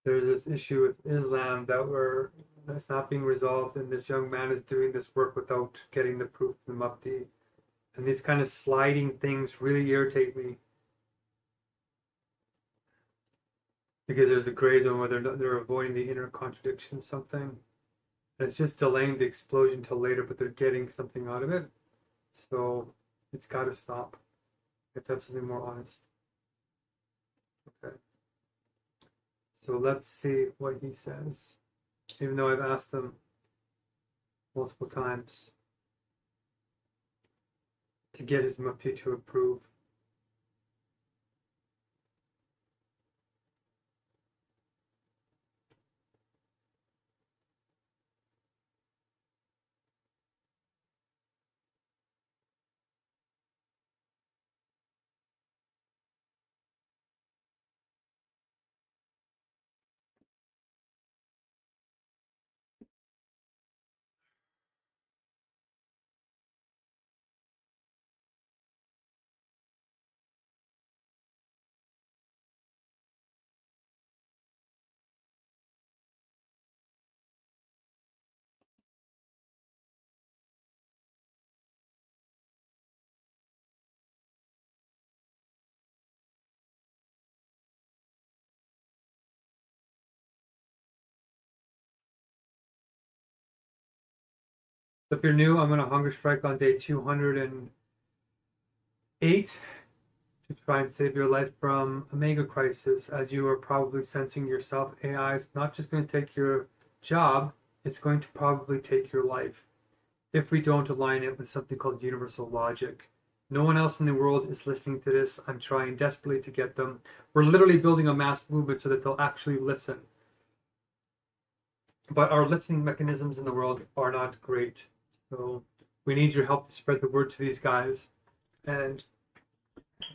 there's this issue with Islam that's not being resolved, and this young man is doing this work without getting the proof from the Mufti. And these kind of sliding things really irritate me because there's a gray zone where they're avoiding the inner contradiction of something. And it's just delaying the explosion till later, but they're getting something out of it. So it's got to stop. If that's something more honest. Okay. So let's see what he says. Even though I've asked him multiple times to get his Mufti to approve. So if you're new, I'm going to hunger strike on day 208 to try and save your life from a Megacrisis. As you are probably sensing yourself, AI is not just going to take your job, it's going to probably take your life if we don't align it with something called universal logic. No one else in the world is listening to this. I'm trying desperately to get them. We're literally building a mass movement so that they'll actually listen. But our listening mechanisms in the world are not great. So we need your help to spread the word to these guys and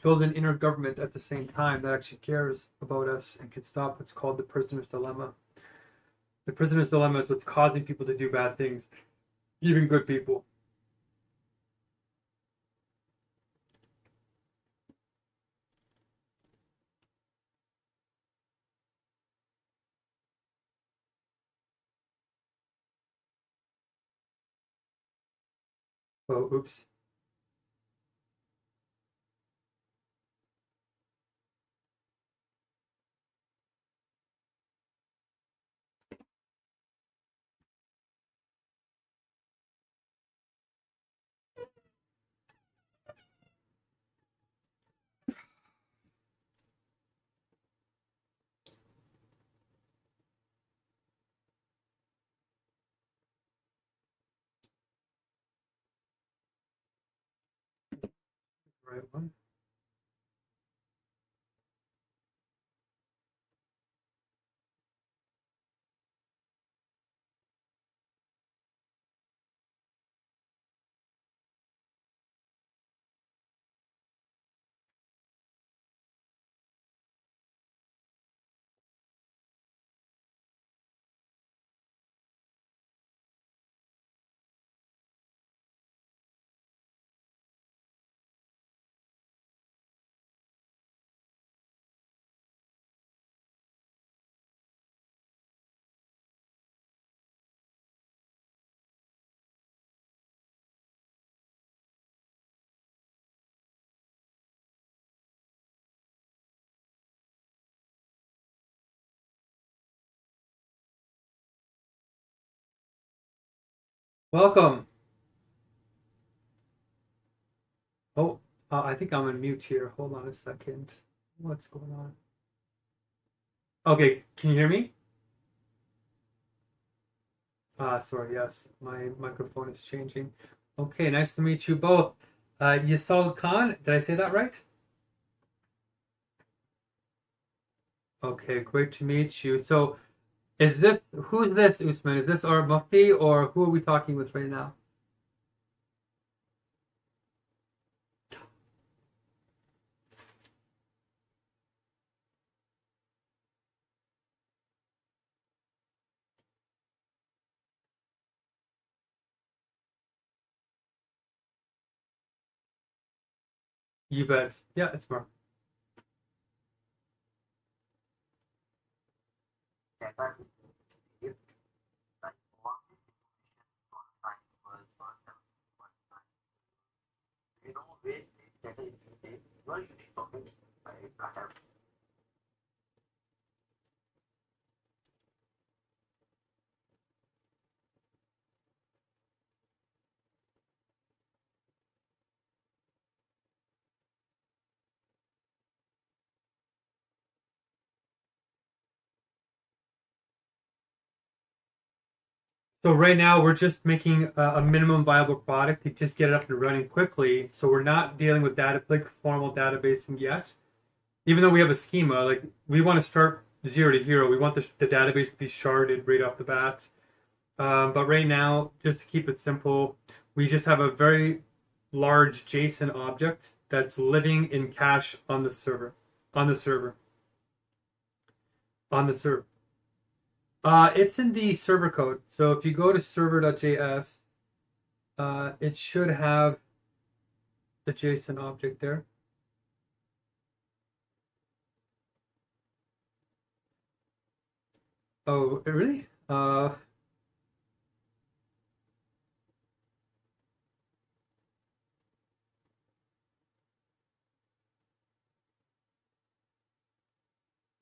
build an inner government at the same time that actually cares about us and can stop what's called the prisoner's dilemma. The prisoner's dilemma is what's causing people to do bad things, even good people. Oh, oops. Right one. Welcome. Oh, I think I'm on mute here. Hold on a second. What's going on? Okay, can you hear me? Sorry, yes, my microphone is changing. Okay, nice to meet you both. Yasal Khan, did I say that right? Okay, great to meet you. So, who's this, Usman? Is this our Mufti or who are we talking with right now? You bet. Yeah, it's Mark. So right now we're just making a minimum viable product to just get it up and running quickly. So we're not dealing with data like formal databasing yet. Even though we have a schema, like we want to start 0 to hero. We want the database to be sharded right off the bat. But right now, just to keep it simple, we just have a very large JSON object that's living in cache on the server. On the server. On the server. It's in the server code. So if you go to server.js, it should have the JSON object there. Oh, really?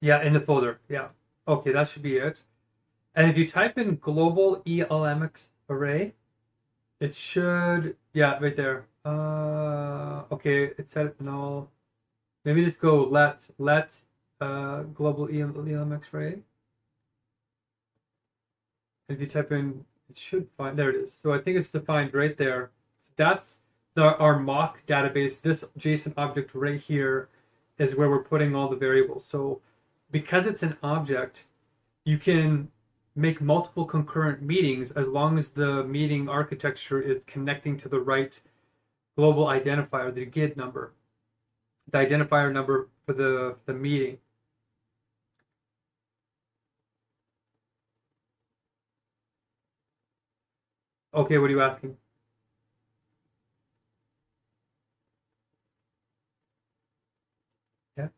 Yeah, in the folder. Yeah. Okay, that should be it. And if you type in global ELMX array, it should, yeah, right there. Okay, it said null. Maybe just go let global ELMX array. If you type in, it should find, there it is. So I think it's defined right there. So that's our mock database. This JSON object right here is where we're putting all the variables. So because it's an object, you can make multiple concurrent meetings as long as the meeting architecture is connecting to the right global identifier, the GID number, the identifier number for the meeting. Okay, what are you asking? Yeah.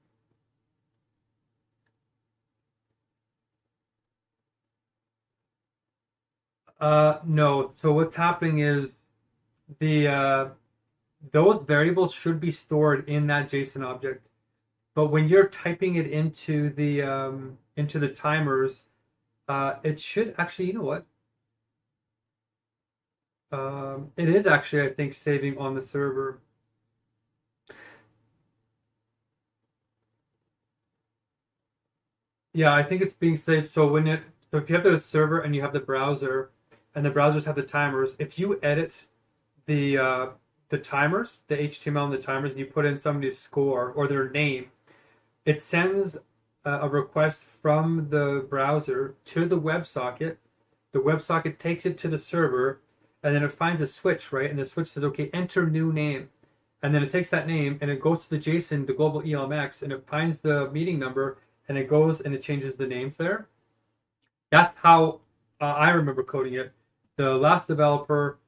No. So what's happening is the those variables should be stored in that JSON object. But when you're typing it into the timers, it should actually, you know what? It is actually, I think, saving on the server. Yeah, I think it's being saved. So if you have the server and you have the browser, and the browsers have the timers, if you edit the timers, the HTML and the timers, and you put in somebody's score or their name, it sends a request from the browser to the WebSocket. The WebSocket takes it to the server, and then it finds a switch, right? And the switch says, okay, enter new name. And then it takes that name and it goes to the JSON, the global ELMX, and it finds the meeting number and it goes and it changes the names there. That's how I remember coding it. The last developer,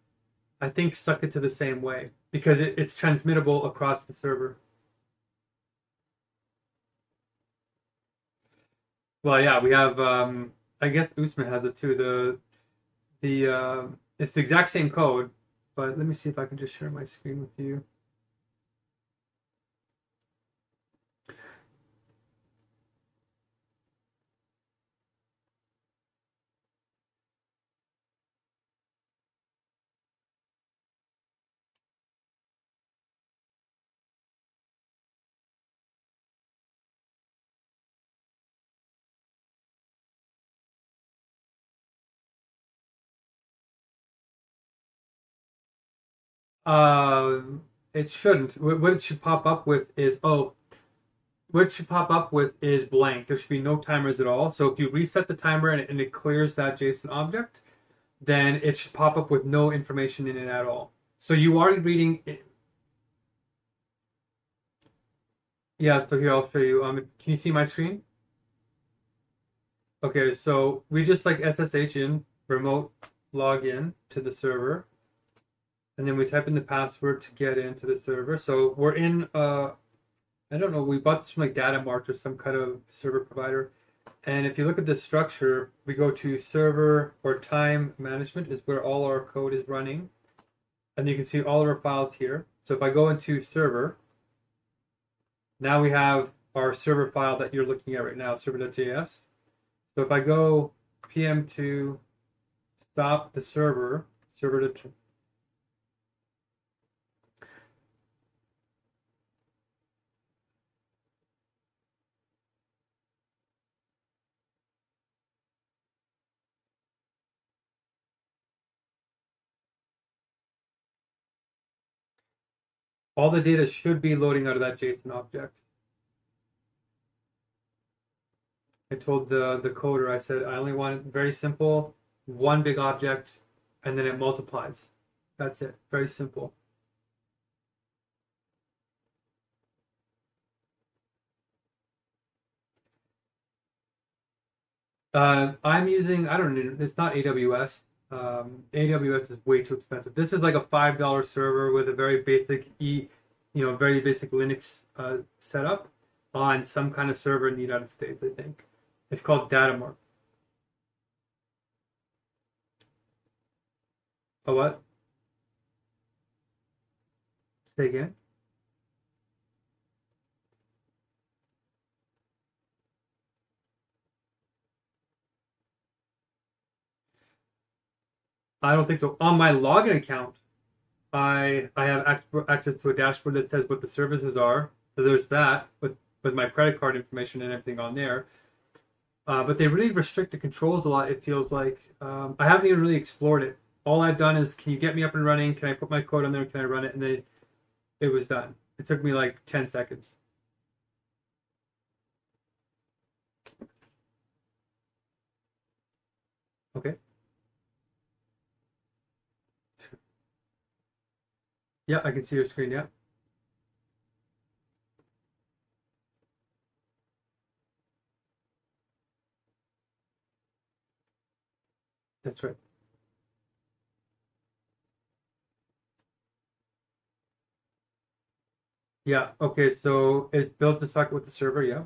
I think, stuck it to the same way because it's transmittable across the server. Well, yeah, we have. I guess Usman has it too. The it's the exact same code, but let me see if I can just share my screen with you. Uh, it shouldn't. What it should pop up with is what it should pop up with is blank. There should be no timers at all. So if you reset the timer and it clears that JSON object, then it should pop up with no information in it at all. So you are reading it. Yeah, so here I'll show you. Can you see my screen? Okay, so we just like SSH in, remote login to the server, and then we type in the password to get into the server. So we're in, I don't know, we bought this from like DataMart or some kind of server provider. And if you look at the structure, we go to server or time management is where all our code is running. And you can see all of our files here. So if I go into server, now we have our server file that you're looking at right now, server.js. So if I go pm to stop the server, server. All the data should be loading out of that JSON object. I told the coder, I said, I only want it very simple, one big object, and then it multiplies. That's it. Very simple. I'm using, I don't know, it's not AWS. AWS is way too expensive. This is like a $5 server with a very basic very basic Linux setup on some kind of server in the United States, I think. It's called Datamart. A what? Say again? I don't think so. On my login account, I have access to a dashboard that says what the services are. So there's that with my credit card information and everything on there. But they really restrict the controls a lot, it feels like. I haven't even really explored it. All I've done is, can you get me up and running? Can I put my code on there? Can I run it? And then it was done. It took me like 10 seconds. Okay. Yeah, I can see your screen. Yeah, that's right. Yeah. Okay. So it's built to socket with the server. Yeah.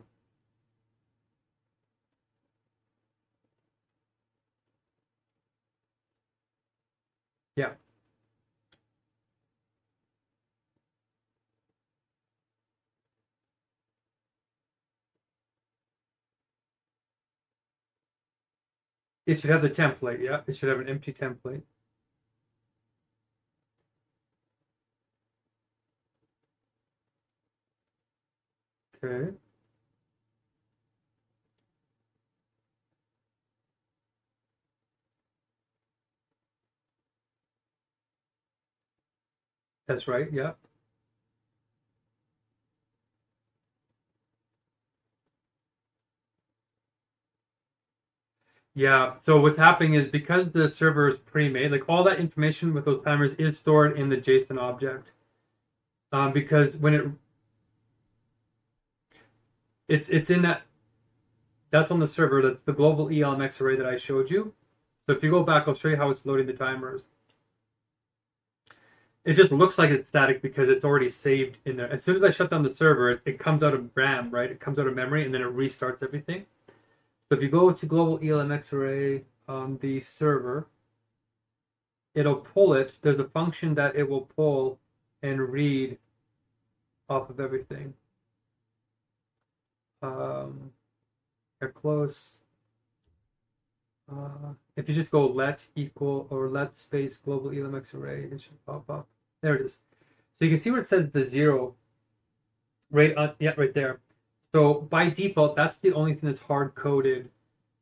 Yeah. It should have the template. Yeah. It should have an empty template. Okay. That's right. Yeah. Yeah. So what's happening is because the server is pre-made, like all that information with those timers is stored in the JSON object. Because when it's in that's on the server. That's the global ELMX array that I showed you. So if you go back, I'll show you how it's loading the timers. It just looks like it's static because it's already saved in there. As soon as I shut down the server, it comes out of RAM, right? It comes out of memory and then it restarts everything. So if you go to global ELMX array on the server, it'll pull it. There's a function that it will pull and read off of everything. They're close. If you just go let equal or let space global ELMX array, it should pop up. There it is. So you can see where it says the 0 right there. So by default, that's the only thing that's hard coded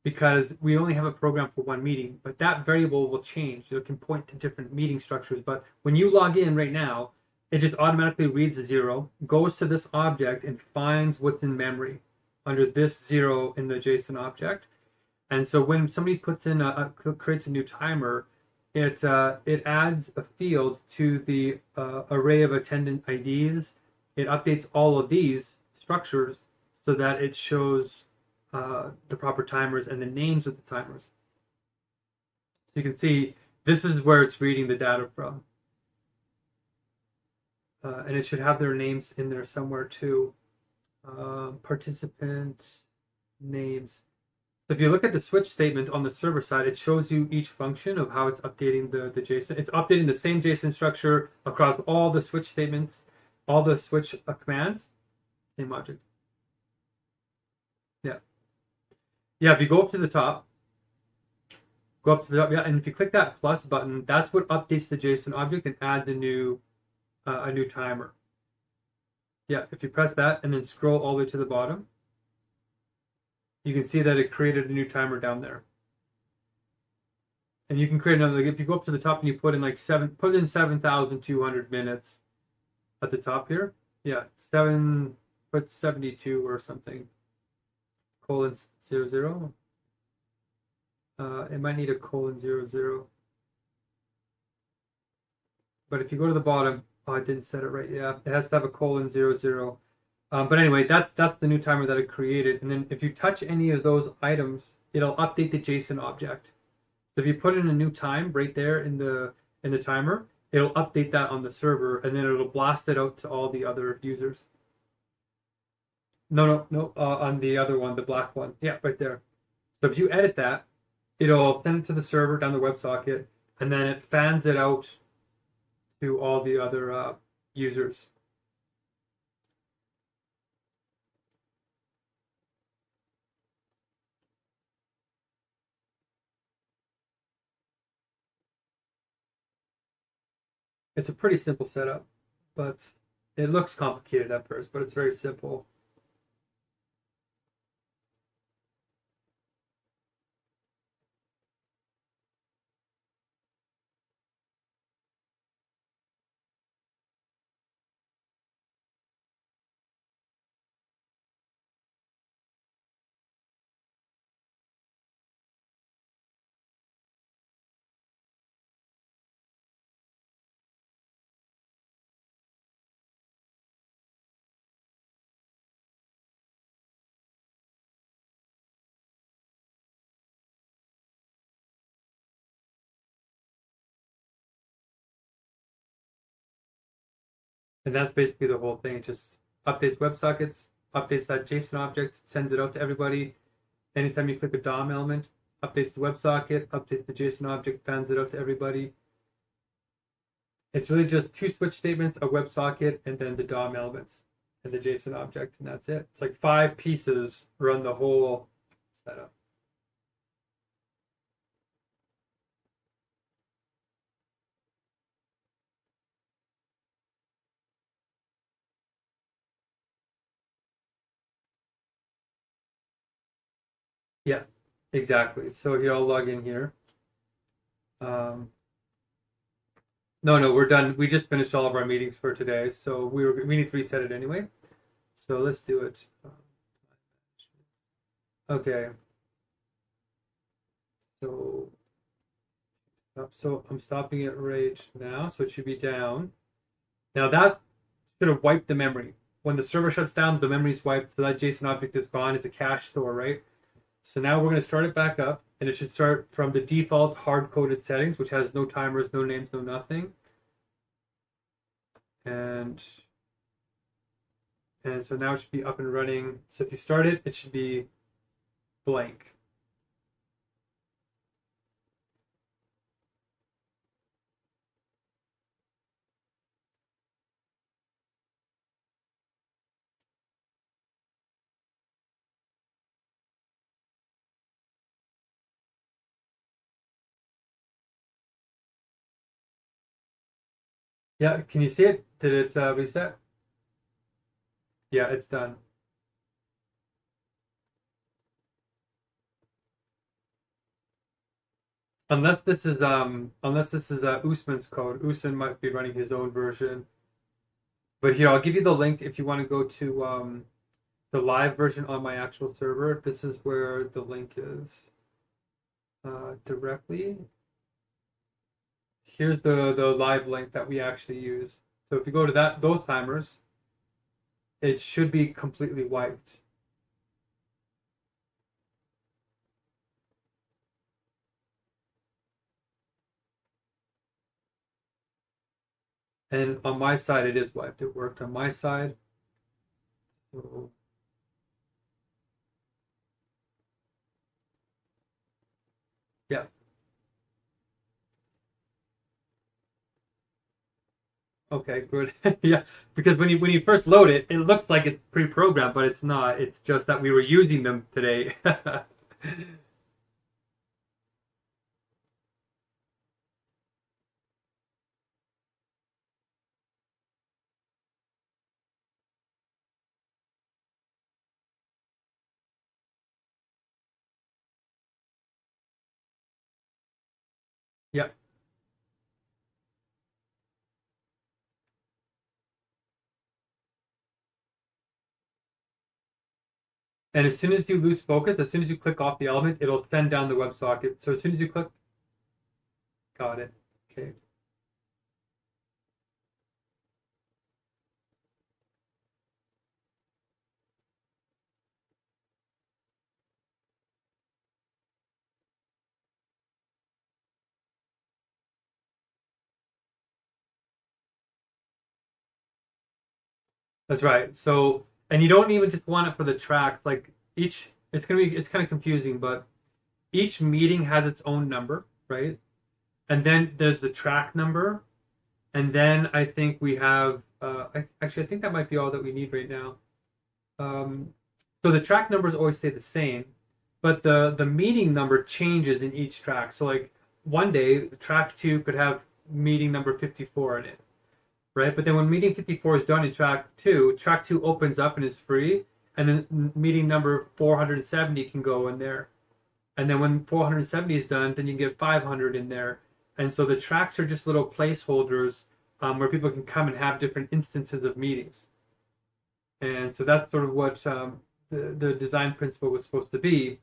because we only have a program for one meeting, but that variable will change. It can point to different meeting structures. But when you log in right now, it just automatically reads the 0, goes to this object and finds what's in memory under this 0 in the JSON object. And so when somebody puts in creates a new timer, it adds a field to the array of attendant IDs. It updates all of these structures so that it shows the proper timers and the names of the timers. So you can see this is where it's reading the data from. And it should have their names in there somewhere too. Participant names. So if you look at the switch statement on the server side, it shows you each function of how it's updating the JSON. It's updating the same JSON structure across all the switch statements, all the switch commands, same object. Yeah. Yeah, if you go up to the top, yeah, and if you click that plus button, that's what updates the JSON object and adds a new timer. Yeah, if you press that and then scroll all the way to the bottom, you can see that it created a new timer down there. And you can create another, like if you go up to the top and you put in 7,200 minutes at the top here. Yeah, put 72 or something. Colon 00. It might need a colon 00. But if you go to the bottom, oh, I didn't set it right. Yeah, it has to have a colon 00. But anyway, that's the new timer that it created. And then if you touch any of those items, it'll update the JSON object. So if you put in a new time right there in the timer, it'll update that on the server, and then it'll blast it out to all the other users. No, on the other one, the black one. Yeah, right there. So if you edit that, it'll send it to the server down the WebSocket, and then it fans it out to all the other users. It's a pretty simple setup, but it looks complicated at first, but it's very simple. And that's basically the whole thing. It just updates WebSockets, updates that JSON object, sends it out to everybody. Anytime you click a DOM element, updates the WebSocket, updates the JSON object, fans it out to everybody. It's really just two switch statements, a WebSocket, and then the DOM elements and the JSON object, and that's it. It's like 5 pieces run the whole setup. Yeah, exactly. So here I'll log in here. No, we're done. We just finished all of our meetings for today, so we need to reset it anyway. So let's do it. Okay. So I'm stopping it right now, so it should be down. Now that should have wiped the memory. When the server shuts down, the memory's wiped, so that JSON object is gone. It's a cache store, right? So now we're going to start it back up, and it should start from the default hard-coded settings, which has no timers, no names, no nothing. And so now it should be up and running. So if you start it, it should be blank. Yeah, can you see it? Did it reset? Yeah, it's done. Unless this is Usman's code. Usman might be running his own version. But here, I'll give you the link if you want to go to the live version on my actual server. This is where the link is directly. Here's the live link that we actually use. So if you go to those timers, it should be completely wiped. And on my side, it is wiped. It worked on my side. So Okay, good. Yeah, because when you first load it, it looks like it's pre-programmed, but it's not. It's just that we were using them today. Yeah. And as soon as you lose focus, as soon as you click off the element, it'll send down the WebSocket. So as soon as you click, got it. Okay. That's right. So, and you don't even just want it for the tracks. Like it's kind of confusing, but each meeting has its own number, right? And then there's the track number, and then I think we have. Actually, I think that might be all that we need right now. Um, so the track numbers always stay the same, but the meeting number changes in each track. So like one day, track two could have meeting number 54 in it, right? But then when meeting 54 is done in track two opens up and is free, and then meeting number 470 can go in there. And then when 470 is done, then you get 500 in there. And so the tracks are just little placeholders where people can come and have different instances of meetings. And so that's sort of what the design principle was supposed to be.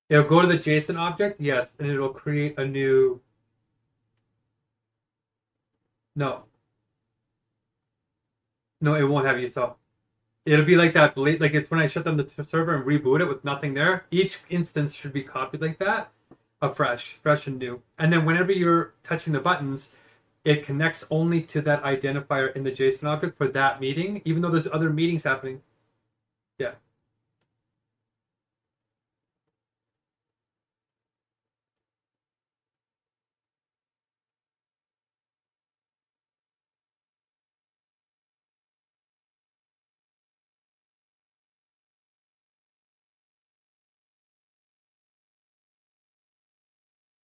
It'll go to the JSON object, yes, and it'll create a new. No, no, it won't have you. So it'll be like that. Like it's when I shut down the server and reboot it with nothing there. Each instance should be copied like that, fresh and new. And then whenever you're touching the buttons, it connects only to that identifier in the JSON object for that meeting, even though there's other meetings happening. Yeah.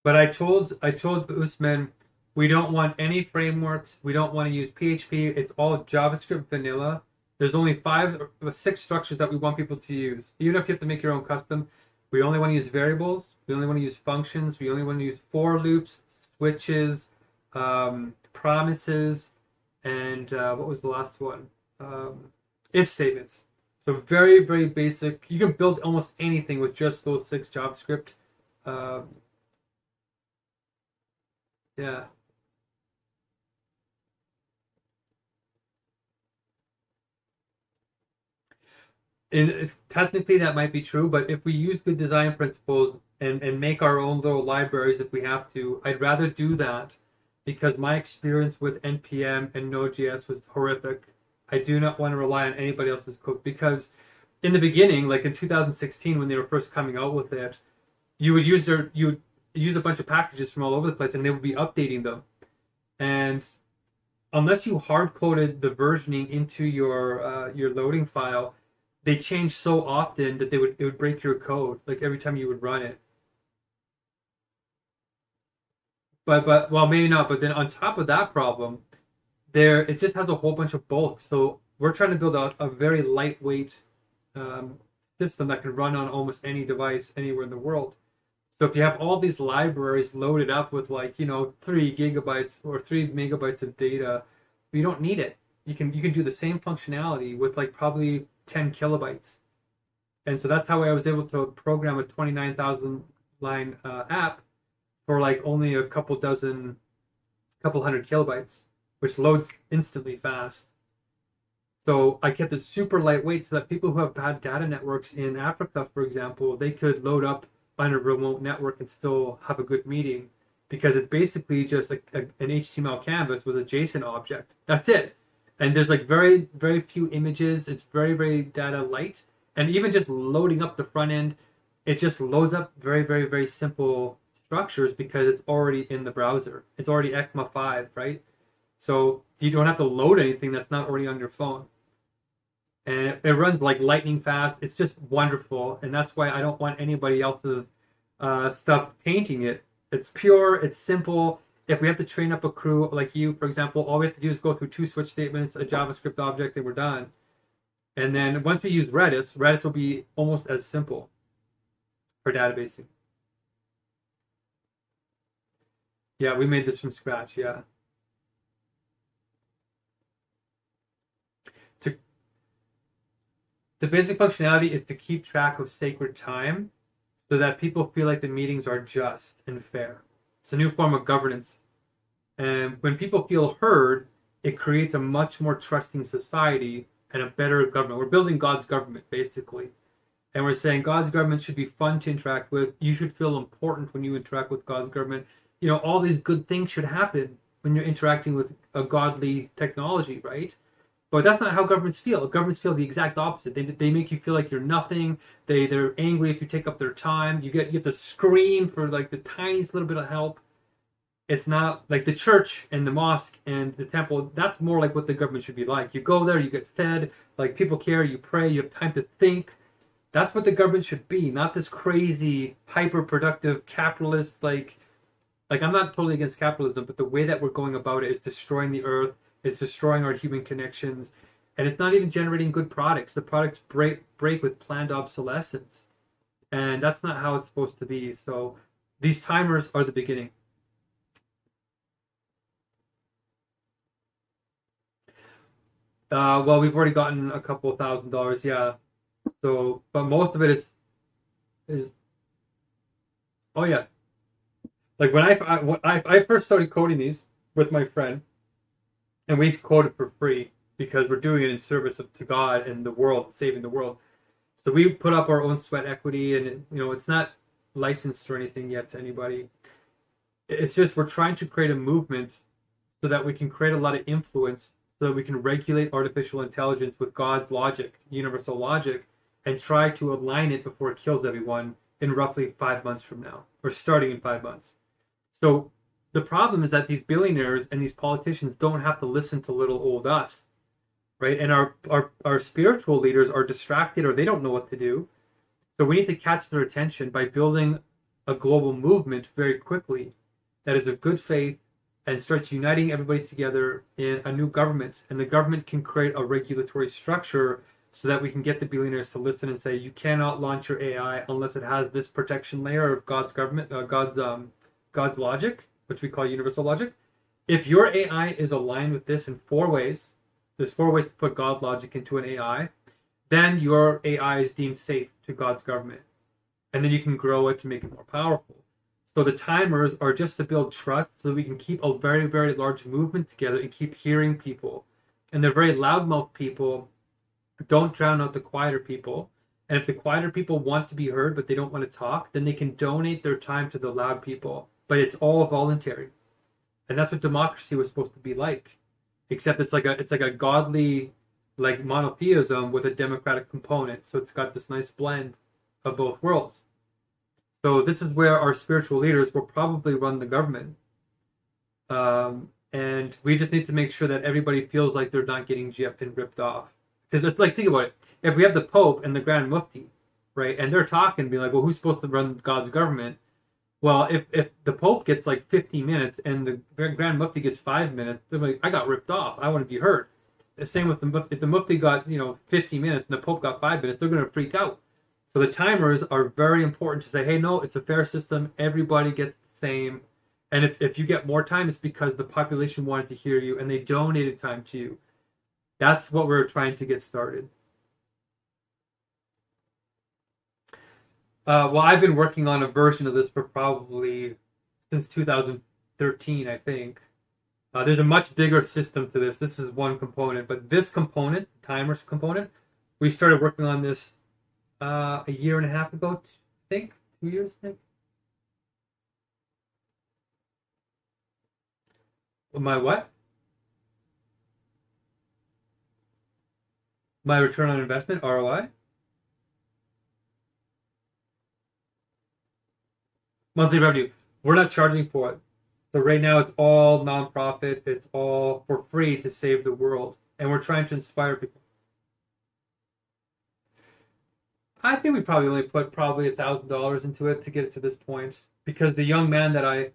But I told Usman we don't want any frameworks. We don't want to use PHP. It's all JavaScript vanilla. There's only 5 or 6 structures that we want people to use. Even if you have to make your own custom, we only want to use variables. We only want to use functions. We only want to use for loops, switches, promises, and what was the last one? If statements. So very, very basic. You can build almost anything with just those 6 JavaScript. Um, yeah. Technically that might be true, but if we use good design principles and make our own little libraries if we have to, I'd rather do that because my experience with NPM and Node.js was horrific. I do not want to rely on anybody else's code because in the beginning, like in 2016 when they were first coming out with it, you would use a bunch of packages from all over the place and they would be updating them. And unless you hard coded the versioning into your loading file, they change so often that it would break your code like every time you would run it. But well maybe not. But then on top of that problem, it just has a whole bunch of bulk. So we're trying to build a very lightweight um, system that can run on almost any device anywhere in the world. So if you have all these libraries loaded up with 3 gigabytes or 3 megabytes of data, you don't need it. You can do the same functionality with like probably 10 kilobytes. And so that's how I was able to program a 29,000 line app for like only a couple hundred kilobytes, which loads instantly fast. So I kept it super lightweight so that people who have bad data networks in Africa, for example, they could load up on a remote network and still have a good meeting. because it's basically just like an HTML canvas with a JSON object. That's it. And there's like very, very few images. It's very, very data light. And even just loading up the front end, it just loads up very, very, very simple structures because it's already in the browser. It's already ECMA 5, right? So you don't have to load anything that's not already on your phone. And it runs like lightning fast. It's just wonderful. And that's why I don't want anybody else's stuff tainting it. It's pure, it's simple. If we have to train up a crew like you, for example, all we have to do is go through 2 switch statements, a JavaScript object, and we're done. And then once we use Redis will be almost as simple for databasing. Yeah, we made this from scratch, yeah. The basic functionality is to keep track of sacred time so that people feel like the meetings are just and fair. It's a new form of governance. And when people feel heard, it creates a much more trusting society and a better government. We're building God's government, basically. And we're saying God's government should be fun to interact with. You should feel important when you interact with God's government. You know, all these good things should happen when you're interacting with a godly technology, right? But that's not how governments feel. Governments feel the exact opposite. They make you feel like you're nothing. They're angry if you take up their time. You have to scream for like the tiniest little bit of help. It's not like the church and the mosque and the temple. That's more like what the government should be like. You go there, you get fed, like people care, you pray, you have time to think. That's what the government should be, not this crazy, hyper-productive capitalist, like I'm not totally against capitalism, but the way that we're going about it is destroying the earth, it's destroying our human connections, and it's not even generating good products. The products break with planned obsolescence, and that's not how it's supposed to be. So these timers are the beginning. Well, we've already gotten a couple $1,000, yeah. So, but most of it is oh yeah. Like when I first started coding these with my friend, and we coded for free because we're doing it in service to God and the world, saving the world. So we put up our own sweat equity, and it's not licensed or anything yet to anybody. It's just we're trying to create a movement so that we can create a lot of influence, so that we can regulate artificial intelligence with God's logic, universal logic, and try to align it before it kills everyone in roughly 5 months from now, or starting in 5 months. So the problem is that these billionaires and these politicians don't have to listen to little old us, right? And our spiritual leaders are distracted, or they don't know what to do. So we need to catch their attention by building a global movement very quickly that is of good faith and starts uniting everybody together in a new government. And the government can create a regulatory structure so that we can get the billionaires to listen and say, you cannot launch your AI unless it has this protection layer of God's government, God's logic, which we call universal logic. If your AI is aligned with this in 4 ways, there's 4 ways to put God logic into an AI, then your AI is deemed safe to God's government. And then you can grow it to make it more powerful. So the timers are just to build trust so that we can keep a very, very large movement together and keep hearing people. And the very loudmouth people don't drown out the quieter people. And if the quieter people want to be heard but they don't want to talk, then they can donate their time to the loud people. But it's all voluntary. And that's what democracy was supposed to be like. Except it's like a godly, like, monotheism with a democratic component. So it's got this nice blend of both worlds. So this is where our spiritual leaders will probably run the government. And we just need to make sure that everybody feels like they're not getting gypped and ripped off. Because it's like, think about it. If we have the Pope and the Grand Mufti, right, and they're talking, be like, well, who's supposed to run God's government? Well, if the Pope gets like 50 minutes and the Grand Mufti gets 5 minutes, they're like, I got ripped off. I want to be heard. The same with the Mufti. If the Mufti got 50 minutes and the Pope got 5 minutes, they're going to freak out. So the timers are very important to say, hey, no, it's a fair system. Everybody gets the same. And if you get more time, it's because the population wanted to hear you and they donated time to you. That's what we're trying to get started. Well, I've been working on a version of this for probably since 2013, I think. There's a much bigger system to this. This is one component. But this component, timers component, we started working on this a year and a half ago, I think. 2 years, I think. My what? My return on investment, ROI? Monthly revenue. We're not charging for it. So right now it's all nonprofit. It's all for free to save the world. And we're trying to inspire people. I think we probably only put probably $1,000 into it to get it to this point because the young man that I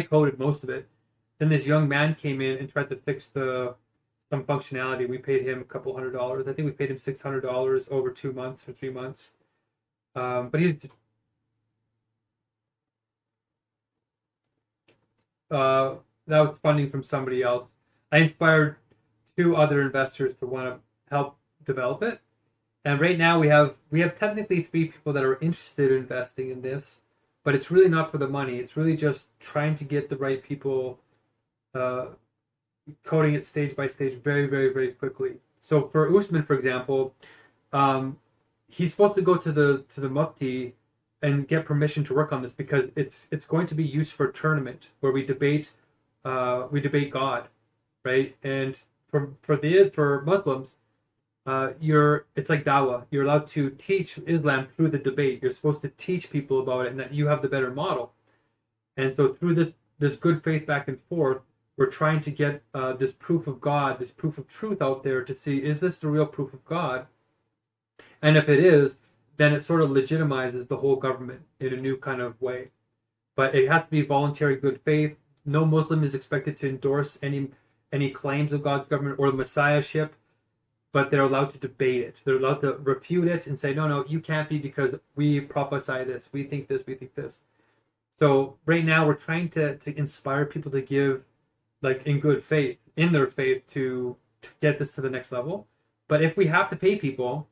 coded most of it. Then this young man came in and tried to fix some functionality. We paid him a couple $100. I think we paid him $600 over 2 months or 3 months. But he's that was funding from somebody else. I inspired two other investors to want to help develop it. And right now we have technically three people that are interested in investing in this, but it's really not for the money. It's really just trying to get the right people uh, coding it stage by stage very, very, very quickly. So for Usman, for example, um, he's supposed to go to the Mufti and get permission to work on this because it's going to be used for a tournament where we debate God, right? And for Muslims, it's like dawah. You're allowed to teach Islam through the debate. You're supposed to teach people about it and that you have the better model. And so through this good faith back and forth, we're trying to get this proof of God, this proof of truth out there to see, is this the real proof of God? And if it is, then it sort of legitimizes the whole government in a new kind of way. But it has to be voluntary good faith. No Muslim is expected to endorse any claims of God's government or the messiahship, but they're allowed to debate it. They're allowed to refute it and say, no, you can't be because we prophesy this, we think this, we think this. So right now we're trying to inspire people to give, like in good faith, in their faith, to get this to the next level. But if we have to pay people,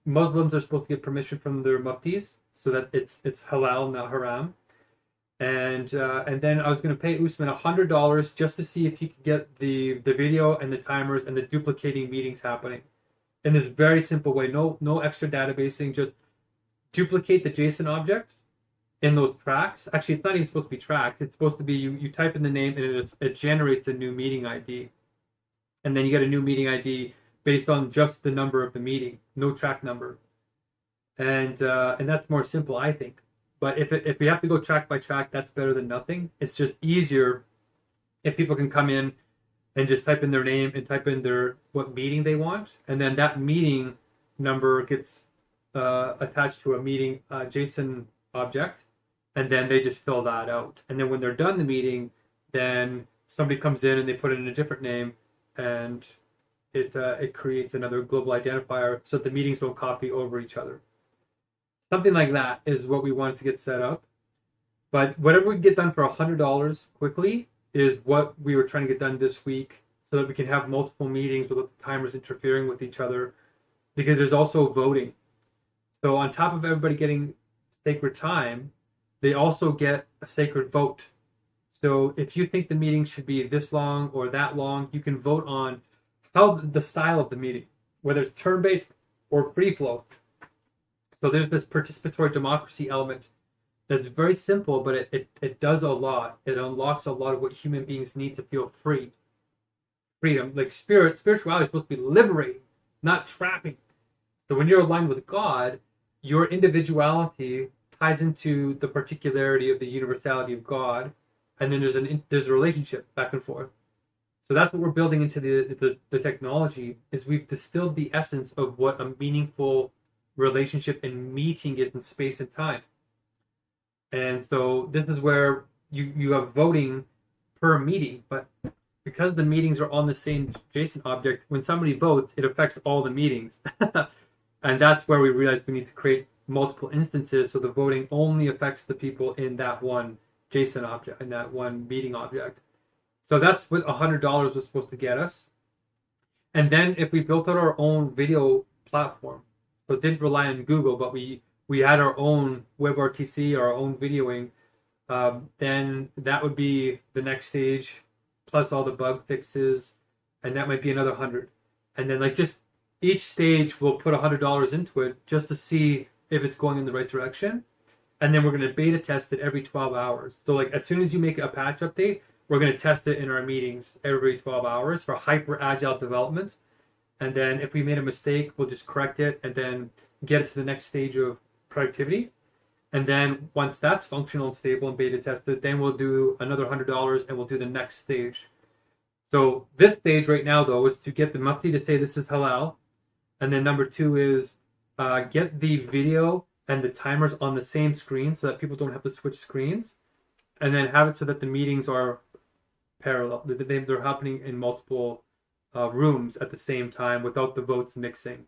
Muslims are supposed to get permission from their muftis so that it's halal, not haram. And then I was going to pay Usman $100 just to see if he could get the video and the timers and the duplicating meetings happening in this very simple way. No extra databasing, just duplicate the JSON object in those tracks. Actually, it's not even supposed to be tracked. It's supposed to be you type in the name and it generates a new meeting ID. And then you get a new meeting ID based on just the number of the meeting, no track number. And that's more simple, I think. But if we have to go track by track, that's better than nothing. It's just easier if people can come in and just type in their name and type in what meeting they want, and then that meeting number gets attached to a meeting JSON object, and then they just fill that out. And then when they're done the meeting, then somebody comes in and they put it in a different name, and it creates another global identifier so that the meetings don't copy over each other. Something like that is what we wanted to get set up. But whatever we get done for $100 quickly is what we were trying to get done this week so that we can have multiple meetings without the timers interfering with each other, because there's also voting. So on top of everybody getting sacred time, they also get a sacred vote. So if you think the meeting should be this long or that long, you can vote on how the style of the meeting, whether it's turn-based or free flow. So there's this participatory democracy element that's very simple, but it does a lot. It unlocks a lot of what human beings need to feel free. Freedom, like spirituality is supposed to be liberating, not trapping. So when you're aligned with God, your individuality ties into the particularity of the universality of God, and then there's a relationship back and forth. So that's what we're building into the technology, is we've distilled the essence of what a meaningful relationship and meeting is in space and time. And so this is where you have voting per meeting, but because the meetings are on the same JSON object, when somebody votes, it affects all the meetings. And that's where we realized we need to create multiple instances so the voting only affects the people in that one JSON object, in that one meeting object. So that's what $100 was supposed to get us. And then if we built out our own video platform, so it didn't rely on Google, but we had our own WebRTC, our own videoing, then that would be the next stage, plus all the bug fixes, and that might be another 100. And then like just each stage we'll put $100 into it just to see if it's going in the right direction. And then we're going to beta test it every 12 hours. So like as soon as you make a patch update, we're going to test it in our meetings every 12 hours for hyper agile development. And then if we made a mistake, we'll just correct it and then get it to the next stage of productivity. And then once that's functional and stable and beta tested, then we'll do another $100 and we'll do the next stage. So this stage right now, though, is to get the mufti to say this is halal. And then number two is get the video and the timers on the same screen so that people don't have to switch screens. And then have it so that the meetings are parallel. They're happening in multiple rooms at the same time without the votes mixing.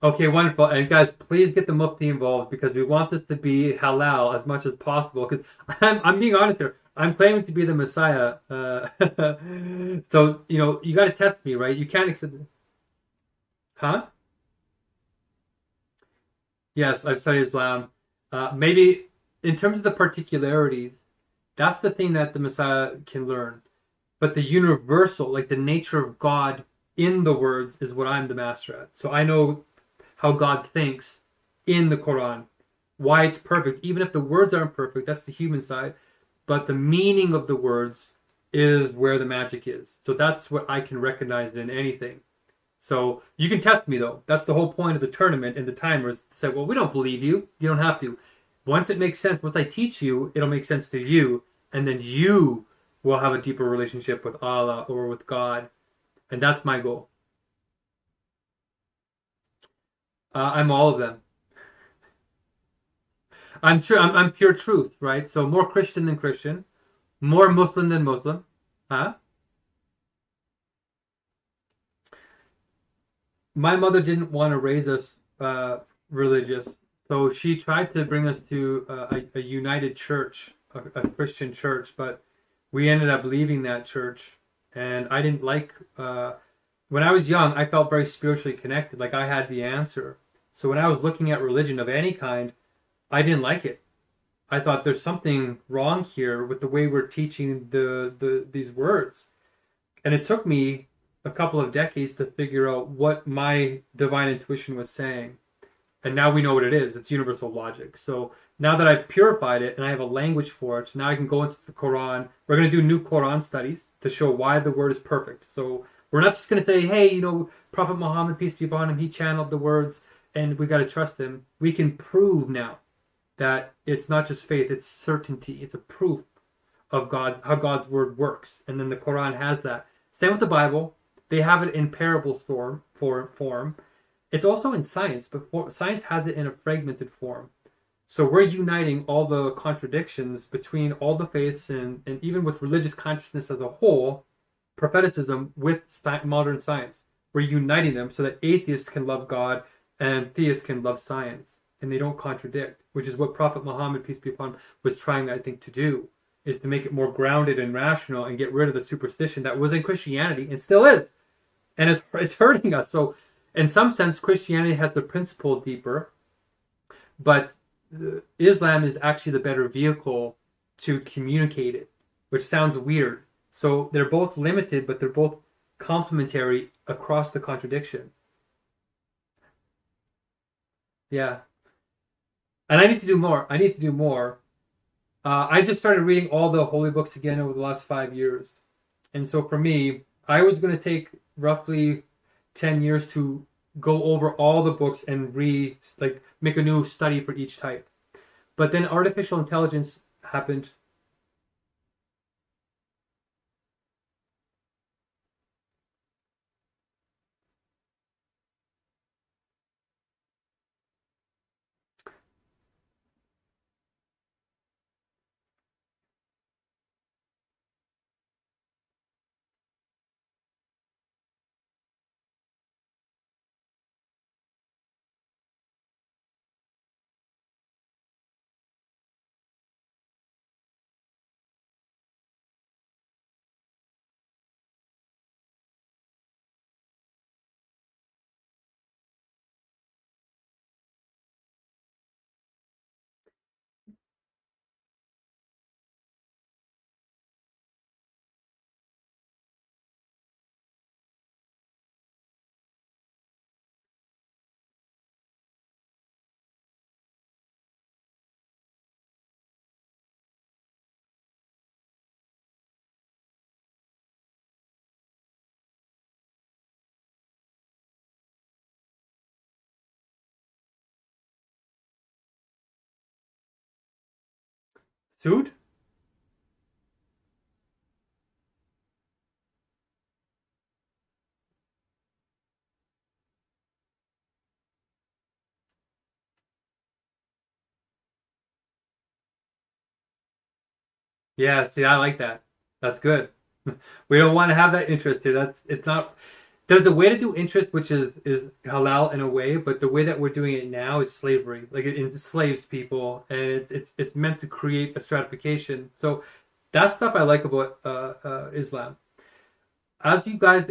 Okay, wonderful. And guys, please get the mufti involved because we want this to be halal as much as possible. Because I'm being honest here. I'm claiming to be the Messiah. So, you got to test me, right? You can't accept. Huh? Yes, I've studied Islam. Maybe in terms of the particularities, that's the thing that the Messiah can learn. But the universal, like the nature of God in the words, is what I'm the master at. So I know how God thinks in the Quran, why it's perfect. Even if the words aren't perfect, that's the human side. But the meaning of the words is where the magic is. So that's what I can recognize in anything. So you can test me, though. That's the whole point of the tournament and the timers. Say, well, we don't believe you. You don't have to. Once it makes sense, once I teach you, it'll make sense to you. And then you will have a deeper relationship with Allah or with God. And that's my goal. I'm all of them. I'm true. I'm pure truth, right? So more Christian than Christian, more Muslim than Muslim. Huh? My mother didn't want to raise us religious, so she tried to bring us to a united church, a Christian church, but we ended up leaving that church, and I didn't like. When I was young, I felt very spiritually connected, like I had the answer. So when I was looking at religion of any kind, I didn't like it. I thought there's something wrong here with the way we're teaching these words. And it took me a couple of decades to figure out what my divine intuition was saying. And now we know what it is. It's universal logic. So now that I've purified it and I have a language for it, now I can go into the Quran. We're going to do new Quran studies to show why the word is perfect. So we're not just going to say, hey, Prophet Muhammad, peace be upon him, he channeled the words and we got to trust him. We can prove now that it's not just faith, it's certainty. It's a proof of how God's word works. And then the Quran has that. Same with the Bible. They have it in parable form. It's also in science, but science has it in a fragmented form. So we're uniting all the contradictions between all the faiths and even with religious consciousness as a whole, propheticism with modern science. We're uniting them so that atheists can love God and theists can love science. And they don't contradict, which is what Prophet Muhammad, peace be upon him, was trying, I think, to do, is to make it more grounded and rational and get rid of the superstition that was in Christianity and still is. And it's hurting us. So in some sense, Christianity has the principle deeper, but Islam is actually the better vehicle to communicate it, which sounds weird. So they're both limited, but they're both complementary across the contradiction. Yeah. And I need to do more. I just started reading all the holy books again over the last 5 years. And so for me, I was going to take roughly 10 years to go over all the books and make a new study for each type. But then artificial intelligence happened. Sued? Yeah, see, I like that. That's good. We don't want to have that interest here. That's it's not. There's a way to do interest which is halal in a way, but the way that we're doing it now is slavery. Like it enslaves people, and it's meant to create a stratification. So that stuff I like about Islam. As you guys,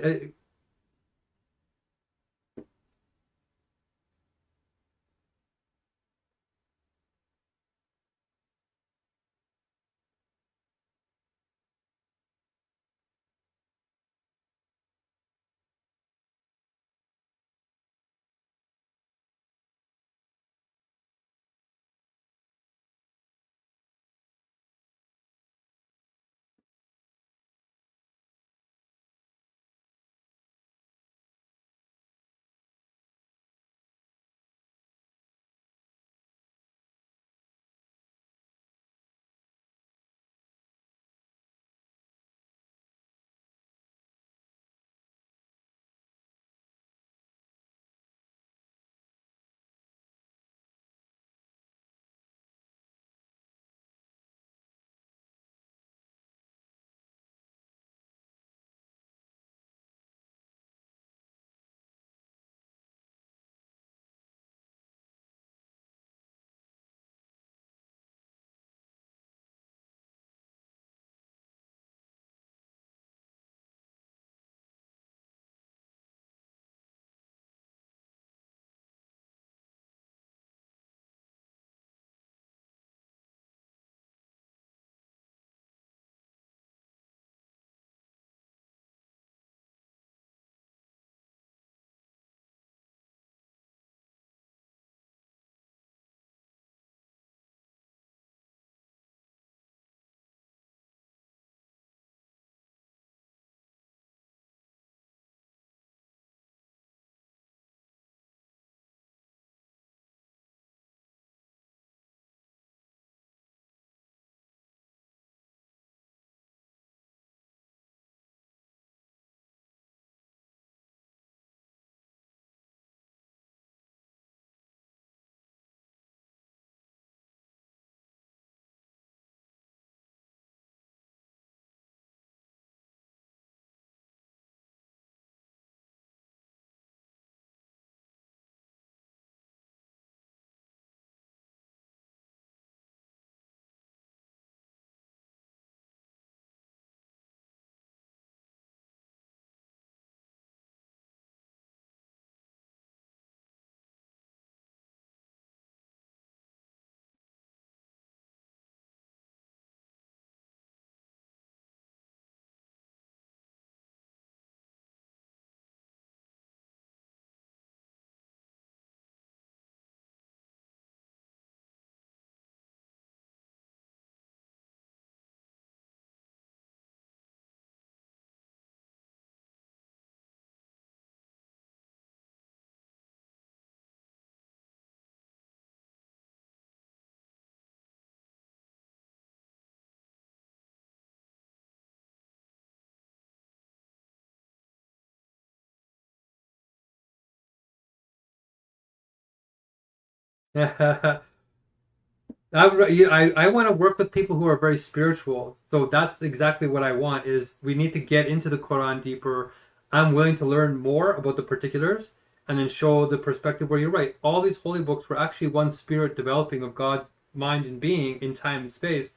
I want to work with people who are very spiritual. So that's exactly what I want is we need to get into the Quran deeper. I'm willing to learn more about the particulars and then show the perspective where you're right. All these holy books were actually one spirit developing of God's mind and being in time and space.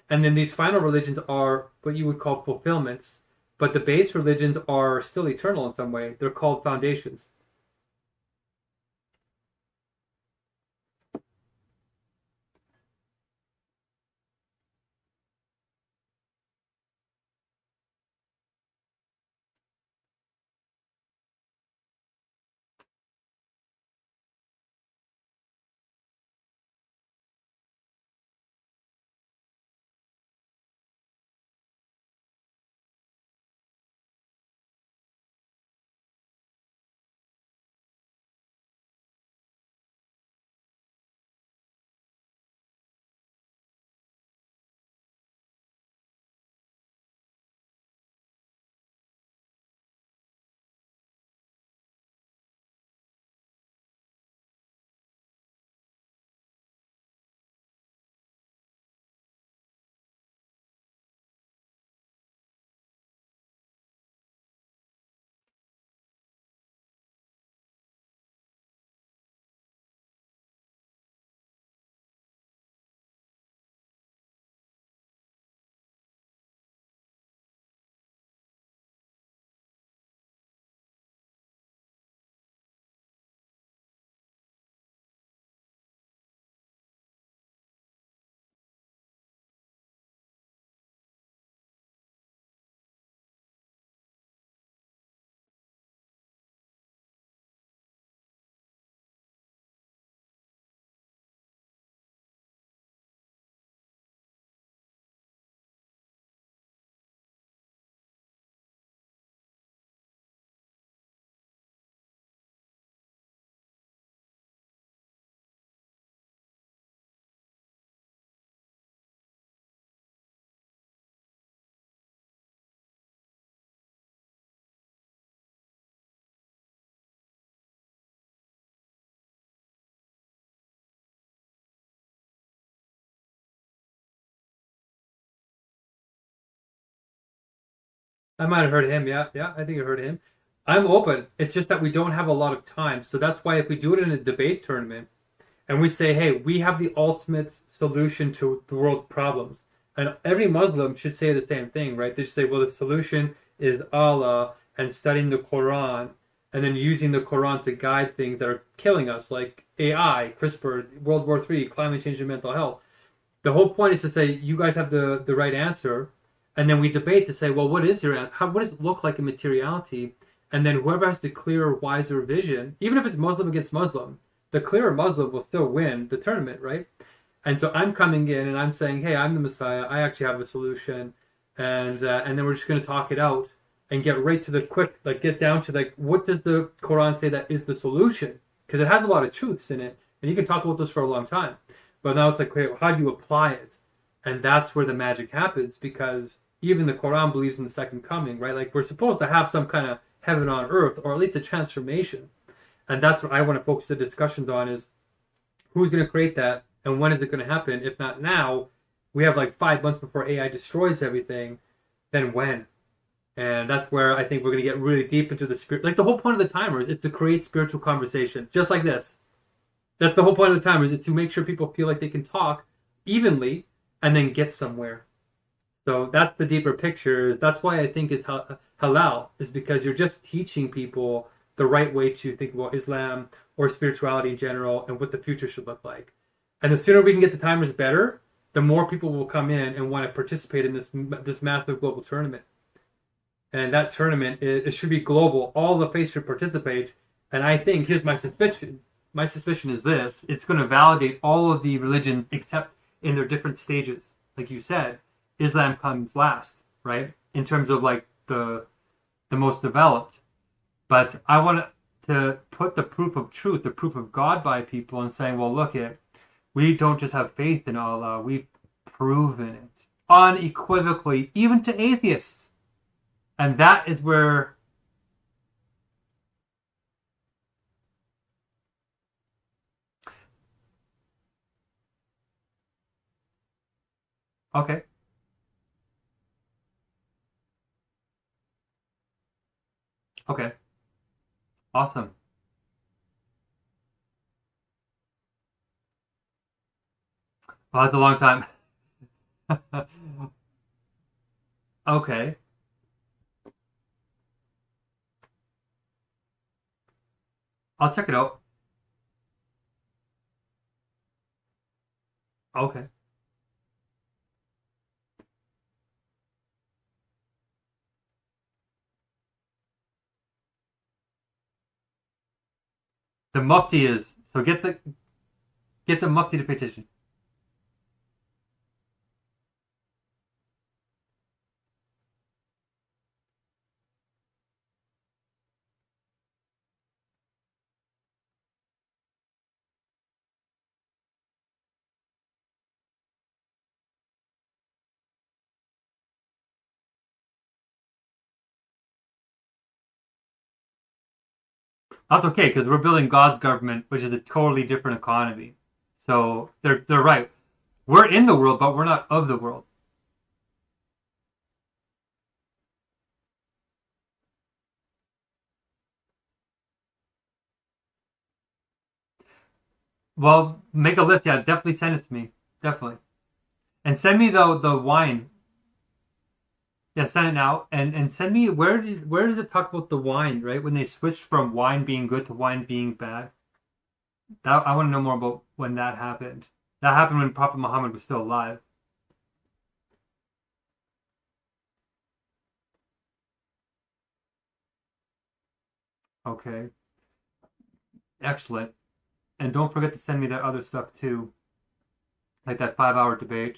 And then these final religions are what you would call fulfillments, but the base religions are still eternal in some way. They're called foundations. I might have heard him. Yeah, yeah, I think I heard him. I'm open. It's just that we don't have a lot of time. So that's why if we do it in a debate tournament and we say, hey, we have the ultimate solution to the world's problems, and every Muslim should say the same thing, right? They should say, well, the solution is Allah and studying the Quran and then using the Quran to guide things that are killing us, like AI, CRISPR, World War III, climate change, and mental health. The whole point is to say you guys have the right answer, and then we debate to say, well, what is your how what does it look like in materiality? And then whoever has the clearer, wiser vision, even if it's Muslim against Muslim, the clearer Muslim will still win the tournament, right? And so I'm coming in and I'm saying, hey, I'm the Messiah. I actually have a solution, and then we're just going to talk it out and get right to the quick, like get down to like what does the Quran say that is the solution? Because it has a lot of truths in it, and you can talk about this for a long time. But now it's like, okay, how do you apply it? And that's where the magic happens, because even the Quran believes in the second coming, right? Like we're supposed to have some kind of heaven on earth, or at least a transformation. And that's what I want to focus the discussions on: is who's going to create that, and when is it going to happen? If not now, we have like 5 months before AI destroys everything. Then when? And that's where I think we're going to get really deep into the spirit. Like the whole point of the timers is to create spiritual conversation, just like this. That's the whole point of the timers, is to make sure people feel like they can talk evenly and then get somewhere. So that's the deeper picture. That's why I think it's halal, is because you're just teaching people the right way to think about Islam or spirituality in general and what the future should look like. And the sooner we can get the timers better, the more people will come in and want to participate in this massive global tournament. And that tournament, it should be global. All the faiths should participate. And I think, here's my suspicion. My suspicion is this: it's going to validate all of the religions except in their different stages. Like you said, Islam comes last, right? In terms of like the most developed. But I want to put the proof of truth, the proof of God by people, and saying, well, look it, we don't just have faith in Allah, we've proven it unequivocally, even to atheists. And that is where okay. Okay. Awesome. Well, that's a long time. Okay. I'll check it out. Okay. The Mufti is so get the Mufti to petition. That's okay, because we're building God's government, which is a totally different economy. So they're right. We're in the world, but we're not of the world. Well, make a list. Yeah, definitely send it to me. Definitely, and send me the wine. Yeah, send it now, and send me where does it talk about the wine, right? When they switched from wine being good to wine being bad. That I want to know more about when that happened. That happened when Prophet Muhammad was still alive. Okay, excellent. And don't forget to send me that other stuff too, like that 5 hour debate,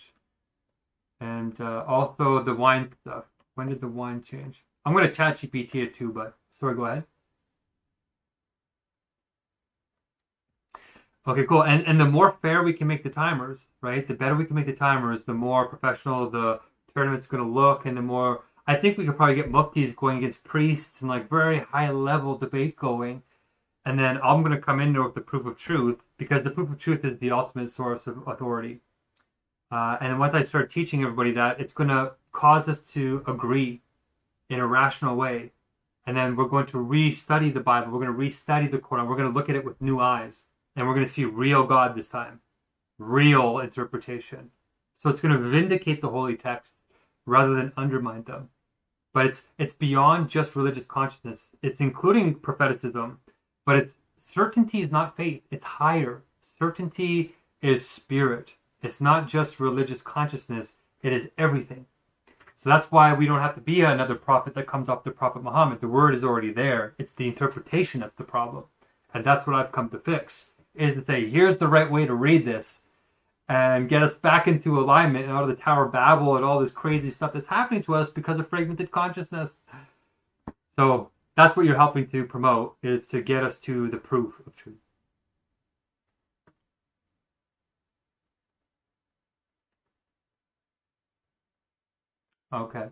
and also the wine stuff. When did the wine change? I'm gonna chat GPT it too, but sorry, go ahead. Okay, cool. And the more fair we can make the timers, right? The better we can make the timers, the more professional the tournament's going to look, and the more I think we could probably get muftis going against priests and like very high level debate going. And then I'm going to come in there with the proof of truth, because the proof of truth is the ultimate source of authority. And once I start teaching everybody that, it's going to cause us to agree. in a rational way. And then we're going to restudy the Bible. We're going to restudy the Quran. We're going to look at it with new eyes. And we're going to see real God this time. Real interpretation. So it's going to vindicate the holy text rather than undermine them. But it's beyond just religious consciousness. It's including propheticism, but it's certainty is not faith. It's higher. Certainty is spirit. It's not just religious consciousness. It is everything. So that's why we don't have to be another prophet that comes off the Prophet Muhammad. The word is already there. It's the interpretation that's the problem. And that's what I've come to fix, is to say, here's the right way to read this and get us back into alignment and out of the Tower of Babel and all this crazy stuff that's happening to us because of fragmented consciousness. So that's what you're helping to promote, is to get us to the proof of truth. Okay.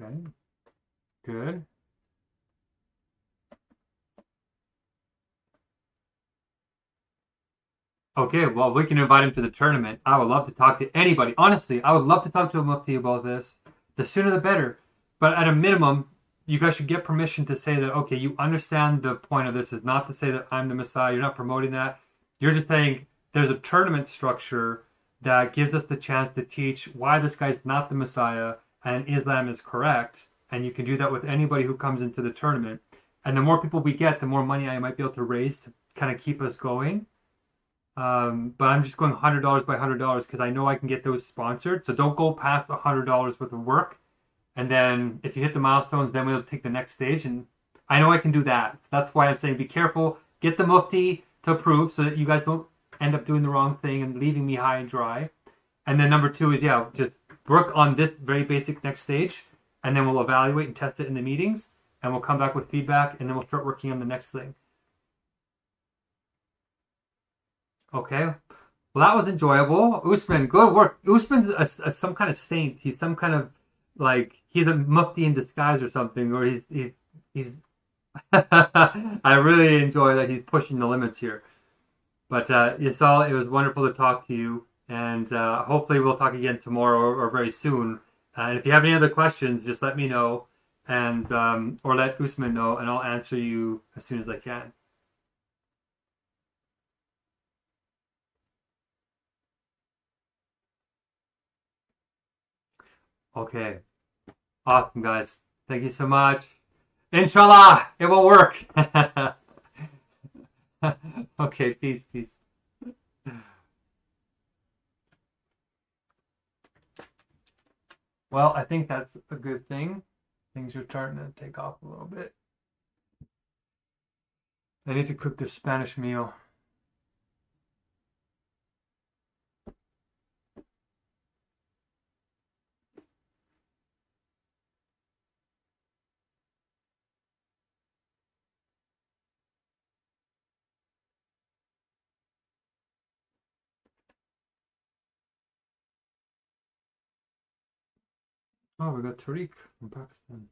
Okay. Good. Okay, well, we can invite him to the tournament. I would love to talk to anybody. Honestly, I would love to talk to a Mufti about this. The sooner the better. But at a minimum, you guys should get permission to say that, okay, you understand the point of this is not to say that I'm the Messiah. You're not promoting that. You're just saying there's a tournament structure that gives us the chance to teach why this guy's not the Messiah and Islam is correct. And you can do that with anybody who comes into the tournament. And the more people we get, the more money I might be able to raise to kind of keep us going. But I'm just going $100 by $100 because I know I can get those sponsored. So don't go past $100 worth of work. And then if you hit the milestones, then we'll take the next stage. And I know I can do that. That's why I'm saying be careful. Get the Mufti to approve so that you guys don't end up doing the wrong thing and leaving me high and dry. And then number 2 is, yeah, just work on this very basic next stage. And then we'll evaluate and test it in the meetings. And we'll come back with feedback. And then we'll start working on the next thing. Okay. Well, that was enjoyable. Usman, good work. Usman's some kind of saint. He's some kind of, like, he's a mufti in disguise or something, or he's I really enjoy that he's pushing the limits here. But Yasal, it was wonderful to talk to you, and hopefully we'll talk again tomorrow or very soon. And if you have any other questions, just let me know, and or let Usman know, and I'll answer you as soon as I can. Okay. Awesome, guys. Thank you so much. Inshallah, it will work. Okay, peace, peace. Well, I think that's a good thing. Things are starting to take off a little bit. I need to cook this Spanish meal. Oh, we got Tariq from Pakistan.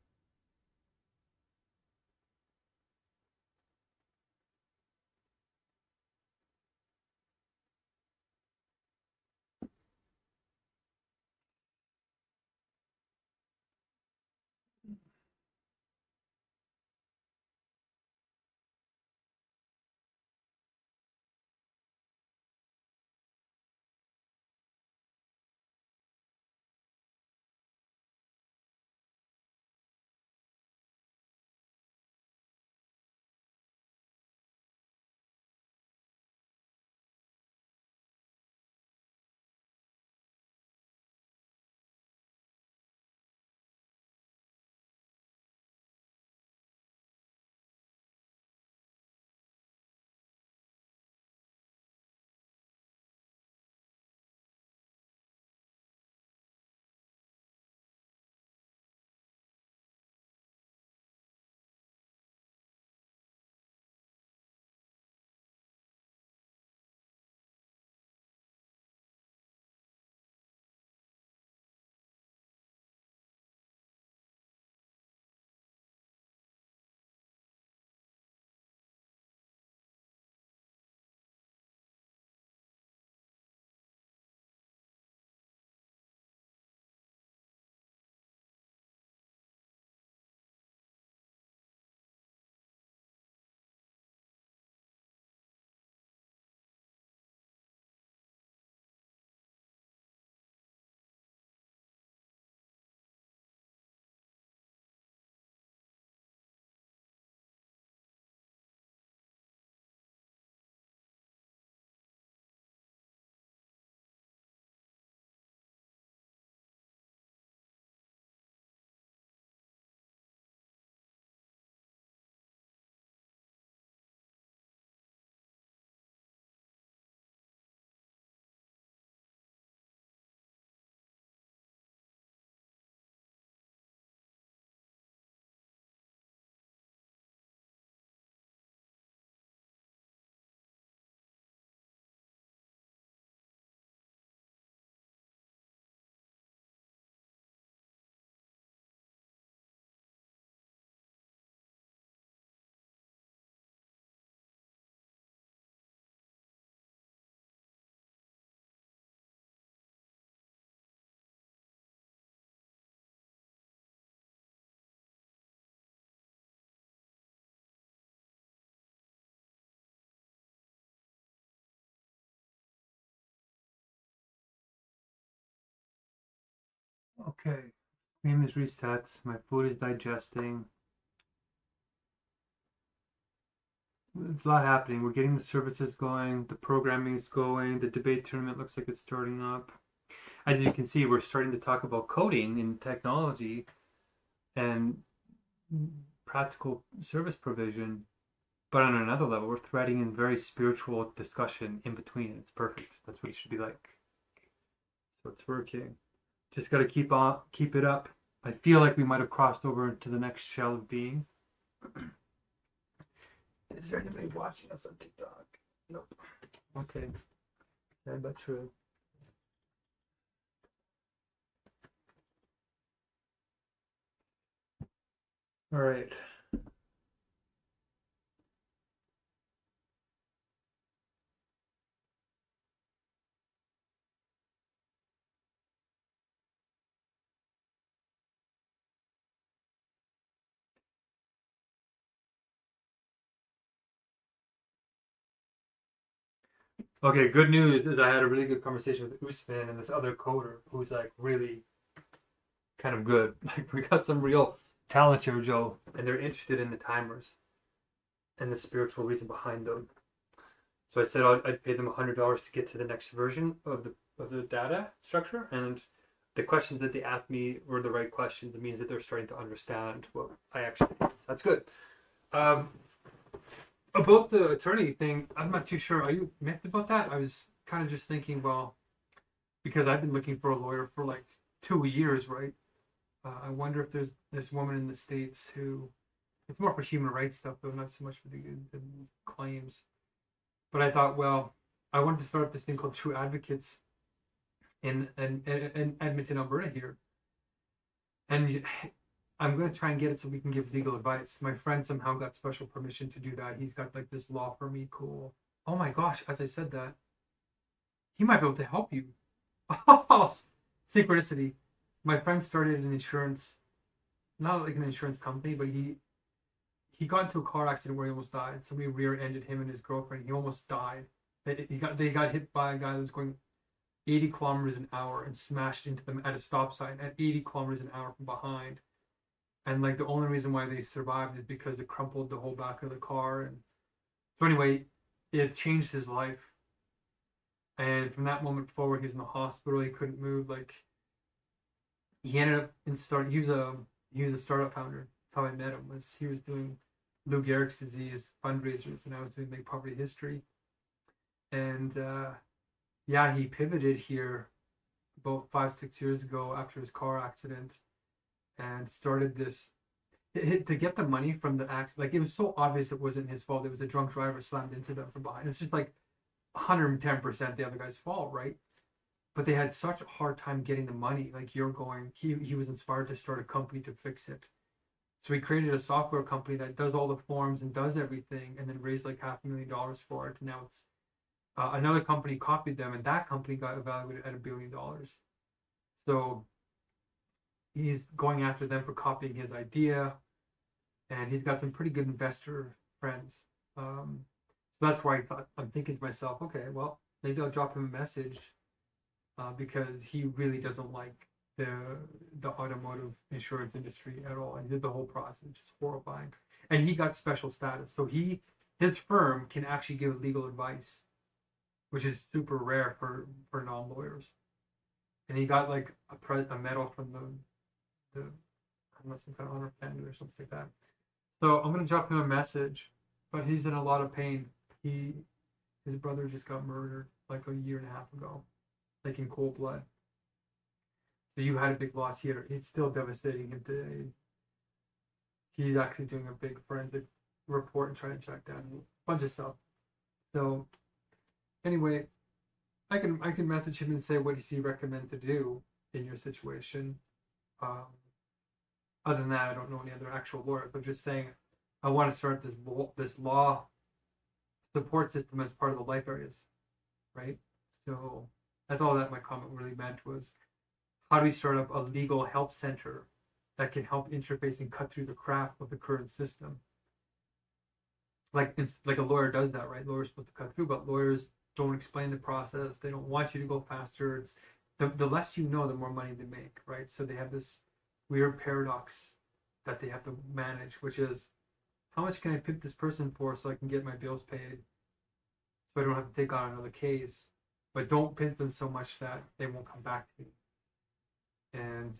Okay. Stream is reset. My food is digesting. It's a lot happening. We're getting the services going. The programming is going. The debate tournament looks like it's starting up. As you can see, we're starting to talk about coding and technology and practical service provision. But on another level, we're threading in very spiritual discussion in between. It's perfect. That's what it should be like. So it's working. Just got to keep it up. I feel like we might have crossed over into the next shell of being. Is there anybody watching us on TikTok? Nope. Okay. Sad but true. All right. Okay, good news is I had a really good conversation with Usman and this other coder who's like really kind of good. Like we got some real talent here, Joe, and they're interested in the timers and the spiritual reason behind them. So I said I'd pay them $100 to get to the next version of the data structure, and the questions that they asked me were the right questions. It means that they're starting to understand what I actually do. That's good. About the attorney thing, I'm not too sure. Are you miffed about that? I was kind of just thinking, well, because I've been looking for a lawyer for like 2 years, right? I wonder if there's this woman in the States who, it's more for human rights stuff, though, not so much for the claims. But I thought, well, I wanted to start up this thing called True Advocates in Edmonton, Alberta here. And I'm going to try and get it so we can give legal advice. My friend somehow got special permission to do that. He's got like this law for me. Cool. Oh my gosh, as I said that, he might be able to help you. Oh, synchronicity. My friend started an insurance, not like an insurance company, but he got into a car accident where he almost died. Somebody rear-ended him and his girlfriend. He almost died. They got hit by a guy that was going 80 kilometers an hour and smashed into them at a stop sign at 80 kilometers an hour from behind. And like the only reason why they survived is because it crumpled the whole back of the car. And so anyway, it changed his life. And from that moment forward, he was in the hospital. He couldn't move. Like he ended up in start. He was a startup founder. That's how I met him. Was he was doing Lou Gehrig's disease fundraisers, and I was doing like poverty history. And yeah, he pivoted here about 5-6 years ago after his car accident, and started this to get the money from the accident. Like it was so obvious it wasn't his fault. It was a drunk driver slammed into them from behind. It's just like 110% the other guy's fault, right? But they had such a hard time getting the money. Like you're going, he was inspired to start a company to fix it. So he created a software company that does all the forms and does everything, and then raised like $500,000 for it. And now it's another company copied them, and that company got evaluated at $1 billion. So he's going after them for copying his idea, and he's got some pretty good investor friends. So that's why I'm thinking to myself, okay, well, maybe I'll drop him a message because he really doesn't like the automotive insurance industry at all. He did the whole process, just horrifying. And he got special status, so his firm can actually give legal advice, which is super rare for non-lawyers. And he got like a medal from the I don't know, some kind of honor family or something like that. So I'm gonna drop him a message, but he's in a lot of pain. His brother just got murdered like a year and a half ago, like in cold blood. So you had a big loss here. It's still devastating him today. He's actually doing a big forensic report and trying to track down a bunch of stuff. So anyway, I can message him and say what does he recommend to do in your situation. Other than that, I don't know any other actual lawyers. I'm just saying I want to start this law support system as part of the life areas, right? So that's all that my comment really meant was how do we start up a legal help center that can help interface and cut through the crap of the current system? Like a lawyer does that, right? Lawyers are supposed to cut through, but lawyers don't explain the process. They don't want you to go faster. the less you know, the more money they make, right? So they have this weird paradox that they have to manage, which is how much can I pimp this person for so I can get my bills paid, so I don't have to take on another case, but don't pimp them so much that they won't come back to me. And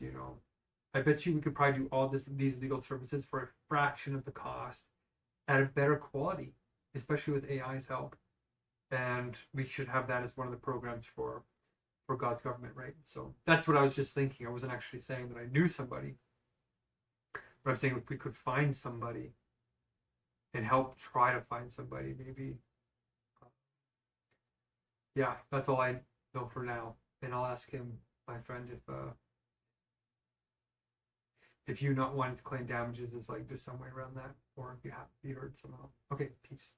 I bet you we could probably do all these legal services for a fraction of the cost at a better quality, especially with AI's help. And we should have that as one of the programs for God's government, right? So that's what I was just thinking. I wasn't actually saying that I knew somebody, but I'm saying if we could find somebody and help try to find somebody, maybe. Yeah, that's all I know for now. And I'll ask him, my friend, if you not wanting to claim damages is like there's some way around that, or if you have to be heard somehow. Okay, peace.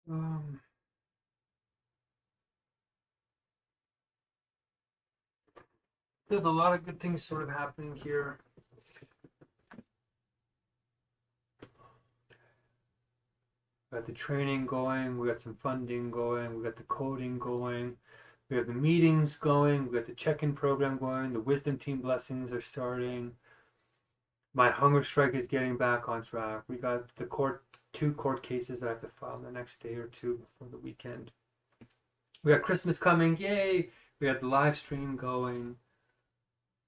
Um, there's a lot of good things sort of happening here. We got the training going, we got some funding going, we got the coding going, we have the meetings going, we got the check-in program going, the wisdom team blessings are starting. My hunger strike is getting back on track. We got the two court cases that I have to file the next day or two before the weekend. We got Christmas coming, yay! We got the live stream going.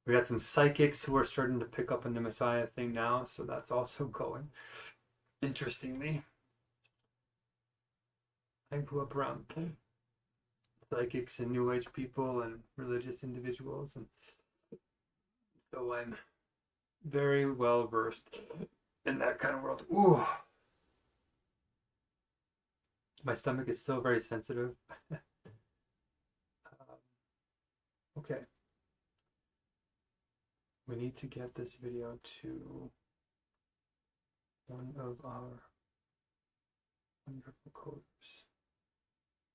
We got some psychics who are starting to pick up on the Messiah thing now, so that's also going. Interestingly, I grew up around psychics and New Age people and religious individuals, and so I'm very well versed in that kind of world. Ooh, my stomach is still very sensitive. Okay, we need to get this video to one of our wonderful coders,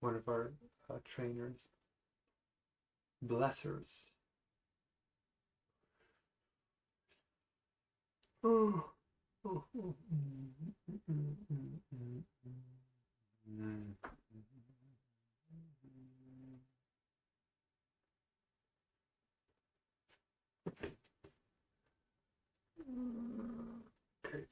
one of our trainers, blessers. Oh. Okay.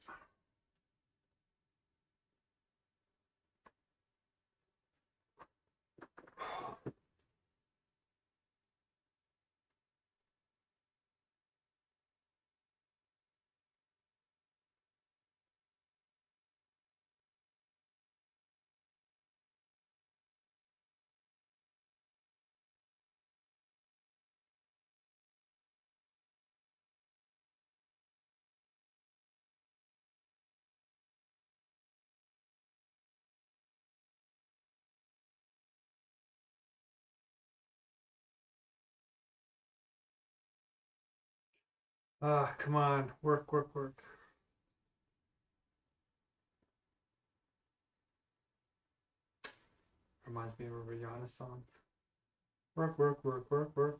Ah, come on, work, work, work. Reminds me of a Rihanna song. Work, work, work, work, work.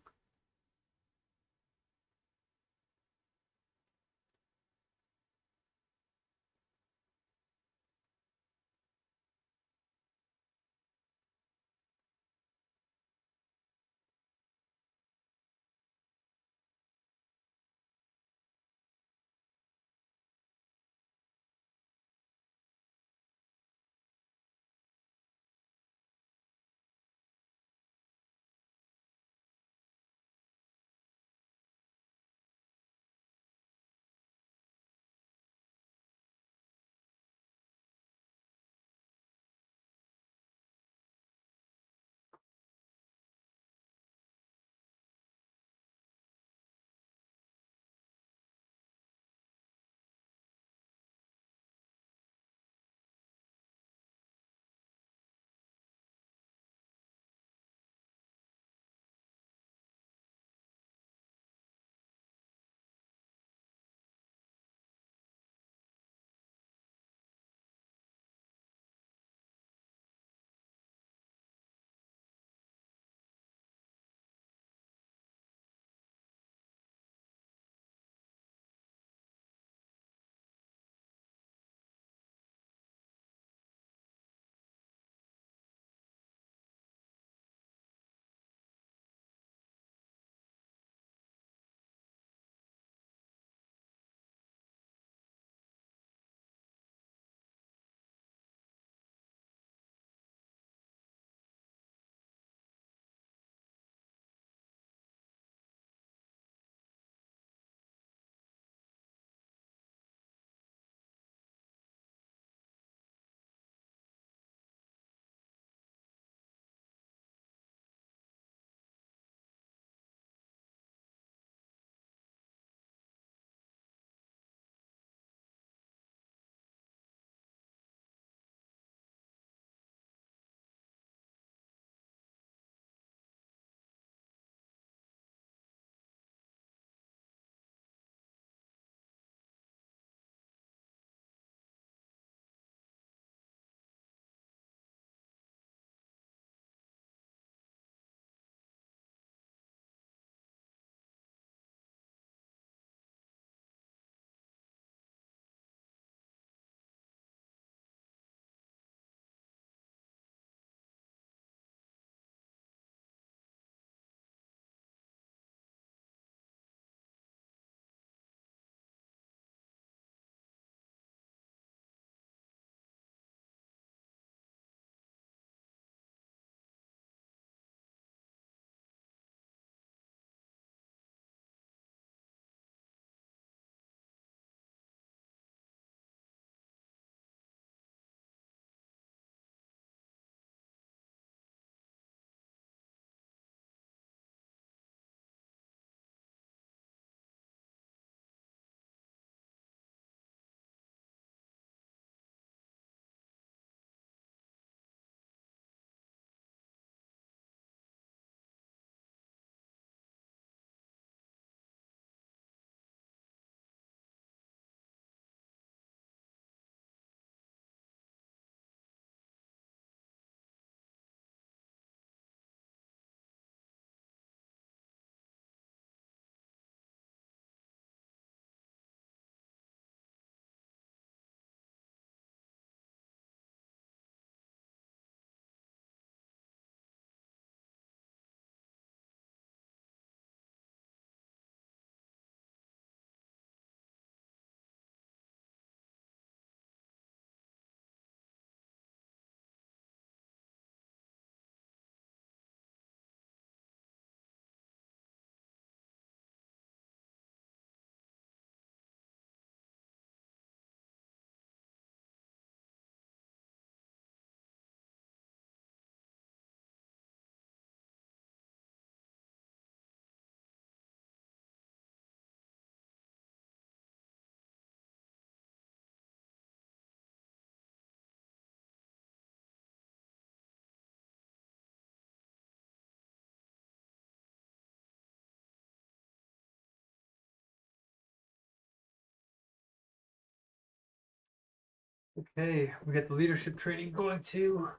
Okay, we got the leadership training going to.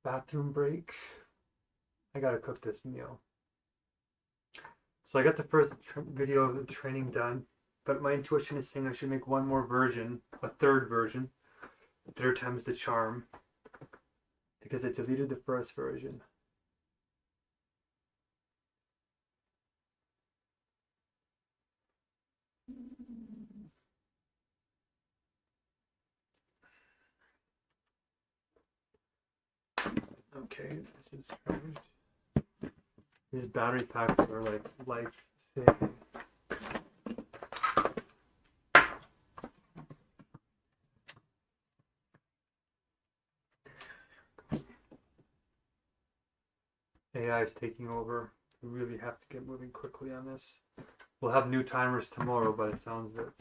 Bathroom break. I gotta cook this meal. So I got the first video of the training done, but my intuition is saying I should make one more version, a third version. Third time's the charm, because I deleted the first version. Okay, this is charged. These battery packs are like life saving. AI is taking over. We really have to get moving quickly on this. We'll have new timers tomorrow by the sounds of it.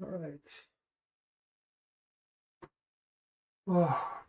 All right. Oh,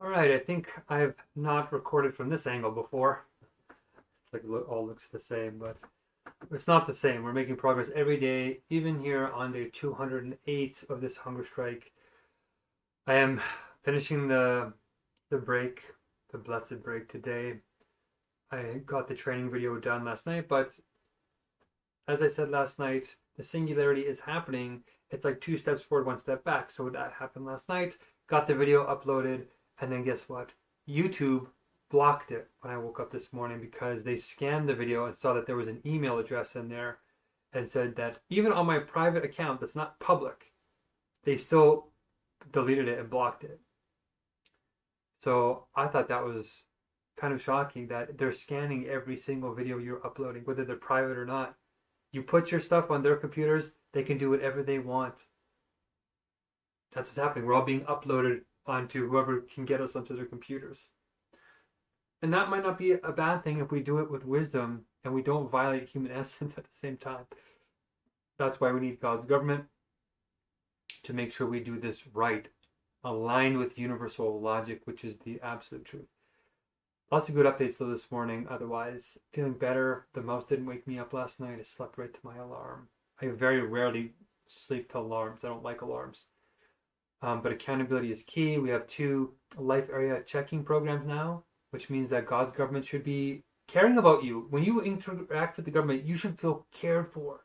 All right, I think I've not recorded from this angle before. It's like it all looks the same, but it's not the same. We're making progress every day, even here on day 208 of this hunger strike. I am finishing the break, the blessed break today. I got the training video done last night, but as I said last night, the singularity is happening. It's like 2 steps forward, 1 step back. So that happened last night. Got the video uploaded, and then guess what? YouTube blocked it when I woke up this morning because they scanned the video and saw that there was an email address in there and said that even on my private account that's not public, they still deleted it and blocked it. So I thought that was kind of shocking that they're scanning every single video you're uploading, whether they're private or not. You put your stuff on their computers, they can do whatever they want. That's what's happening. We're all being uploaded onto whoever can get us onto their computers. And that might not be a bad thing if we do it with wisdom and we don't violate human essence at the same time. That's why we need God's government to make sure we do this right, aligned with universal logic, which is the absolute truth. Lots of good updates though this morning. Otherwise, feeling better. The mouse didn't wake me up last night. I slept right to my alarm. I very rarely sleep to alarms. I don't like alarms. But accountability is key. We have 2 life area checking programs now, which means that God's government should be caring about you. When you interact with the government, you should feel cared for.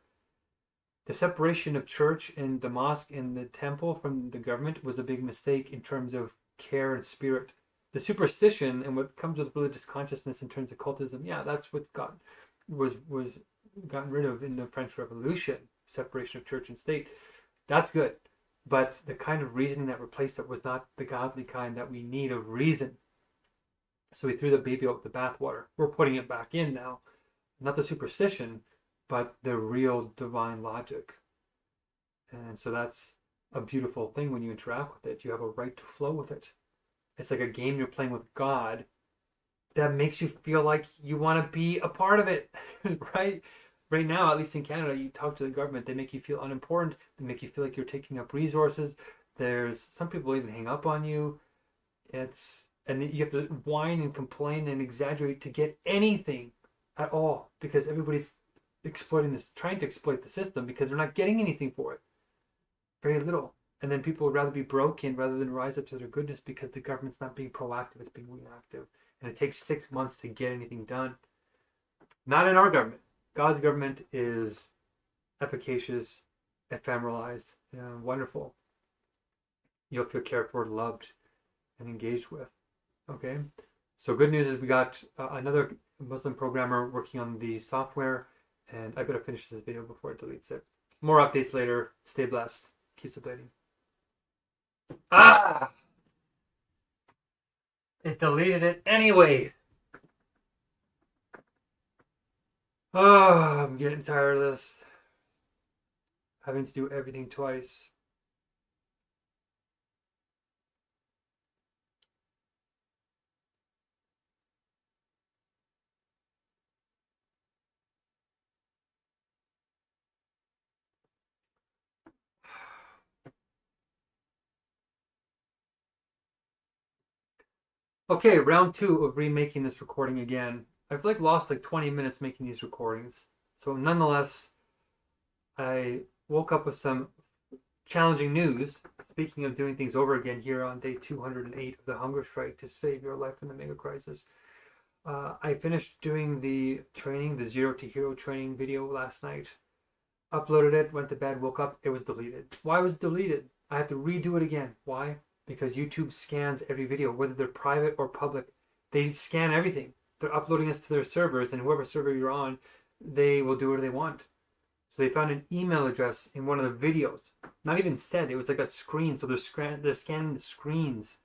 The separation of church and the mosque and the temple from the government was a big mistake in terms of care and spirit. The superstition and what comes with religious consciousness in terms of cultism, yeah, that's what was gotten rid of in the French Revolution, separation of church and state. That's good. But the kind of reasoning that replaced it was not the godly kind that we need of reason. So we threw the baby out with the bathwater. We're putting it back in now. Not the superstition, but the real divine logic. And so that's a beautiful thing when you interact with it. You have a right to flow with it. It's like a game you're playing with God that makes you feel like you want to be a part of it, right? Right now, at least in Canada, you talk to the government, they make you feel unimportant. They make you feel like you're taking up resources. There's some people even hang up on you. And you have to whine and complain and exaggerate to get anything at all because everybody's trying to exploit the system because they're not getting anything for it. Very little. And then people would rather be broken rather than rise up to their goodness because the government's not being proactive, it's being reactive. And it takes 6 months to get anything done. Not in our government. God's government is efficacious, ephemeralized, and wonderful. You'll feel cared for, loved, and engaged with. Okay? So good news is we got another Muslim programmer working on the software, and I better finish this video before it deletes it. More updates later. Stay blessed. Keep updating. Ah! It deleted it anyway. Oh, I'm getting tired of this. Having to do everything twice. Okay, round 2 of remaking this recording again. I've lost 20 minutes making these recordings. So nonetheless, I woke up with some challenging news. Speaking of doing things over again here on day 208 of the hunger strike to save your life in the Megacrisis. I finished doing the training, the 0 to Hero training video last night. Uploaded it, went to bed, woke up, it was deleted. Why was it deleted? I have to redo it again. Why? Because YouTube scans every video, whether they're private or public. They scan everything. They're uploading us to their servers, and whoever server you're on, they will do whatever they want. So they found an email address in one of the videos. Not even said, it was like a screen, so they're scanning the screens.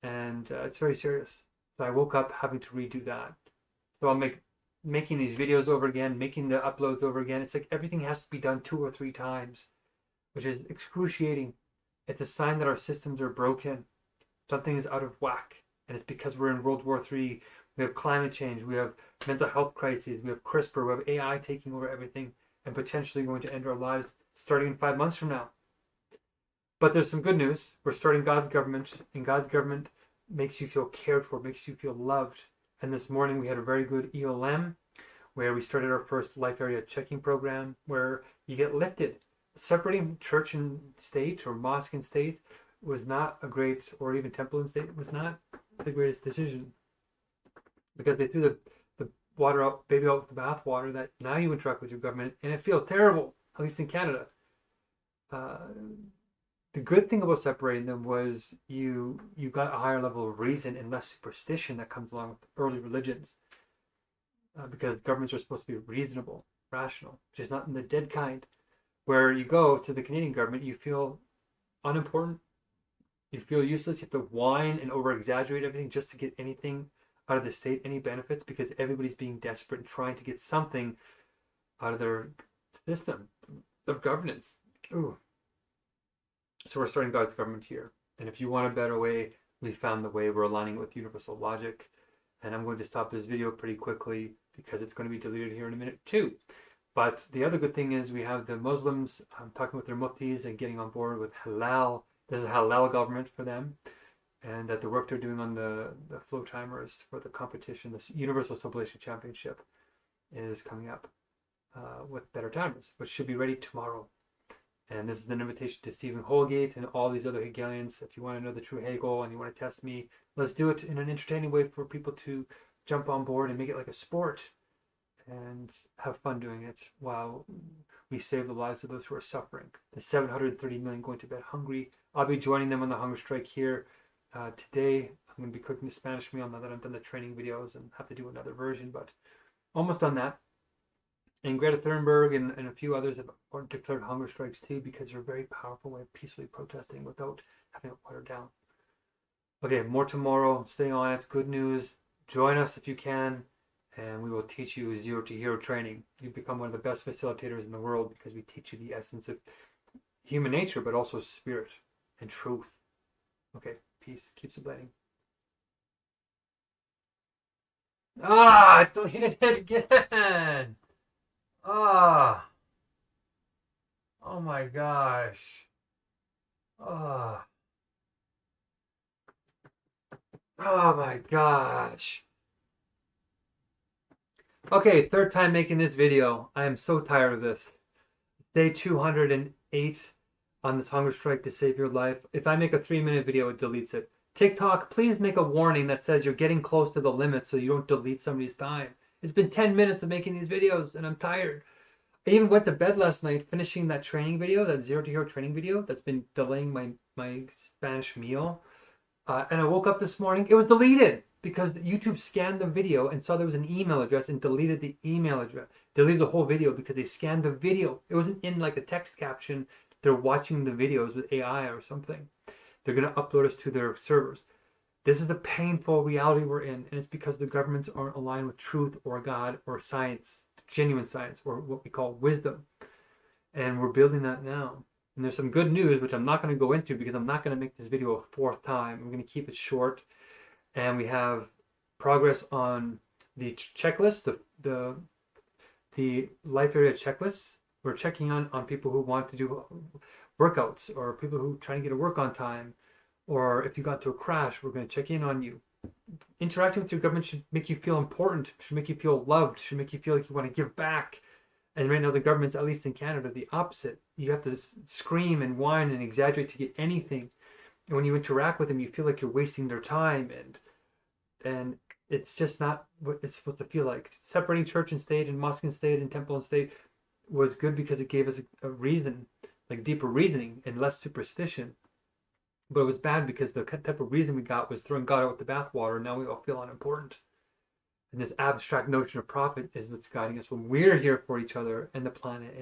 And it's very serious. So I woke up having to redo that. So I'm making these videos over again, making the uploads over again. It's like everything has to be done 2 or 3 times, which is excruciating. It's a sign that our systems are broken. Something is out of whack. And it's because we're in World War III. We have climate change. We have mental health crises. We have CRISPR. We have AI taking over everything and potentially going to end our lives starting in 5 months from now. But there's some good news. We're starting God's government. In God's government, makes you feel cared for, makes you feel loved. And this morning we had a very good ELM where we started our first life area checking program where you get lifted. Separating church and state or mosque and state was not a great, or even temple and state was not the greatest decision, because they threw the water out, baby out with the bath water, that now you interact with your government and it feels terrible, at least in Canada. The good thing about separating them was you got a higher level of reason and less superstition that comes along with early religions, because governments are supposed to be reasonable, rational, just not in the dead kind. Where you go to the Canadian government, you feel unimportant, you feel useless, you have to whine and over exaggerate everything just to get anything out of the state, any benefits, because everybody's being desperate and trying to get something out of their system of governance. Ooh. So we're starting God's government here. And if you want a better way, we found the way. We're aligning it with universal logic. And I'm going to stop this video pretty quickly because it's going to be deleted here in a minute too. But the other good thing is we have the Muslims talking with their muftis and getting on board with halal. This is a halal government for them. And that the work they're doing on the flow timers for the competition, the Universal Sublation Championship, is coming up with better timers, which should be ready tomorrow. And this is an invitation to Stephen Holgate and all these other Hegelians. If you want to know the true Hegel and you want to test me, let's do it in an entertaining way for people to jump on board and make it like a sport and have fun doing it while we save the lives of those who are suffering. The 730 million going to bed hungry. I'll be joining them on the Hungerstrike here today. I'm going to be cooking the Spanish meal now that I've done the training videos and have to do another version, but almost done that. And Greta Thunberg and a few others have declared hunger strikes too, because they're a very powerful way of peacefully protesting without having it watered down. Okay, more tomorrow. Stay on it. Good news. Join us if you can, and we will teach you zero to hero training. You become one of the best facilitators in the world because we teach you the essence of human nature, but also spirit and truth. Okay, peace. Keep sublating. Ah, I deleted it again. Ah. Oh my gosh. Ah. Oh my gosh. Okay, third time making this video. I am so tired of this. Day 208 on this hunger strike to save your life. If I make a 3-minute video, it deletes it. TikTok, please make a warning that says you're getting close to the limit so you don't delete somebody's time. It's been 10 minutes of making these videos and I'm tired. I even went to bed last night finishing that training video, that zero to hero training video that's been delaying my Spanish meal. And I woke up this morning, it was deleted because YouTube scanned the video and saw there was an email address and deleted the email address. Deleted the whole video because they scanned the video. It wasn't in like a text caption. They're watching the videos with AI or something. They're going to upload us to their servers. This is the painful reality we're in, and it's because the governments aren't aligned with truth or God or science, genuine science, or what we call wisdom. And we're building that now. And there's some good news, which I'm not going to go into because I'm not going to make this video a 4th time. I'm going to keep it short. And we have progress on the checklist, the life area checklist. We're checking on people who want to do workouts, or people who try to get to work on time, or if you got to a crash, we're going to check in on you. Interacting with your government should make you feel important, should make you feel loved, should make you feel like you want to give back. And right now the government's, at least in Canada, the opposite. You have to scream and whine and exaggerate to get anything. And when you interact with them, you feel like you're wasting their time, and it's just not what it's supposed to feel like. Separating church and state and mosque and state and temple and state was good because it gave us a reason, like deeper reasoning and less superstition. But it was bad because the type of reason we got was throwing God out with the bathwater. Now we all feel unimportant. And this abstract notion of profit is what's guiding us when we're here for each other and the planet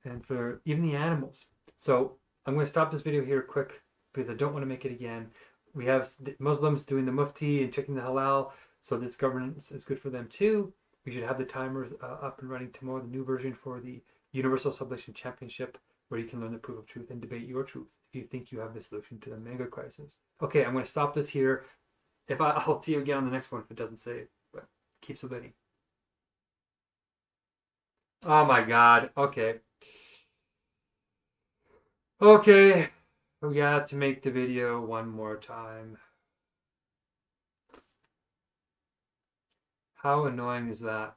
and for even the animals. So I'm going to stop this video here quick because I don't want to make it again. We have Muslims doing the mufti and checking the halal, so this governance is good for them too. We should have the timers up and running tomorrow, the new version for the Universal Sublation Championship, where you can learn the proof of truth and debate your truth if you think you have the solution to the Megacrisis. Okay, I'm going to stop this here. I'll see you again on the next one if it doesn't save, but keep submitting. Oh my God. Okay. Okay. We got to make the video one more time. How annoying is that?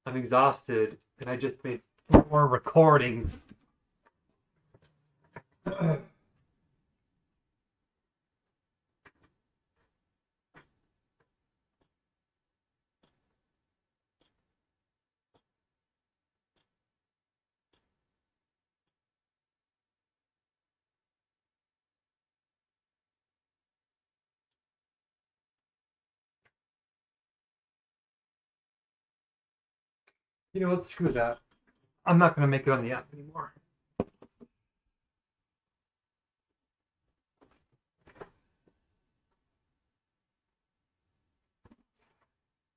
I'm exhausted, and I just made 4 recordings. You know what? Screw that. I'm not going to make it on the app anymore.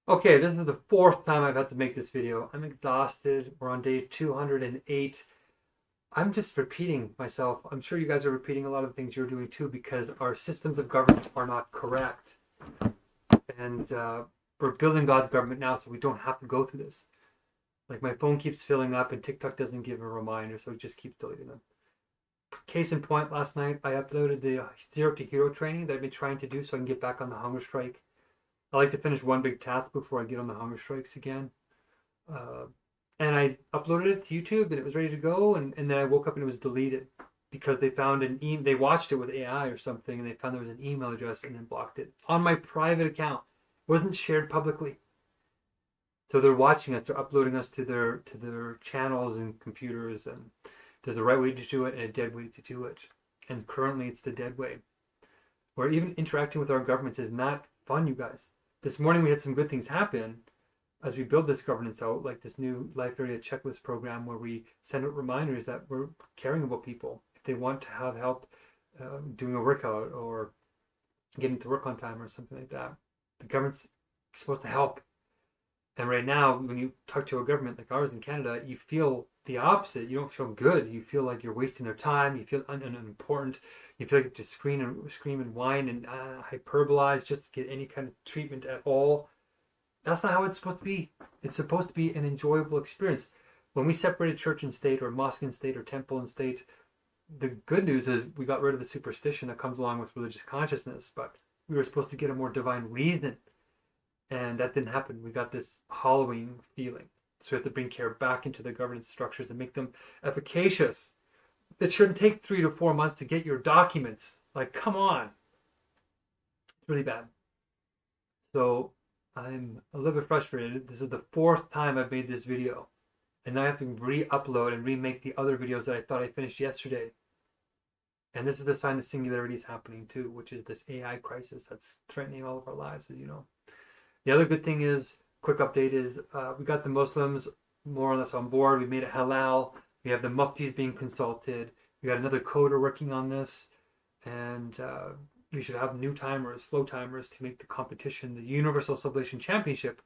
Okay, this is the 4th time I've had to make this video. I'm exhausted. We're on day 208. I'm just repeating myself. I'm sure you guys are repeating a lot of the things you're doing too, because our systems of government are not correct. And we're building God's government now, so we don't have to go through this. Like, my phone keeps filling up and TikTok doesn't give a reminder, so it just keeps deleting them. Case in point, last night I uploaded the 0 to Hero training that I've been trying to do so I can get back on the Hungerstrike. I like to finish one big task before I get on the Hungerstrikes again. And I uploaded it to YouTube and it was ready to go, and then I woke up and it was deleted because they found they watched it with AI or something, and they found there was an email address and then blocked it on my private account. It wasn't shared publicly. So they're watching us, they're uploading us to their channels and computers, and there's a right way to do it and a dead way to do it. And currently it's the dead way. Where even interacting with our governments is not fun, you guys. This morning we had some good things happen as we build this governance out, like this new life area checklist program where we send out reminders that we're caring about people. If they want to have help doing a workout or getting to work on time or something like that, the government's supposed to help. And right now, when you talk to a government like ours in Canada, you feel the opposite. You don't feel good. You feel like you're wasting their time. You feel unimportant. You feel like you just scream and whine and hyperbolize just to get any kind of treatment at all. That's not how it's supposed to be. It's supposed to be an enjoyable experience. When we separated church and state, or mosque and state, or temple and state, the good news is we got rid of the superstition that comes along with religious consciousness, but we were supposed to get a more divine reason. And that didn't happen. We got this hollowing feeling. So we have to bring care back into the governance structures and make them efficacious. It shouldn't take 3 to 4 months to get your documents. Like, come on. It's really bad. So I'm a little bit frustrated. This is the 4th time I've made this video. And now I have to re-upload and remake the other videos that I thought I finished yesterday. And this is the sign of singularity is happening too, which is this AI crisis that's threatening all of our lives, as you know. The other good thing is, quick update is, we got the Muslims more or less on board. We made it halal. We have the muftis being consulted. We got another coder working on this. And we should have new timers, flow timers, to make the competition, the Universal Sublation Championship,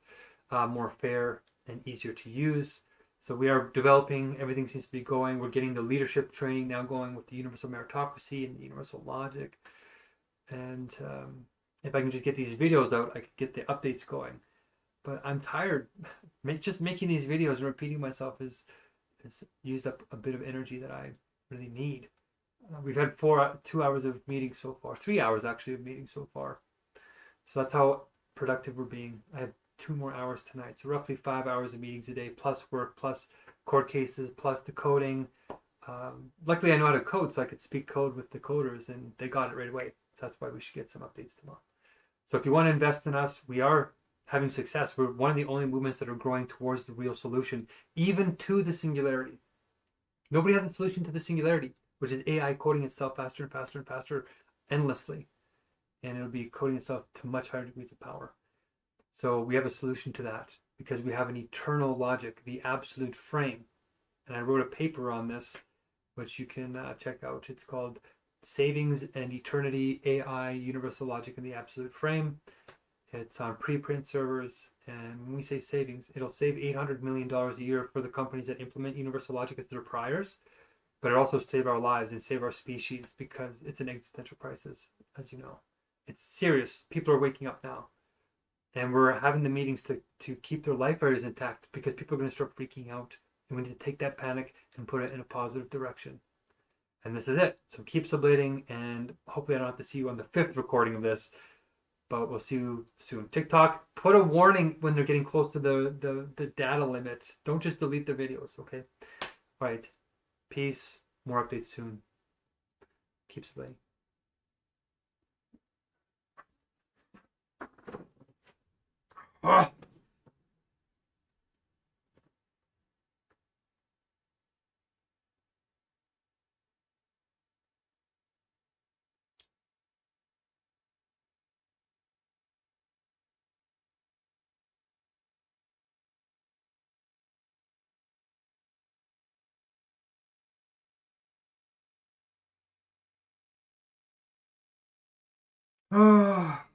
more fair and easier to use. So we are developing. Everything seems to be going. We're getting the leadership training now going with the Universal Meritocracy and the Universal Logic. And if I can just get these videos out, I could get the updates going. But I'm tired. Just making these videos and repeating myself has used up a bit of energy that I really need. We've had 2 hours of meetings so far. 3 hours actually of meetings so far. So that's how productive we're being. I have 2 more hours tonight. So roughly 5 hours of meetings a day, plus work, plus court cases, plus the coding. Luckily I know how to code, so I could speak code with the coders, and they got it right away. So that's why we should get some updates tomorrow. So if you want to invest in us, we are having success. We're one of the only movements that are growing towards the real solution, even to the singularity. Nobody has a solution to the singularity, which is AI coding itself faster and faster and faster endlessly. And it'll be coding itself to much higher degrees of power. So we have a solution to that because we have an eternal logic, the absolute frame. And I wrote a paper on this, which you can check out. It's called Savings and Eternity, AI, Universal Logic, and the Absolute Frame. It's on preprint servers, and when we say savings, it'll save $800 million a year for the companies that implement Universal Logic as their priors, but it also save our lives and save our species because it's an existential crisis, as you know. It's serious. People are waking up now, and we're having the meetings to keep their life areas intact because people are going to start freaking out, and we need to take that panic and put it in a positive direction. And this is it. So keep sublating, and hopefully I don't have to see you on the 5th recording of this. But we'll see you soon. TikTok, put a warning when they're getting close to the data limits. Don't just delete the videos, okay? All right. Peace. More updates soon. Keep slaying. Ah! Ah!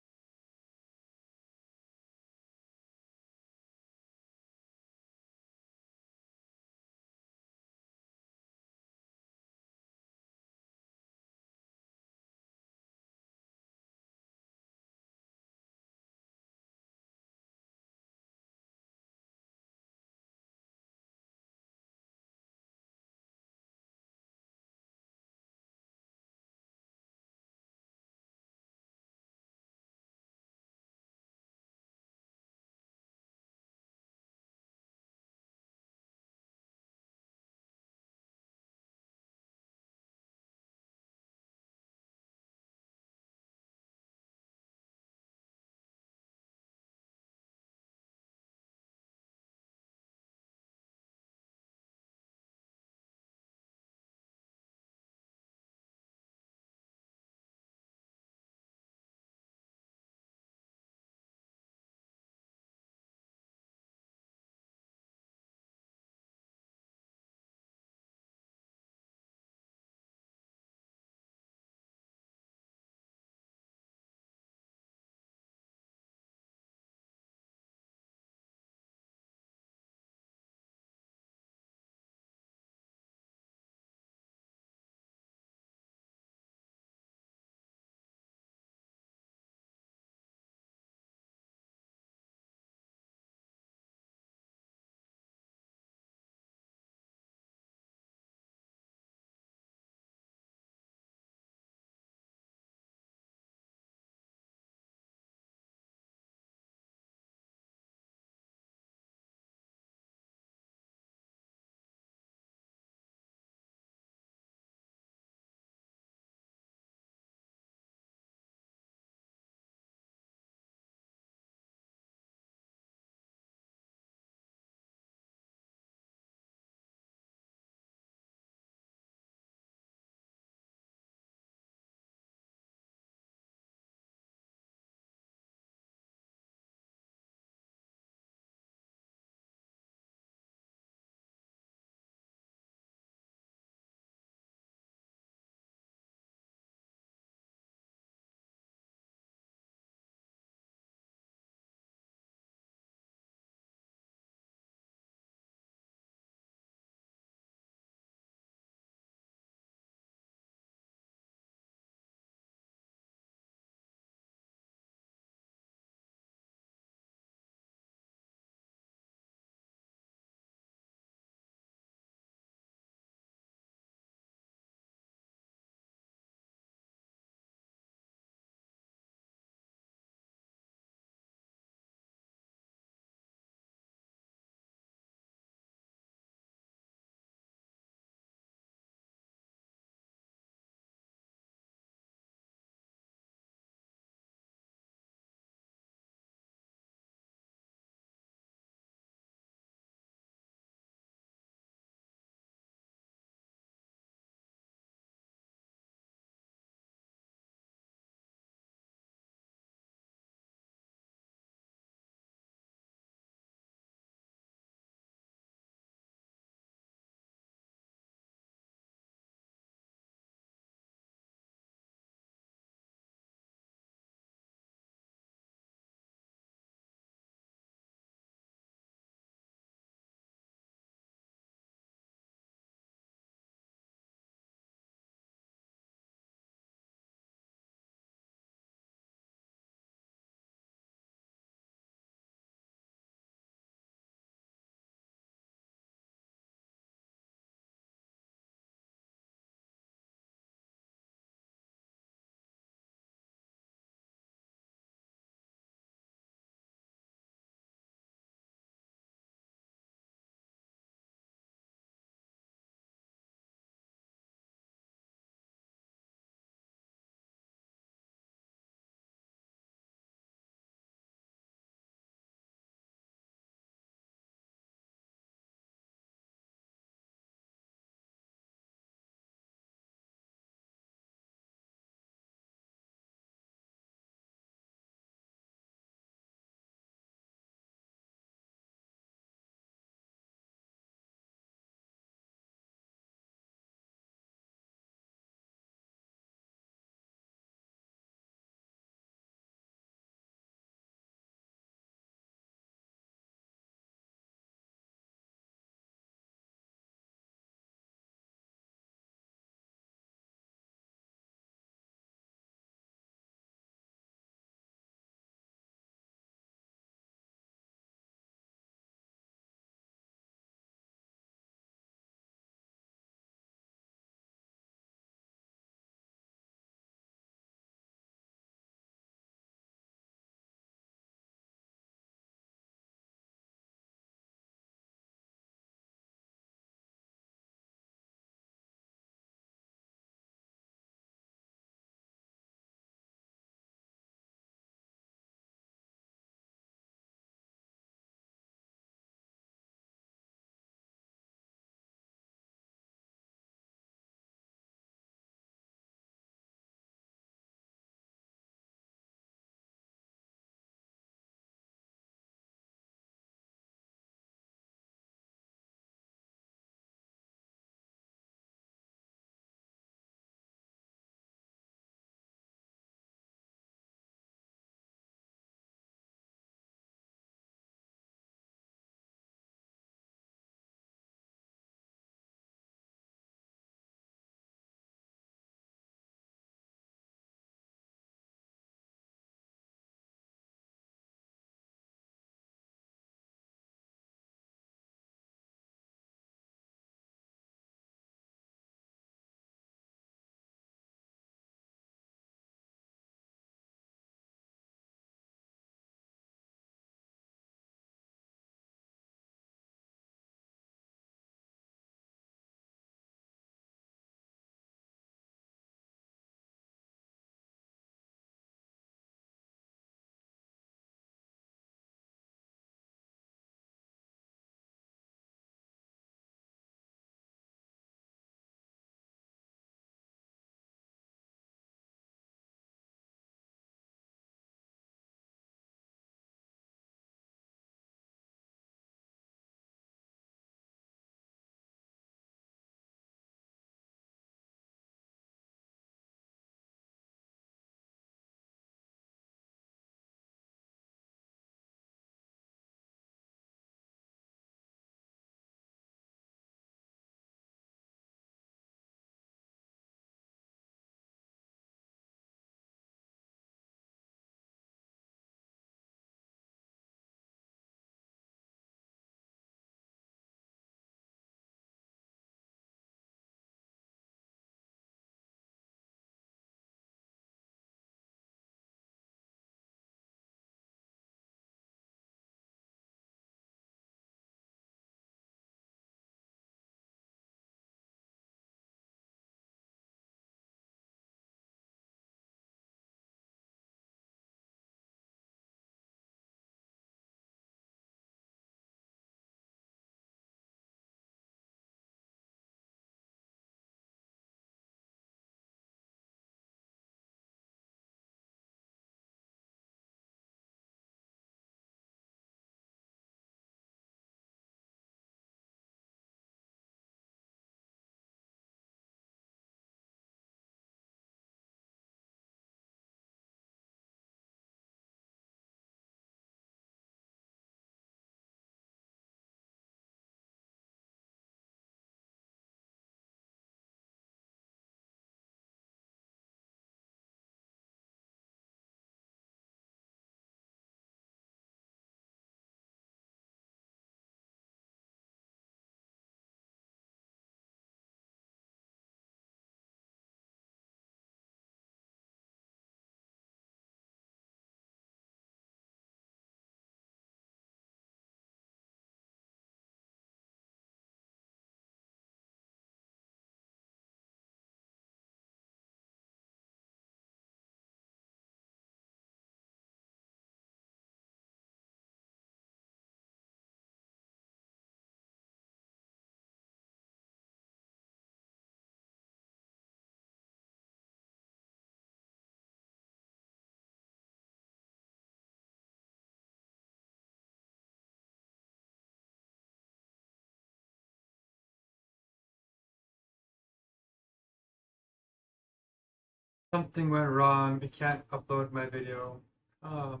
Something went wrong. I can't upload my video. Um,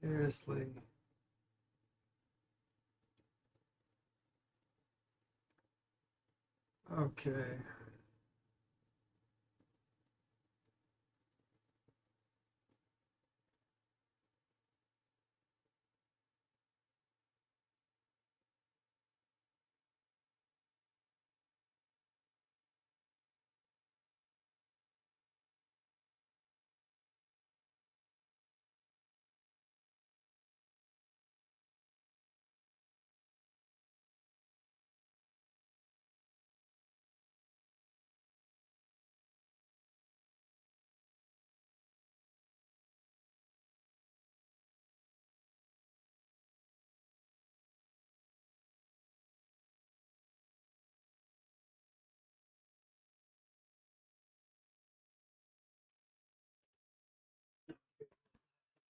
seriously. Okay.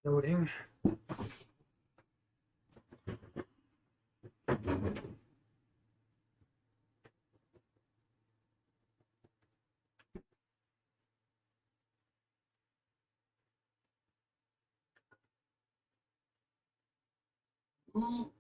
Loading. Ooh.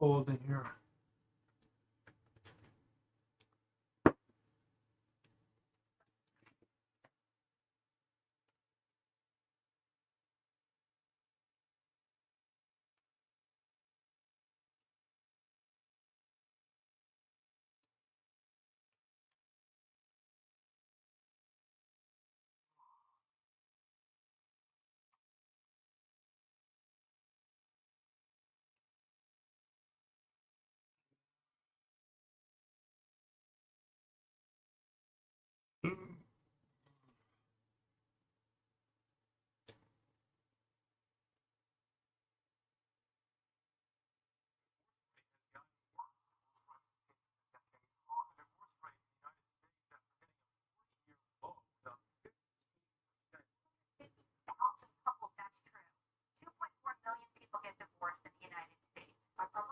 Cold in here.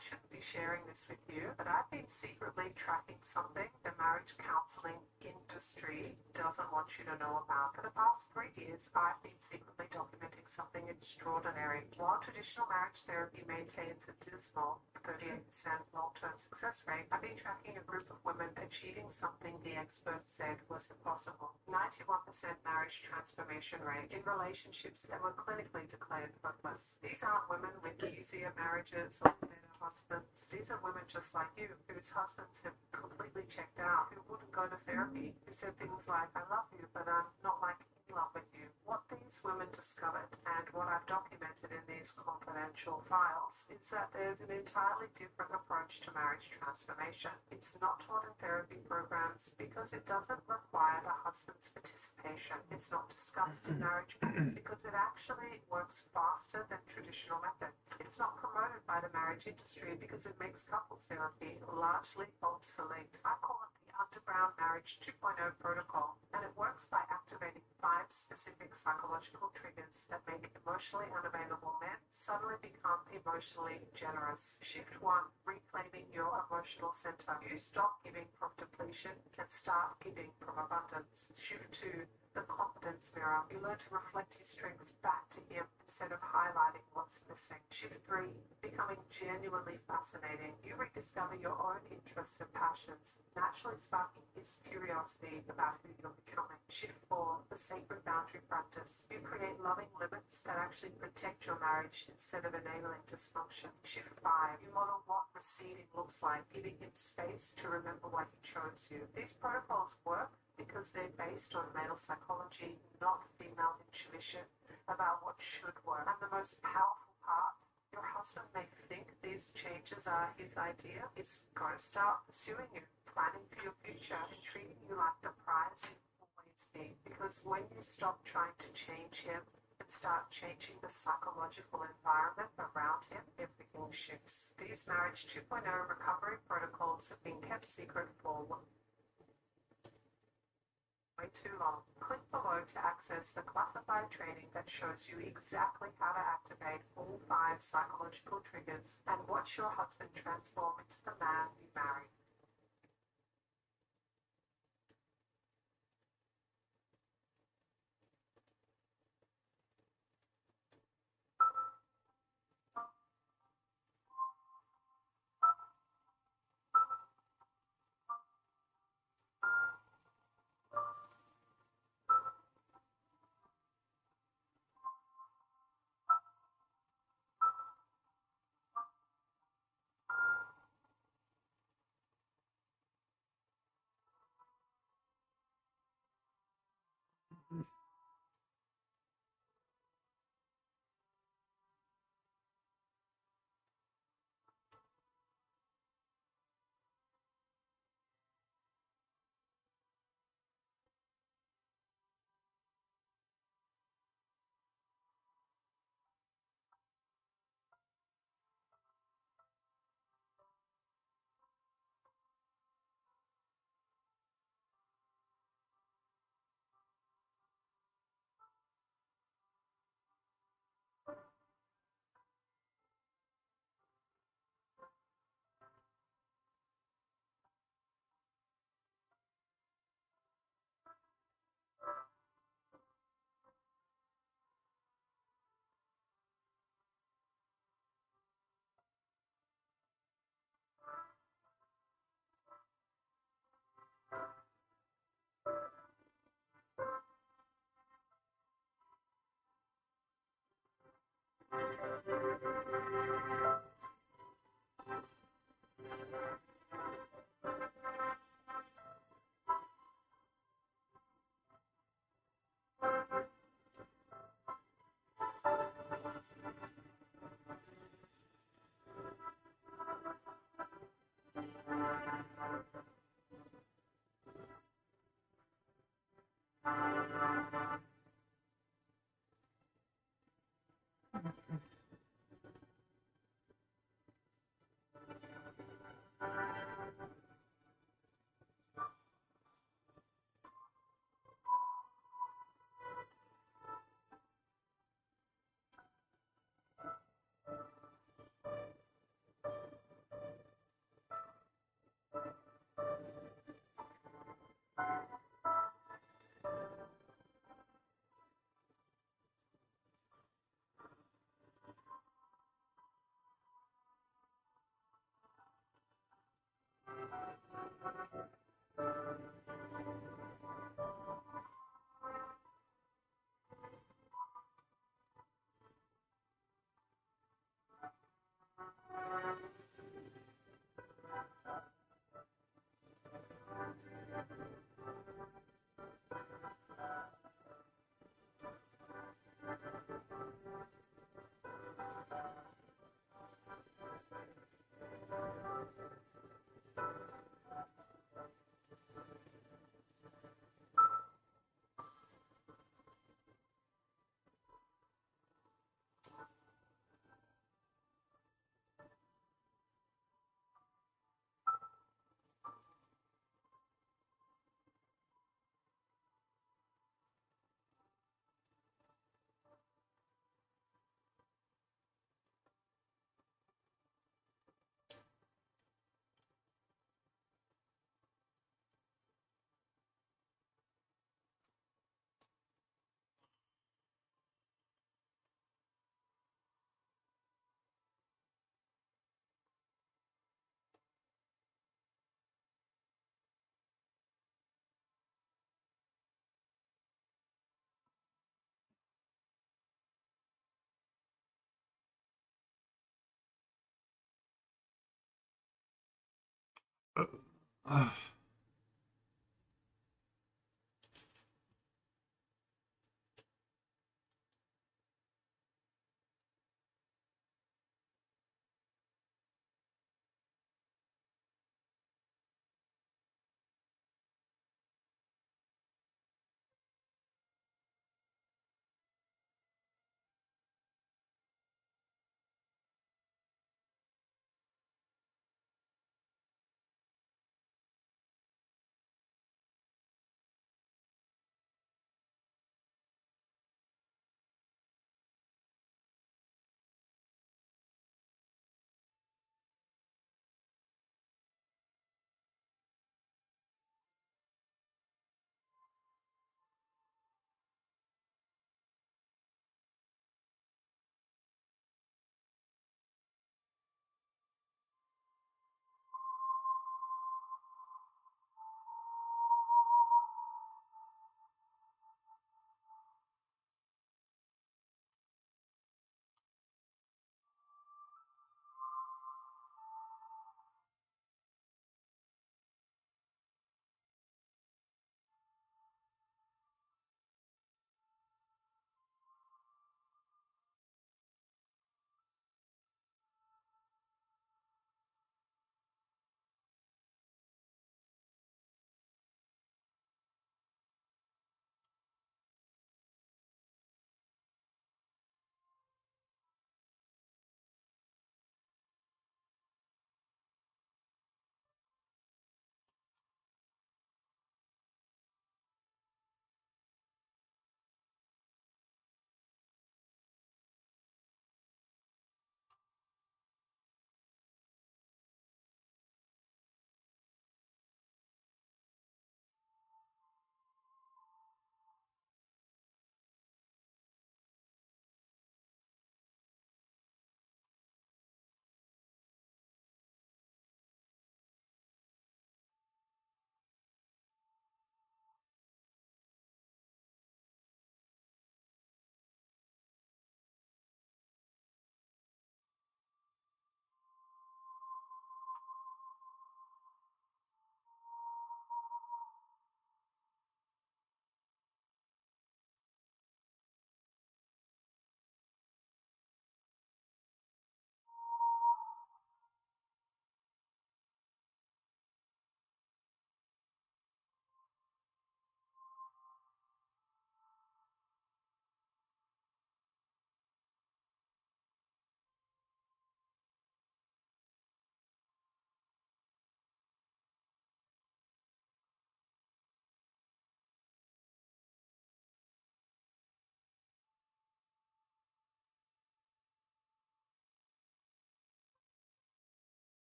Shouldn't be sharing this with you, but I've been secretly tracking something the marriage counseling industry doesn't want you to know about. For the past 3 years, I've been secretly documenting something extraordinary. While traditional marriage therapy maintains a dismal 38% long-term success rate, I've been tracking a group of women achieving something the experts said was impossible. 91% marriage transformation rate in relationships that were clinically declared hopeless. These aren't women with easier marriages or better husbands. These are women just like you, whose husbands have completely checked out, who wouldn't go to therapy, who said things like, I love you, but I'm not like in love with you. What these women discovered, and what I've documented in these confidential files, is that there's an entirely different approach to marriage transformation. It's not taught in therapy programs because it doesn't require the husband's participation. It's not discussed in marriage groups because it actually works faster than traditional methods. It's not promoted by the marriage industry because it makes couples therapy largely obsolete. I call it the Underground Marriage 2.0 protocol, and it works by activating 5 specific psychological triggers that make emotionally unavailable men suddenly become emotionally generous. Shift 1, reclaiming your emotional center. You stop giving from depletion and start giving from abundance. Shift 2, the confidence mirror. You learn to reflect your strengths back to him instead of highlighting what's missing. Shift 3, becoming genuinely fascinating. You rediscover your own interests and passions, naturally sparking his curiosity about who you're becoming. Shift 4, the sacred boundary practice. You create loving limits that actually protect your marriage instead of enabling dysfunction. Shift 5, you model what receding looks like, giving him space to remember why he chose you. These protocols work because they're based on male psychology, not female intuition about what should work. And the most powerful part, your husband may think these changes are his idea. It's going to start pursuing you, planning for your future, and treating you like the prize you've always been. Because when you stop trying to change him and start changing the psychological environment around him, everything shifts. These Marriage 2.0 recovery protocols have been kept secret for way too long. Click below to access the classified training that shows you exactly how to activate all 5 psychological triggers and watch your husband transform into the man you married.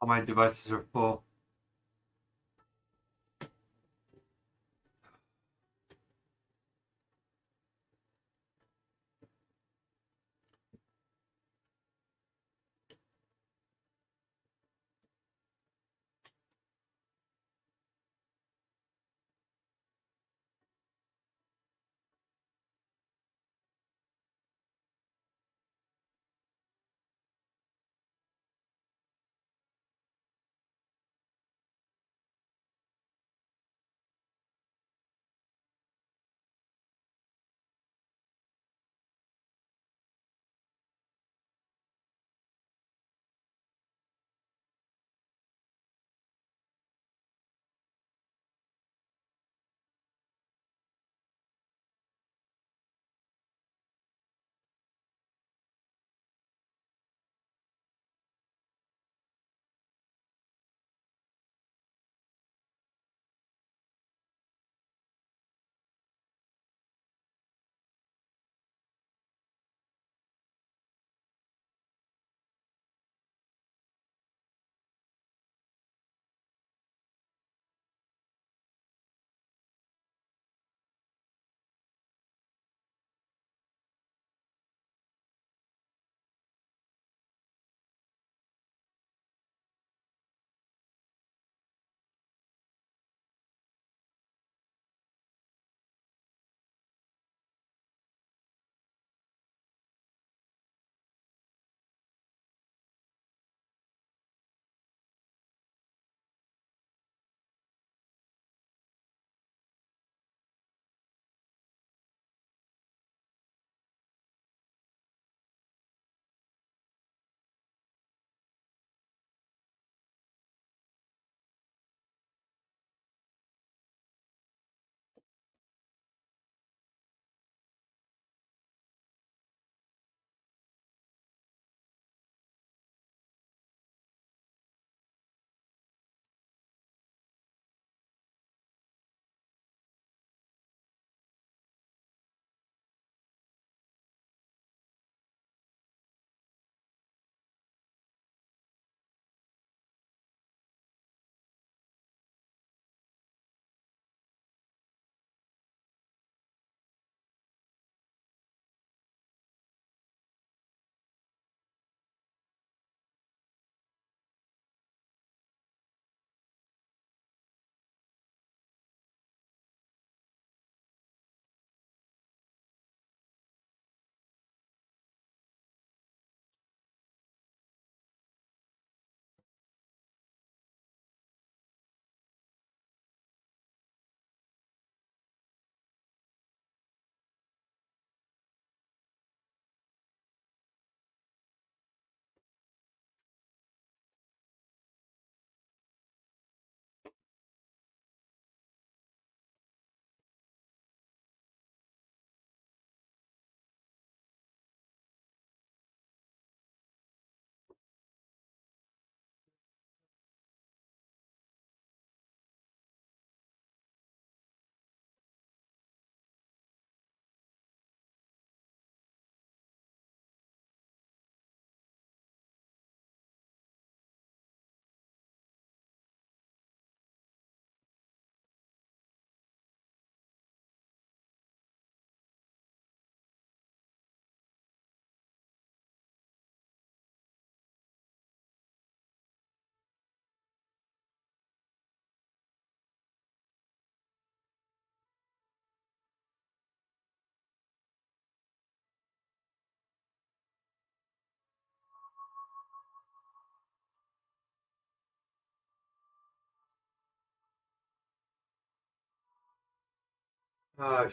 All my devices are full. Ah,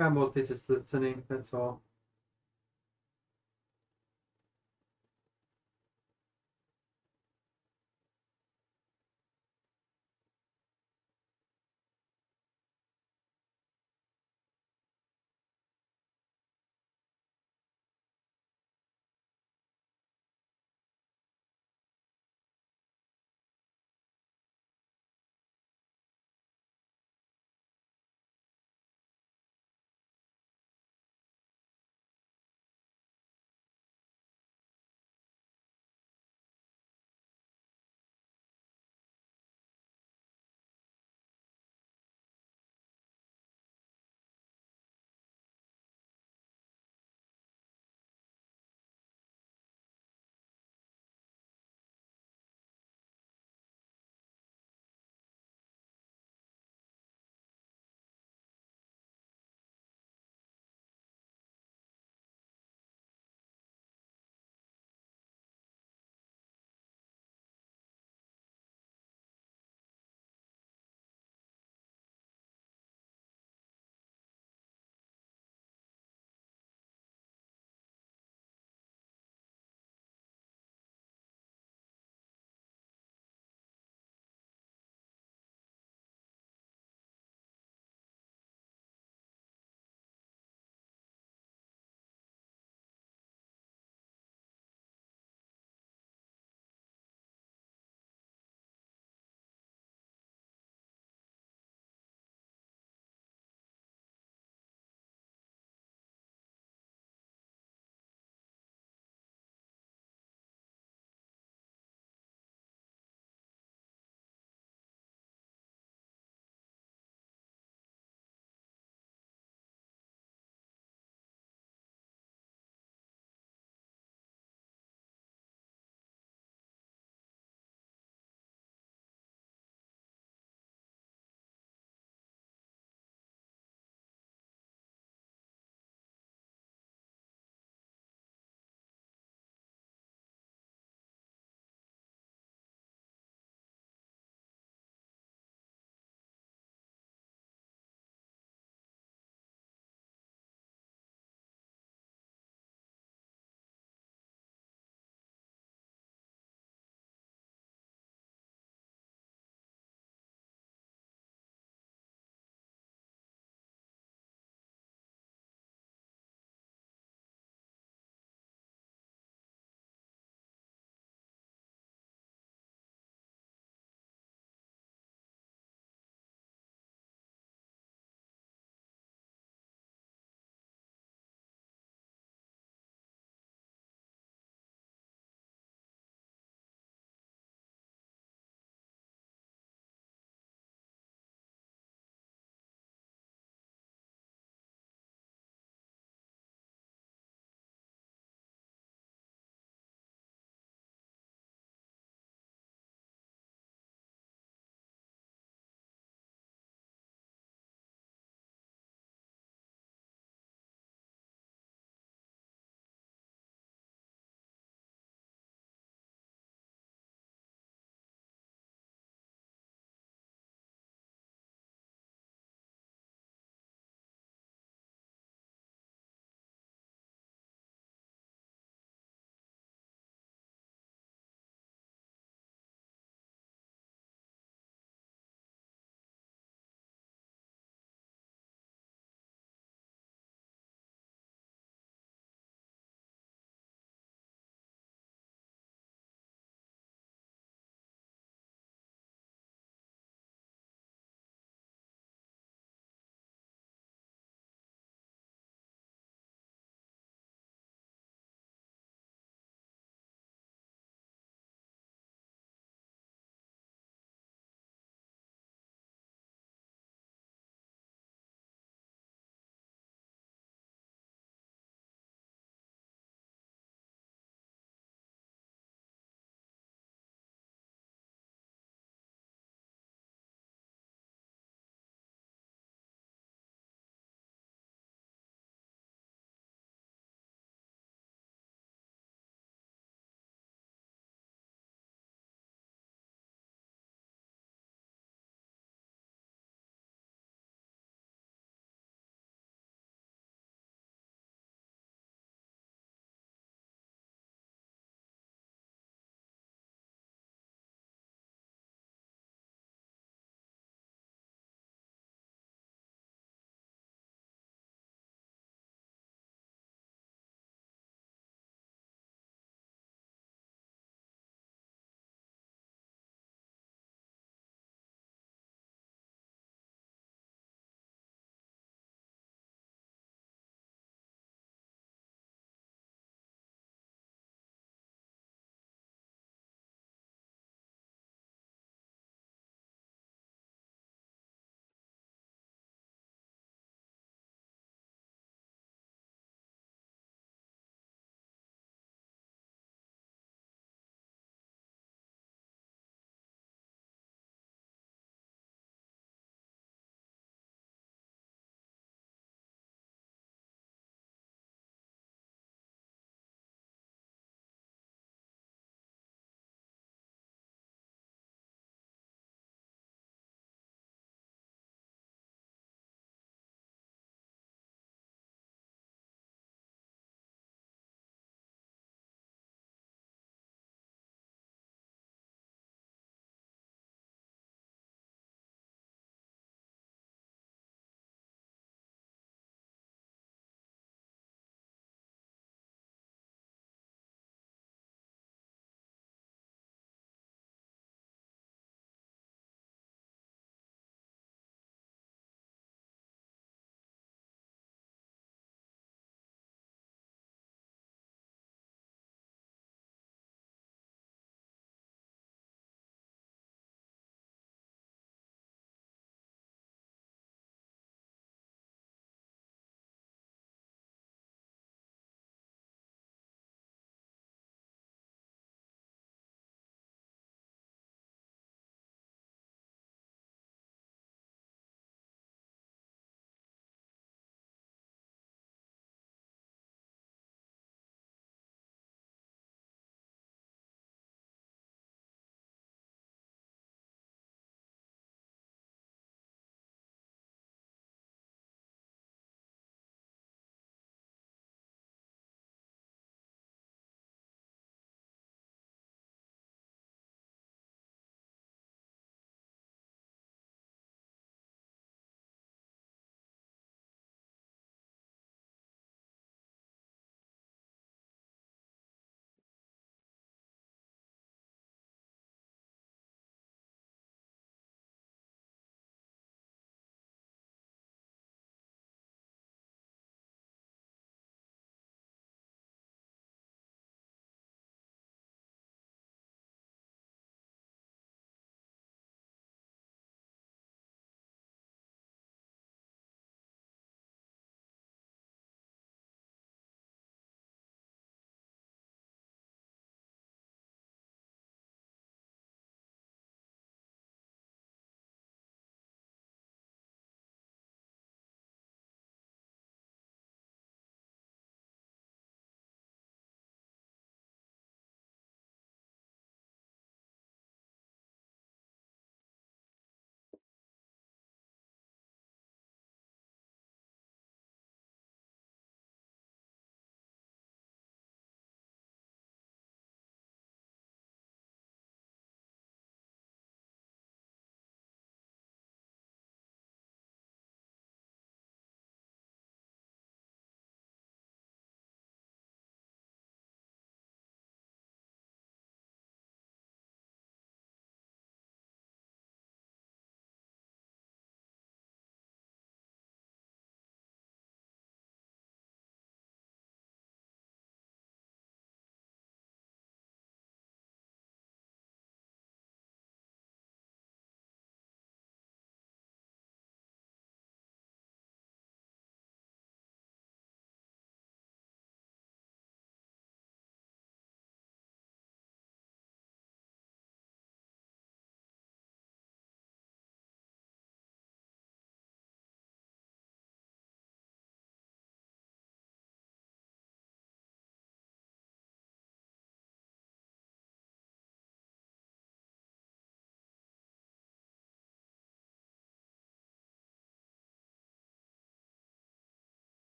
I'm mostly just listening. That's all.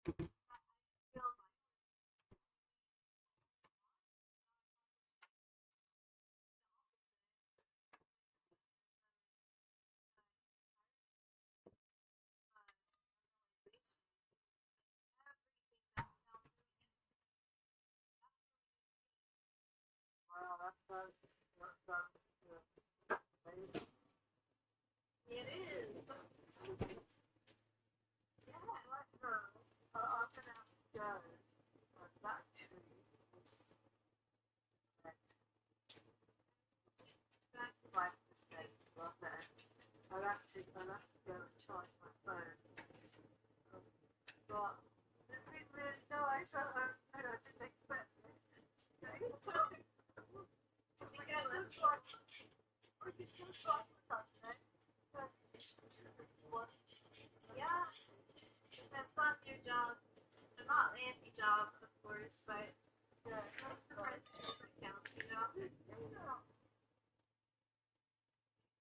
Wow, that sounds amazing. It is. Yeah, I like her. I'm gonna have to go. That tree is back to life mistakes. Love that. I'll have to go and charge my phone. But it didn't really nice. I didn't expect it. Yeah, it looks like yeah, that's not your job. They're not anti-job, of course, but yeah, that's the rest of the counts, you know?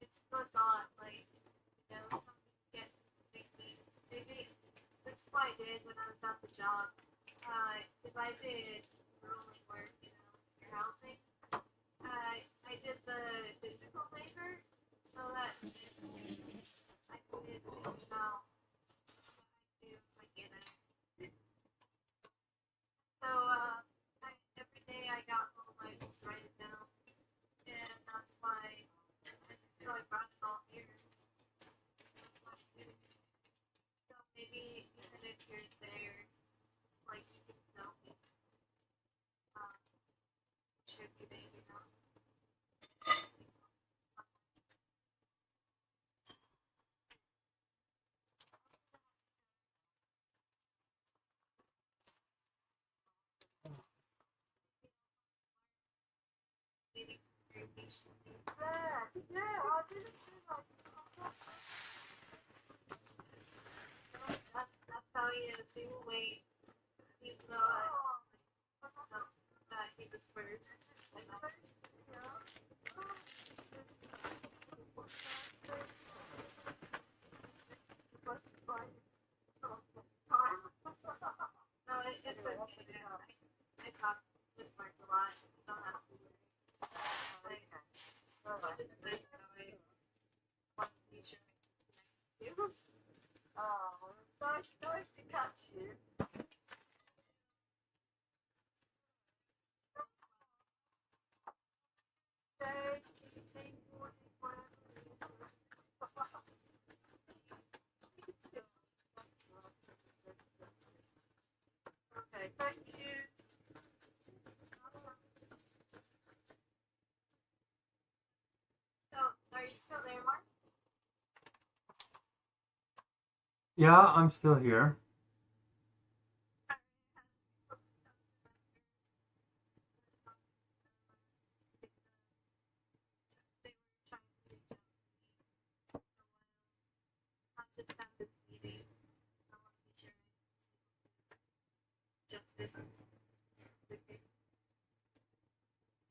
It's still not like, you know, something get maybe this is what I did when I was at the job. If I did ruling work, you know, your housing, I did the physical labor so that I could, you know, I get it. So, every day I got home, I just write it down, and that's why I brought it all here. So maybe even if you're there, like you can tell me, contributing, you know. Maybe very patiently. Yeah, I didn't do like that's how he is. He will wait, even though I know that he was first. No, it's okay. I talk with Mark a lot. You don't have to worry. Like, just nice how I want to be sure I connect with you. Oh, it's nice to catch you. Okay, thank you. So, are you still there, Mark? Yeah, I'm still here. They were trying to reach out to me. So, not just have this meeting. I want to be sure I justice. Okay.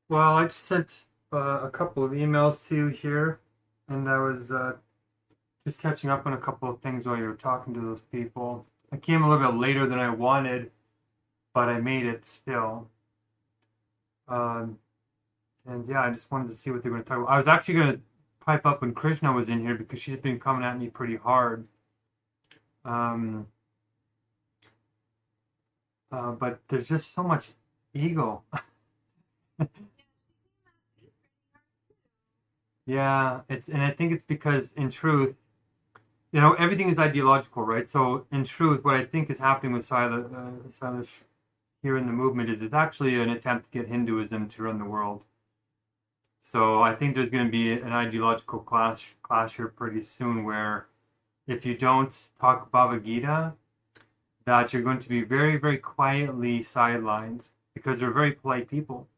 Well, I just sent a couple of emails to you here, and I was just catching up on a couple of things while you were talking to those people. I came a little bit later than I wanted, but I made it still. And yeah, I just wanted to see what they were going to talk about. I was actually going to pipe up when Krishna was in here because she's been coming at me pretty hard. But there's just so much ego. Yeah, and I think it's because in truth, you know, everything is ideological, right? So in truth, what I think is happening with Silas here in the movement is it's actually an attempt to get Hinduism to run the world. So I think there's going to be an ideological clash here pretty soon, where if you don't talk Bhagavad Gita, that you're going to be very, very quietly sidelined because they're very polite people.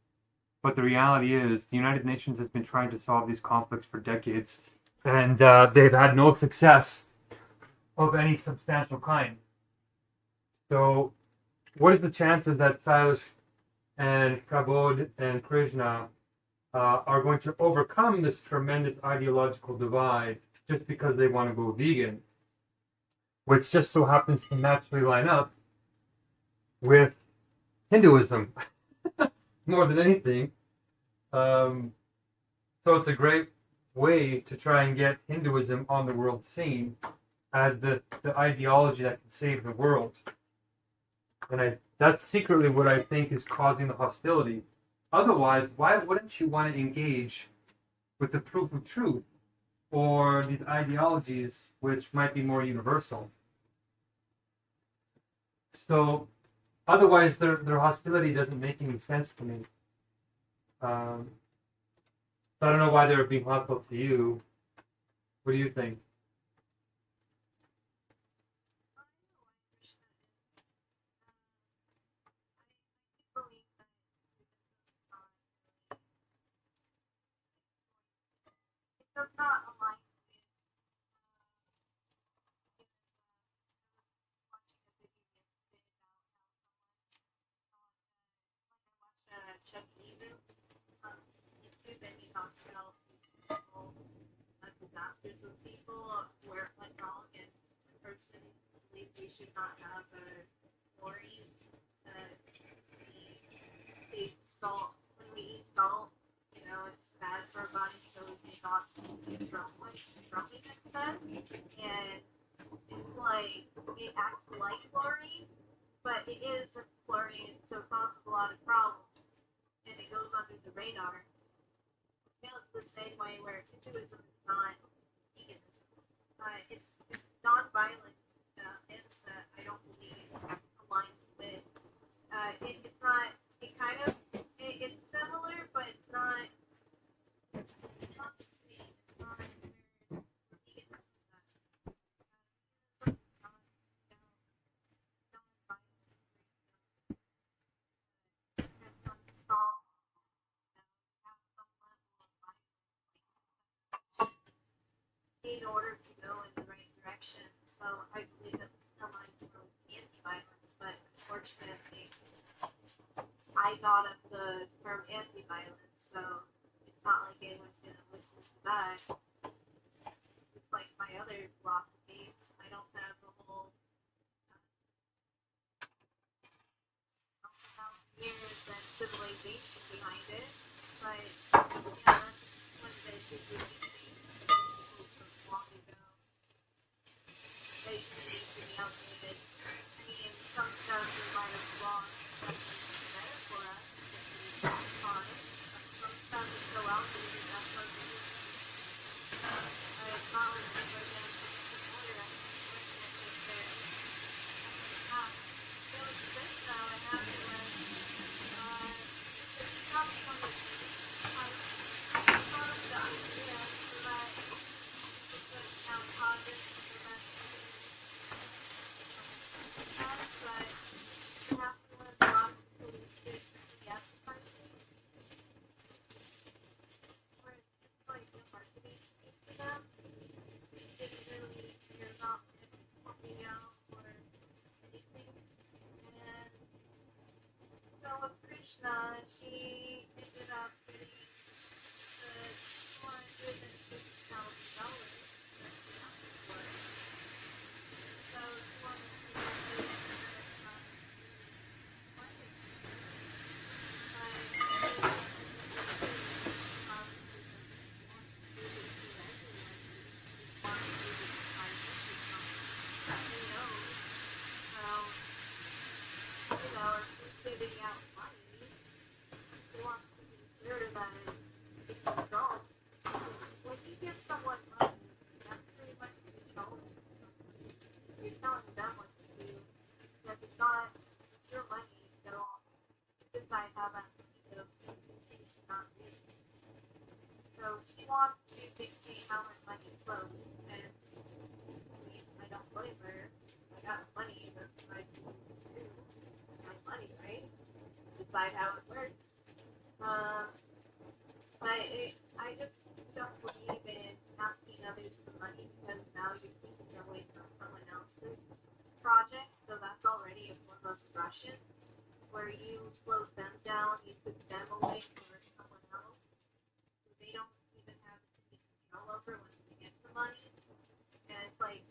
But the reality is, the United Nations has been trying to solve these conflicts for decades, and they've had no success of any substantial kind. So, what is the chances that Silas and Kabod and Krishna are going to overcome this tremendous ideological divide just because they want to go vegan, which just so happens to naturally line up with Hinduism more than anything. So it's a great way to try and get Hinduism on the world scene as the ideology that can save the world. And that's secretly what I think is causing the hostility. Otherwise, why wouldn't you want to engage with the proof of truth or these ideologies which might be more universal? So otherwise, their hostility doesn't make any sense to me. So I don't know why they're being hostile to you. What do you think? Does not align with Chuck Even YouTube, and he talks about people, disasters with people where it went wrong, and the person believes we should not have a chlorine. We eat salt. When we eat salt, it's bad for our body, so we may not get drumming instead. And it's like, it acts like chlorine, but it isn't chlorine, so it causes a lot of problems. And it goes under the radar. It's the same way where Hinduism is not veganism. It's non-violent, it's I don't believe aligns with. It's not. It kind of. It's similar, but it's not. It's not the same. It's not where veganism is at. It's not non-violent. It's not strong. Have some level of violence in order to go in the right direction. So I believe that aligns with anti-violence, but unfortunately, I got of the term anti-violence, so it's not like anyone's gonna listen to that. It's like my other philosophies. I don't have a whole years and civilization behind it, but yeah, that's one of the Hindu things from long ago. They used to be outdated. I mean, some stuff we might have lost better for us if we fine. Some stuff is so outdated that's what we use. It's not like people are going to put order at the point that if they're there was this now I have to not one of I thought of the idea so that it could count causes so that but you have to learn a lot of police to the advertising where it's just like a marketing scheme for them. They didn't really care about helping out or anything. And so with Krishna, she ended up getting the $450,000 that she asked for. So she wanted to pay her money. Giving out money, she wants to be sure that it's controlled. When you give someone money, that's pretty much controlling somebody. You're telling them what to do. Because it's not your money, they'll decide how that money goes and not you. So she wants to dictate how her money flows. And I mean, I don't blame her. I got money, that's what I do. My money, right? Decide how it works. But I just don't believe in asking others for money because now you're taking away from someone else's project, so that's already a form of aggression where you slow them down, you took them away for someone else, so they don't even have any control over when they get the money, and it's like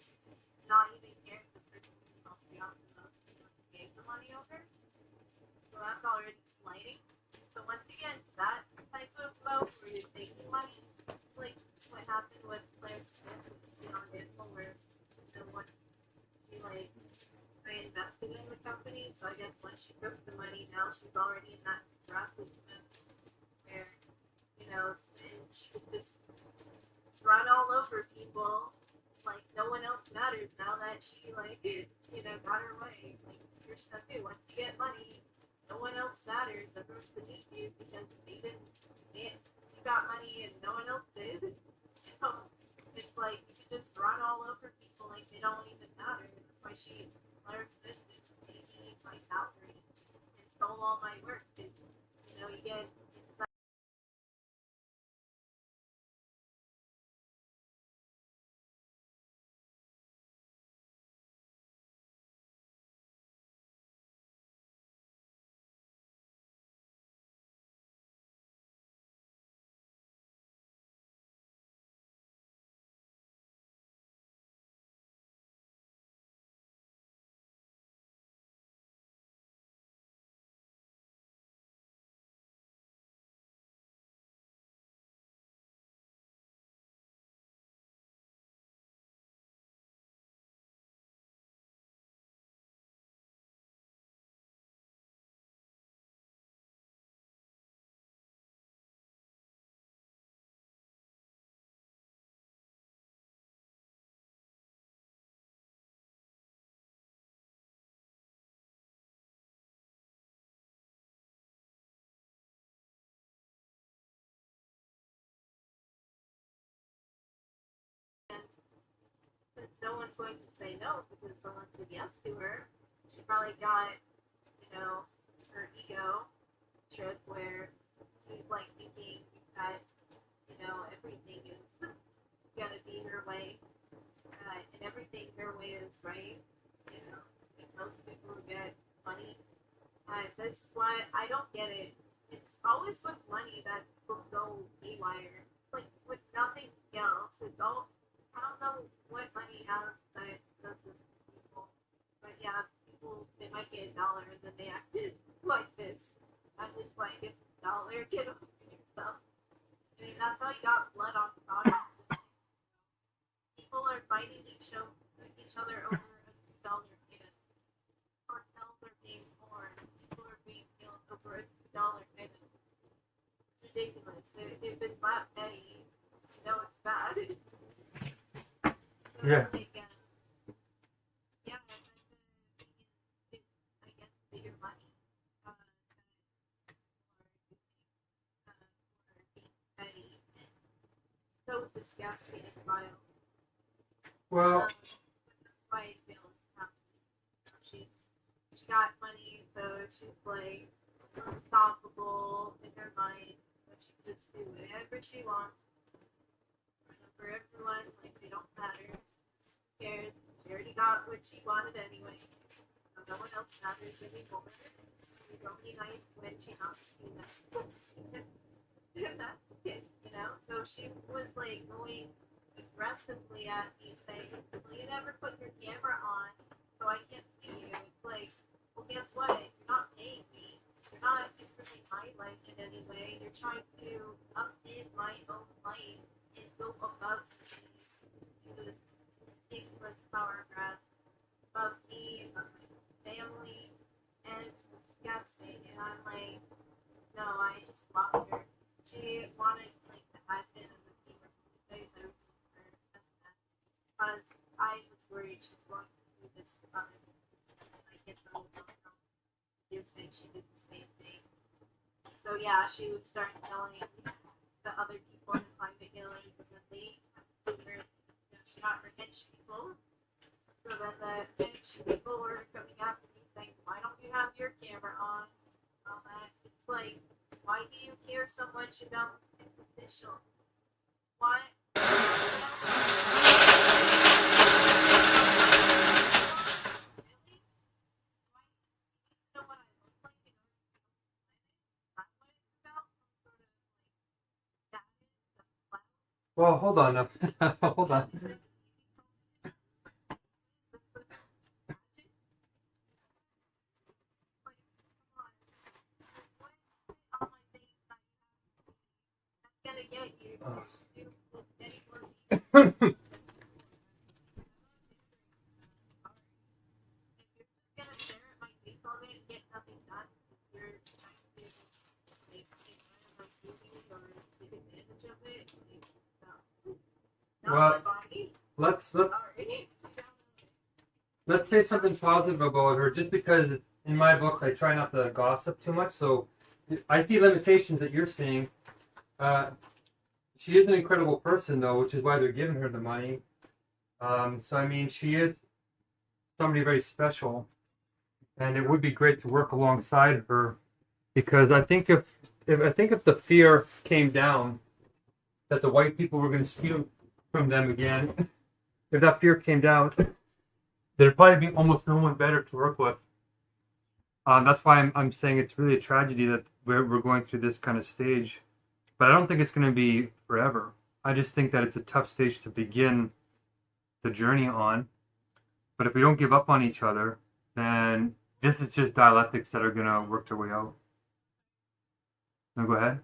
not even caring the person who's helped you out the most, gave the money over. So that's already sliding. So once you get that type of mode where you're taking money, like what happened with Claire Smith with Beyond Animal, where once she like I invested in the company, so I guess once she took the money, now she's already in that rapid mode where, and she could just run all over people like no one else matters now that she got her way. Like your stuff too. Once you get money, no one else matters. Everyone's beneath you because you got money and no one else did. So it's like you can just run all over people like they don't even matter. That's why Claire Smith just paid me my salary and stole all my work. Because, you get since no one's going to say no because someone said yes to her, she probably got, her ego trip where she's like thinking that, everything is gonna be her way, and everything her way is right. And most people who get money. That's why I don't get it. It's always with money that people go haywire. Like with nothing else. It's all I don't know what money has that does this to people. But yeah, people they might get $1 and then they act like this. I'm just like it's $1, get over yourself. I mean that's how you got blood on products. People are fighting each other over $2 can. Cartels are being formed. People are being killed over $2 can. It's ridiculous. If it's that petty, it's bad. So, Yeah. like, yeah, it's, I guess, bigger money. For being petty and so disgusting and vile. Well, That's why I feel it's happening. She got money, so she's like unstoppable in her mind. So she can just do whatever she wants. Run over everyone like they don't matter. Who cares? She already got what she wanted anyway. So no one else matters anymore. She's only nice when she's not doing that. That's it, So she was like going aggressively at me saying, well, you never put your camera on, so I can't see you. It's like, well, guess what? You're not paying me. You're not improving my life in any way. You're trying to upend my own life and go above me. Do this ridiculous power grab above me, above my family, and it's disgusting. And I'm like, no, I just blocked her. She wanted like the admin and the team or something. Because I was worried she's going to do this to others. I guess I was on her. She was saying she did the same thing. So yeah, she would start telling the other people in the private healers, and then she got her hench people. So then the hench people were coming after me saying, why don't you have your camera on? All that. It's like, why do you care so much about the official? Why? well, hold on now. Hold on. Well, let's say something positive about her, just because it's, in my books I try not to gossip too much. So I see limitations that you're seeing. She is an incredible person, though, which is why they're giving her the money. So I mean, she is somebody very special, and it would be great to work alongside her, because I think if the fear came down that the white people were going to steal from them again, if that fear came down, there'd probably be almost no one better to work with. That's why I'm saying it's really a tragedy that we're going through this kind of stage. But I don't think it's going to be forever. I just think that it's a tough stage to begin the journey on. But if we don't give up on each other, then this is just dialectics that are going to work their way out. No, go ahead.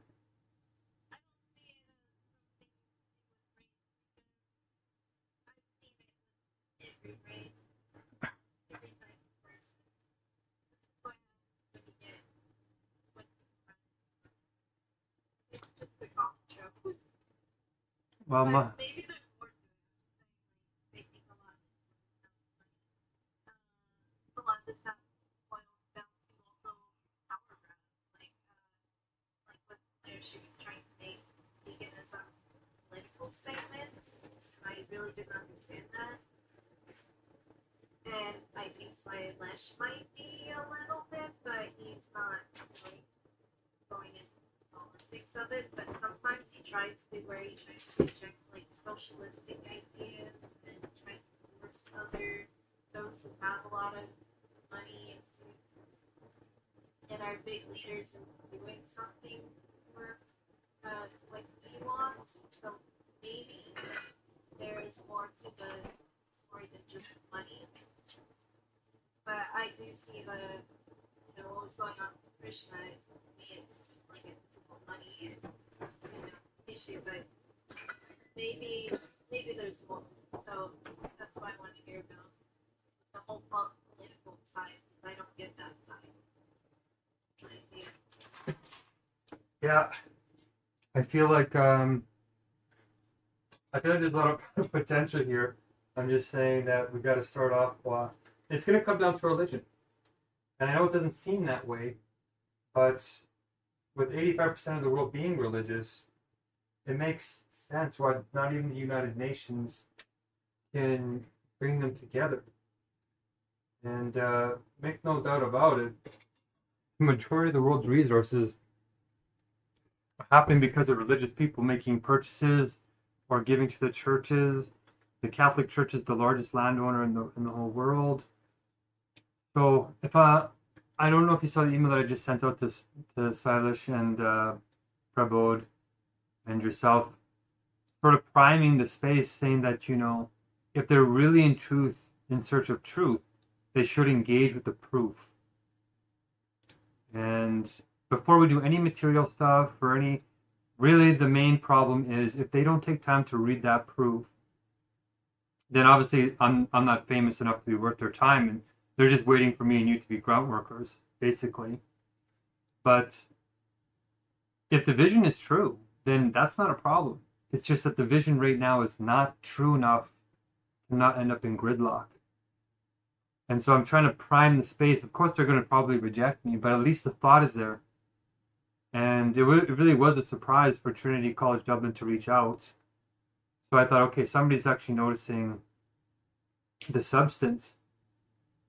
Well, maybe there's more to it. They think a lot of this stuff boils down to also power grabs. Like with Claire, she was trying to make vegan as a political statement, and I really didn't understand that. And I think Slash might be a little bit, but he's not really going into politics of it. But sometimes he tries to where he tries to reject like socialistic ideas and try to force those who have a lot of money and are big leaders in doing something for what he wants. So maybe there is more to the story than just money. But I do see what was going on with Krishna, being like a money issue, but maybe there's more. So that's why I want to hear about the whole political side, because I don't get that side. I see it. yeah, I feel like there's a lot of potential here. I'm just saying that we got to start off. It's going to come down to religion, and I know it doesn't seem that way, but with 85% of the world being religious, it makes sense why not even the United Nations can bring them together. And make no doubt about it, the majority of the world's resources are happening because of religious people making purchases or giving to the churches. The Catholic Church is the largest landowner in the whole world. So if I don't know if you saw the email that I just sent out to Silas and Prabodh and yourself, sort of priming the space, saying that, if they're really in search of truth, they should engage with the proof. And before we do any material stuff really the main problem is if they don't take time to read that proof, then obviously I'm not famous enough to be worth their time, and they're just waiting for me and you to be grunt workers, basically. But if the vision is true, then that's not a problem. It's just that the vision right now is not true enough to not end up in gridlock. And so I'm trying to prime the space. Of course, they're going to probably reject me, but at least the thought is there. And it really was a surprise for Trinity College Dublin to reach out. So I thought, okay, somebody's actually noticing the substance.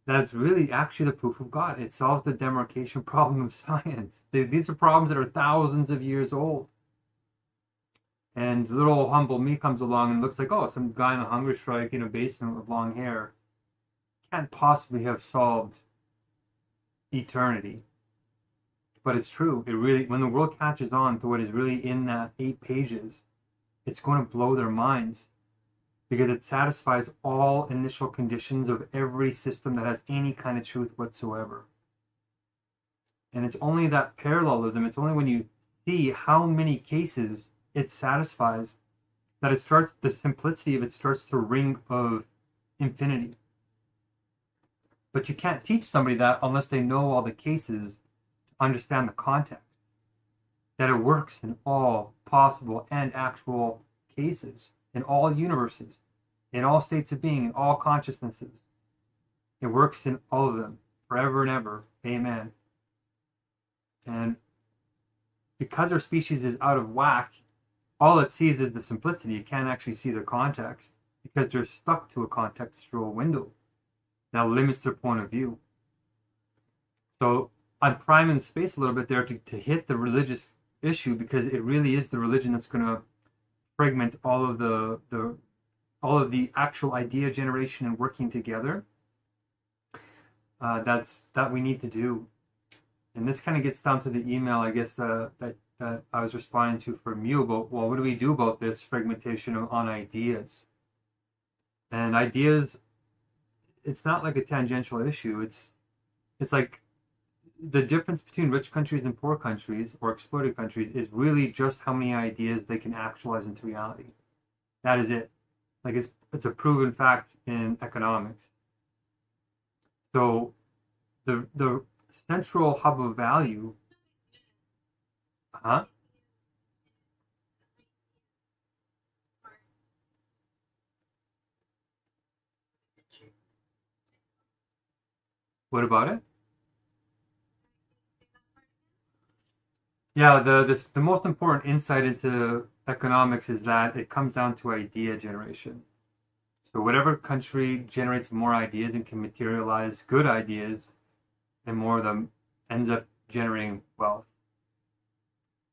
That's really actually the proof of God. It solves the demarcation problem of science. These are problems that are thousands of years old. And little humble me comes along and looks like, oh, some guy in a Hungerstrike in a basement with long hair can't possibly have solved eternity. But it's true. It really, when the world catches on to what is really in that 8 pages, it's going to blow their minds, because it satisfies all initial conditions of every system that has any kind of truth whatsoever. And it's only that parallelism, it's only when you see how many cases it satisfies, that it starts, the simplicity of it starts to ring of infinity. But you can't teach somebody that unless they know all the cases, to understand the context, that it works in all possible and actual cases, in all universes, in all states of being, in all consciousnesses. It works in all of them, forever and ever. Amen. And because our species is out of whack, all it sees is the simplicity. It can't actually see the context because they're stuck to a contextual window that limits their point of view. So I'm priming the space a little bit there to hit the religious issue, because it really is the religion that's going to fragment all of the actual idea generation and working together. That we need to do. And this kind of gets down to the email, I guess, that I was responding to from you about, well, what do we do about this fragmentation on ideas? And ideas, it's not like a tangential issue. It's like the difference between rich countries and poor countries, or exploited countries, is really just how many ideas they can actualize into reality. That is it. Like it's a proven fact in economics. So the central hub of value, What about it? Yeah, the most important insight into economics is that it comes down to idea generation. So whatever country generates more ideas and can materialize good ideas, and more of them, ends up generating wealth.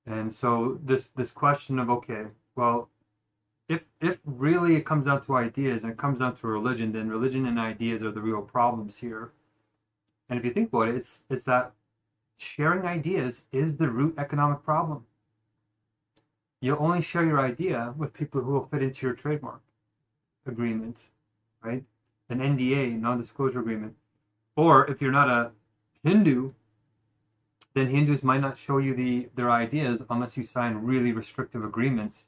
And so this question of, okay, well, if really it comes down to ideas and it comes down to religion, then religion and ideas are the real problems here. And if you think about it, it's that sharing ideas is the root economic problem. You'll only share your idea with people who will fit into your trademark agreement, right? An NDA, non-disclosure agreement. Or if you're not a Hindu, then Hindus might not show you their ideas unless you sign really restrictive agreements,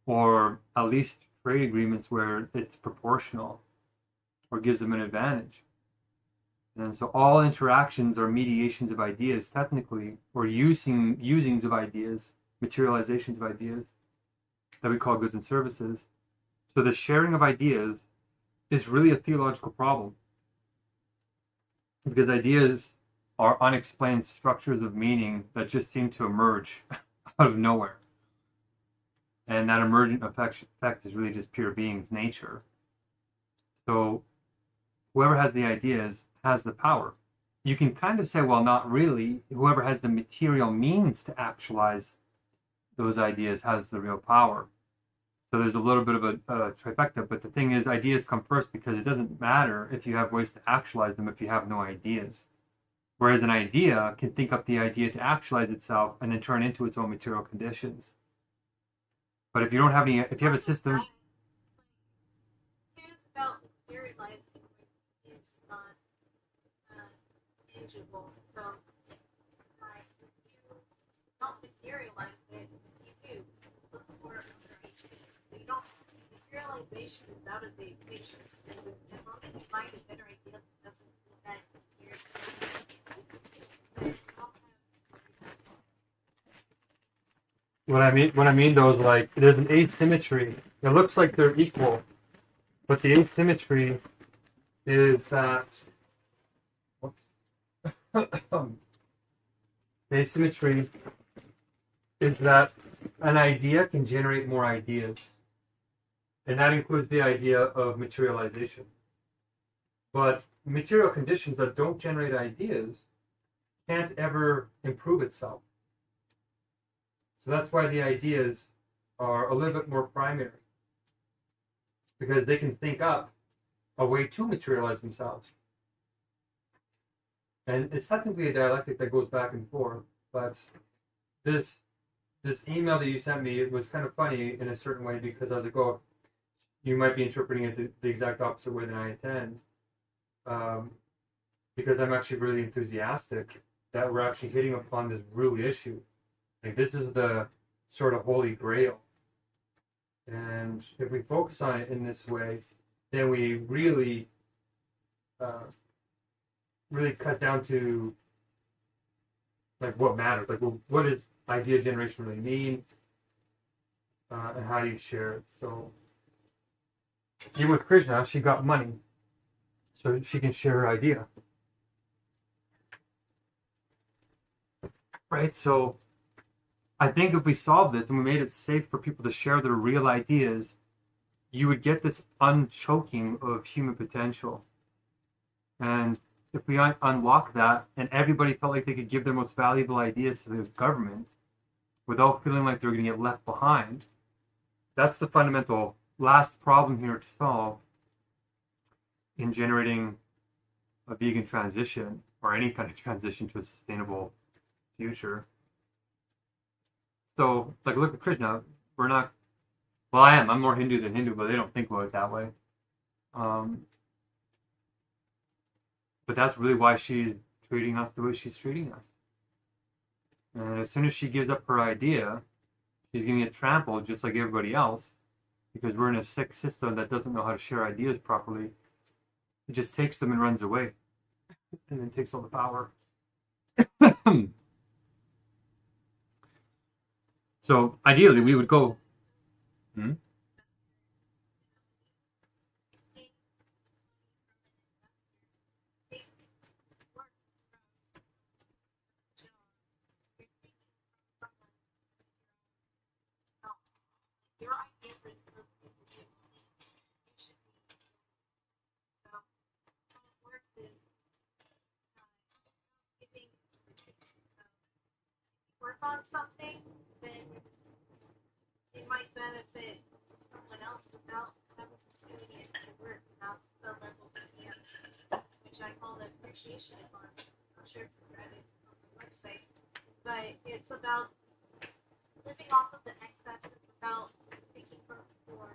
or at least trade agreements where it's proportional or gives them an advantage. And so all interactions are mediations of ideas, technically, or usings of ideas, materializations of ideas that we call goods and services. So the sharing of ideas is really a theological problem, because ideas are unexplained structures of meaning that just seem to emerge out of nowhere. And that emergent effect is really just pure being's nature. So whoever has the ideas has the power. You can kind of say, well, not really. Whoever has the material means to actualize those ideas has the real power. So there's a little bit of a trifecta, but the thing is, ideas come first, because it doesn't matter if you have ways to actualize them if you have no ideas. Whereas an idea can think up the idea to actualize itself and then turn into its own material conditions. But if you don't have any, if you have a system... Here's about materializing is not tangible. So, if you don't materialize it, you do look for other ideas. So you don't, materialization is out of the equation. And as long as you find a better idea that doesn't do that, What I mean though is, like, there's an asymmetry. It looks like they're equal, but the asymmetry is that the asymmetry is that an idea can generate more ideas, and that includes the idea of materialization. But material conditions that don't generate ideas can't ever improve itself. So that's why the ideas are a little bit more primary, because they can think up a way to materialize themselves. And it's technically a dialectic that goes back and forth, but this email that you sent me, it was kind of funny in a certain way, because I was like, oh, you might be interpreting it the exact opposite way than I intend, because I'm actually really enthusiastic that we're actually hitting upon this root issue. Like, this is the sort of holy grail. And if we focus on it in this way, then we really, really cut down to like what matters. Like, well, what does idea generation really mean, and how do you share it? So, even with Krishna, she got money, so she can share her idea, right? So, I think if we solved this and we made it safe for people to share their real ideas, you would get this unchoking of human potential. And if we unlock that and everybody felt like they could give their most valuable ideas to the government without feeling like they're going to get left behind, that's the fundamental last problem here to solve in generating a vegan transition or any kind of transition to a sustainable future. So, like, look at Krishna. We're not, well, I'm more Hindu than Hindu, but they don't think about it that way. But that's really why she's treating us the way she's treating us. And as soon as she gives up her idea, she's going to get trampled just like everybody else, because we're in a sick system that doesn't know how to share ideas properly. It just takes them and runs away, and then takes all the power. So ideally, we would go. Your idea for supposed to be you should be. So how it works is giving work on something, then it might benefit someone else without having to do any extra work. And that's the level of PM, which I call the appreciation fund. I'm sure if you read it on the website. But it's about living off of the excesses without thinking from before.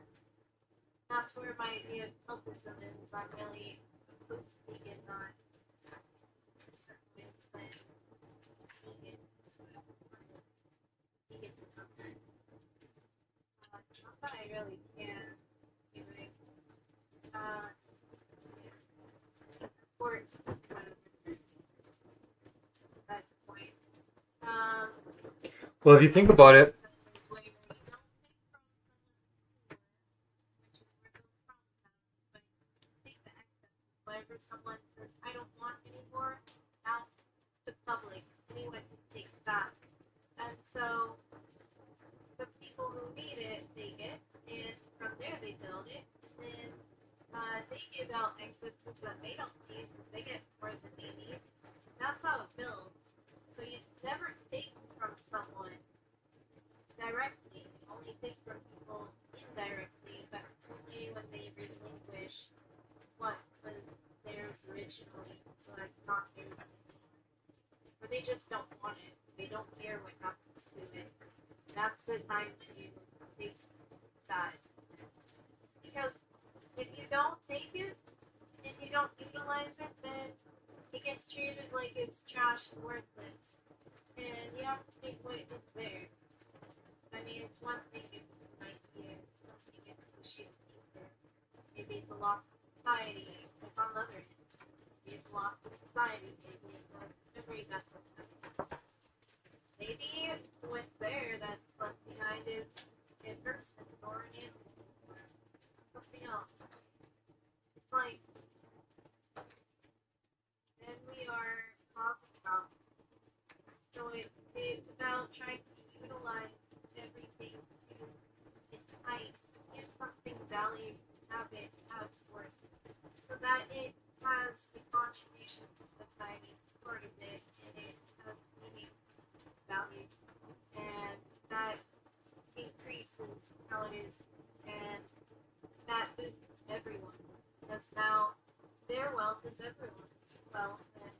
That's where my idea of healthism is. I'm really opposed to vegan, not certain ways, but vegan. So vegan for some time. Not that I really can. Anyway. Support kind of that's the point. Well, if you think about it, whenever someone says, I don't want anymore, ask the public, anyone can take that. And so the people who need it, take it, and from there they build it, and then they give out excesses that they don't need, because they get more than they need. That's how it builds. So you never take from someone directly, you only take from people indirectly, but only when they relinquish what was theirs originally, so that's not theirs anymore. Or they just don't want it. They don't care what happens to it. That's the time when you take that. Because if you don't take it and you don't utilize it, then it gets treated like it's trash and worthless. And you have to take what is there. I mean, it's one thing if it's an idea, it's one thing if it's a shit either. Maybe it's a loss of society. If on the other hand, maybe it's a loss of society. Maybe it's a memory vessel. Maybe what's there that's left behind is a person or an animal or something else. It's like, and we are talking about. So it's about trying to utilize everything to its height, give something value, have it have worth, so that it has a contribution to society, part of it, and it has meaning, value, and that increases how it is, and that is everyone, because now their wealth is everyone's wealth, and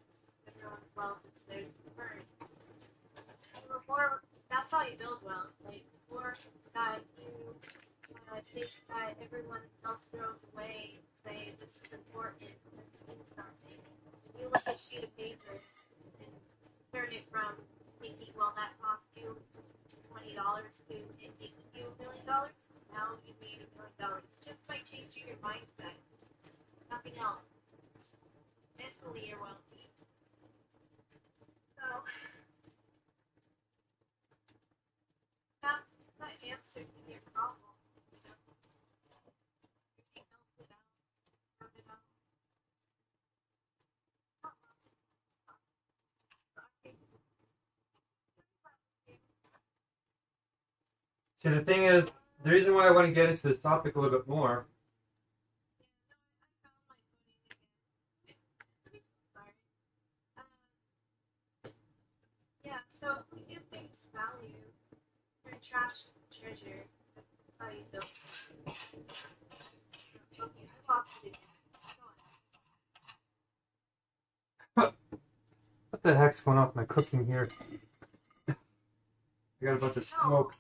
everyone's wealth is theirs to burn. Before, that's how you build wealth. Like, before that, you take that everyone else throws away, say this is important, this means something. You look at a sheet of paper and turn it from thinking, well, that cost you $20 $20 to it taking you $1 million. Now you made $1 million just by changing your mindset. Nothing else. Mentally, you're wealthy. So that's the answer to your problem. You know, you can help it out, rub it out. See, the thing is, the reason why I want to get into this topic a little bit more. Yeah, so if we give things value, your trash treasure, that's how you build it. Okay, I lost it again. Go on. What the heck's going on with my cooking here? I got a bunch of smoke.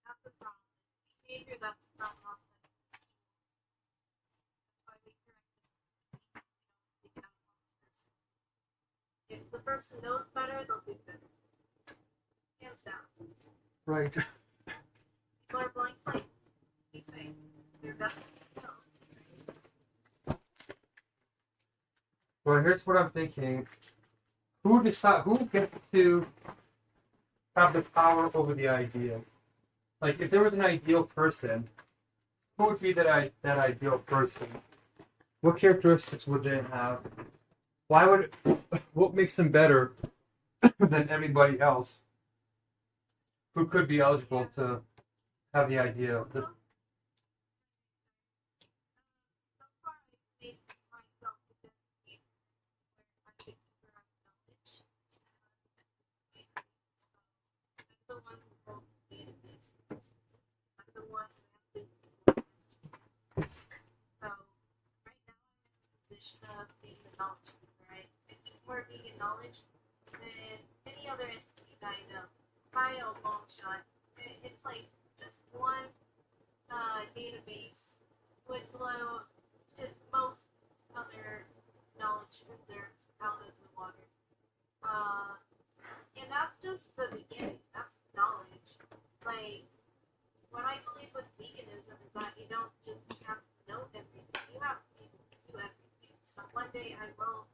That's the problem. Behavior that's not wrong. That's why we correct it. We don't take it out on the person. If the person knows better, they'll do better. Hands down. Right. People are blank slates. They say they're best. Well, here's what I'm thinking. Who gets to have the power over the ideas? Like, if there was an ideal person, who would be that ideal person? What characteristics would they have? What makes them better than everybody else who could be eligible to have the idea? So far, I made myself a destiny where I get to grab knowledge. I'm the one who holds the database. I'm the one who has to do it. So right now I'm in the position of being the knowledge keeper, right? I need more vegan knowledge than any other entity that I know. By a long shot. It's like just one database would blow most other knowledge reserves out of the water. And that's just the beginning. That's knowledge. Like, what I believe with veganism is that you don't just have to know everything. You have to do everything. So one day I will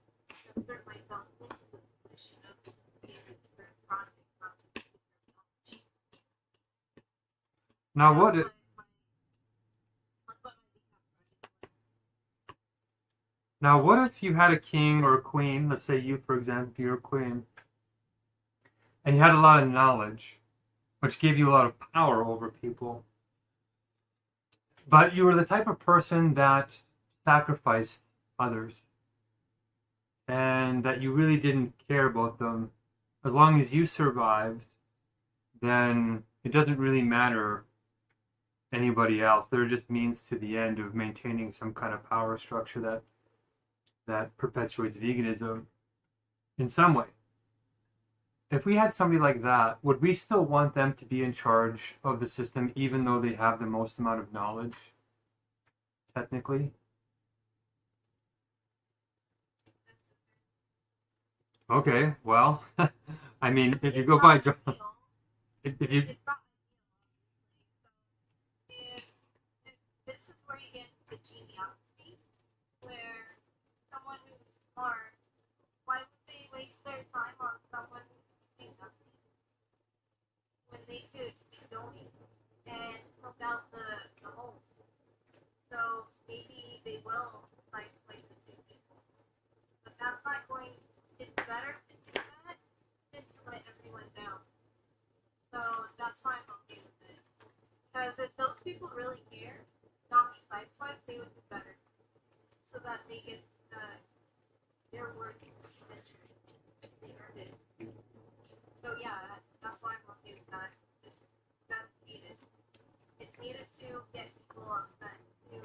insert myself into the position of being a different project, not just different knowledge. Now, what if, you had a king or a queen, let's say you, for example, you're a queen, and you had a lot of knowledge, which gave you a lot of power over people, but you were the type of person that sacrificed others, and that you really didn't care about them. As long as you survived, then it doesn't really matter anybody else. They're just means to the end of maintaining some kind of power structure that perpetuates veganism in some way. If we had somebody like that, would we still want them to be in charge of the system even though they have the most amount of knowledge, technically? Okay, well, I mean, if you go by John, if you It's not ideal, obviously. So, if this is where you get the geniality, where someone who's smart, why would they waste their time on someone who's doing nothing when they could be doing and help out the whole? So maybe they will like the two people, but that's not going. It's better to do that than to let everyone down. So that's why I'm okay with it. Because if those people really care, not be sideswiped, they would do better. So that they get their work mentioned. So yeah, that's why I'm okay with that. That's needed. It's needed to get people upset, to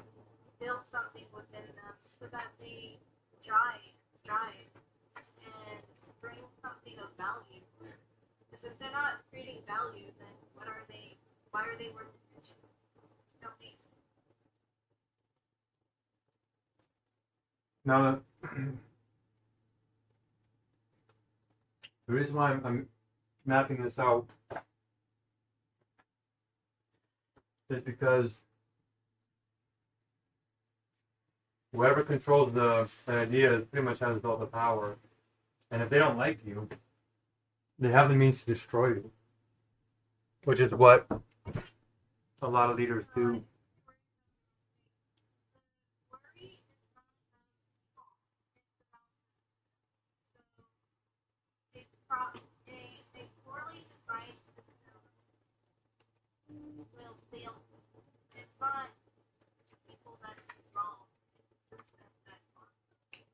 build something within them so that they strive, and bring something of value. Because if they're not creating value, then what are they? Why are they worth attention? Tell me. Now, the reason why I'm mapping this out is because whoever controls the idea pretty much has all the power. And if they don't like you, they have the means to destroy you, which is what a lot of leaders do. A poorly designed system will fail. It's not people that are wrong. It's the system that causes it.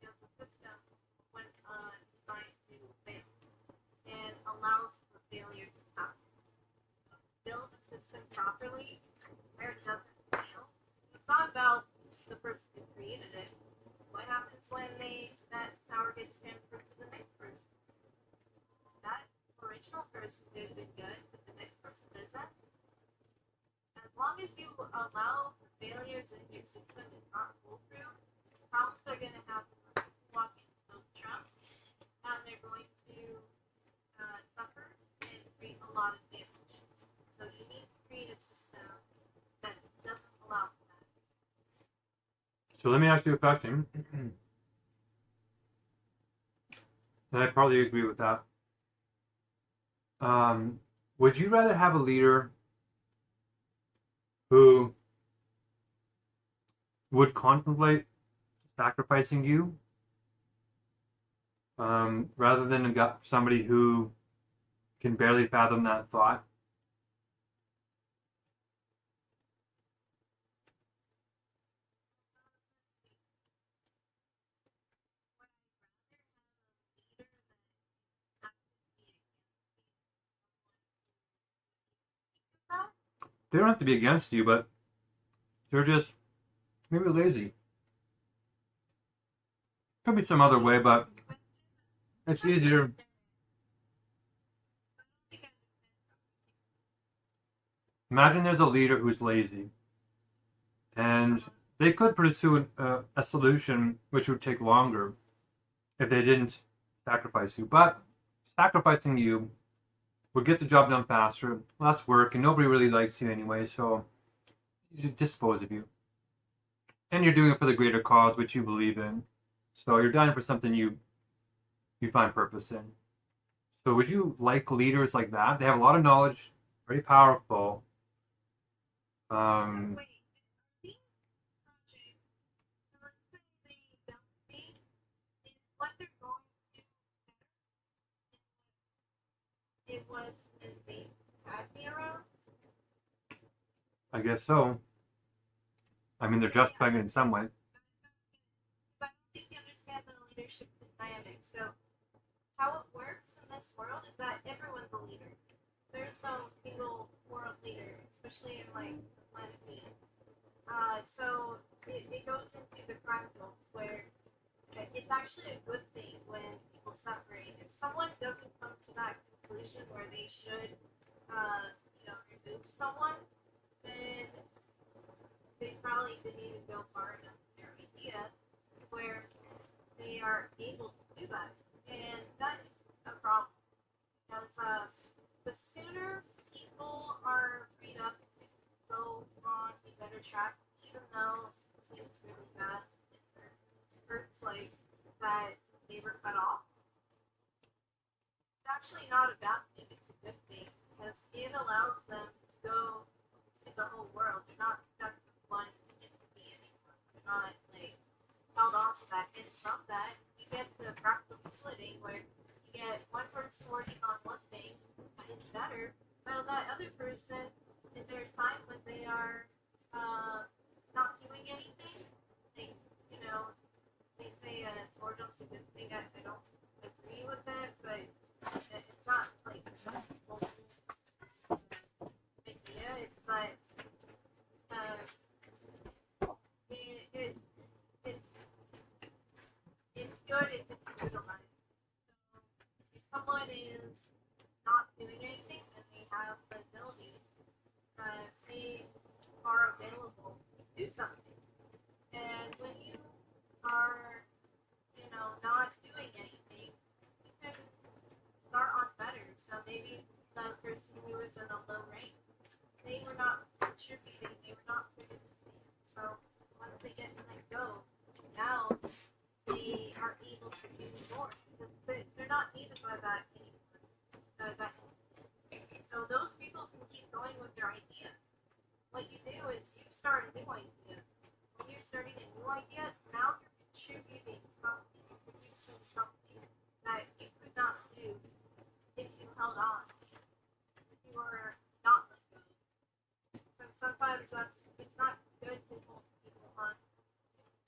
Because the system was designed to fail and allows for failure to happen. Build the system properly where it doesn't fail. It's not about the person who created it. What happens when that power gets transferred to the next person? That original person may have been good, but the next person isn't. As long as you allow the failures in your system to not pull through, problems are going to happen. Walk into those traps, and they're going to suffer and create a lot of damage. So you need to create a system that doesn't allow for that. So let me ask you a question. And I probably agree with that. Would you rather have a leader who would contemplate sacrificing you, rather than somebody who can barely fathom that thought? They don't have to be against you, but they're just maybe lazy. Could be some other way, but it's easier. Imagine there's a leader who's lazy, and they could pursue a solution which would take longer if they didn't sacrifice you. But sacrificing you would get the job done faster, less work, and nobody really likes you anyway, so you dispose of you. And you're doing it for the greater cause, which you believe in. So you're dying for something you find purpose in. So would you like leaders like that? They have a lot of knowledge, very powerful. Wait, these projects, let's say they don't see, is what they're going to better. It was when they had me around. I guess so. I mean, they're justifying it in some way. I don't think you understand the leadership dynamic. So, how it works in this world is that everyone's a leader. There's no single world leader, especially in like the planet we in. So it goes into the chronicles where it's actually a good thing when people separate. If someone doesn't come to that conclusion where they should, remove someone, then they probably didn't even go far enough in their idea where they are able to do that. And that is a problem. Because the sooner people are freed up to go on a better track, even though it seems really bad in their first place that they were cut off, it's actually not a bad thing, it's a good thing. Because it allows them to go to the whole world. They're not stuck with one entity anymore. They're not like held on to that. And from that, you get the practical splitting where you get one person working on one thing, and it's better, while that other person, in their time when they are not doing anything, they, they say Ordom's a good thing. I don't agree with it, but It's not like idea. It's like it, it's good if it's utilized. So if someone is not doing anything and they have the ability, they are available to do something. And when you are, not doing anything, you can start on better. So maybe the person who was in a low rank, they were not contributing, they were not producing. So once they get let go, now they are able to do more because they're not needed by that anymore. So those people can keep going with their idea. What you do is you start a new idea. When you're starting a new idea, now you're contributing something, you're producing something that you could not do if you held on, if you were not let go. So sometimes it's not good to hold people on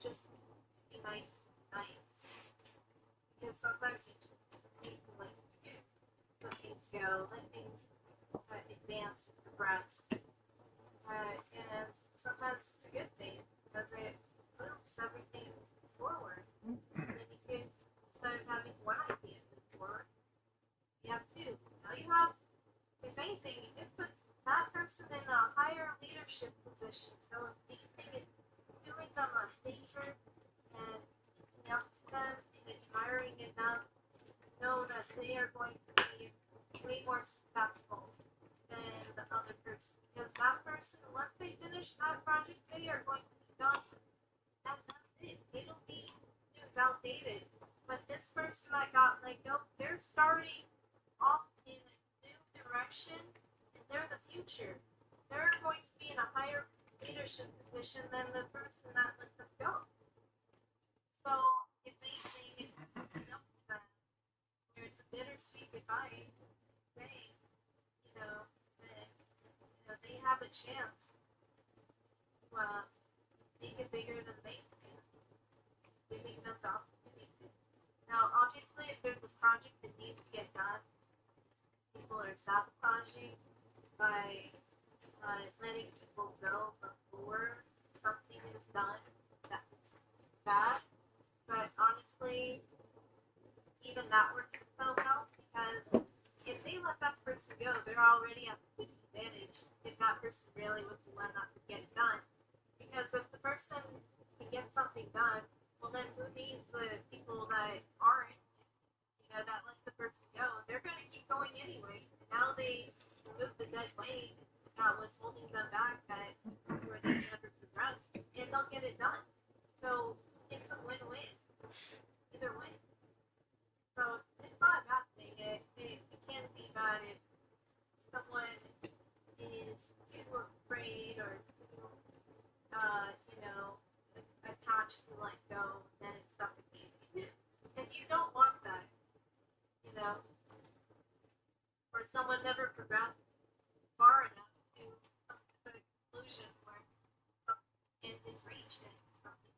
just be nice, because sometimes you just need to let things go, let things advance, progress. And sometimes it's a good thing because it moves everything forward. And then you can, instead of having one idea move forward, you have two. Now you have, if anything, it puts that person in a higher leadership position. So if anything, it's doing them a favor and looking up to them and admiring enough to know that they are going to be way more successful than the other person. Because that person, once they finish that project, they are going to be done. And that's it. It'll be outdated. But this person that got let go, they're starting off in a new direction, and they're the future. They're going to be in a higher leadership position than the person that let them go. So, if anything, it's enough for them. Where it's a bittersweet goodbye, saying, that they have a chance to make it bigger than they can. Giving them the opportunity. Now, obviously, if there's a project that needs to get done, people are sabotaging by letting people go before something is done. That's bad. But honestly, even that works itself out because if they let that person go, they're already at the disadvantage if that person really was the one not to get it done. Because if the person can get something done, well then who needs the people that aren't, that let the person go? They're going to keep going anyway. And now they remove the dead weight that was holding them back where they never progressed, and they'll get it done. So it's a win-win. Either way. So it's not a bad thing. It can be bad if someone is too afraid or too, attached to let go, then it's suffocating. And you don't want that, or someone never progressed far enough to come to a conclusion where something is reached and something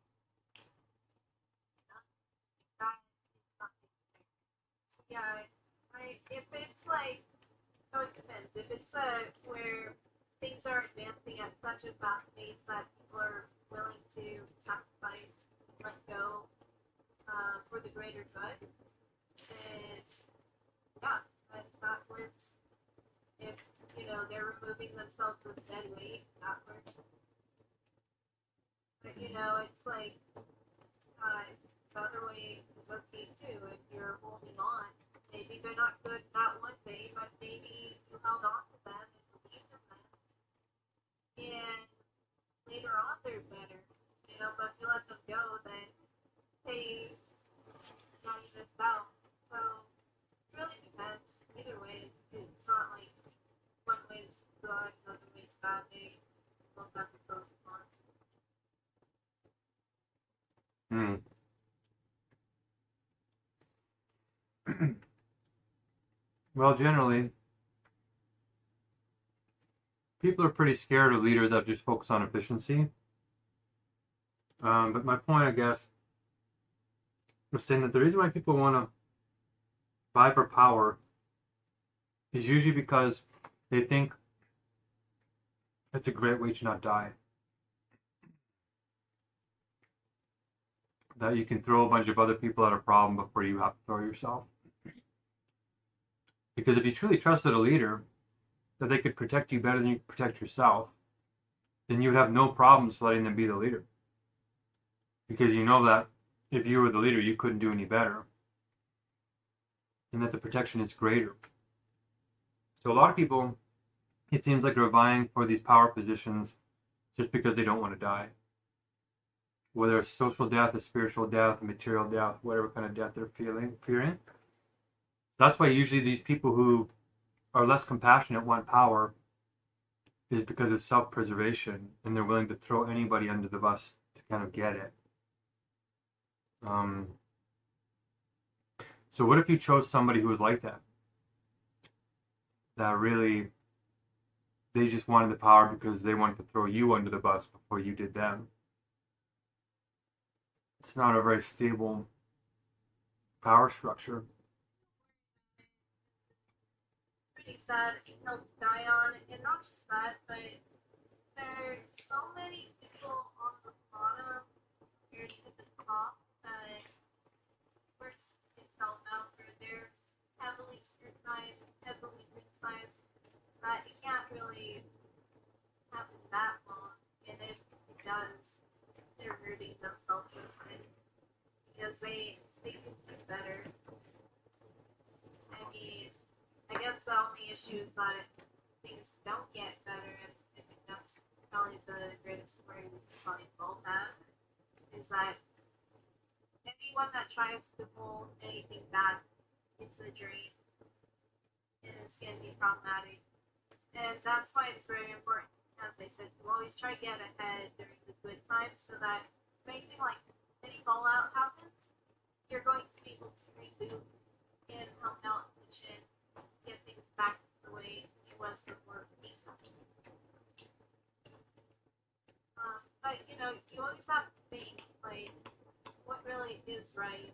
that is something. So yeah, if it's like, so it depends. If it's where things are advancing at such a fast pace that people are willing to sacrifice, let go for the greater good, then yeah, that works. If they're removing themselves with dead weight, that works. But it's like the other way is okay too. If you're holding on, maybe they're not good that one day, but maybe you held on to them and believed in them, and later on they're better. But if you let them go, then hey, now you missed out. So it really depends. Either way, it's not like one way is good, another way is bad. They both have the pros and cons. Well, generally, people are pretty scared of leaders that just focus on efficiency. But my point, I guess, was saying that the reason why people want to vie for power is usually because they think it's a great way to not die. That you can throw a bunch of other people at a problem before you have to throw yourself. Because if you truly trusted a leader that they could protect you better than you could protect yourself, then you would have no problems letting them be the leader. Because you know that if you were the leader, you couldn't do any better. And that the protection is greater. So a lot of people, it seems like, are vying for these power positions just because they don't want to die. Whether it's social death, a spiritual death, a material death, whatever kind of death they're fearing. That's why usually these people who are less compassionate want power is because it's self-preservation, and they're willing to throw anybody under the bus to kind of get it. So what if you chose somebody who was like that? That really, they just wanted the power because they wanted to throw you under the bus before you did them. It's not a very stable power structure. Pretty sad hill to die on, and not just that, but there's so many people on the bottom here to the top that works itself out where they're heavily scrutinized, heavily criticized, that it can't really happen that long, and if it does, they're hurting themselves because they can do better. I mean, I guess the only issue is that things don't get better, and I think that's probably the greatest story we can probably both have, is that anyone that tries to hold anything back is a drain, and it's going to be problematic. And that's why it's very important, as I said, to always try to get ahead during the good times so that if anything like any fallout happens, you're going to be able to reboot and help out the chin, get things back to the way it was before peace. But, you always have to think, like, what really is right.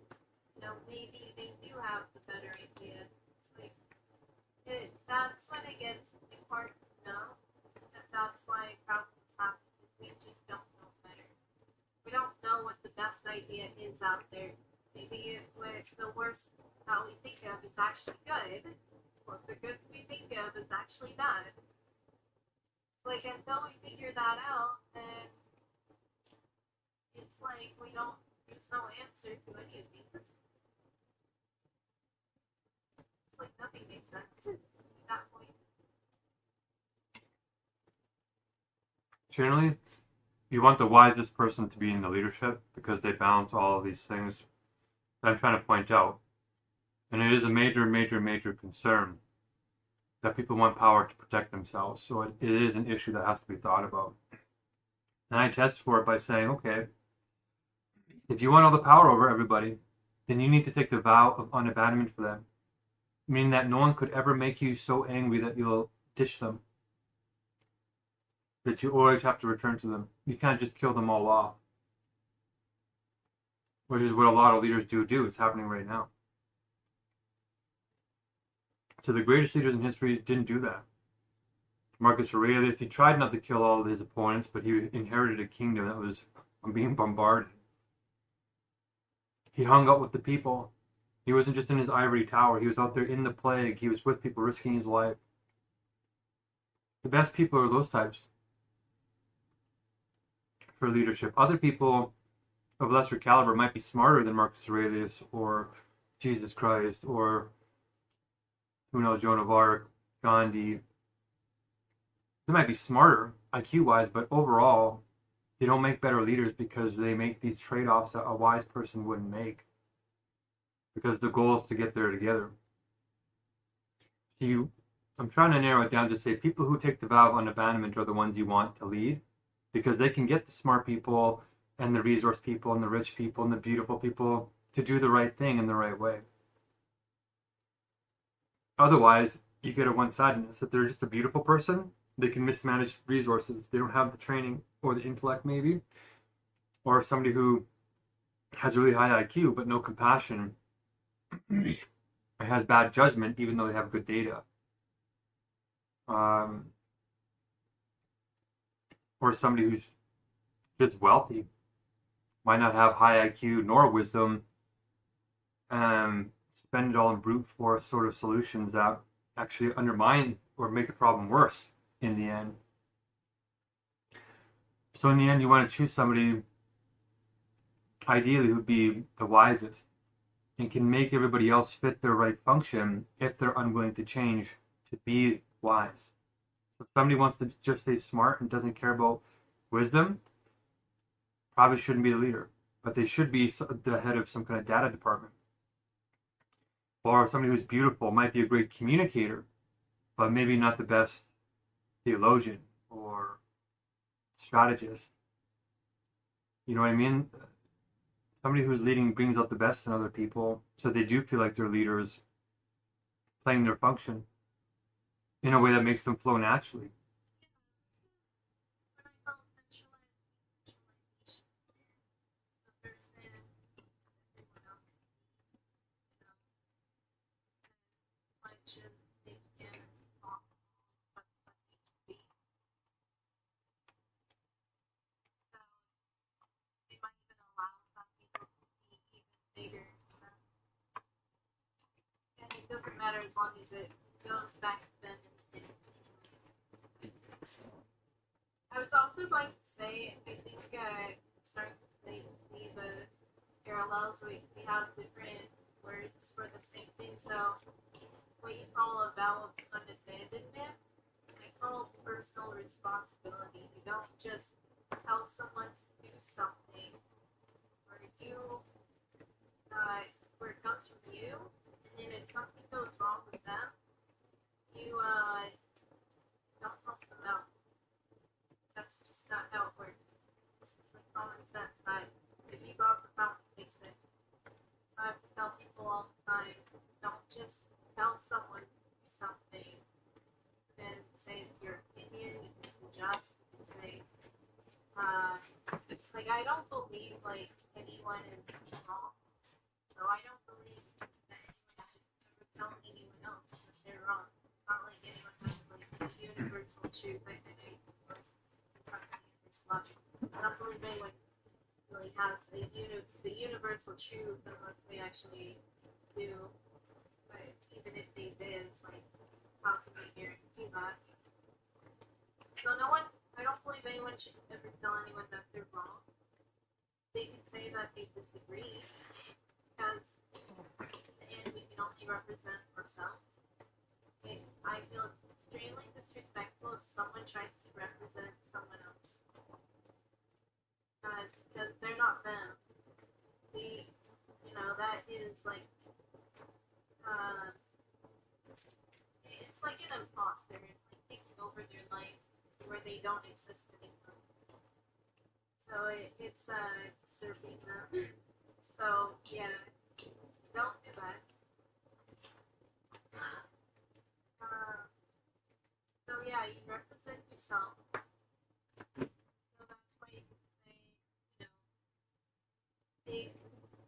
Maybe they do have the better idea. It's like, that's when it gets hard to know. And that's why problems happen. We just don't know better. We don't know what the best idea is out there. Maybe the worst that we think of is actually good, or the good we think of is actually bad. It's like until we figure that out, then it's like there's no answer to any of these. It's like nothing makes sense at that point. Generally, you want the wisest person to be in the leadership because they balance all of these things that I'm trying to point out. And it is a major, major, major concern that people want power to protect themselves. So it is an issue that has to be thought about. And I test for it by saying, okay, if you want all the power over everybody, then you need to take the vow of unabandonment for them. Meaning that no one could ever make you so angry that you'll ditch them. That you always have to return to them. You can't just kill them all off. Which is what a lot of leaders do. It's happening right now. So the greatest leaders in history didn't do that. Marcus Aurelius, he tried not to kill all of his opponents, but he inherited a kingdom that was being bombarded. He hung out with the people. He wasn't just in his ivory tower. He was out there in the plague. He was with people risking his life. The best people are those types for leadership. Other people of lesser caliber might be smarter than Marcus Aurelius or Jesus Christ or Joan of Arc, Gandhi. They might be smarter IQ-wise, but overall, they don't make better leaders because they make these trade-offs that a wise person wouldn't make. Because the goal is to get there together. I'm trying to narrow it down to say people who take the vow of unabandonment are the ones you want to lead, because they can get the smart people and the resource people and the rich people and the beautiful people to do the right thing in the right way. Otherwise, you get a one-sidedness. If they're just a beautiful person, they can mismanage resources. They don't have the training or the intellect, maybe. Or somebody who has really high IQ but no compassion and has bad judgment, even though they have good data. or somebody who's just wealthy might not have high IQ nor wisdom, spend it all in brute force sort of solutions that actually undermine or make the problem worse in the end. So in the end, you want to choose somebody ideally who would be the wisest and can make everybody else fit their right function if they're unwilling to change to be wise. So if somebody wants to just stay smart and doesn't care about wisdom, probably shouldn't be the leader, but they should be the head of some kind of data department. Or somebody who's beautiful might be a great communicator, but maybe not the best theologian or strategist. You know what I mean? Somebody who's leading brings out the best in other people, so they do feel like they're leaders playing their function in a way that makes them flow naturally. When I felt centralization, the person, everyone else, much as they can as possible, but let me be. So they might even allow some people to be even bigger than them. And it doesn't matter as long as it goes back to them. I was also going to say, I think starting to see the parallels. We have different words for the same thing. So what you call a vow of unabandonment, I call personal responsibility. You don't just tell someone to do something or do where it comes from you, and then if something goes wrong with them, you don't help them out. That's just not how it works. It's just like common sense that if you go out the fountain, fix it. So I have to tell people all the time, don't just tell someone to do something and say it's your opinion, you can suggest, you can say, like I don't believe like anyone is wrong. So I don't believe that anyone should ever tell anyone else that they're wrong. It's not like anyone has like a universal truth. I don't believe anyone really has the universal truth unless they actually do. But even if they did, it's like, how can we guarantee that? So I don't believe anyone should ever tell anyone that they're wrong. They can say that they disagree, because in the end we can only represent ourselves. And I feel it's extremely disrespectful if someone tries to represent someone else. Because they're not them. That is like, it's like an imposter. It's like taking over their life where they don't exist anymore. So it's usurping them. So yeah, don't do that. So yeah, you represent yourself. So that's why you can say, take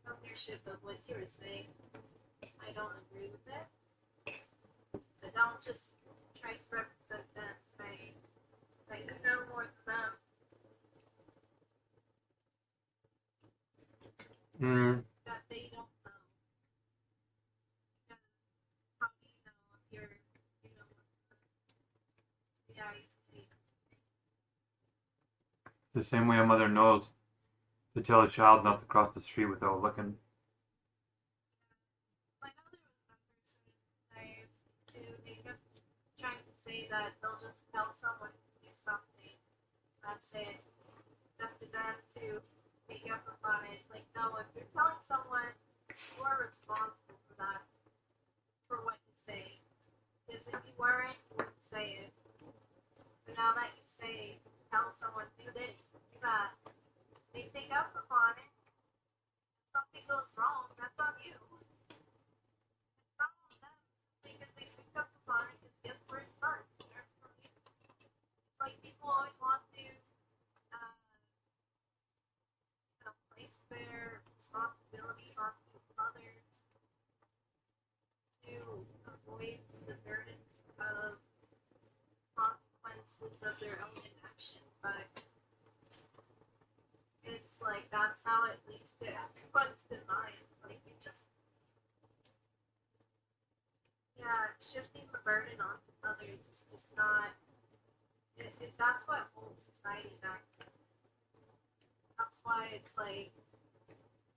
ownership of what you were saying. I don't agree with it. But don't just try to represent them, say that you know more than them. That they don't know. Because how do you know if you're, yeah, you see. The same way a mother knows to tell a child not to cross the street without looking. I know there was some person they kept trying to say that they'll just tell someone to do something. That's it. It's up to them to take up upon it. It's like, no, if you're telling someone, you are responsible for that, for what you say. Because if you weren't, you wouldn't say it. But now that you say, tell someone, do this, do that, they take up upon it. If something goes wrong, that's on you. It's not on them because they picked up upon it, because guess where it starts? It starts from you. It's like people always want to place their responsibilities onto others to avoid the burdens of consequences of their own inaction, but it's like that's how it leads to everyone's demise. Like it just, yeah, shifting the burden onto others is just not. That's what holds society back. That's why it's like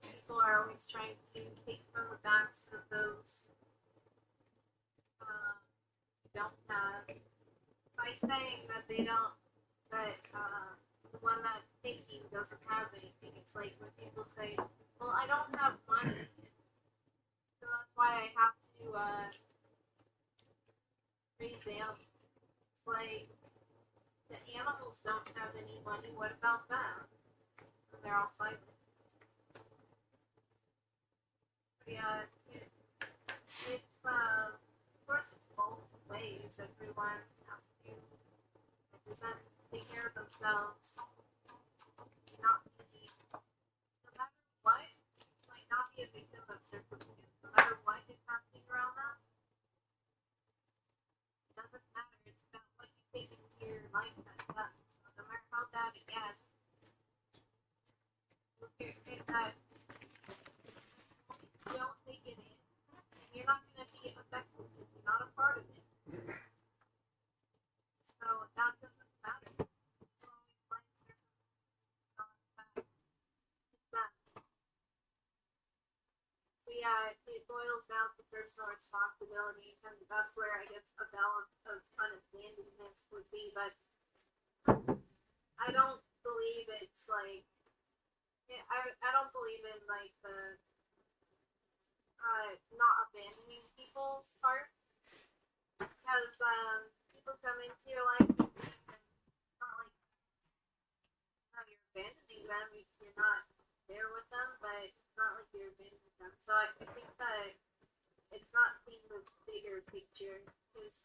people are always trying to take from the backs of those who don't have, by saying that they don't, that the one that's taking doesn't have anything. It's like when people say, well, I don't have money, so that's why I have to raise animals. It's like, the animals don't have any money, what about them? And they're all silent. Yeah, it's of course both ways. Everyone has to represent, take care of themselves, not be, no matter what, like not be a victim of circumstance. No matter what is happening around them, it doesn't matter. It's about what you take into your life that does. So no matter how bad it gets, that you don't take it in, you're not going to be affected because you're not a part of it. So that doesn't matter. People always blame circumstances on the fact it's them. So yeah, it boils down to personal responsibility, and that's where I guess a balance of unabandonment would be. But I don't believe it's like, I don't believe in like the not abandoning people part, because people come into your life and it's not like you're abandoning them, you're not there with them, but it's not like you're abandoning them. So I think that it's not seeing the bigger picture, because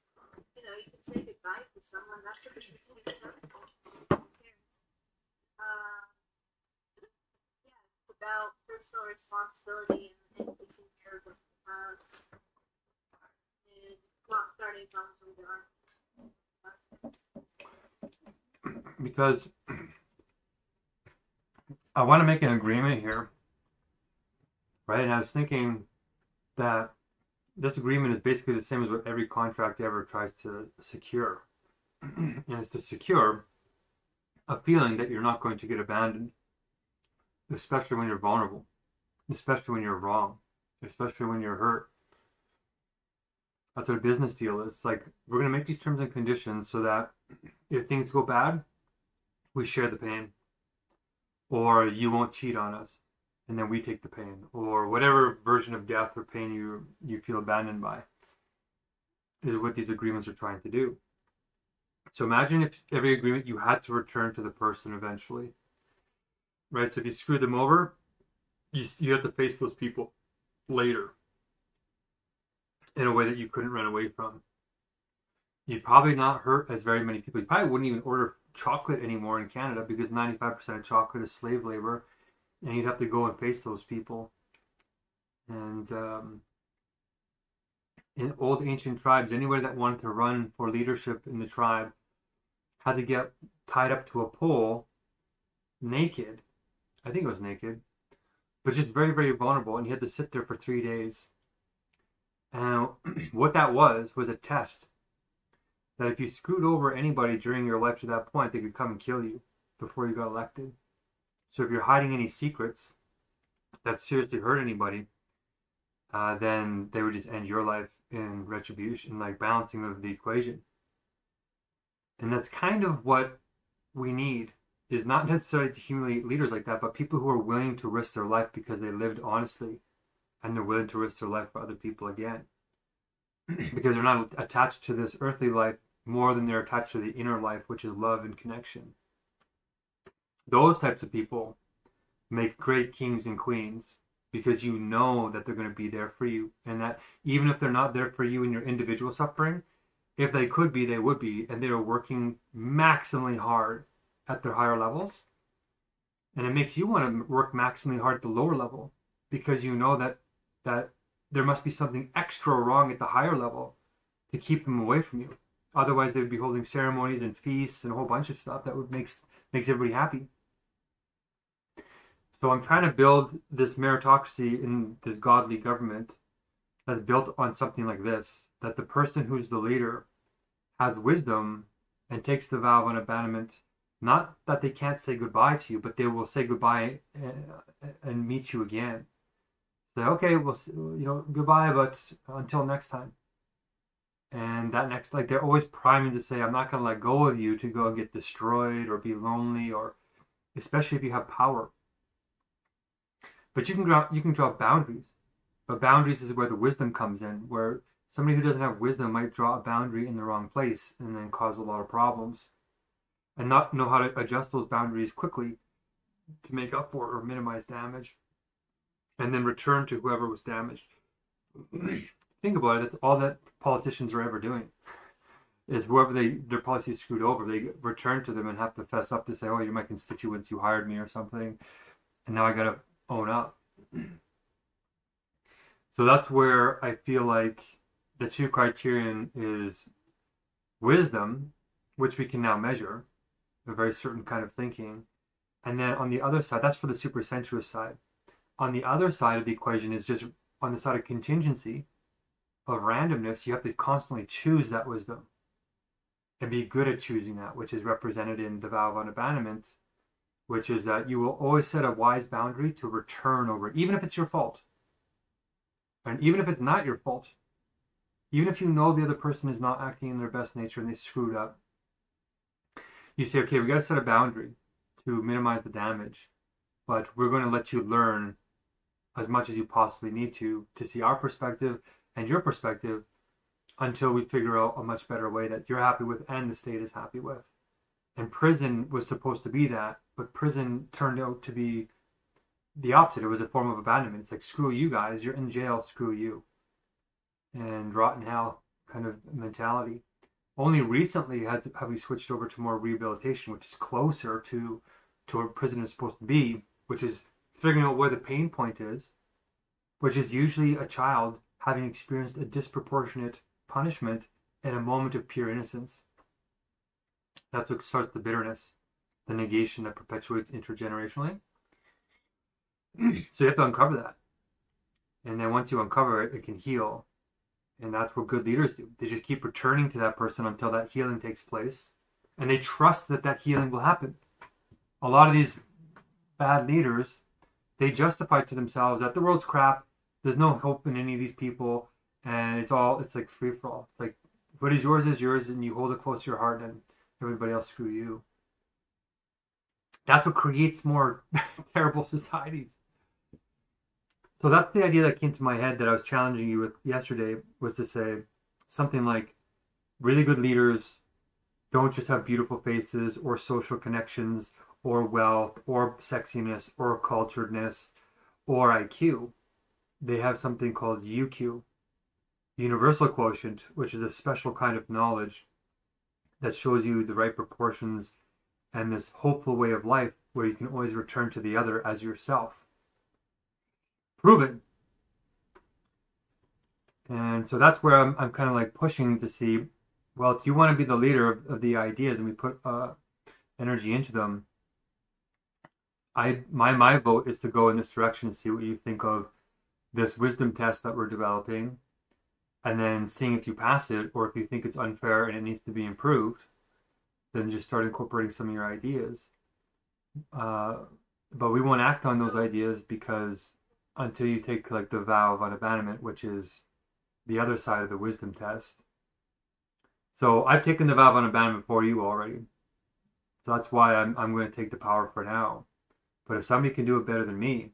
you know, you can say goodbye to someone, that's a big thing. Who cares? Yeah, it's about personal responsibility and taking care of what you have, and not starting from the dark. Because I want to make an agreement here, right? And I was thinking that this agreement is basically the same as what every contract ever tries to secure. And it's to secure a feeling that you're not going to get abandoned, especially when you're vulnerable, especially when you're wrong, especially when you're hurt. That's what a business deal is. It's like, we're going to make these terms and conditions so that if things go bad, we share the pain, or you won't cheat on us and then we take the pain, or whatever version of death or pain you feel abandoned by, is what these agreements are trying to do. So imagine if every agreement you had to return to the person eventually, right? So if you screw them over, you have to face those people later in a way that you couldn't run away from. You'd probably not hurt as very many people. You probably wouldn't even order chocolate anymore in Canada, because 95% of chocolate is slave labor, and you'd have to go and face those people. And in old ancient tribes, anybody that wanted to run for leadership in the tribe had to get tied up to a pole, naked. I think it was naked, but just very, very vulnerable, and you had to sit there for 3 days. And what that was a test that if you screwed over anybody during your life to that point, they could come and kill you before you got elected. So if you're hiding any secrets that seriously hurt anybody, then they would just end your life in retribution, like balancing of the equation. And that's kind of what we need, is not necessarily to humiliate leaders like that, but people who are willing to risk their life because they lived honestly, and they're willing to risk their life for other people again. Because they're not attached to this earthly life more than they're attached to the inner life, which is love and connection. Those types of people make great kings and queens, because you know that they're going to be there for you, and that even if they're not there for you in your individual suffering, if they could be, they would be, and they are working maximally hard at their higher levels. And it makes you want to work maximally hard at the lower level, because you know that there must be something extra wrong at the higher level to keep them away from you. Otherwise, they would be holding ceremonies and feasts and a whole bunch of stuff that would makes everybody happy. So I'm trying to build this meritocracy in this godly government that's built on something like this, that the person who's the leader has wisdom and takes the vow of unabandonment. Not that they can't say goodbye to you, but they will say goodbye and meet you again. Say, okay, well, goodbye, but until next time. And that next, like, they're always priming to say, I'm not going to let go of you to go and get destroyed or be lonely, or especially if you have power. But you can draw boundaries. But boundaries is where the wisdom comes in, where somebody who doesn't have wisdom might draw a boundary in the wrong place and then cause a lot of problems, and not know how to adjust those boundaries quickly to make up for or minimize damage, and then return to whoever was damaged. Think about it, that's all that politicians are ever doing, is whoever their policy screwed over, they return to them and have to fess up to say, oh, you're my constituents, you hired me or something, and now I gotta own up. So that's where I feel like the two criterion is wisdom, which we can now measure, a very certain kind of thinking. And then on the other side, that's for the supersensuous side. On the other side of the equation is just on the side of contingency, of randomness. You have to constantly choose that wisdom and be good at choosing that, which is represented in the vow of unabandonment, which is that you will always set a wise boundary to return over, even if it's your fault. And even if it's not your fault, even if you know the other person is not acting in their best nature and they screwed up, you say, okay, we got to set a boundary to minimize the damage, but we're going to let you learn as much as you possibly need to see our perspective and your perspective until we figure out a much better way that you're happy with and the state is happy with. And prison was supposed to be that, but prison turned out to be the opposite. It was a form of abandonment. It's like, screw you guys, you're in jail, screw you. And rotten hell kind of mentality. Only recently have we switched over to more rehabilitation, which is closer to what prison is supposed to be, which is figuring out where the pain point is, which is usually a child having experienced a disproportionate punishment in a moment of pure innocence. That's what starts the bitterness, the negation that perpetuates intergenerationally. So you have to uncover that. And then once you uncover it, it can heal. And that's what good leaders do. They just keep returning to that person until that healing takes place. And they trust that that healing will happen. A lot of these bad leaders, they justify to themselves that the world's crap, there's no hope in any of these people, and it's like free for all. It's like, what is yours, and you hold it close to your heart, and everybody else screw you. That's what creates more terrible societies. So that's the idea that came to my head that I was challenging you with yesterday, was to say something like, really good leaders don't just have beautiful faces or social connections or wealth or sexiness or culturedness or IQ. They have something called UQ, universal quotient, which is a special kind of knowledge that shows you the right proportions and this hopeful way of life where you can always return to the other as yourself. Proven. And so that's where I'm kind of like pushing to see, well, if you want to be the leader of the ideas and we put energy into them, my vote is to go in this direction and see what you think of this wisdom test that we're developing, and then seeing if you pass it, or if you think it's unfair and it needs to be improved, then just start incorporating some of your ideas. But we won't act on those ideas because until you take like the vow of unabandonment, which is the other side of the wisdom test. So I've taken the vow of unabandonment for you already. So that's why I'm going to take the power for now. But if somebody can do it better than me,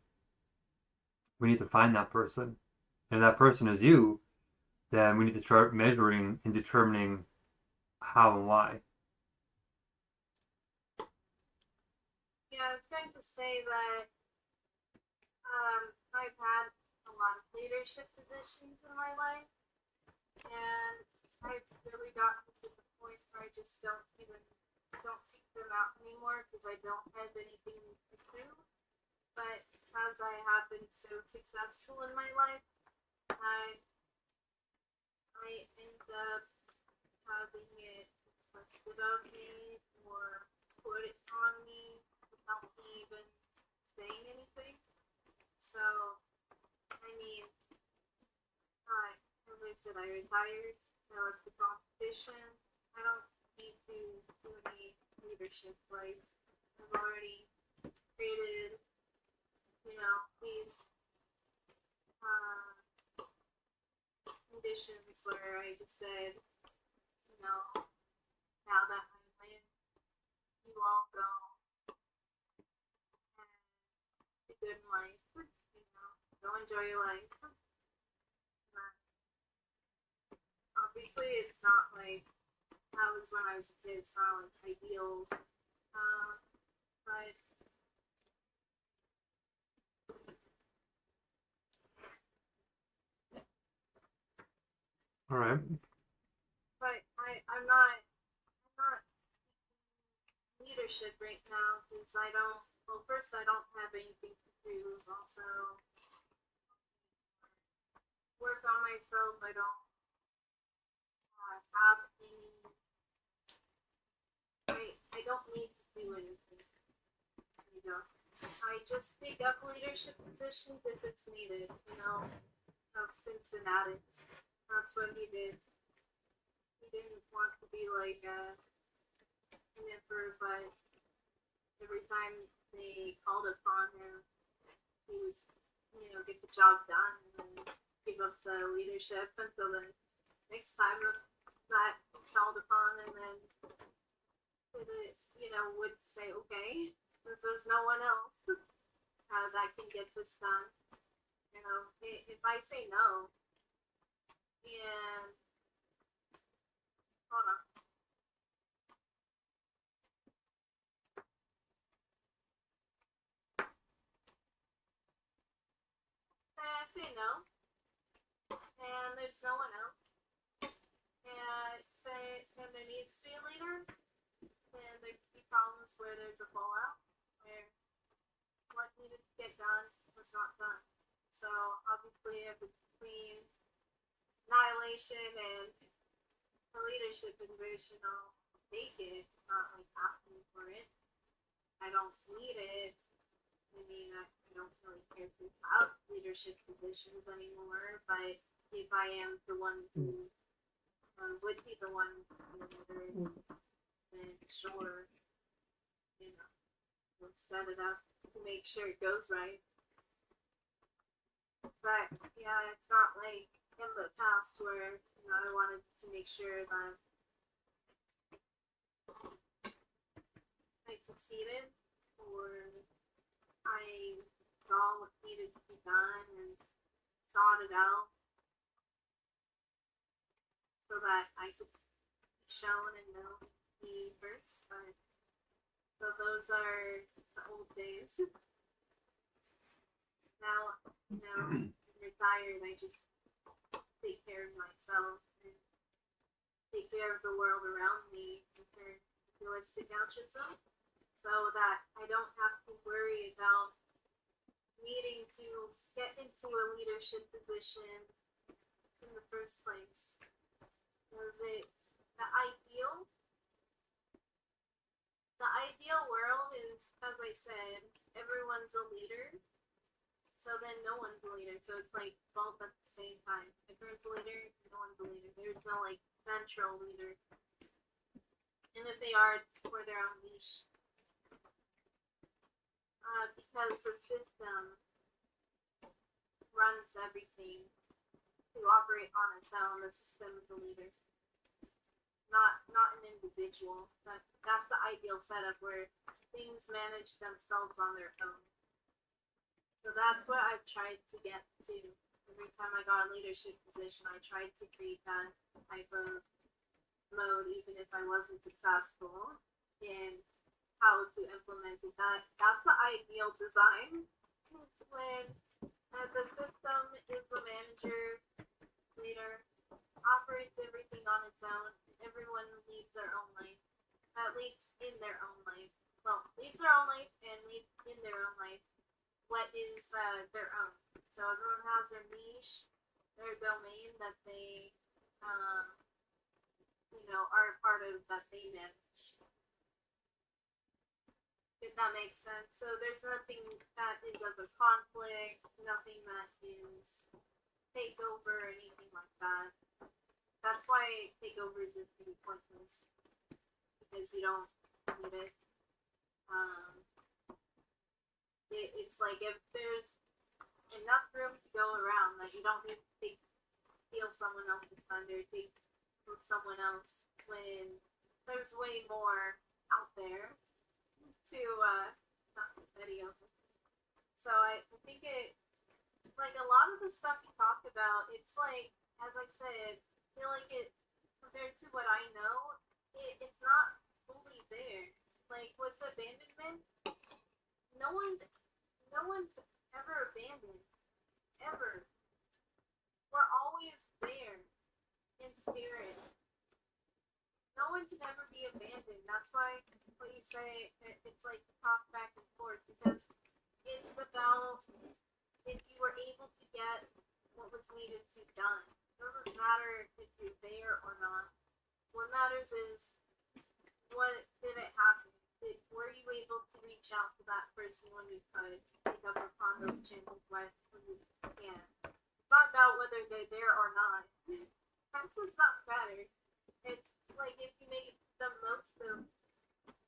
we need to find that person. And if that person is you, then we need to start measuring and determining how and why. Yeah, I was going to say that I've had a lot of leadership positions in my life, and I've really gotten to the point where I just don't seek them out anymore because I don't have anything to do. But because I have been so successful in my life, I end up having it requested of me or put it on me without me even saying anything. So, I mean, as I said, I retired. I left the competition. I don't need to do any leadership. Like, I've already created, these conditions where I just said, now that I win, you all go and be good in life. Go enjoy your life. Obviously, it's not like how it was when I was a kid. It's not like ideal, but All right. I'm not leadership right now because I don't. Well, first I don't have anything to prove. Also, work on myself. I don't have any. I don't need to do anything. I just take up leadership positions if it's needed. Of Cincinnati. That's what he did. He didn't want to be like an emperor, but every time they called upon him, he would, get the job done and give up the leadership until the next time that was called upon, and then would say, okay, since there's no one else that can get this done. If I say no, and hold on. I say no, and there's no one else, and there needs to be a leader, and there could be problems where there's a fallout, where what needed to get done was not done. So obviously, if it's between annihilation and a leadership inversion, I'll take it, not like asking for it. I don't need it. I mean, I don't really care about leadership positions anymore, but if I am the one who would be the one who leader, then sure, we'll set it up to make sure it goes right. But yeah, it's not like in the past where I wanted to make sure that I succeeded or I saw what needed to be done and sought it out so that I could be shown and know me first. But so those are the old days. Now, I'm retired, I just take care of myself and take care of the world around me in realistic altruism, so that I don't have to worry about needing to get into a leadership position in the first place. Because the ideal world is, as I said, everyone's a leader. So then no one's a leader. So it's like both at the same time. Everyone's a leader, no one's a leader. There's no like central leader. And if they are, it's for their own niche. Because the system runs everything to operate on its own. The system is the leader. Not an individual. That's the ideal setup where things manage themselves on their own. So that's what I've tried to get to. Every time I got a leadership position, I tried to create that type of mode, even if I wasn't successful in how to implement it. That's the ideal design. When the system is the manager, leader, operates everything on its own. Everyone leads their own life. Leads in their own life. Well, leads their own life and leads in their own life. What is their own. So everyone has their niche, their domain that they are part of that they manage. If that makes sense. So there's nothing that is of a conflict, nothing that is takeover or anything like that. That's why takeovers is pretty pointless. Because you don't need it. It's like if there's enough room to go around that you don't need to steal someone else's thunder, take from someone else when there's way more out there to not video. So I think it like a lot of the stuff you talked about, it's like, as I said, I feel like it compared to what I know, it's not fully there. Like with abandonment, no one's ever abandoned. Ever. We're always there in spirit. No one can ever be abandoned. That's why what you say, it's like talk back and forth, because it's about if you were able to get what was needed to be done. It doesn't matter if you're there or not. What matters is what did it happen? Were you able to reach out to that person when you could? Pick up upon those channels when you can. It's not about whether they're there or not. That's just not matter. It's like if you make the most of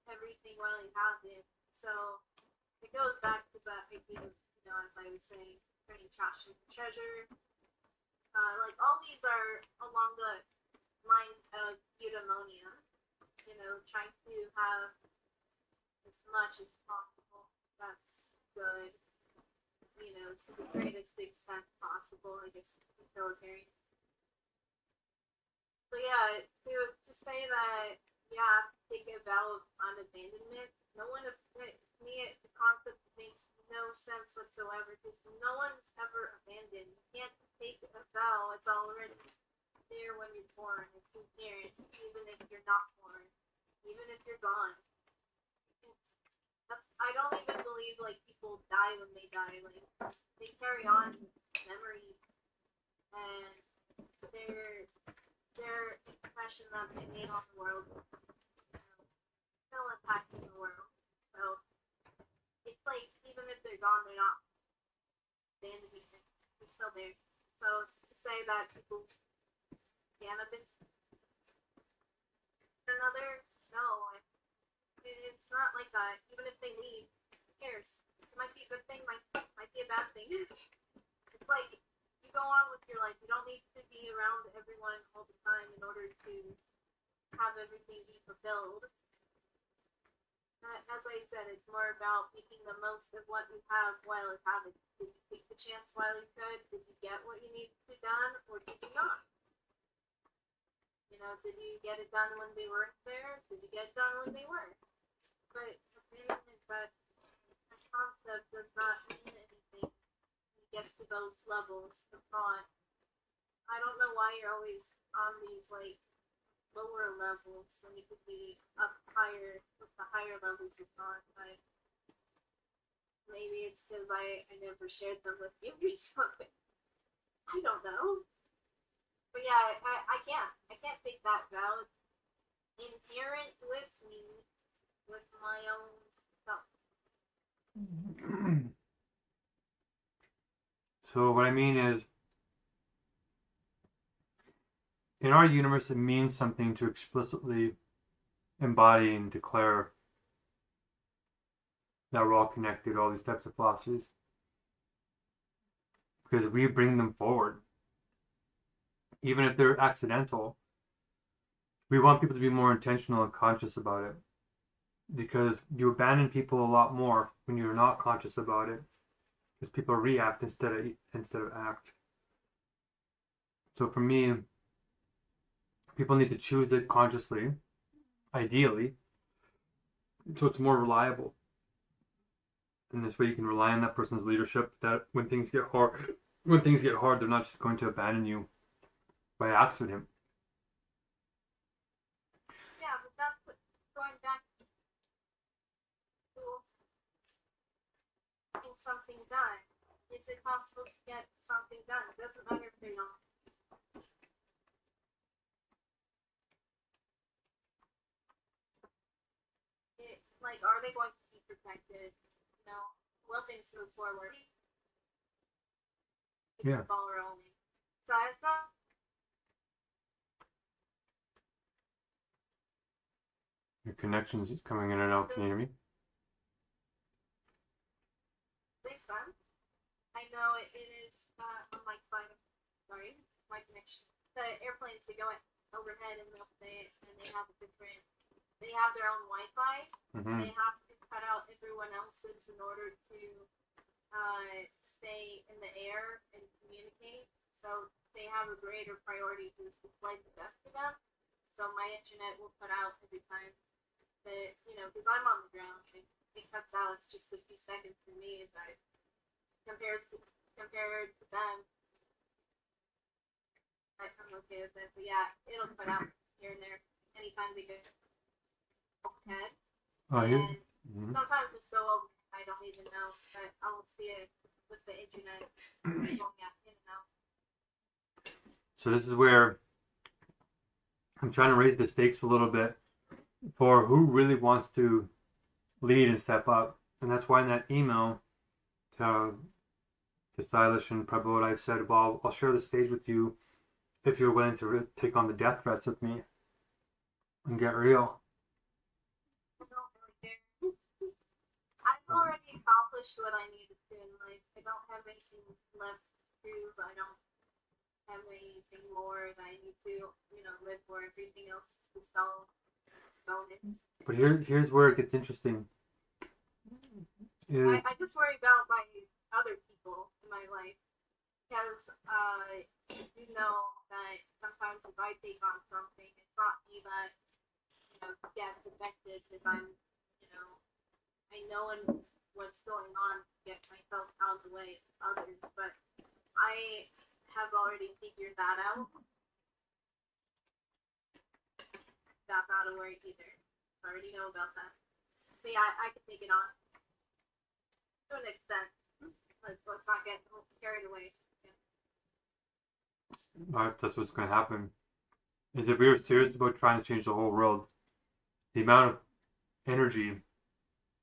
everything while you have it. So it goes back to that idea of, as I was saying, turning trash into treasure. Like all these are along the lines of eudaimonia. Trying to have as much as possible. That's good. To the greatest extent possible, I guess, utilitarian. So yeah, to say that, take a vow of unabandonment, no one, me, the concept makes no sense whatsoever, because no one's ever abandoned. You can't take a vow, it's already there when you're born, it's inherent, even if you're not born, even if you're gone. I don't even believe like people die when they die. Like they carry on memories and their impression that they made on the world still impacting the world. So it's like even if they're gone, they're not abandoning it. They're still there. So to say that people can abandon another, no. It's not like that. Even if they leave, who cares? It might be a good thing, might be a bad thing. It's like you go on with your life. You don't need to be around everyone all the time in order to have everything be fulfilled. As I said, it's more about making the most of what you have while you have it. Did you take the chance while you could? Did you get what you needed to be done, or did you not? Did you get it done when they weren't there? Did you get it done when they were? But abandonment, that concept does not mean anything when you get to those levels of thought. I don't know why you're always on these like lower levels when you could be up higher with the higher levels of thought. But maybe it's because I never shared them with you or something. I don't know. But yeah, I can't take that vow. It's inherent with me. With my own self. So what I mean is, in our universe, it means something to explicitly embody and declare that we're all connected, all these types of philosophies, because we bring them forward. Even if they're accidental, we want people to be more intentional and conscious about it. Because you abandon people a lot more when you're not conscious about it, because people react instead of act. So for me, people need to choose it consciously, ideally, so it's more reliable. And this way, you can rely on that person's leadership. That when things get hard, they're not just going to abandon you by accident. Yeah, but that's going back. Getting something done. Is it possible to get something done? It doesn't matter if they're not. things move forward. Keep Yeah. the ball rolling. So I thought Your connection's coming in and out. Can you hear me? makes sense. I know it is on my side of, sorry, my connection. The airplanes, they go overhead and they have a different, they have their own Wi-Fi. Mm-hmm. They have to cut out everyone else's in order to stay in the air and communicate. So they have a greater priority to display the best for them. So my internet will cut out every time that, because I'm on the ground, it cuts out. It's just a few seconds for me, but compared to them, I'm okay with it. But yeah, it'll cut out here and there anytime they go overhead. Oh, here. And Mm-hmm. sometimes it's so over, I don't even know, but I will see it with the internet going out in and out. So this is where I'm trying to raise the stakes a little bit for who really wants to lead and step up. And that's why in that email to Silas and Prabhu, I said, well, I'll share the stage with you if you're willing to take on the death threats with me and get real. I don't really care. I've already accomplished what I needed to in life. I don't have anything left to prove. I don't have anything more that I need to, live for. Everything else is just all bonus. But here's where it gets interesting. I just worry about my other people in my life because you know that sometimes if I take on something, it's not me that gets affected because I'm I know what's going on to get myself out of the way. It's others, but I have already figured that out. That's not a worry either. I already know about that. So yeah, I can take it on to an extent. Let's not get carried away. That's what's going to happen. Is if we were serious about trying to change the whole world, the amount of energy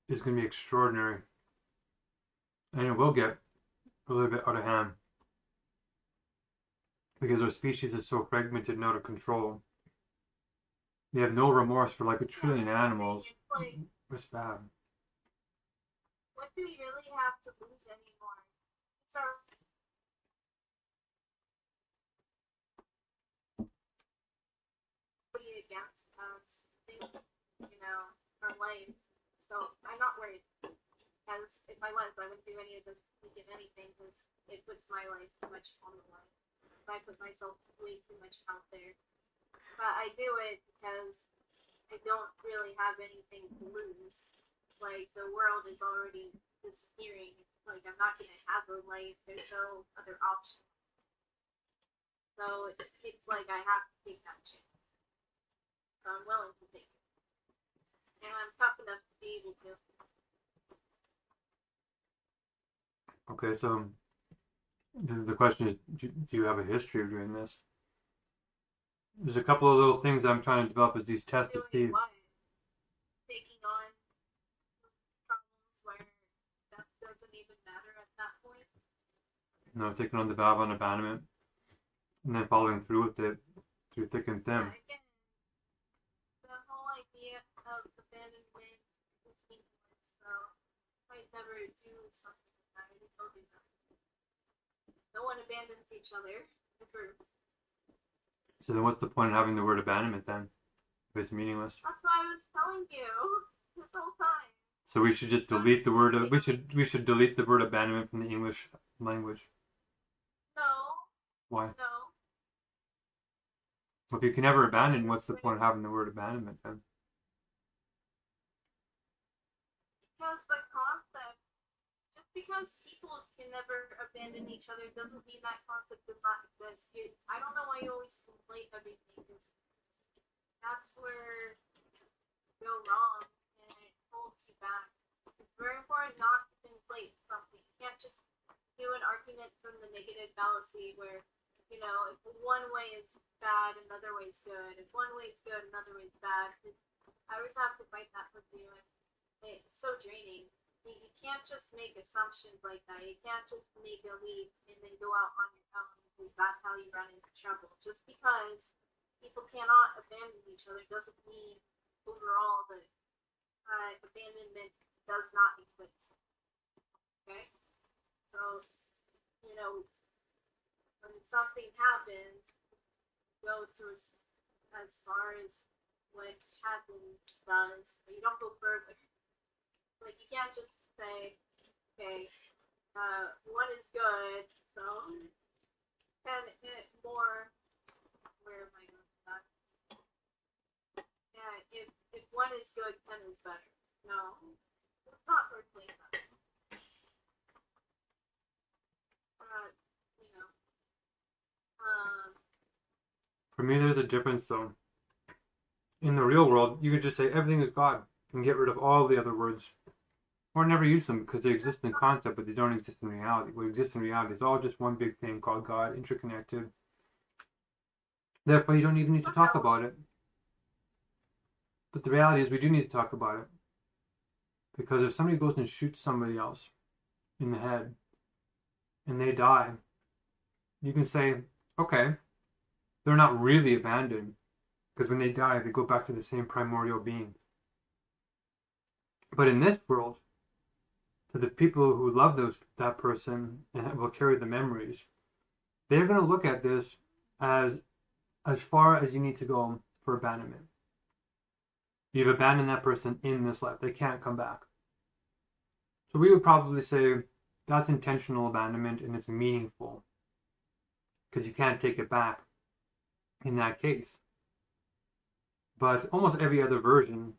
is going to be extraordinary. And it will get a little bit out of hand. Because our species is so fragmented and out of control. They have no remorse for like a trillion animals. It's like, It's bad. what do we really have to lose anymore? It's our against us, things, our life. So I'm not worried. Because if I was, I wouldn't do any of this, anything, because it puts my life too much on the line. I put myself way too much out there. But I do it because I don't really have anything to lose. Like, the world is already disappearing. It's like, I'm not going to have a life. There's no other option. So it's like I have to take that chance. So I'm willing to take it. And I'm tough enough to be able to. Okay, so the question is, do you have a history of doing this? There's a couple of little things I'm trying to develop as these tests to see. Doing what? Taking on problems where that doesn't even matter at that point. Taking on the vow of abandonment and then following through with it through thick and thin. Again, the whole idea of abandonment is meaningless, so I never do something like that. I already told you that. No one abandons each other, ever. So then what's the point of having the word abandonment then? If it's meaningless. That's what I was telling you this whole time. So we should just delete the word we should delete the word abandonment from the English language. No. Why? No. Well, if you can never abandon, what's the point of having the word abandonment then? Because the concept, just because people can never abandon each other doesn't mean that concept does not exist. I don't know why you always conflate everything, because that's where you go wrong and it holds you back. It's very important not to conflate something. You can't just do an argument from the negative fallacy where, if one way is bad, another way is good. If one way is good, another way is bad. I always have to fight that with you, and it's so draining. You can't just make assumptions like that. You can't just make a leap and then go out on your own, because that's how you run into trouble. Just because people cannot abandon each other doesn't mean overall that abandonment does not exist. Okay? So, you know, when something happens, go to as far as what happens does, but you don't go further. Like, you can't just say, okay, one is good, so 10 more. Where am I going with that? Yeah, if one is good, 10 is better. No, it's not worth like that. You know, For me, there's a difference though. In the real world, you could just say everything is God and get rid of all the other words, or never use them because they exist in concept, but they don't exist in reality. What exists in reality is all just one big thing called God, interconnected. Therefore, you don't even need to talk about it. But the reality is, we do need to talk about it, because if somebody goes and shoots somebody else in the head and they die, you can say, okay, they're not really abandoned, because when they die, they go back to the same primordial being. But in this world, to the people who love that person and will carry the memories, they're going to look at this as far as you need to go for abandonment. You've abandoned that person in this life. They can't come back. So we would probably say that's intentional abandonment and it's meaningful, because you can't take it back in that case. But almost every other version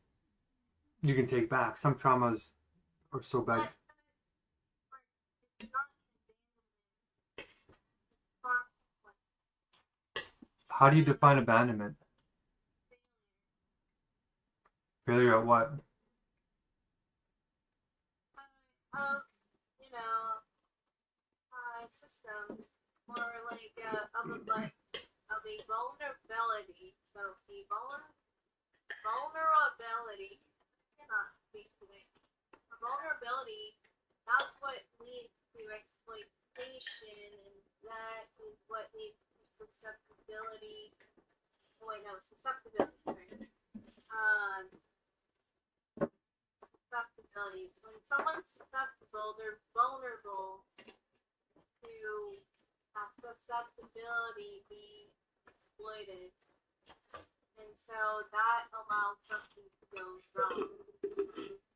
you can take back. Some traumas are so bad. How do you define abandonment? Failure at what? You know, system, or like of a vulnerability. So the vulnerability, I cannot speak today. A vulnerability, that's what leads to exploitation, and that is what leads to susceptibility. Oh wait, no, susceptibility. Susceptibility. When someone's susceptible, they're vulnerable to susceptibility being exploited. And so that allows something to go wrong.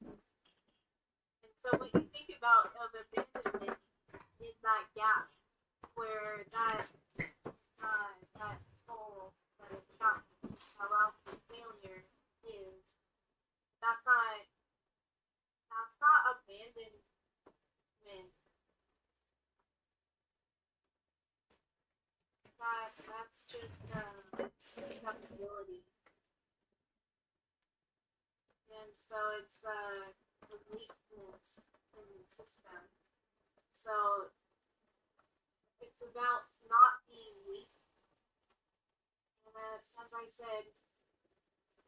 And so what you think about of abandonment is that gap where that hole, that gap allows for failure is that's not abandonment. That's just susceptibility. And so it's a weakness in the system. So it's about not being weak. And as I said,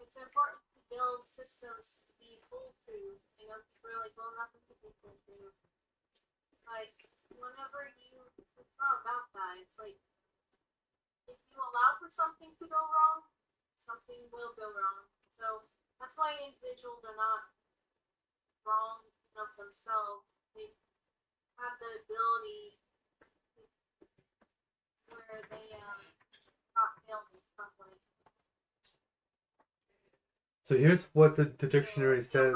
it's important to build systems to be foolproof. You know, people are like, well, nothing can be foolproof. Like, whenever it's not about that. It's like, if you allow for something to go wrong, something will go wrong. So that's why individuals are not wrong of themselves. They have the ability where they not fail in some way. So here's what the dictionary says.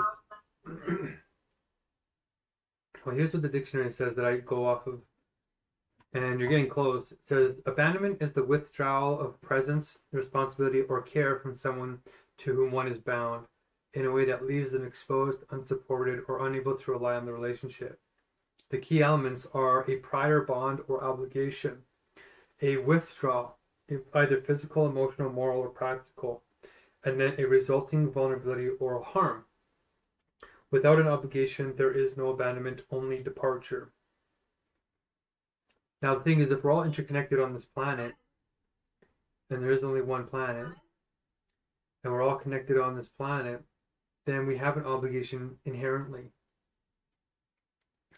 Well, here's what the dictionary says that I go off of. And you're getting close. It says, abandonment is the withdrawal of presence, responsibility, or care from someone to whom one is bound in a way that leaves them exposed, unsupported, or unable to rely on the relationship. The key elements are a prior bond or obligation, a withdrawal, either physical, emotional, moral, or practical, and then a resulting vulnerability or harm. Without an obligation, there is no abandonment, only departure. Now, the thing is, if we're all interconnected on this planet, and there is only one planet, and we're all connected on this planet, then we have an obligation inherently.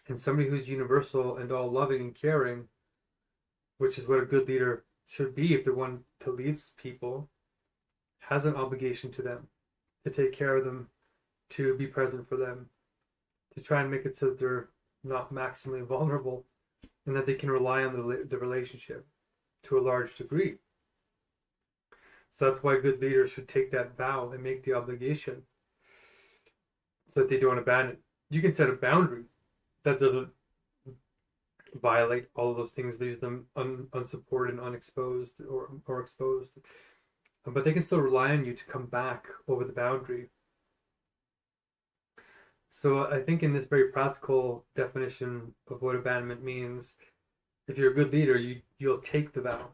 And somebody who's universal and all loving and caring, which is what a good leader should be if they're one to lead people, has an obligation to them, to take care of them, to be present for them, to try and make it so that they're not maximally vulnerable and that they can rely on the relationship to a large degree. So that's why good leaders should take that vow and make the obligation so that they don't abandon. You can set a boundary that doesn't violate all of those things, leaves them unsupported and unexposed or exposed. But they can still rely on you to come back over the boundary. So I think in this very practical definition of what abandonment means, if you're a good leader, you'll take the vow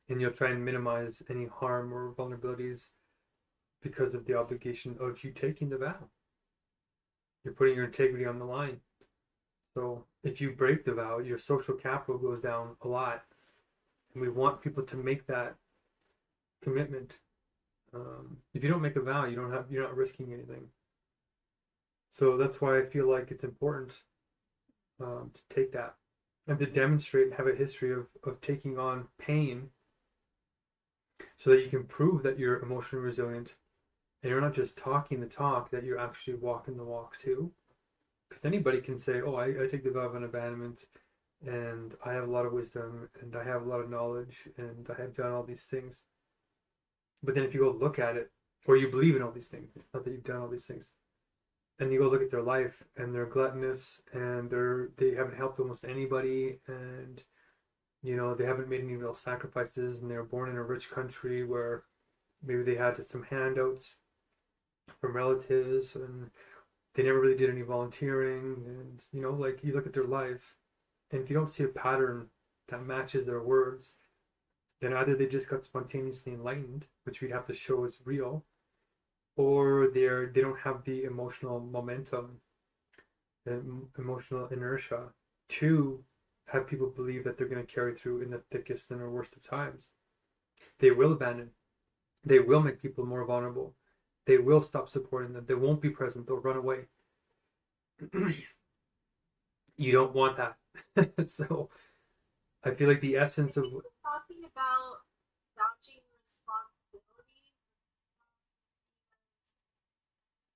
and you'll try and minimize any harm or vulnerabilities because of the obligation of you taking the vow. You're putting your integrity on the line. So if you break the vow, your social capital goes down a lot. And we want people to make that commitment. If you don't make a vow, you're not risking anything. So that's why I feel like it's important to take that and to demonstrate and have a history of taking on pain so that you can prove that you're emotionally resilient and you're not just talking the talk, that you're actually walking the walk too. Because anybody can say, oh, I take the vow of an abandonment and I have a lot of wisdom and I have a lot of knowledge and I have done all these things. But then if you go look at it, or you believe in all these things, not that you've done all these things, and you go look at their life and they're gluttonous and they haven't helped almost anybody, and they haven't made any real sacrifices, and they're born in a rich country where maybe they had some handouts from relatives and they never really did any volunteering, and like you look at their life and if you don't see a pattern that matches their words, then either they just got spontaneously enlightened, which we'd have to show is real, or they don't have the emotional momentum, the emotional inertia to have people believe that they're going to carry through in the thickest and the worst of times. They will abandon. They will make people more vulnerable. They will stop supporting them. They won't be present. They'll run away. You don't want that. So I feel like the essence of talking about dodging responsibilities,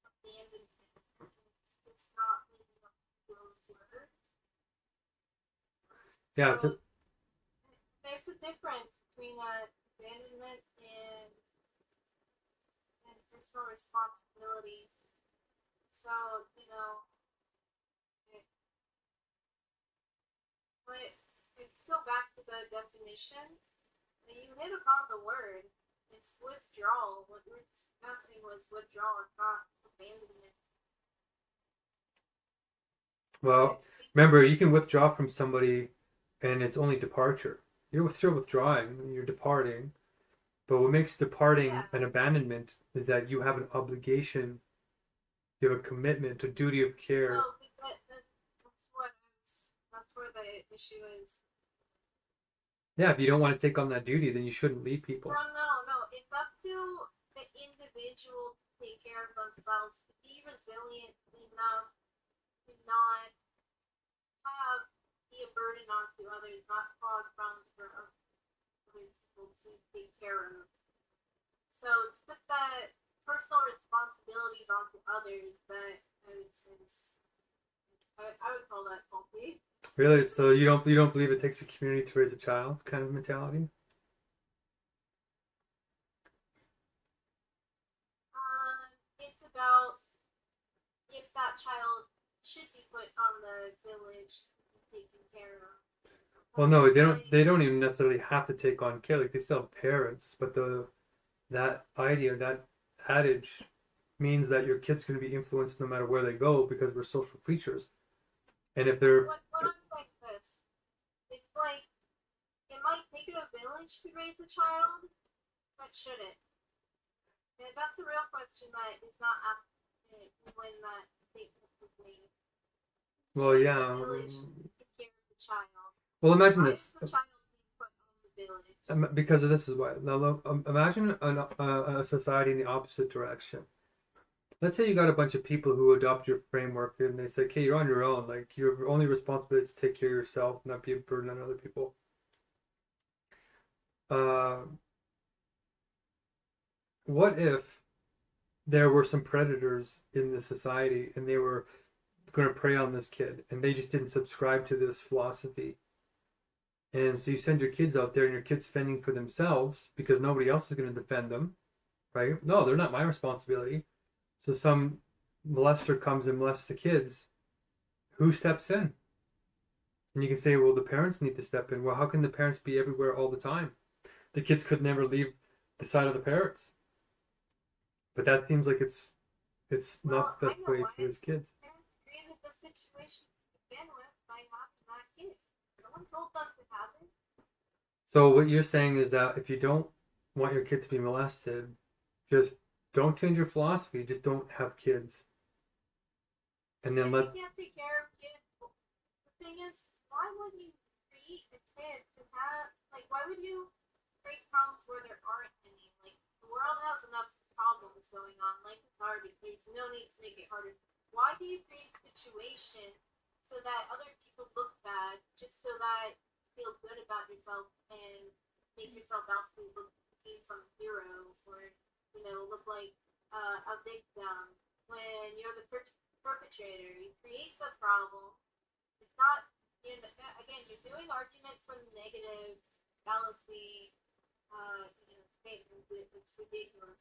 abandonment, it's not living up to those words. yeah. So, there's a difference between abandonment and personal responsibility. So, but if you go back to the definition, you hit upon the word. It's withdrawal. What we're discussing was withdrawal. It's not abandonment. Well, remember, you can withdraw from somebody and it's only departure. You're still withdrawing, you're departing. But what makes departing an abandonment is that you have an obligation, you have a commitment, a duty of care. No, that's where the issue is. Yeah, if you don't want to take on that duty, then you shouldn't lead people. No. It's up to the individual to take care of themselves, to be resilient enough to not have be a burden onto others, not cause problems for other people to take care of. So to put that personal responsibilities onto others, that I would say I would call that faulty. Really? So you don't believe it takes a community to raise a child kind of mentality? It's about if that child should be put on the village to be taken care of. Well, no, they don't even necessarily have to take on care. Like, they still have parents, but that idea, that adage means that your kid's going to be influenced no matter where they go, because we're social creatures. And if they're What I'm like this, it's like it might take a village to raise a child, but should it? And that's a real question that is not asked when that statement was made. well, yeah. The village take care of the child. Well, imagine Why this. is the child being put on the village? Because of this is why. Now, look, imagine a society in the opposite direction. let's say you got a bunch of people who adopt your framework and they say, okay, you're on your own. Like your only responsibility is to take care of yourself, not be a burden on other people. Uh, what if there were some predators in the society and they were going to prey on this kid and they just didn't subscribe to this philosophy? And so you send your kids out there and your kids fending for themselves because nobody else is going to defend them, right? No, they're not my responsibility. So some molester comes and molests the kids. Who steps in? And you can say, well, the parents need to step in. Well, how can the parents be everywhere all the time? The kids could never leave the side of the parents. But that seems like it's not the best way for his kids. Parents created the situation to begin with by having that kid. No one told them to have it. So what you're saying is that if you don't want your kid to be molested, just don't change your philosophy. Just don't have kids. And then If you can't take care of kids, the thing is, why would you create a kid to have, like, why would you create problems where there aren't any? Like, the world has enough problems going on. Life is hard. There's no need to make it harder. Why do you create a situation so that other people look bad, just so that you feel good about yourself and make yourself out to look be some hero or, look like a victim when you're the perpetrator? You create the problem. It's not, again, you're doing argument from the negative fallacy, statement. It's ridiculous.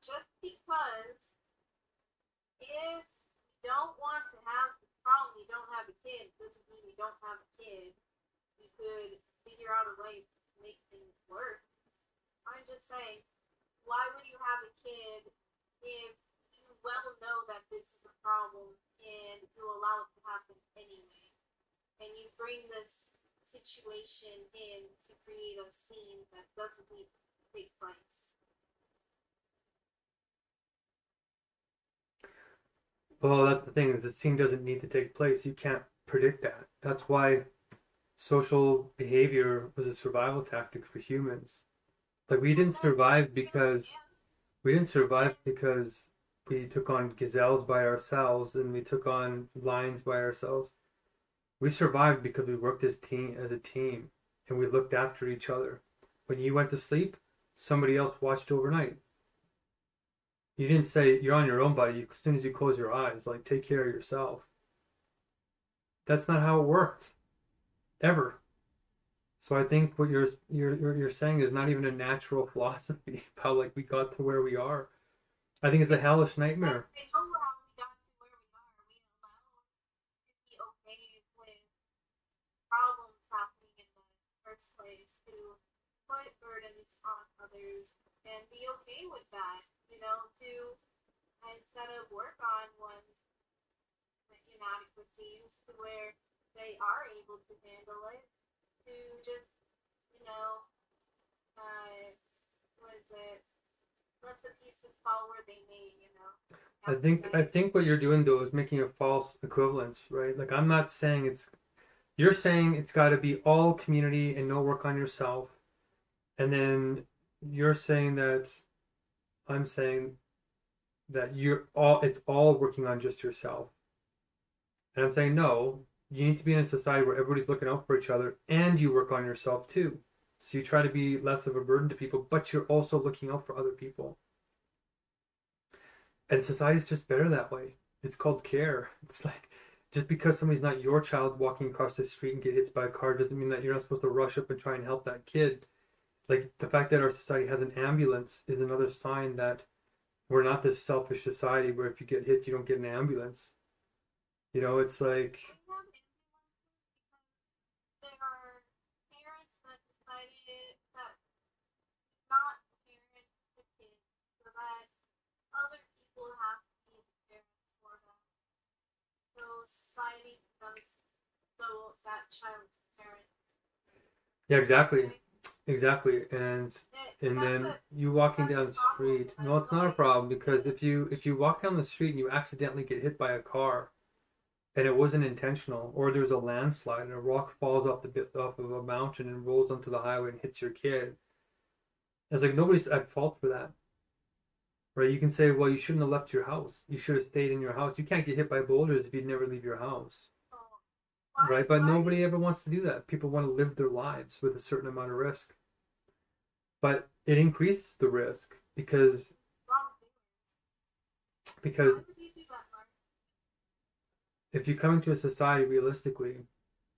Just because if you don't want to have the problem, you don't have a kid, doesn't mean you don't have a kid. You could figure out a way to make things work. I'm just saying, why would you have a kid if you well know that this is a problem and you allow it to happen anyway? And you bring this situation in to create a scene that doesn't need to take place. well, that's the thing is the scene doesn't need to take place. You can't predict that. That's why social behavior was a survival tactic for humans. Like we didn't survive because we took on gazelles by ourselves and we took on lions by ourselves. We survived because we worked as a team and we looked after each other. When you went to sleep, somebody else watched overnight. You didn't say you're on your own, buddy. As soon as you close your eyes, like take care of yourself. That's not how it worked, ever. So I think what you're saying is not even a natural philosophy of how like we got to where we are. I think it's a hellish nightmare. I told you how we got to where we are. We allowed to be okay with problems happening in the first place, to put burdens on others, and be okay with that. To instead of work on one's inadequacies to where they are able to handle it, to just, what is it? Let the pieces fall where they may. I think what you're doing though is making a false equivalence, right? Like I'm not saying you're saying it's got to be all community and no work on yourself, and then you're saying that I'm saying that it's all working on just yourself. And I'm saying no, you need to be in a society where everybody's looking out for each other and you work on yourself too. So you try to be less of a burden to people, but you're also looking out for other people. And society's just better that way. It's called care. It's like just because somebody's not your child walking across the street and get hit by a car doesn't mean that you're not supposed to rush up and try and help that kid. Like the fact that our society has an ambulance is another sign that we're not this selfish society where if you get hit, you don't get an ambulance. It's like. There are parents that decided that not parent the kids, so that other people have to be the parents for them. So society becomes that child's parent. Yeah, exactly. Exactly. And then you walking down the street. No, it's not a problem because if you walk down the street and you accidentally get hit by a car and it wasn't intentional, or there's a landslide and a rock falls off of a mountain and rolls onto the highway and hits your kid, it's like nobody's at fault for that. right? You can say, well, you shouldn't have left your house. You should have stayed in your house. You can't get hit by boulders if you never leave your house, right? But nobody ever wants to do that. People want to live their lives with a certain amount of risk. But it increases the risk because if you come into a society realistically,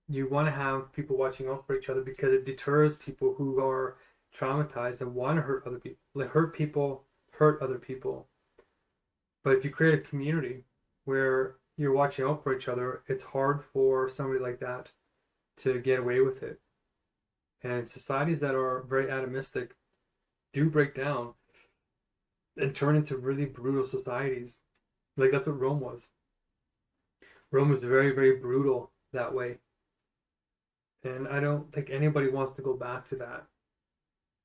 you want to have people watching out for each other because it deters people who are traumatized and want to hurt other people. Like hurt other people. But if you create a community where you're watching out for each other, it's hard for somebody like that to get away with it. And societies that are very atomistic do break down and turn into really brutal societies. Like that's what Rome was. Rome was very, very brutal that way. And I don't think anybody wants to go back to that.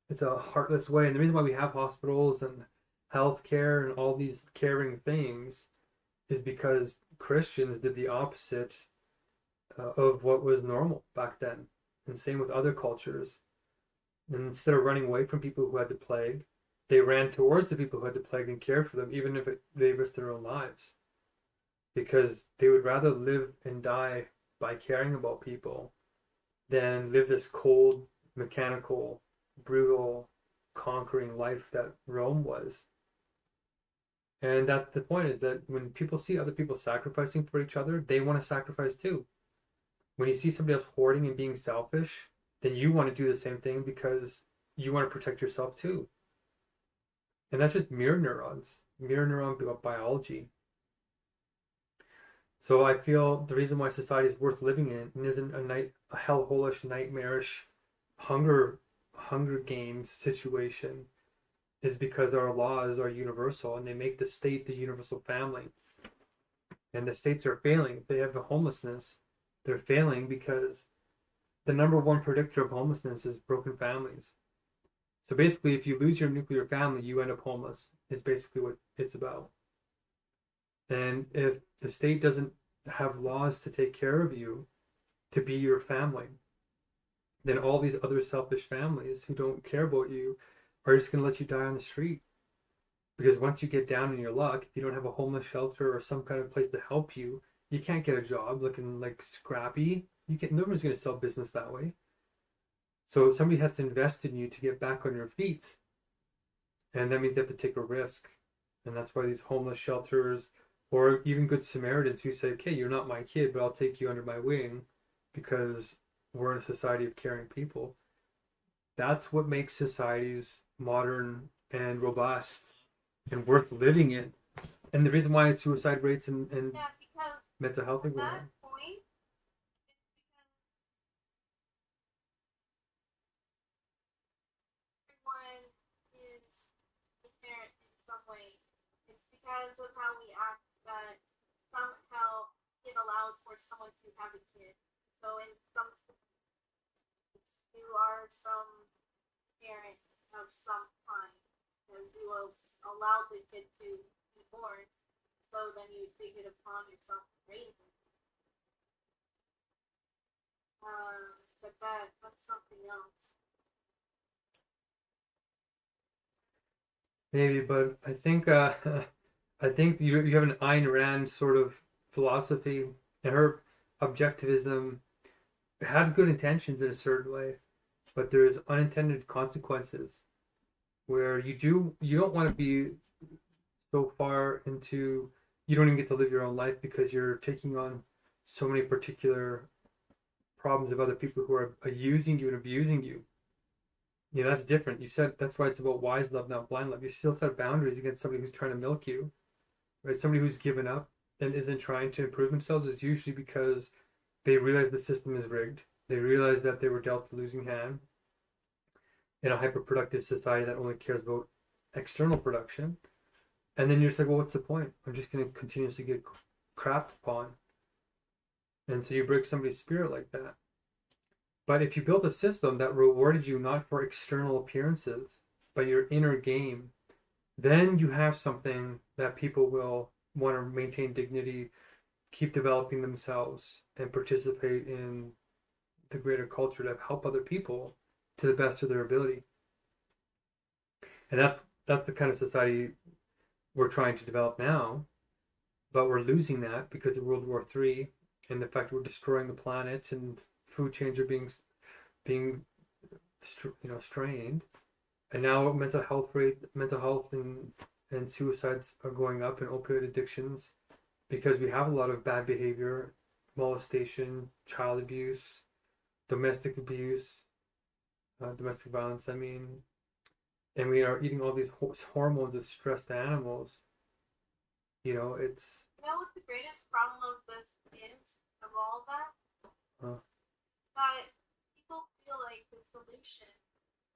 It's a heartless way. And the reason why we have hospitals and healthcare and all these caring things is because Christians did the opposite of what was normal back then. And same with other cultures. And instead of running away from people who had the plague, they ran towards the people who had the plague and cared for them, even if they risked their own lives. Because they would rather live and die by caring about people than live this cold, mechanical, brutal, conquering life that Rome was. And that's the point, is that when people see other people sacrificing for each other, they want to sacrifice too. When you see somebody else hoarding and being selfish, then you want to do the same thing because you want to protect yourself too. And that's just mirror neuron biology. So I feel the reason why society is worth living in and isn't a hellholish, nightmarish hunger games situation is because our laws are universal and they make the state the universal family. And the states are failing. If they have the homelessness, they're failing because the number one predictor of homelessness is broken families. So basically, if you lose your nuclear family, you end up homeless, is basically what it's about. And if the state doesn't have laws to take care of you, to be your family, then all these other selfish families who don't care about you are just going to let you die on the street. Because once you get down in your luck, if you don't have a homeless shelter or some kind of place to help you, you can't get a job looking like scrappy. Nobody's going to sell business that way. So somebody has to invest in you to get back on your feet. And that means they have to take a risk. And that's why these homeless shelters, or even Good Samaritans who say, okay, you're not my kid, but I'll take you under my wing because we're in a society of caring people. That's what makes societies modern and robust and worth living in. And the reason why suicide rates and mental health are going on. Because of how we act, that somehow it allows for someone to have a kid. So in some, you are some parent of some kind, and you will allow the kid to be born. So then you take it upon yourself to raise it. But that's something else. Maybe, but I think you have an Ayn Rand sort of philosophy, and her objectivism had good intentions in a certain way, but there's unintended consequences where you don't want to be so far into, you don't even get to live your own life because you're taking on so many particular problems of other people who are using you and abusing you. You know, that's different. You said that's why it's about wise love, not blind love. You still set boundaries against somebody who's trying to milk you, right? Somebody who's given up and isn't trying to improve themselves is usually because they realize the system is rigged. They realize that they were dealt a losing hand in a hyper-productive society that only cares about external production. And then you're just like, well, what's the point? I'm just going to continuously get crapped upon. And so you break somebody's spirit like that. But if you built a system that rewarded you not for external appearances, but your inner game, then you have something that people will want to maintain dignity, keep developing themselves, and participate in the greater culture to help other people to the best of their ability. And that's the kind of society we're trying to develop now, but we're losing that because of World War III and the fact we're destroying the planet and food chains are being strained, and now mental health and suicides are going up, and opioid addictions because we have a lot of bad behavior, molestation, child abuse, domestic abuse, domestic violence. I mean, and we are eating all these hormones of stressed animals. It's You know what the greatest problem of this is, of all that? Huh. That people feel like the solution,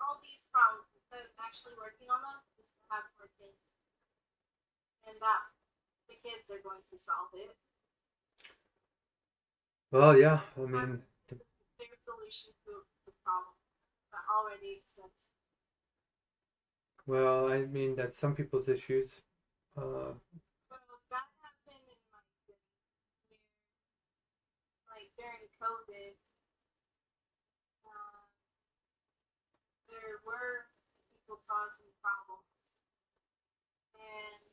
all these problems, instead of actually working on them, is to have more kids. And that the kids are going to solve it. well, yeah. I mean, Their solution to the problem that already exists. well, I mean that's some people's issues. So that happened in my city, where, like during COVID, uh, there were people causing problems, and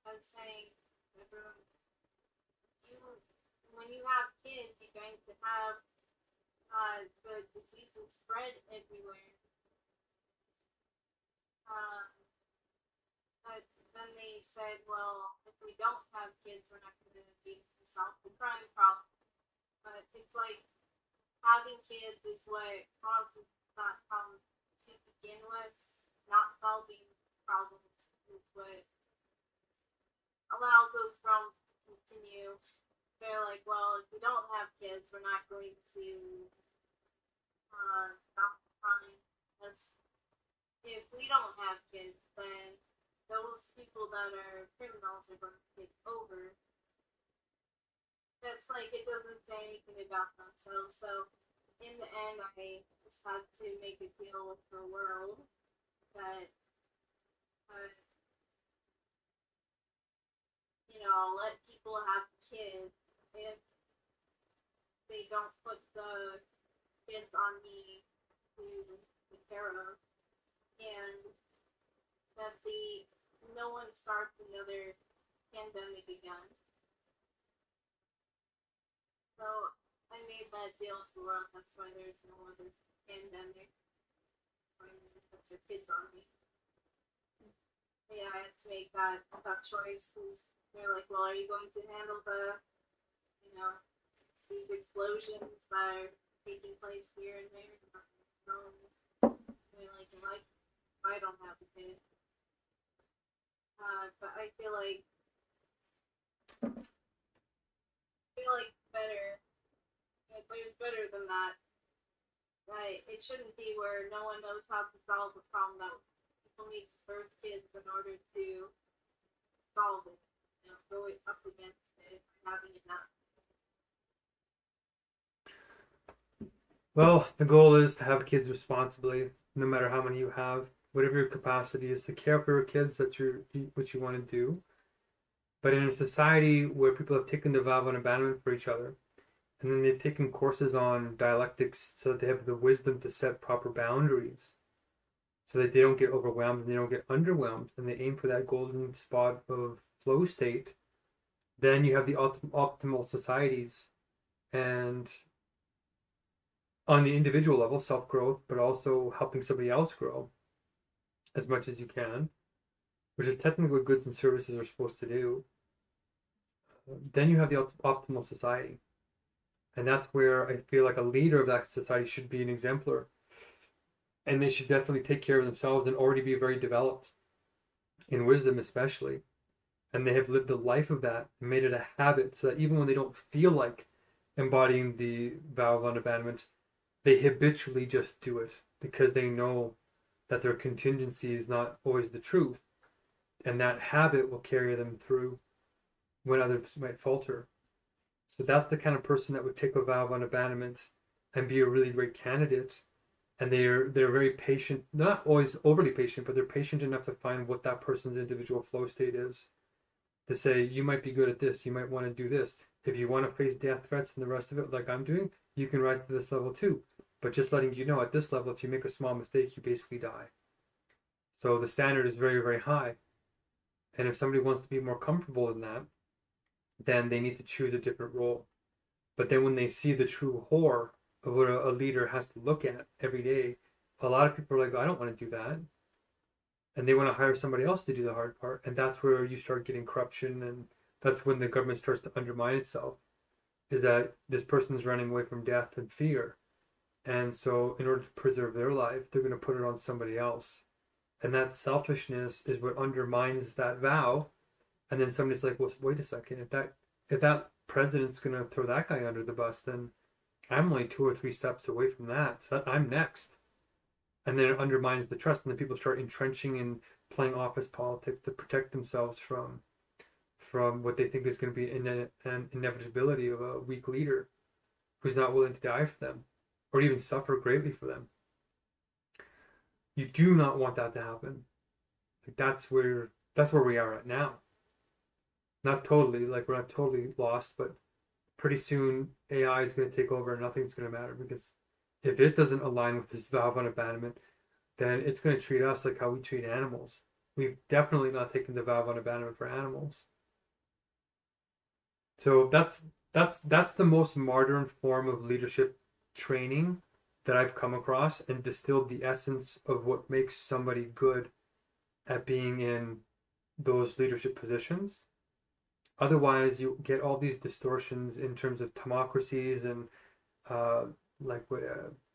I was saying, everyone, you, when you have kids, you're going to have the diseases spread everywhere. But then they said, well, if we don't have kids, we're not going to be able to solve the crime problem. But it's like having kids is what causes that problem to begin with. Not solving problems is what allows those problems to continue. They're like, well, if we don't have kids, we're not going to stop the crime. Because if we don't have kids, then those people that are criminals are going to take over. That's like, it doesn't say anything about themselves. So in the end, I just had to make a deal with the world that, let people have kids if they don't put the kids on me to take care of, and that no one starts another pandemic again. So I made that deal with the world. That's why there's no other pandemic. When you put your kids on me. But yeah, I had to make that choice. They're like, well, are you going to handle these explosions that are taking place here and there? They're like, I don't have a kid. But I feel like better. There's better than that. Right? It shouldn't be where no one knows how to solve the problem. That people need to birth kids in order to solve it. Go up against it, having enough. Well, the goal is to have kids responsibly, no matter how many you have. Whatever your capacity is to care for your kids, that's what you want to do. But in a society where people have taken the vow of abandonment for each other, and then they've taken courses on dialectics so that they have the wisdom to set proper boundaries, so that they don't get overwhelmed and they don't get underwhelmed, and they aim for that golden spot of flow state, then you have the optimal societies. And on the individual level, self-growth, but also helping somebody else grow as much as you can, which is technically what goods and services are supposed to do. Then you have the optimal society. And that's where I feel like a leader of that society should be an exemplar. And they should definitely take care of themselves and already be very developed in wisdom, especially. And they have lived a life of that and made it a habit so that even when they don't feel like embodying the vow of unabandonment, they habitually just do it because they know that their contingency is not always the truth. And that habit will carry them through when others might falter. So that's the kind of person that would take a vow of unabandonment and be a really great candidate. And they're very patient, not always overly patient, but they're patient enough to find what that person's individual flow state is. To say, you might be good at this, you might want to do this. If you want to face death threats and the rest of it like I'm doing, you can rise to this level too. But just letting you know, at this level, if you make a small mistake, you basically die. So the standard is very, very high. And if somebody wants to be more comfortable in that, then they need to choose a different role. But then when they see the true horror of what a leader has to look at every day, a lot of people are like, I don't want to do that. And they want to hire somebody else to do the hard part. And that's where you start getting corruption, and that's when the government starts to undermine itself, is that this person's running away from death and fear. And so in order to preserve their life, they're going to put it on somebody else. And that selfishness is what undermines that vow. And then somebody's like, well, wait a second, if that president's going to throw that guy under the bus, then I'm only 2 or 3 steps away from that. So I'm next. And then it undermines the trust, and then people start entrenching and playing office politics to protect themselves from what they think is going to be an inevitability of a weak leader who's not willing to die for them or even suffer greatly for them. You do not want that to happen. Like that's where we are right now. Not totally, like we're not totally lost, but pretty soon AI is going to take over and nothing's going to matter, because if it doesn't align with this vow of abandonment, then it's going to treat us like how we treat animals. We've definitely not taken the vow of abandonment for animals. So that's the most modern form of leadership training that I've come across, and distilled the essence of what makes somebody good at being in those leadership positions. Otherwise, you get all these distortions in terms of democracies and like what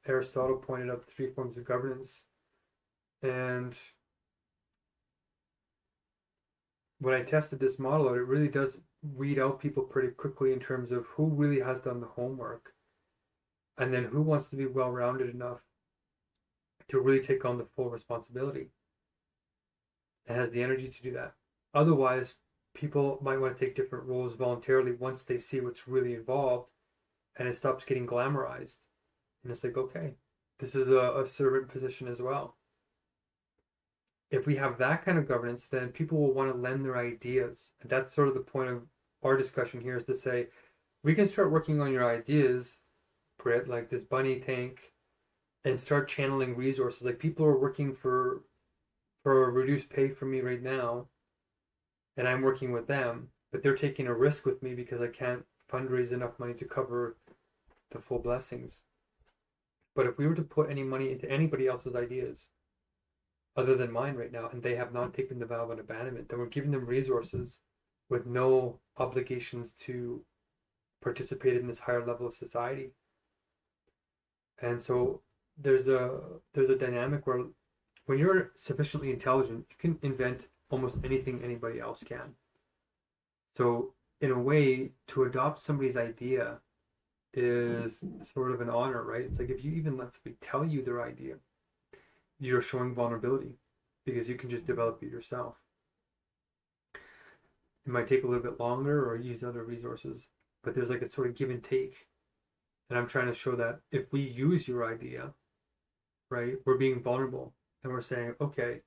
Aristotle pointed out, the 3 forms of governance. And when I tested this model out, it really does weed out people pretty quickly in terms of who really has done the homework, and then who wants to be well-rounded enough to really take on the full responsibility and has the energy to do that. Otherwise, people might want to take different roles voluntarily once they see what's really involved, and it stops getting glamorized. And it's like, okay, this is a servant position as well. If we have that kind of governance, then people will want to lend their ideas. And that's sort of the point of our discussion here, is to say, we can start working on your ideas, Britt, like this bunny tank, and start channeling resources. Like people are working for a reduced pay for me right now, and I'm working with them, but they're taking a risk with me because I can't fundraise enough money to cover the full blessings. But if we were to put any money into anybody else's ideas other than mine right now, and they have not taken the vow of abandonment, then we're giving them resources with no obligations to participate in this higher level of society. And so there's a dynamic where when you're sufficiently intelligent, you can invent almost anything anybody else can. So in a way, to adopt somebody's idea is sort of an honor, right? It's like if you even let somebody tell you their idea, you're showing vulnerability, because you can just develop it yourself. It might take a little bit longer or use other resources, but there's like a sort of give and take. And I'm trying to show that if we use your idea, right, we're being vulnerable, and we're saying, okay,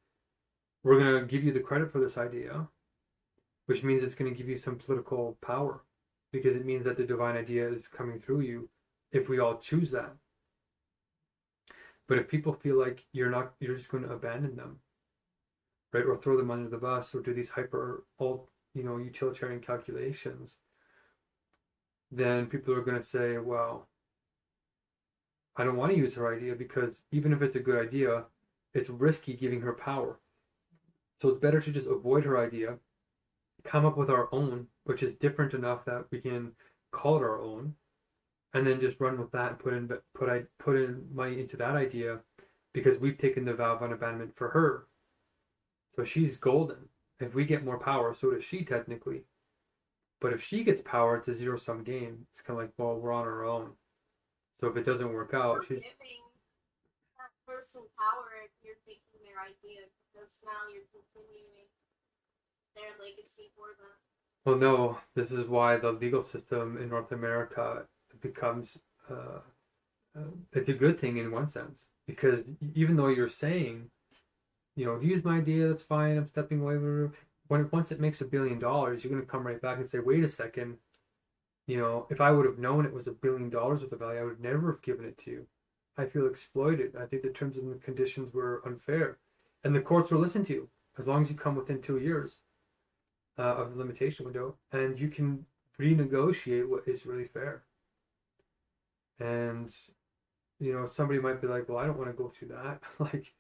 we're going to give you the credit for this idea, which means it's going to give you some political power, because it means that the divine idea is coming through you if we all choose that. But if people feel like you're just going to abandon them, right, or throw them under the bus, or do these utilitarian calculations, then people are going to say, well, I don't want to use her idea, because even if it's a good idea, it's risky giving her power. So it's better to just avoid her idea, come up with our own, which is different enough that we can call it our own, and then just run with that and put in money into that idea, because we've taken the vow of abandonment for her. So she's golden. If we get more power, so does she technically. But if she gets power, it's a zero-sum game. It's kind of like, well, we're on our own. So if it doesn't work out, You're giving that person power if you're taking their idea, because now you're continuing their legacy for them. well, no, this is why the legal system in North America becomes it's a good thing in one sense, because even though you're saying, use my idea, that's fine, I'm stepping away. Once it makes $1 billion, you're going to come right back and say, wait a second, if I would have known it was $1 billion worth of value, I would never have given it to you. I feel exploited. I think the terms and conditions were unfair, and the courts will listen to you as long as you come within 2 years. of the limitation window, and you can renegotiate what is really fair. And somebody might be like, well, I don't want to go through that. Like,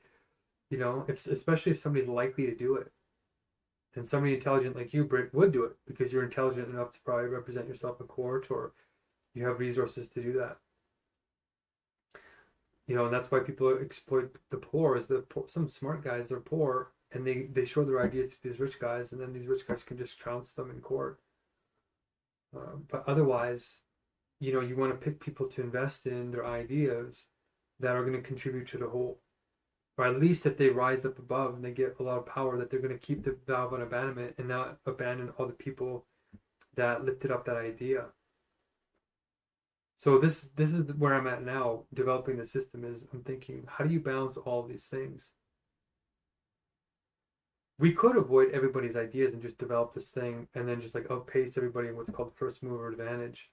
if especially if somebody's likely to do it, and somebody intelligent like you, Britt, would do it because you're intelligent enough to probably represent yourself in court, or you have resources to do that. And that's why people exploit the poor. Is the poor, some smart guys are poor, and they show their ideas to these rich guys, and then these rich guys can just trounce them in court. But otherwise, you want to pick people to invest in their ideas that are going to contribute to the whole, or at least if they rise up above and they get a lot of power, that they're going to keep the valve on abandonment and not abandon all the people that lifted up that idea. So this is where I'm at now, developing the system. Is I'm thinking, how do you balance all of these things? We could avoid everybody's ideas and just develop this thing and then just like outpace everybody in what's called first mover advantage,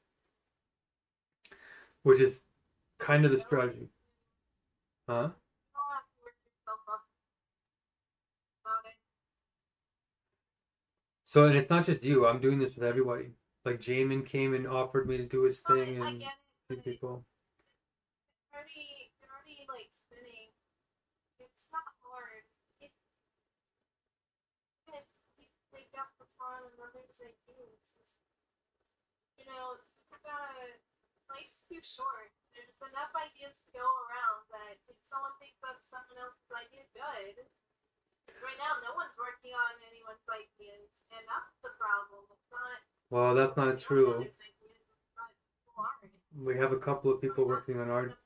which is kind of the strategy. Huh? So, and it's not just you. I'm doing this with everybody. Like Jamin came and offered me to do his thing, and few people. They're already like spinning. It's not hard. If they got the fun and others like you, life's too short. There's enough ideas to go around that if someone thinks of someone else's idea good, right now no one's working on anyone's ideas, and that's the problem. It's not. Well, that's not true. We have a couple of people working on art.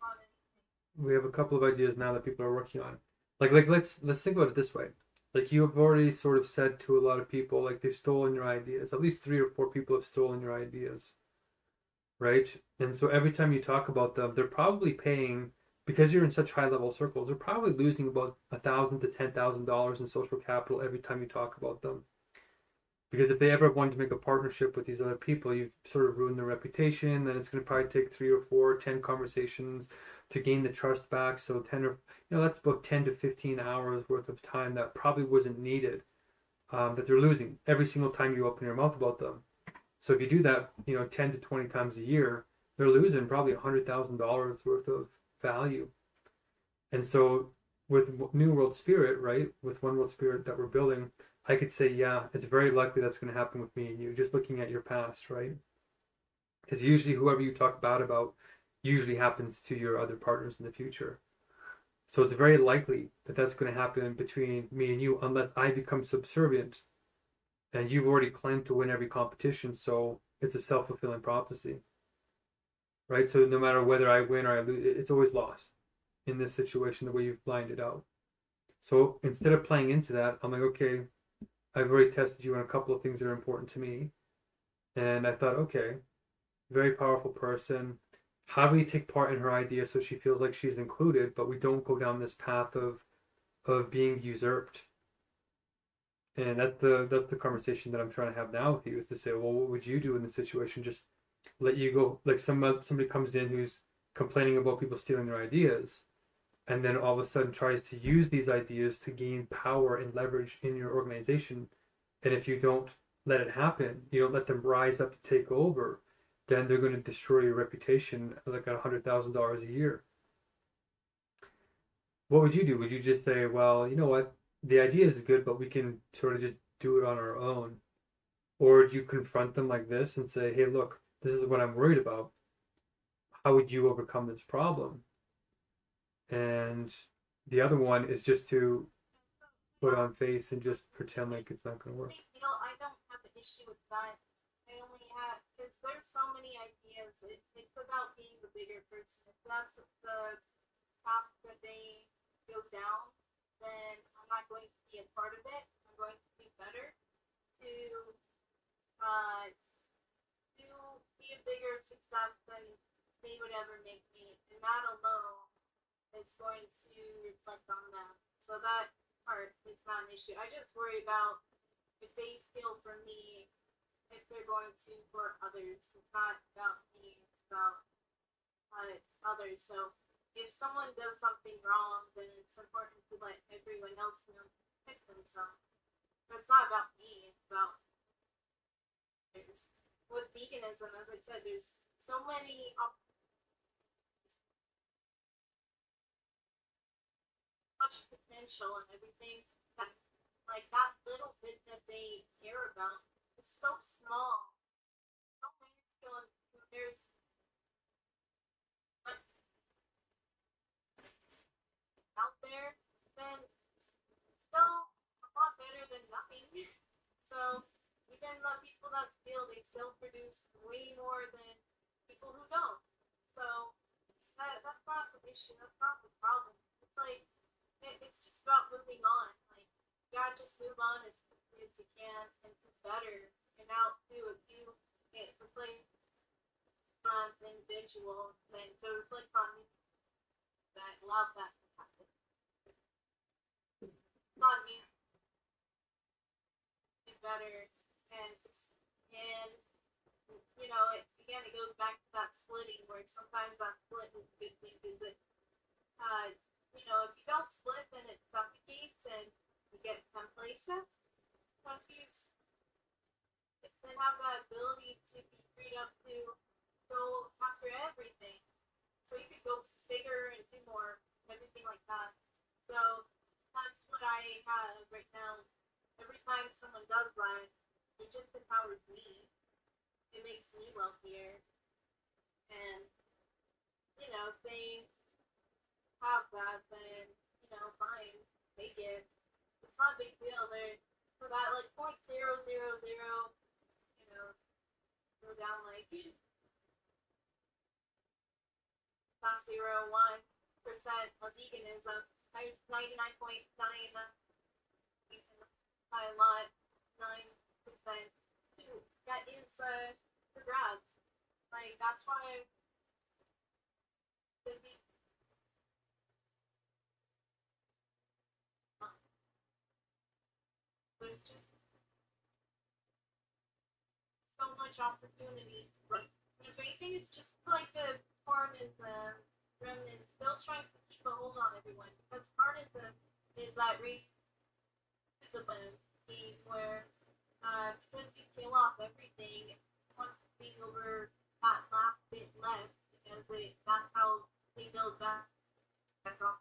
We have a couple of ideas now that people are working on. Like let's think about it this way. Like you have already sort of said to a lot of people, like they've stolen your ideas. At least 3 or 4 people have stolen your ideas, right? And so every time you talk about them, they're probably paying, because you're in such high level circles. They're probably losing about $1,000 to $10,000 in social capital every time you talk about them. Because if they ever wanted to make a partnership with these other people, you've sort of ruined their reputation. Then it's going to probably take 3 or 4, 10 conversations to gain the trust back. So 10 or that's about 10 to 15 hours worth of time that probably wasn't needed, that they're losing every single time you open your mouth about them. So if you do that, 10 to 20 times a year, they're losing probably $100,000 worth of value. And so with New World Spirit, right, with One World Spirit that we're building, I could say, yeah, it's very likely that's going to happen with me and you, just looking at your past, right? Because usually whoever you talk bad about usually happens to your other partners in the future. So it's very likely that that's going to happen between me and you, unless I become subservient. And you've already claimed to win every competition, so it's a self-fulfilling prophecy, right? So no matter whether I win or I lose, it's always lost in this situation, the way you've lined it out. So instead of playing into that, I'm like, okay, I've already tested you on a couple of things that are important to me. And I thought, okay, very powerful person. How do we take part in her idea so she feels like she's included, but we don't go down this path of being usurped? And that's the conversation that I'm trying to have now with you, is to say, well, what would you do in this situation? Just let you go, like somebody comes in who's complaining about people stealing their ideas, and then all of a sudden tries to use these ideas to gain power and leverage in your organization. And if you don't let it happen, you don't let them rise up to take over, then they're going to destroy your reputation like at $100,000 a year. What would you do? Would you just say, well, you know what? The idea is good, but we can sort of just do it on our own? Or do you confront them like this and say, hey, look, this is what I'm worried about. How would you overcome this problem? And the other one is just to put on face and just pretend like it's not going to work. I don't have an issue with that. I only have, because there's so many ideas. It's about being the bigger person. If that's the path that they go down, then I'm not going to be a part of it. I'm going to be better to be a bigger success than they would ever make me. And that alone is going to reflect on them. So that part is not an issue. I just worry about if they steal from me, if they're going to for others. It's not about me, it's about others. So if someone does something wrong, then it's important to let everyone else know to pick themselves. But it's not about me, it's about with veganism, as I said, there's so many much potential and everything that, like, that little bit that they care about is so small, so minuscule, and there's like, out there, then still a lot better than nothing. So even the people that steal, they still produce way more than people who don't. So that's not the issue. That's not the problem. It's like it's just about moving on. Like you gotta just move on as quickly as you can and do better. And now do a few reflect on the individual and to reflect on that allow that to happen. Not me. Do better and you know it goes back to that splitting where sometimes that split is a good thing because it you know if you don't split then it suffocates and you get complacent, confused, then have that ability to be freed up to go after everything. So you could go bigger and do more, everything like that. So that's what I have right now. Every time someone does that, it just empowers me. It makes me wealthier. And, you know, if they have that, then, you know, fine, take it. It's not a big deal. They're, for that, like, 0.000, you know, go down, like, 0.01% of veganism. There's 99.9 by a lot, 9%. That is for grabs. Like that's why the there's just so much opportunity. But if anything, it's just like the carnism remnants still trying to keep a hold on everyone because carnism is that game where because you kill off everything, it wants to be over that last bit left because that's how they build back. That's all.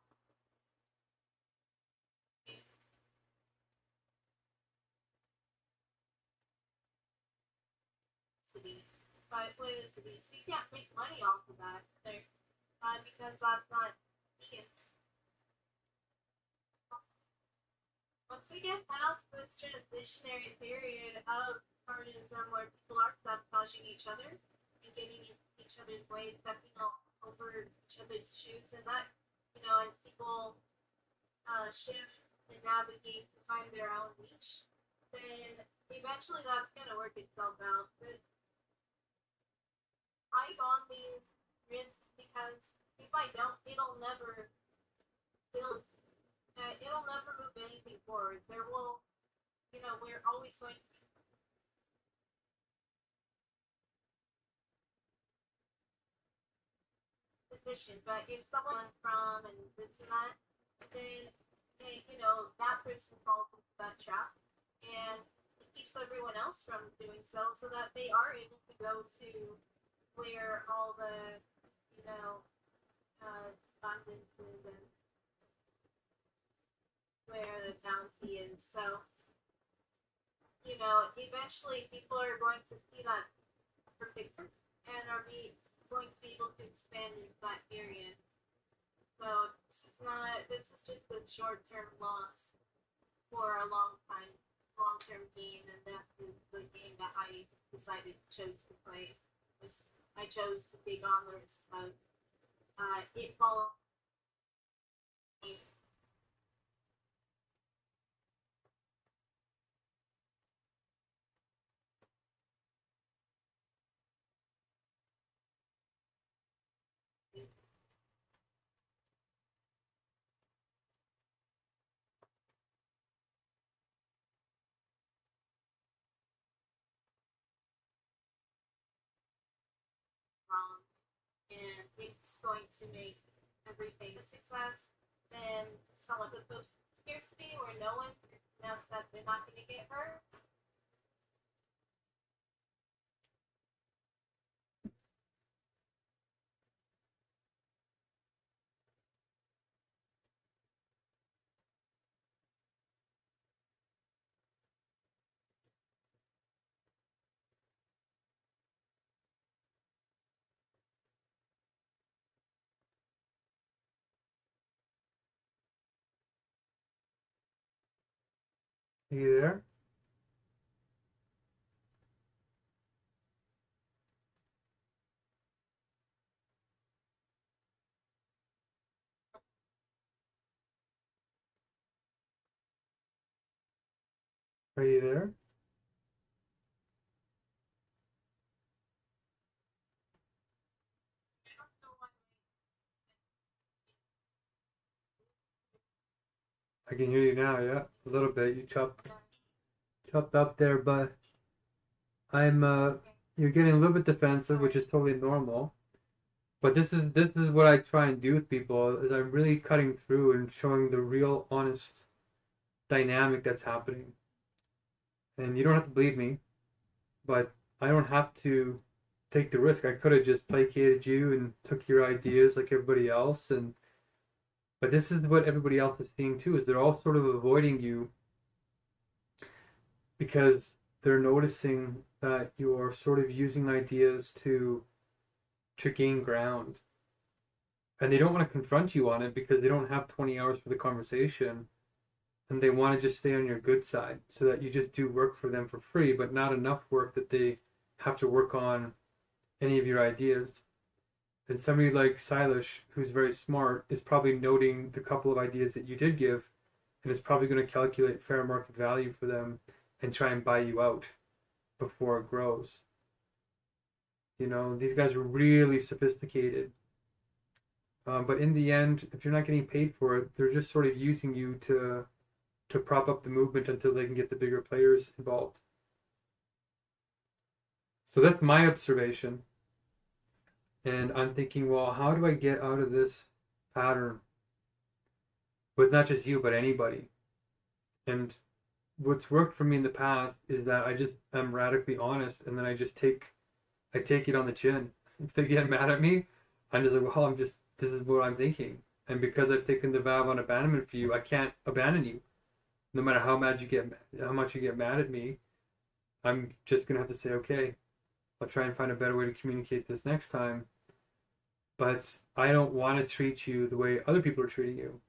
But with so you can't make money off of that because that's not vegan. Once we get past this transitionary period of carnism where people are sabotaging each other and getting in each other's way, stepping over each other's shoes, and that, you know, and people shift and navigate to find their own niche, then eventually that's going to work itself out. But I on these risks because if I don't, it'll never build. It'll never move anything forward. There will, you know, we're always going to be positioned. But if someone from and this and that, then you know that person falls into that trap, and it keeps everyone else from doing so, so that they are able to go to where all the, you know, abundance is and where the bounty is. So, you know, eventually people are going to see that perfect and are going to be able to expand into that area. So this is just a short-term loss for a long-term gain, and that is the game that I chose to play. I chose to take on the risks of it following. And it's going to make everything a success, then someone with those scarcity where no one knows that they're not going to get hurt, Are you there? Are you there? I can hear you now, yeah. A little bit. You chopped up there, but I'm you're getting a little bit defensive, which is totally normal. But this is what I try and do with people is I'm really cutting through and showing the real honest dynamic that's happening. And you don't have to believe me, but I don't have to take the risk. I could have just placated you and took your ideas like everybody else, and but this is what everybody else is seeing too, is they're all sort of avoiding you because they're noticing that you're sort of using ideas to gain ground. And they don't want to confront you on it because they don't have 20 hours for the conversation, and they want to just stay on your good side so that you just do work for them for free, but not enough work that they have to work on any of your ideas. And somebody like Silas, who's very smart, is probably noting the couple of ideas that you did give and is probably going to calculate fair market value for them and try and buy you out before it grows. You know, these guys are really sophisticated. But in the end, if you're not getting paid for it, they're just sort of using you to prop up the movement until they can get the bigger players involved. So that's my observation. And I'm thinking, well, how do I get out of this pattern with not just you, but anybody? And what's worked for me in the past is that I just am radically honest, and then I take it on the chin. If they get mad at me, I'm just like, well, this is what I'm thinking. And because I've taken the vow on abandonment for you, I can't abandon you. No matter how much you get mad at me, I'm just gonna have to say, okay, I'll try and find a better way to communicate this next time. But I don't want to treat you the way other people are treating you.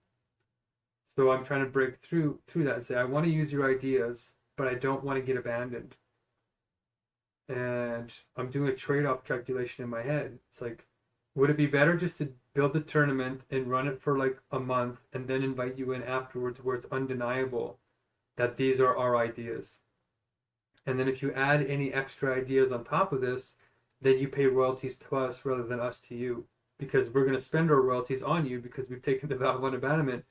So I'm trying to break through that and say, I want to use your ideas, but I don't want to get abandoned. And I'm doing a trade-off calculation in my head. It's like, would it be better just to build the tournament and run it for like a month and then invite you in afterwards where it's undeniable that these are our ideas? And then if you add any extra ideas on top of this, then you pay royalties to us rather than us to you, because we're going to spend our royalties on you because we've taken the vow of unabandonment,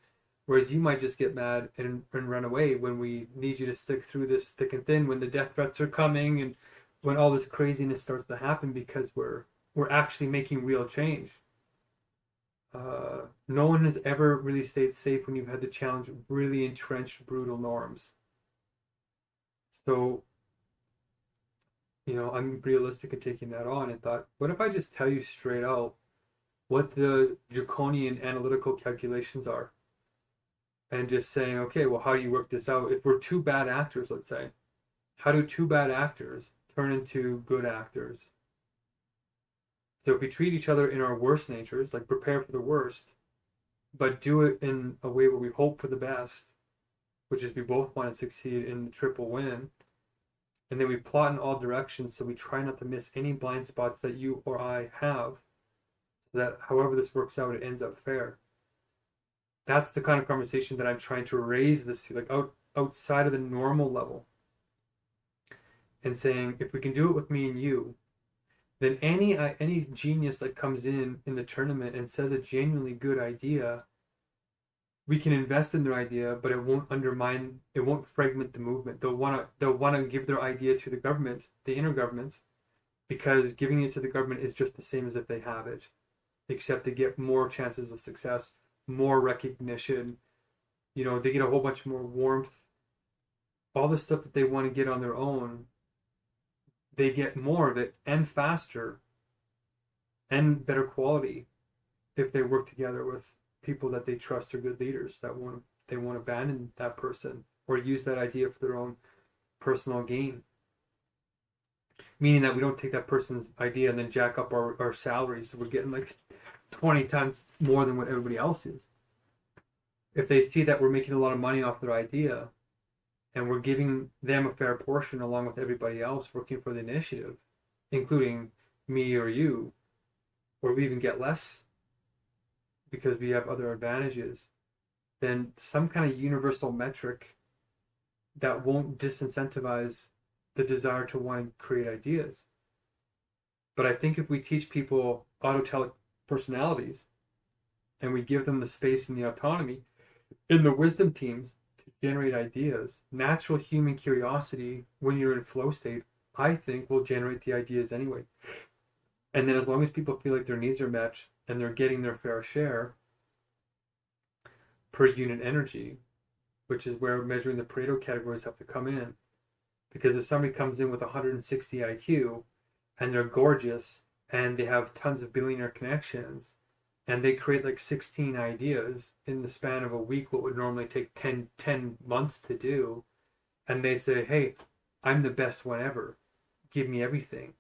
whereas you might just get mad and run away when we need you to stick through this thick and thin, when the death threats are coming and when all this craziness starts to happen, because we're actually making real change. No one has ever really stayed safe when you've had to challenge really entrenched, brutal norms. So, you know, I'm realistic in taking that on and thought, what if I just tell you straight out what the draconian analytical calculations are? And just saying, okay, well, how do you work this out? If we're two bad actors, let's say, how do two bad actors turn into good actors? So if we treat each other in our worst natures, like prepare for the worst, but do it in a way where we hope for the best, which is we both want to succeed in the triple win, and then we plot in all directions so we try not to miss any blind spots that you or I have, so that however this works out, it ends up fair. That's the kind of conversation that I'm trying to raise this to, like outside of the normal level. And saying, if we can do it with me and you, then any genius that comes in the tournament and says a genuinely good idea, we can invest in their idea, but it won't fragment the movement. They'll wanna give their idea to the government, the inner government, because giving it to the government is just the same as if they have it, except they get more chances of success, more recognition. You know, they get a whole bunch more warmth. All the stuff that they want to get on their own, they get more of it and faster and better quality if they work together with people that they trust are good leaders that won't abandon that person or use that idea for their own personal gain. Meaning that we don't take that person's idea and then jack up our salaries so we're getting like 20 times more than what everybody else is. If they see that we're making a lot of money off their idea, and we're giving them a fair portion along with everybody else working for the initiative, including me or you, or we even get less because we have other advantages, then some kind of universal metric that won't disincentivize the desire to want to create ideas. But I think if we teach people autotelic personalities and we give them the space and the autonomy in the wisdom teams to generate ideas, natural human curiosity when you're in flow state, I think will generate the ideas anyway. And then as long as people feel like their needs are met and they're getting their fair share per unit energy, which is where measuring the Pareto categories have to come in. Because if somebody comes in with 160 IQ and they're gorgeous and they have tons of billionaire connections and they create like 16 ideas in the span of a week, what would normally take 10 months to do, and they say, hey, I'm the best one ever, give me everything.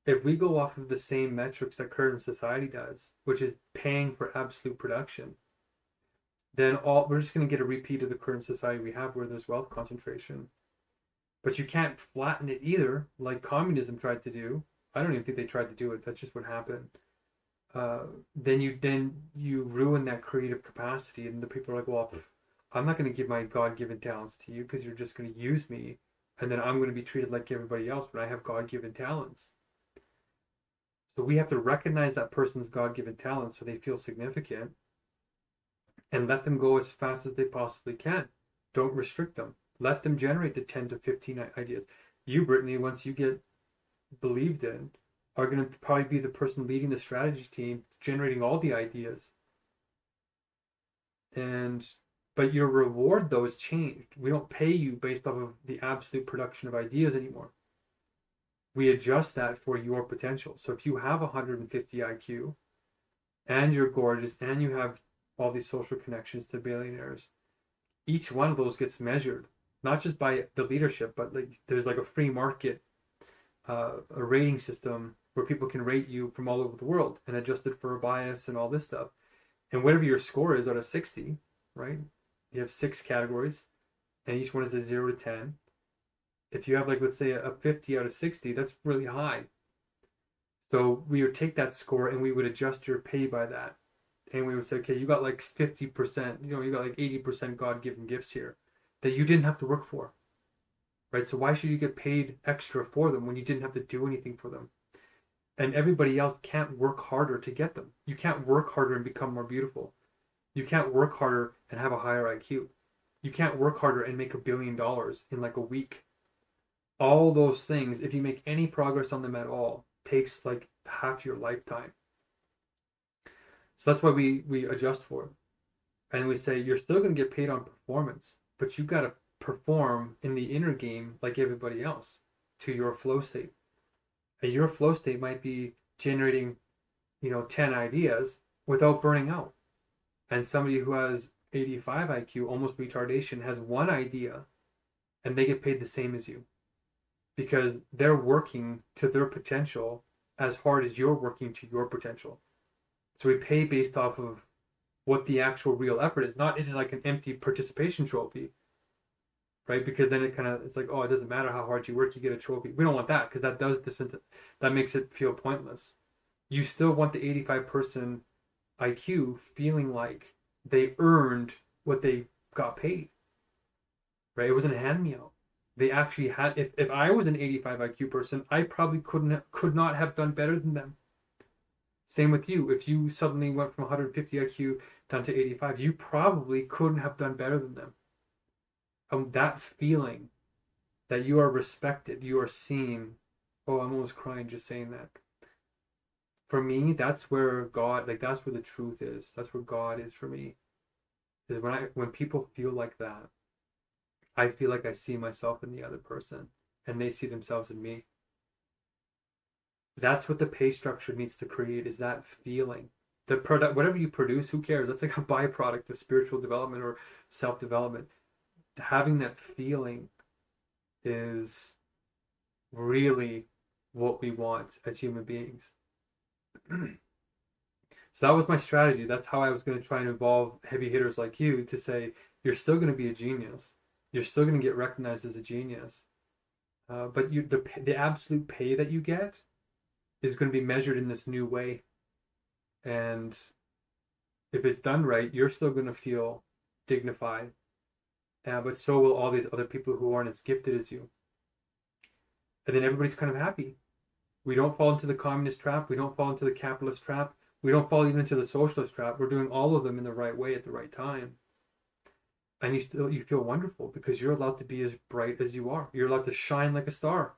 If we go off of the same metrics that current society does, which is paying for absolute production, then we're just going to get a repeat of the current society we have where there's wealth concentration. But you can't flatten it either, like communism tried to do. I don't even think they tried to do it. That's just what happened. Then you ruin that creative capacity, and the people are like, well, I'm not going to give my God-given talents to you because you're just going to use me, and then I'm going to be treated like everybody else when I have God-given talents. So we have to recognize that person's God-given talent so they feel significant and let them go as fast as they possibly can. Don't restrict them. Let them generate the 10 to 15 ideas. You, Brittany, once you get believed in, are going to probably be the person leading the strategy team, generating all the ideas. But your reward, though, has changed. We don't pay you based off of the absolute production of ideas anymore. We adjust that for your potential. So if you have 150 IQ and you're gorgeous and you have all these social connections to billionaires, each one of those gets measured, not just by the leadership, but like there's like a free market, a rating system where people can rate you from all over the world and adjust it for a bias and all this stuff. And whatever your score is out of 60, right? You have 6 categories, and each one is a 0 to 10. If you have, like, let's say a 50 out of 60, that's really high. So we would take that score and we would adjust your pay by that. And we would say, okay, you got like 50%, you got like 80% God-given gifts here that you didn't have to work for, right? So why should you get paid extra for them when you didn't have to do anything for them? And everybody else can't work harder to get them. You can't work harder and become more beautiful. You can't work harder and have a higher IQ. You can't work harder and make $1 billion in like a week. All those things, if you make any progress on them at all, takes like half your lifetime. So that's why we adjust for it. And we say, you're still going to get paid on performance, but you got to perform in the inner game like everybody else to your flow state. And your flow state might be generating, 10 ideas without burning out. And somebody who has 85 IQ, almost retardation, has one idea and they get paid the same as you because they're working to their potential as hard as you're working to your potential. So we pay based off of what the actual real effort is, not in like an empty participation trophy, right? Because then it's like, oh, it doesn't matter how hard you work, you get a trophy. We don't want that because that makes it feel pointless. You still want the 85 person IQ feeling like they earned what they got paid, right? It wasn't a hand me out. They actually had. If I was an 85 IQ person, I probably could not have done better than them. Same with you. If you suddenly went from 150 IQ down to 85, you probably couldn't have done better than them. That feeling that you are respected, you are seen. Oh, I'm almost crying just saying that. For me, that's where God, like that's where the truth is. That's where God is for me. Is when people feel like that, I feel like I see myself in the other person, and they see themselves in me. That's what the pay structure needs to create, is that feeling. The product, whatever you produce, who cares? That's like a byproduct of spiritual development or self-development. Having that feeling is really what we want as human beings. So that was my strategy. That's how I was going to try and involve heavy hitters like you to say, you're still going to be a genius. You're still going to get recognized as a genius. But the absolute pay that you get is going to be measured in this new way. And if it's done right, you're still going to feel dignified. But so will all these other people who aren't as gifted as you. And then everybody's kind of happy. We don't fall into the communist trap. We don't fall into the capitalist trap. We don't fall even into the socialist trap. We're doing all of them in the right way at the right time. And you feel wonderful because you're allowed to be as bright as you are. You're allowed to shine like a star.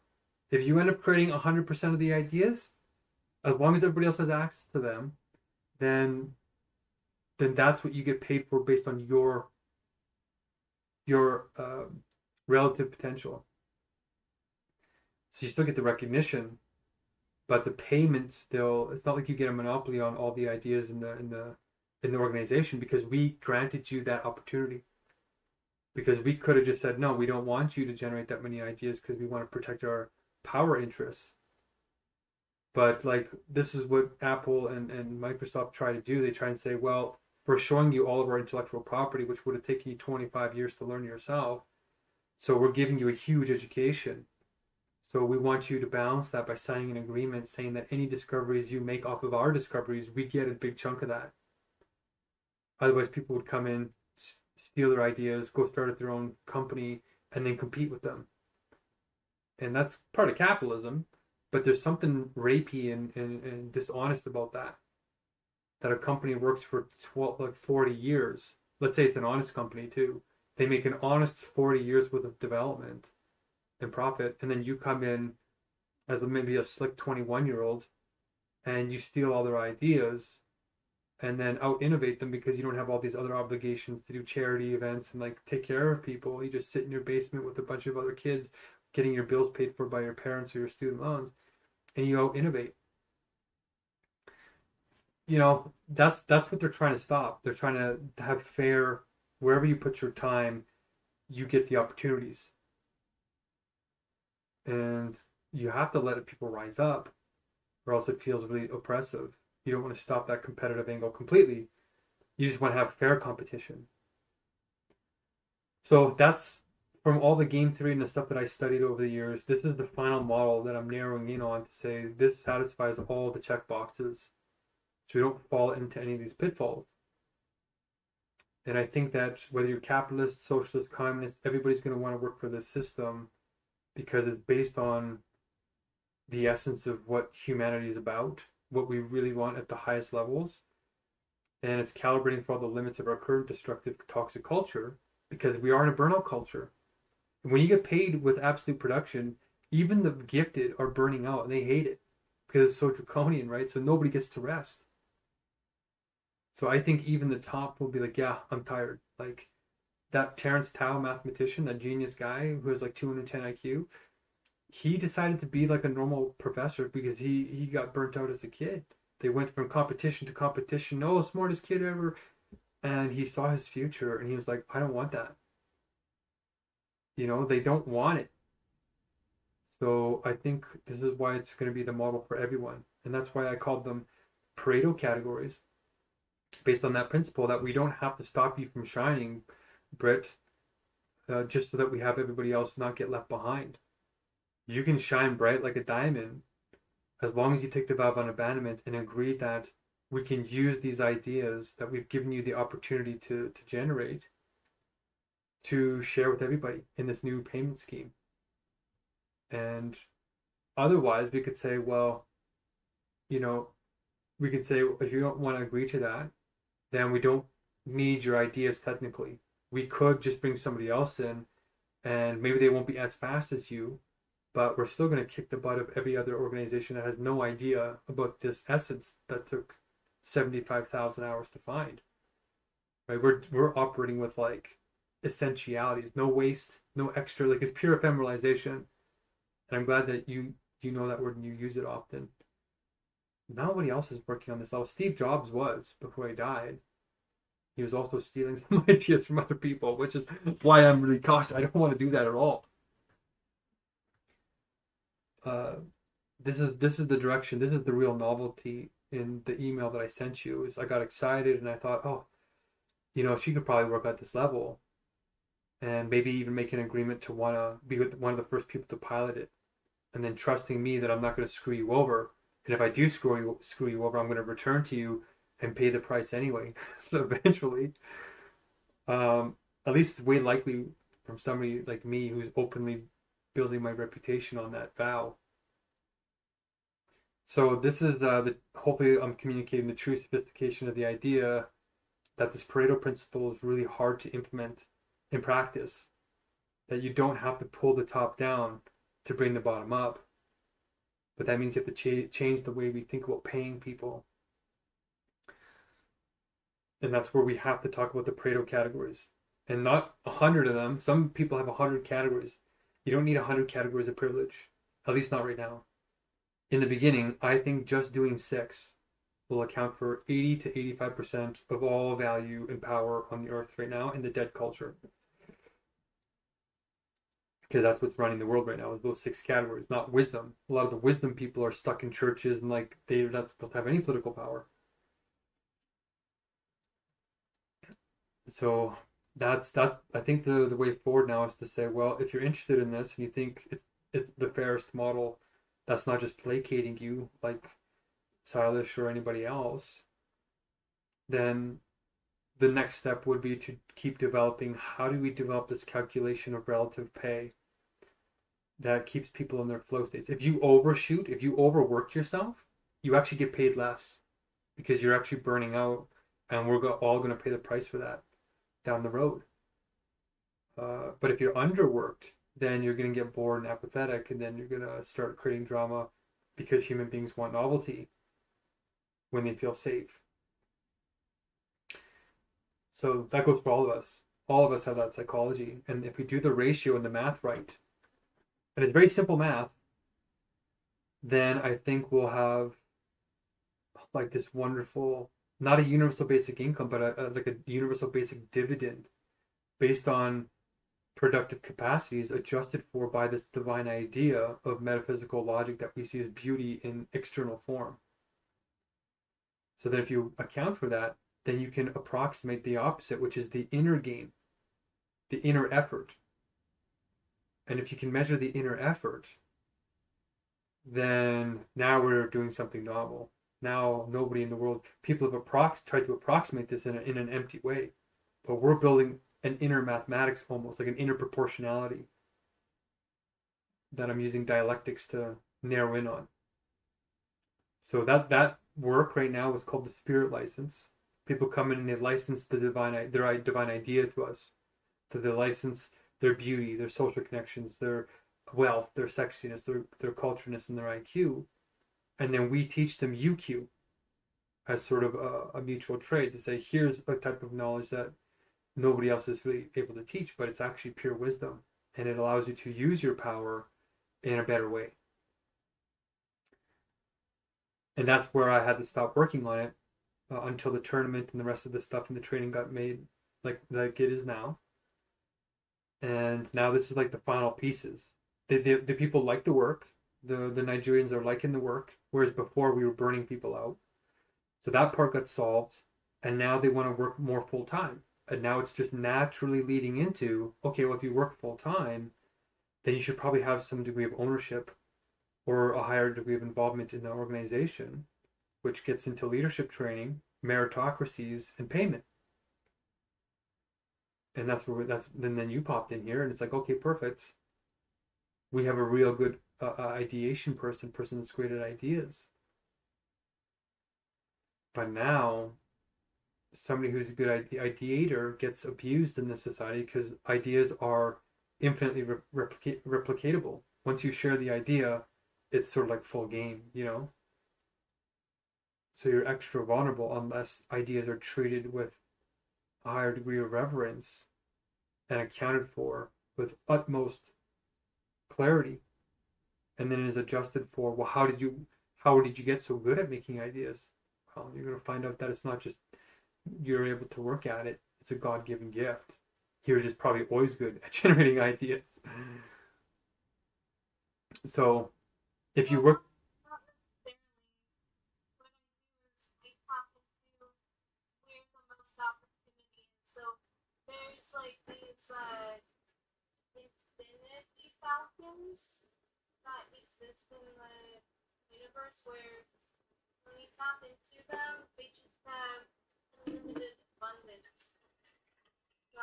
If you end up creating 100% of the ideas, as long as everybody else has access to them, then that's what you get paid for based on your relative potential. So you still get the recognition, but the payment still, it's not like you get a monopoly on all the ideas in the organization, because we granted you that opportunity. Because we could have just said, no, we don't want you to generate that many ideas because we want to protect our power interests. But like, this is what Apple and Microsoft try to do. They try and say, well, we're showing you all of our intellectual property, which would have taken you 25 years to learn yourself. So we're giving you a huge education. So we want you to balance that by signing an agreement saying that any discoveries you make off of our discoveries, we get a big chunk of that. Otherwise, people would come in, steal their ideas, go start their own company, and then compete with them. And that's part of capitalism, but there's something rapey and dishonest about that. That a company works for 40 years. Let's say it's an honest company too. They make an honest 40 years worth of development and profit, and then you come in as maybe a slick 21-year-old and you steal all their ideas and then out innovate them because you don't have all these other obligations to do charity events and like take care of people. You just sit in your basement with a bunch of other kids getting your bills paid for by your parents or your student loans, and you out innovate. That's what they're trying to stop. They're trying to have fair, wherever you put your time, you get the opportunities. And you have to let people rise up, or else it feels really oppressive. You don't want to stop that competitive angle completely. You just want to have fair competition. So that's, from all the game theory and the stuff that I studied over the years, this is the final model that I'm narrowing in on to say this satisfies all the check boxes. So we don't fall into any of these pitfalls. And I think that whether you're capitalist, socialist, communist, everybody's going to want to work for this system because it's based on the essence of what humanity is about, what we really want at the highest levels. And it's calibrating for all the limits of our current destructive, toxic culture, because we are in a burnout culture. And when you get paid with absolute production, even the gifted are burning out and they hate it because it's so draconian, right? So nobody gets to rest. So I think even the top will be like, yeah, I'm tired. Like that Terrence Tao mathematician, that genius guy who has like 210 IQ, he decided to be like a normal professor because he got burnt out as a kid. They went from competition to competition. Oh, smartest kid ever. And he saw his future and he was like, I don't want that. They don't want it. So I think this is why it's going to be the model for everyone. And that's why I called them Pareto categories, based on that principle that we don't have to stop you from shining, Britt, just so that we have everybody else not get left behind. You can shine bright like a diamond as long as you take the vow of abandonment and agree that we can use these ideas that we've given you the opportunity to generate to share with everybody in this new payment scheme. And otherwise, we could say, well, we could say, if you don't want to agree to that, then we don't need your ideas technically. We could just bring somebody else in, and maybe they won't be as fast as you, but we're still going to kick the butt of every other organization that has no idea about this essence that took 75,000 hours to find. Right? We're operating with like essentialities, no waste, no extra. Like it's pure ephemeralization. And I'm glad that you know that word and you use it often. Nobody else is working on this level. Steve Jobs was before he died. He was also stealing some ideas from other people, which is why I'm really cautious. I don't want to do that at all. This is the direction. This is the real novelty in the email that I sent you. Is I got excited and I thought, oh, she could probably work at this level. and maybe even make an agreement to want to be with one of the first people to pilot it, and then trusting me that I'm not going to screw you over. And if I do screw you over, I'm going to return to you and pay the price anyway. So eventually, at least it's way likely from somebody like me who's openly building my reputation on that vow. So this is hopefully I'm communicating the true sophistication of the idea that this Pareto principle is really hard to implement in practice. That you don't have to pull the top down to bring the bottom up, but that means you have to change the way we think about paying people. And that's where we have to talk about the Pareto categories, and not 100 of them. Some people have 100 categories. You don't need 100 categories of privilege, at least not right now. In the beginning, I think just doing 6 will account for 80 to 85% of all value and power on the earth right now in the dead culture. Because that's what's running the world right now, is those 6 categories, not wisdom. A lot of the wisdom people are stuck in churches and like they're not supposed to have any political power. So that's I think the way forward now is to say, well, if you're interested in this and you think it's the fairest model, that's not just placating you like Silas or anybody else, then the next step would be to keep developing how do we develop this calculation of relative pay that keeps people in their flow states. If you overshoot, if you overwork yourself, you actually get paid less because you're actually burning out, and we're all going to pay the price for that down the road. But if you're underworked, then you're going to get bored and apathetic, and then you're going to start creating drama because human beings want novelty when they feel safe. So that goes for all of us. All of us have that psychology. And if we do the ratio and the math right, and it's very simple math, then I think we'll have like this wonderful, not a universal basic income, but like a universal basic dividend based on productive capacities adjusted for by this divine idea of metaphysical logic that we see as beauty in external form. So that if you account for that, then you can approximate the opposite, which is the inner gain, the inner effort. And if you can measure the inner effort, then now we're doing something novel. Now nobody in the world, people have tried to approximate this in an empty way, but we're building an inner mathematics, almost like an inner proportionality that I'm using dialectics to narrow in on. So that work right now is called the spirit license. People come in and they license their divine idea to us. So they license their beauty, their social connections, their wealth, their sexiness, their cultureness, and their IQ. And then we teach them UQ as sort of a mutual trade to say, here's a type of knowledge that nobody else is really able to teach, but it's actually pure wisdom. And it allows you to use your power in a better way. And that's where I had to stop working on it until the tournament and the rest of the stuff in the training got made like it is now. And now this is like the final pieces. The people like the work. The Nigerians are liking the work, whereas before we were burning people out. So that part got solved, and now they want to work more full time. And now it's just naturally leading into, okay, well, if you work full time, then you should probably have some degree of ownership or a higher degree of involvement in the organization, which gets into leadership training, meritocracies, and payment. And then you popped in here, and it's like, okay, perfect. We have a real good ideation person that's great at ideas. But now, somebody who's a good ideator gets abused in this society because ideas are infinitely replicatable. Once you share the idea, it's sort of like full game, you know? So you're extra vulnerable unless ideas are treated with a higher degree of reverence and accounted for with utmost clarity. And then it is adjusted for, well, how did you get so good at making ideas? Well, you're going to find out that it's not just you're able to work at it. It's a God-given gift. You're just probably always good at generating ideas. So if you work... Not necessarily. What I do is I tap into where the most opportunity is. So there's like these fountains that exist in the universe where when we tap into them, they just have unlimited abundance. So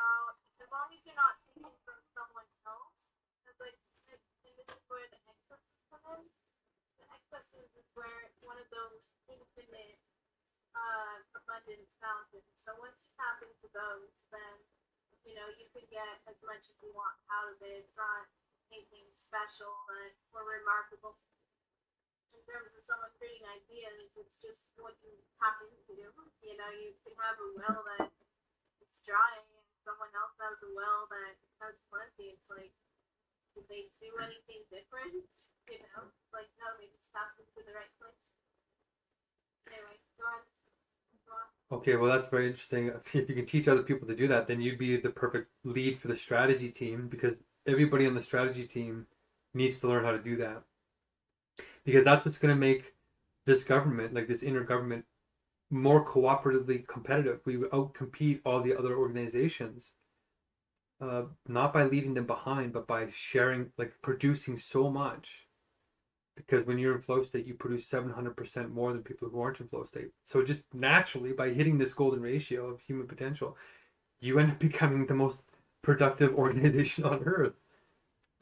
as long as you're not taking from someone else, it's like, and this is where the excesses come in. The excesses is where one of those infinite abundance fountains. So once you tap into those, then you can get as much as you want out of it. It's not anything special or remarkable. In terms of someone creating ideas, it's just what you tap into. You can have a well that it's dry and someone else has a well that has plenty. It's like, did they do anything different? Like, no, they just tapped into the right place. Anyway, go on. Okay, well, that's very interesting. If you can teach other people to do that, then you'd be the perfect lead for the strategy team, because everybody on the strategy team needs to learn how to do that. Because that's what's going to make this government, like this intergovernment, more cooperatively competitive. We would outcompete all the other organizations, not by leaving them behind, but by sharing, like producing so much. Because when you're in flow state, you produce 700% more than people who aren't in flow state. So just naturally, by hitting this golden ratio of human potential, you end up becoming the most productive organization on earth.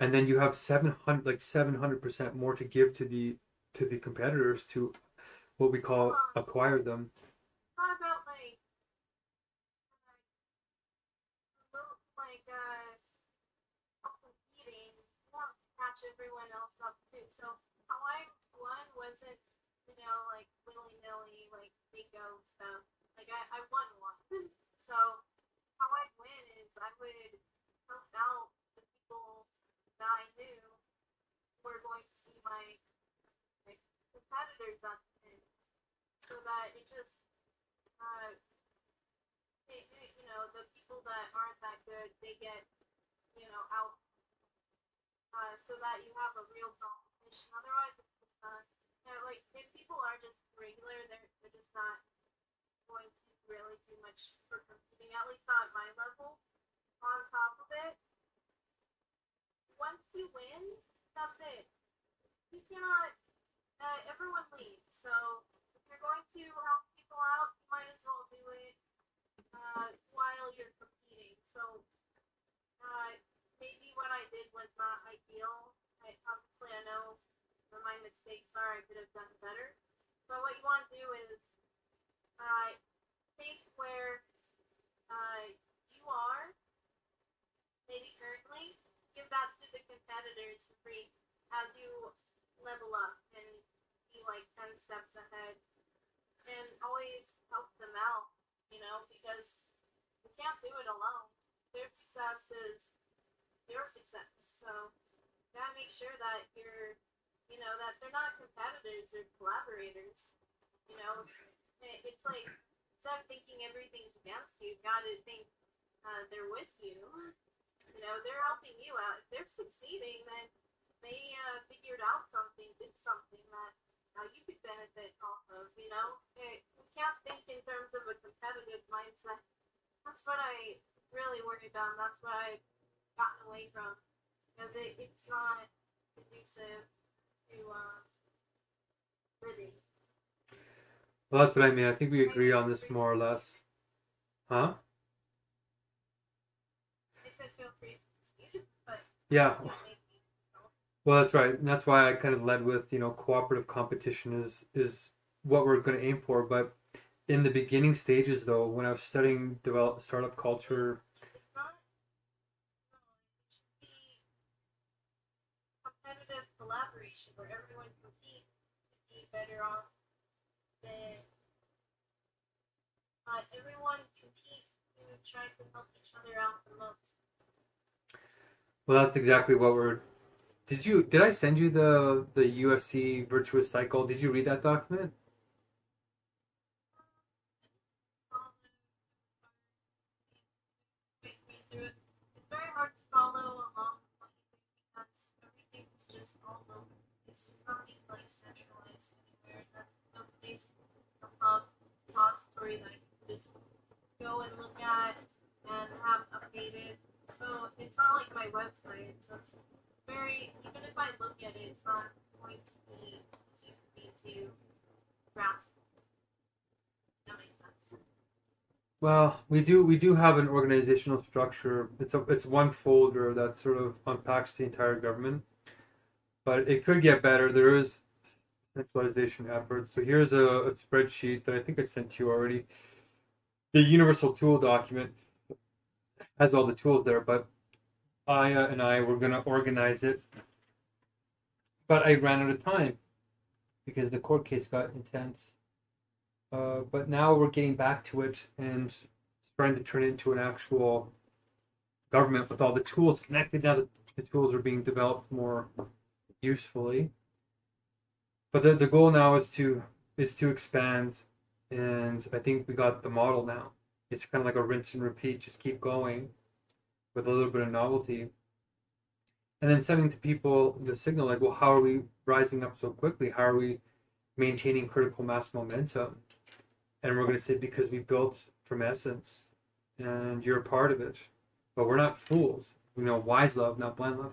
And then you have 700% more to give to the competitors to what we call acquire them. How about like competing? You want to catch everyone else up too. So how I won wasn't like willy nilly like bingo stuff. Like I won one. So how I win is I would help out the people that I knew were going to be my competitors at the end, so that it just the people that aren't that good, they get out, so that you have a real competition. Otherwise, it's just not. Like if people are just regular, they're just not going to really do much for competing. At least not at my level. On top of it, once you win, that's it. You cannot. Everyone leaves. So if you're going to help people out, you might as well do it while you're competing. So maybe what I did was not ideal. Obviously, I know where my mistakes are. I could have done better. So what you want to do is take where you are, maybe currently, give that to the competitors for free as you level up and be like 10 steps ahead, and always help them out, because you can't do it alone. Their success is your success. So you gotta make sure that you're, that they're not competitors, they're collaborators. It's like, instead of thinking everything's against you, you gotta think they're with you. They're helping you out. If they're succeeding, then they figured out something, did something that you could benefit off of. We can't think in terms of a competitive mindset. That's what I really worried on. That's what I've gotten away from, because it's not conducive to living. Well, that's what I mean. I think we agree on this more or less. Huh? I said feel free to speak, but Yeah. Well, that's right, and that's why I kind of led with cooperative competition is what we're going to aim for. But in the beginning stages, though, when I was studying startup culture, competitive collaboration where everyone competes to be better off. Then everyone competes to try to help each other out the most. well, that's exactly what we're. Did I send you the USC virtuous cycle? Did you read that document? It's very hard to follow along because everything is just all over. This is nothing like centralized anywhere. That's no place above repository that you can just go and look at and have updated. So it's not like my website. So it's very even if I look at it, it's not going to be easy for me to grasp. That makes sense. Well, we do have an organizational structure. It's one folder that sort of unpacks the entire government, but it could get better. There is centralization efforts. So here's a spreadsheet that I think I sent to you already. The universal tool document has all the tools there, but Aya and I were gonna organize it, but I ran out of time because the court case got intense. But now we're getting back to it and trying to turn it into an actual government with all the tools connected. Now that the tools are being developed more usefully. But the goal now is to expand, and I think we got the model now. It's kind of like a rinse and repeat. Just keep going with a little bit of novelty, and then sending to people the signal like, well, how are we rising up so quickly? How are we maintaining critical mass momentum? And we're going to say, because we built from essence, and you're a part of it. But we're not fools. We know wise love, not blind love.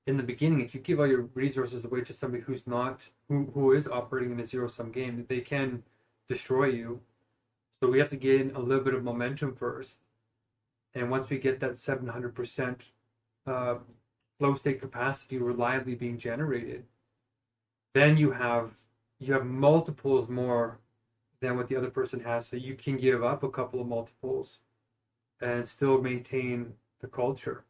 In the beginning, if you give all your resources away to somebody who's not, who is operating in a zero-sum game, they can destroy you. So we have to gain a little bit of momentum first. And once we get that 700% flow state capacity reliably being generated, then you have multiples more than what the other person has. So you can give up a couple of multiples and still maintain the culture.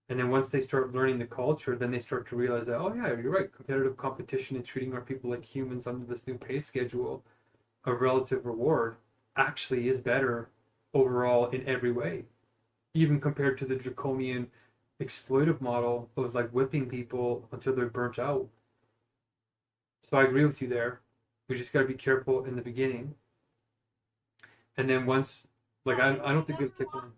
And then once they start learning the culture, then they start to realize that, oh yeah, you're right, competitive competition and treating our people like humans under this new pay schedule of relative reward actually is better overall in every way, even compared to the draconian exploitive model of like whipping people until they're burnt out. So I agree with you there. We just got to be careful in the beginning. And then once, like, I don't think we'll take long.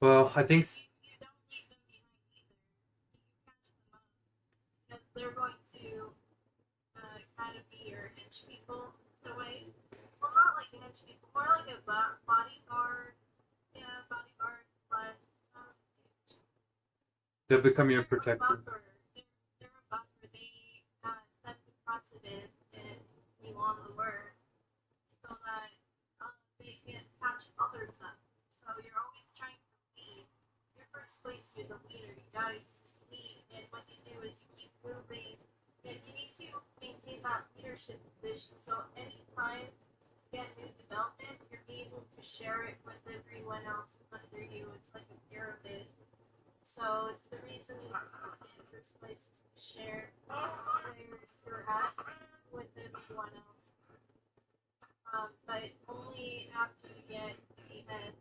Well, I think You don't leave them behind either. You catch them up because they're going to kind of be your hench people in a way. Well, not like a hench people, more like a bodyguard. Yeah, bodyguard, but they'll become your they're a protector. buffer. They're a buffer. They set the precedent and you on the word so that they can catch others up. So you're always trying to lead. Your first place, you're the leader. You gotta lead, and what you do is you keep moving. And you need to maintain that leadership position. So anytime you get new development, you're able to share it with everyone else under you. It's like a pyramid. So the reason you in the first place is to share where you're at with everyone else. But only after you get ahead.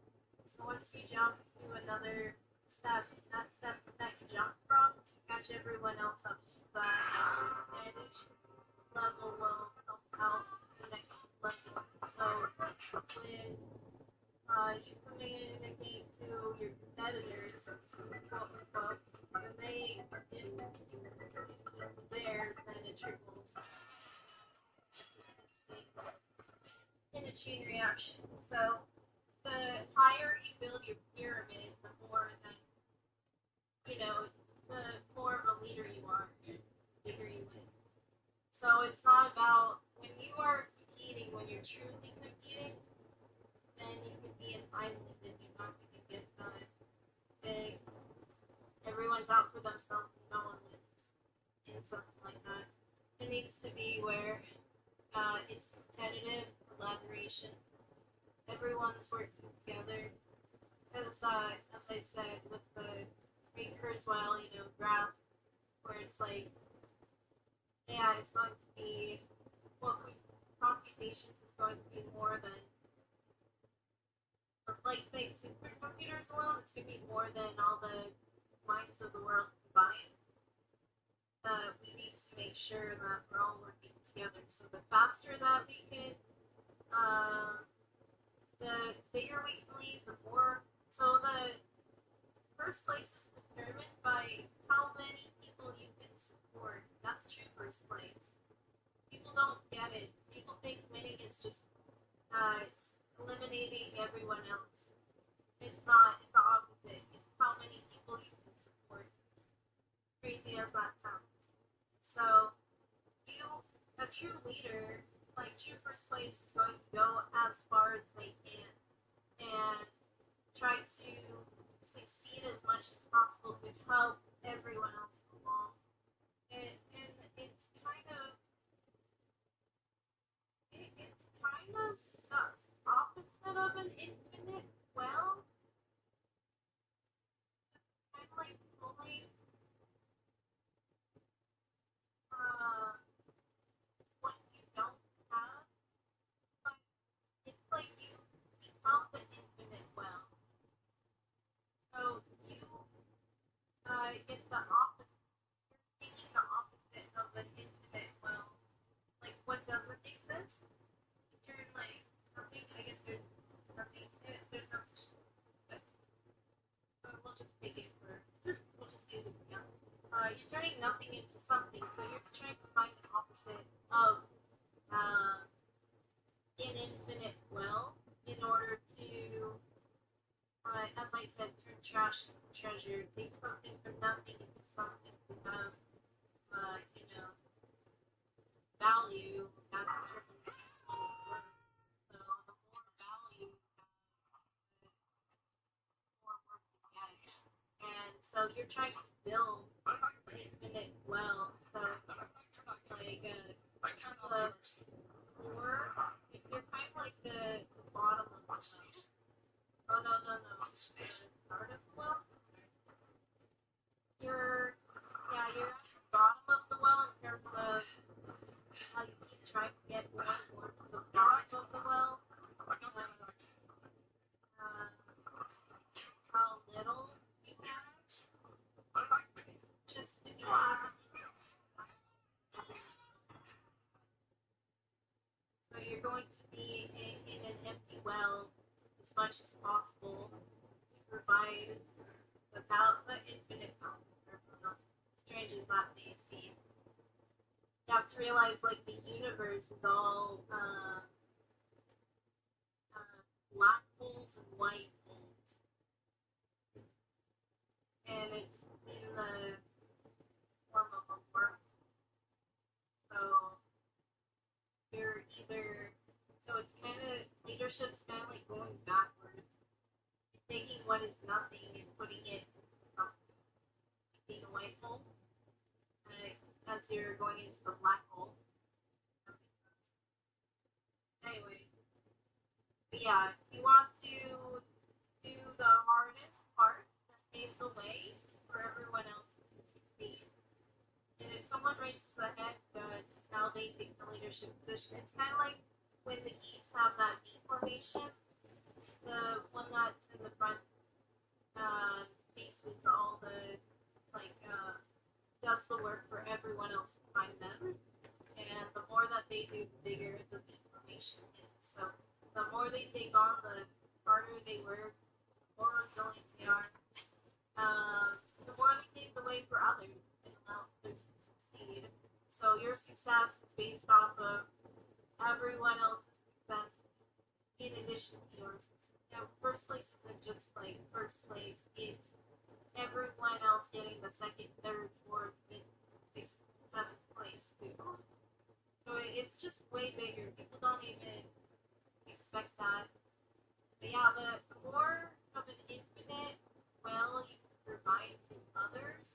So once you jump to another step, that step that you jump from, catch everyone else up to that, and each level will help out the next level. So when you come in and meet to your competitors, quote unquote, when they are in theirs, then it trickles in a chain reaction. So the higher you build your pyramid, the more that the more of a leader you are, the bigger you win. So it's not about when you are competing, when you're truly competing, then you can be an island and you're not going to get big. Everyone's out for themselves and no one wins, and something like that. It needs to be where it's competitive collaboration. Everyone's working together. As I said, with the Greek Kurzweil, graph, where it's like AI is going to be, computations is going to be more than, like, say, supercomputers alone, it's going to be more than all the minds of the world combined. We need to make sure that we're all working together. So the faster that we can, the bigger we can lead, the more. So the first place is determined by how many people you can support. That's true first place. People don't get it. People think winning is just It's eliminating everyone else. It's not. It's the opposite. It's how many people you can support. Crazy as that sounds. So you, a true leader, like true first place, is going to go as far as they can and try to succeed as much as possible to help everyone else along. And it's kind of it's kind of the opposite of an infinite well. Kind of like pulling uh, what you don't have, but it's like you become the infinite well. So you get the opposite. You're taking the opposite of an infinite well. Like what doesn't exist? You turn like nothing. I guess there's nothing. There's no such thing. But we'll just take it for. We'll just use it for now. You're turning nothing into something. So you're trying to find the opposite of an infinite well in order to, as I said, turn trash into treasure. Take something from nothing into something to have, value. That determines worth. So the more value, the more worth you get. And so you're trying to build an infinite well. So like the core, you're kind of like the bottom of the well. Oh no. The start of the well. You're at the bottom of the well in terms of how you keep trying to get more and more to the bottom of the well. How little you have. Just to be so you're going to be in an empty well as much as possible to provide the infinite power for everyone else. Strange as that may seem. You have to realize like the universe is all black holes and white holes. And it's in the form of a work. So you're either it's kind of leadership's kind of like going backwards. You're taking what is nothing and putting it into something. Taking a white hole as you're going into the black hole. That makes sense. Anyway, but yeah, you want to do the hardest part and pave the way for everyone else to succeed. And if someone raises their head, good. Now they take the leadership position. It's kind of like when the geese have that V formation. The one that's in the front faces all the does the work for everyone else behind them. And the more that they do, the bigger the V formation is. So the more they take on, the harder they work, the more resilient they are. The more they pave the way for others and allow others to succeed. So your success is based off of everyone else's success in addition to yours. First place isn't just like first place, it's everyone else getting the second, third, fourth, fifth, sixth, seventh place too. So it's just way bigger. People don't even expect that. But yeah, the more of an infinite well you can provide to others,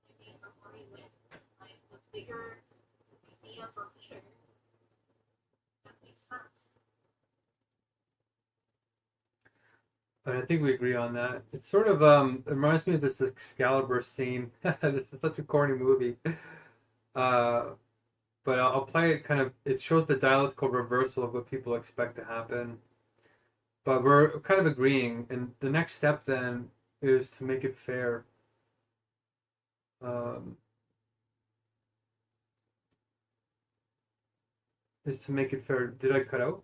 I mean, the more you win. Like, the bigger you be as a leader. That makes sense. And I think we agree on that. It's sort of it reminds me of this Excalibur scene. This is such a corny movie. But I'll play it kind of. It shows the dialectical reversal of what people expect to happen. But we're kind of agreeing, and the next step then is to make it fair. Is to make it fair. Did I cut out?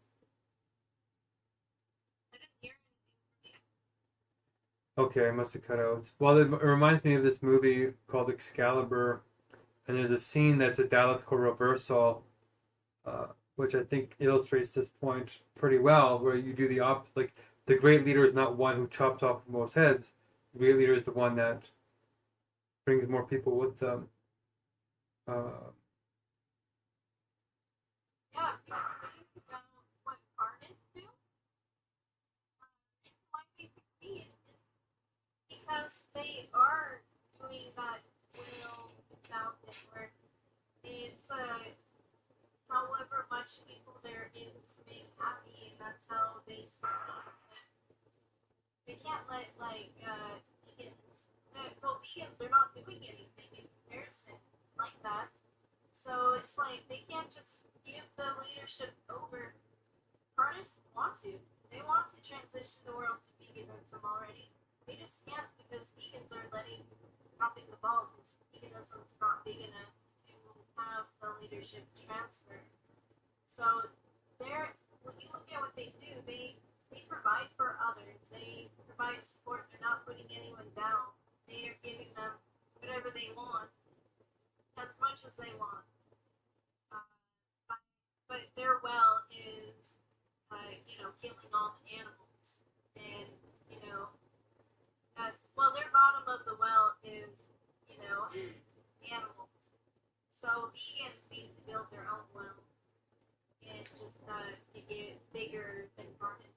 Okay, I must have cut out. Well, it reminds me of this movie called Excalibur, and there's a scene that's a dialectical reversal which I think illustrates this point pretty well, where you do the opposite. Like the great leader is not one who chops off the most heads. The great leader is the one that brings more people with them. Yeah, because what artists do, reason why they succeed is because they are doing that will fountain where it's however much people they're able to make happy, and that's how they succeed. They can't let vegans, vegans, they're not doing anything in comparison like that. So it's like they can't just give the leadership over. Artists want to. They want to transition the world to veganism already. They just can't because vegans are dropping the ball because veganism's not big enough to have the leadership transfer. So when you look at what they do, they provide for others. They provide support. They're not putting anyone down. They are giving them whatever they want, as much as they want. But their well is, killing all the animals, and their bottom of the well is, animals. So vegans need to build their own well and just to get bigger than artists.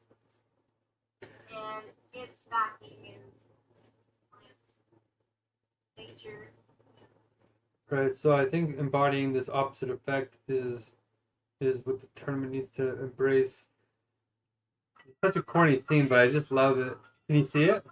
And its backing is plants, nature. Right. So I think embodying this opposite effect is what the tournament needs to embrace. It's such a corny scene, but I just love it. Can you see it?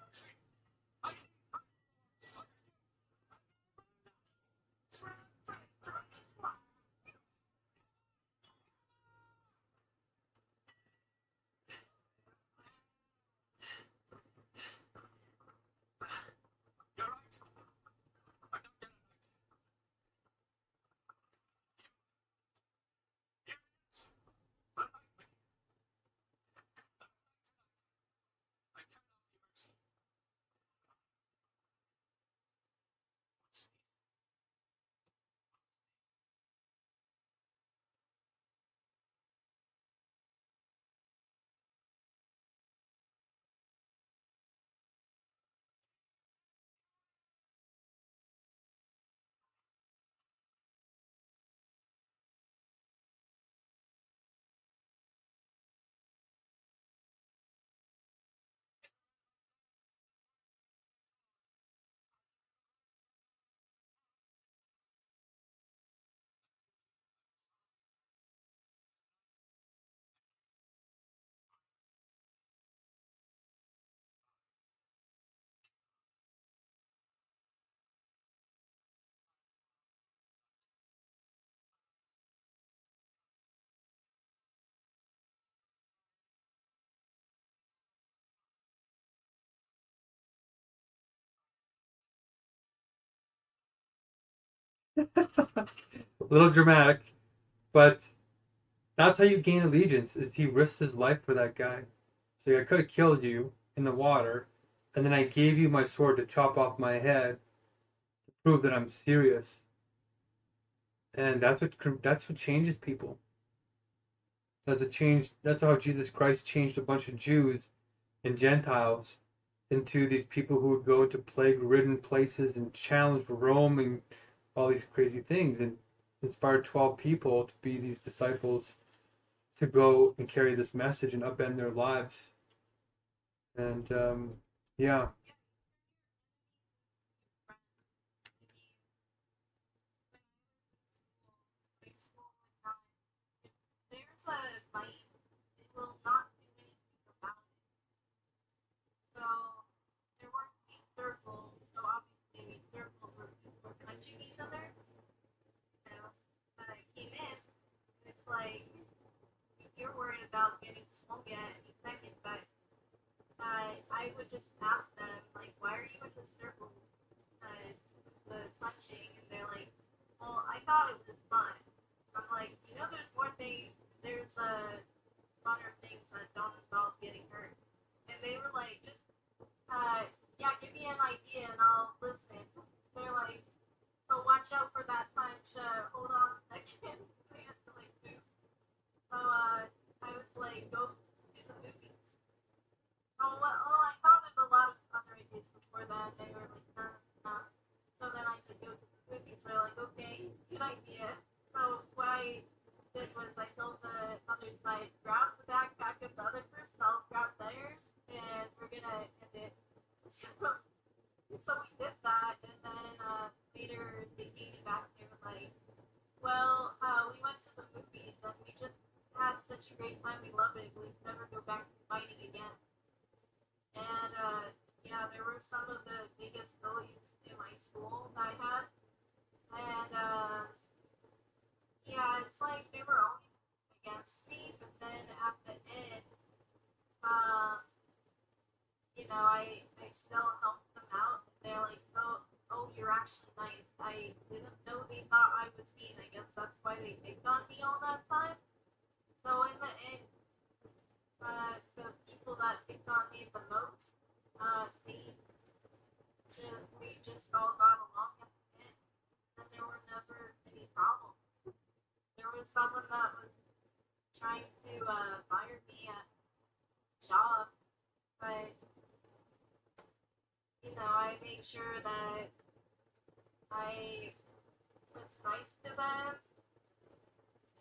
A little dramatic, but that's how you gain allegiance. Is he risked his life for that guy? So I could have killed you in the water, and then I gave you my sword to chop off my head to prove that I'm serious. And that's what changes people. That's how Jesus Christ changed a bunch of Jews and Gentiles into these people who would go to plague-ridden places and challenge Rome and all these crazy things, and inspired 12 people to be these disciples to go and carry this message and upend their lives. And yeah. There's a bite, it will not do anything about it. So there weren't these circles, so obviously these circles were touching each other. When I came in, it's like you're worried about getting smoke at any second, but I would just ask them, like, why are you in this circle? The punching, and they're like, well, I thought it was fun. I'm like, there's more things, there's funner things that don't involve getting hurt. And they were like, just, yeah, give me an idea and I'll listen. They're like, oh, watch out for that punch, hold on a second. They had to, like, move Well, we went to the movies and we just had such a great time. We love it. We'd never go back to fighting again. And yeah, there were some of the biggest bullies in my school that I had. And yeah, it's like they were always against me, but then at the end, um, I still helped them out. They're like, oh, you're actually nice. I didn't know they thought I was mean. I guess that's why they picked on me all that time. So in the end, the people that picked on me the most, we just all got along at the end, and there were never any problems. There was someone that was trying to fire me at a job, but I made sure that I was nice to them.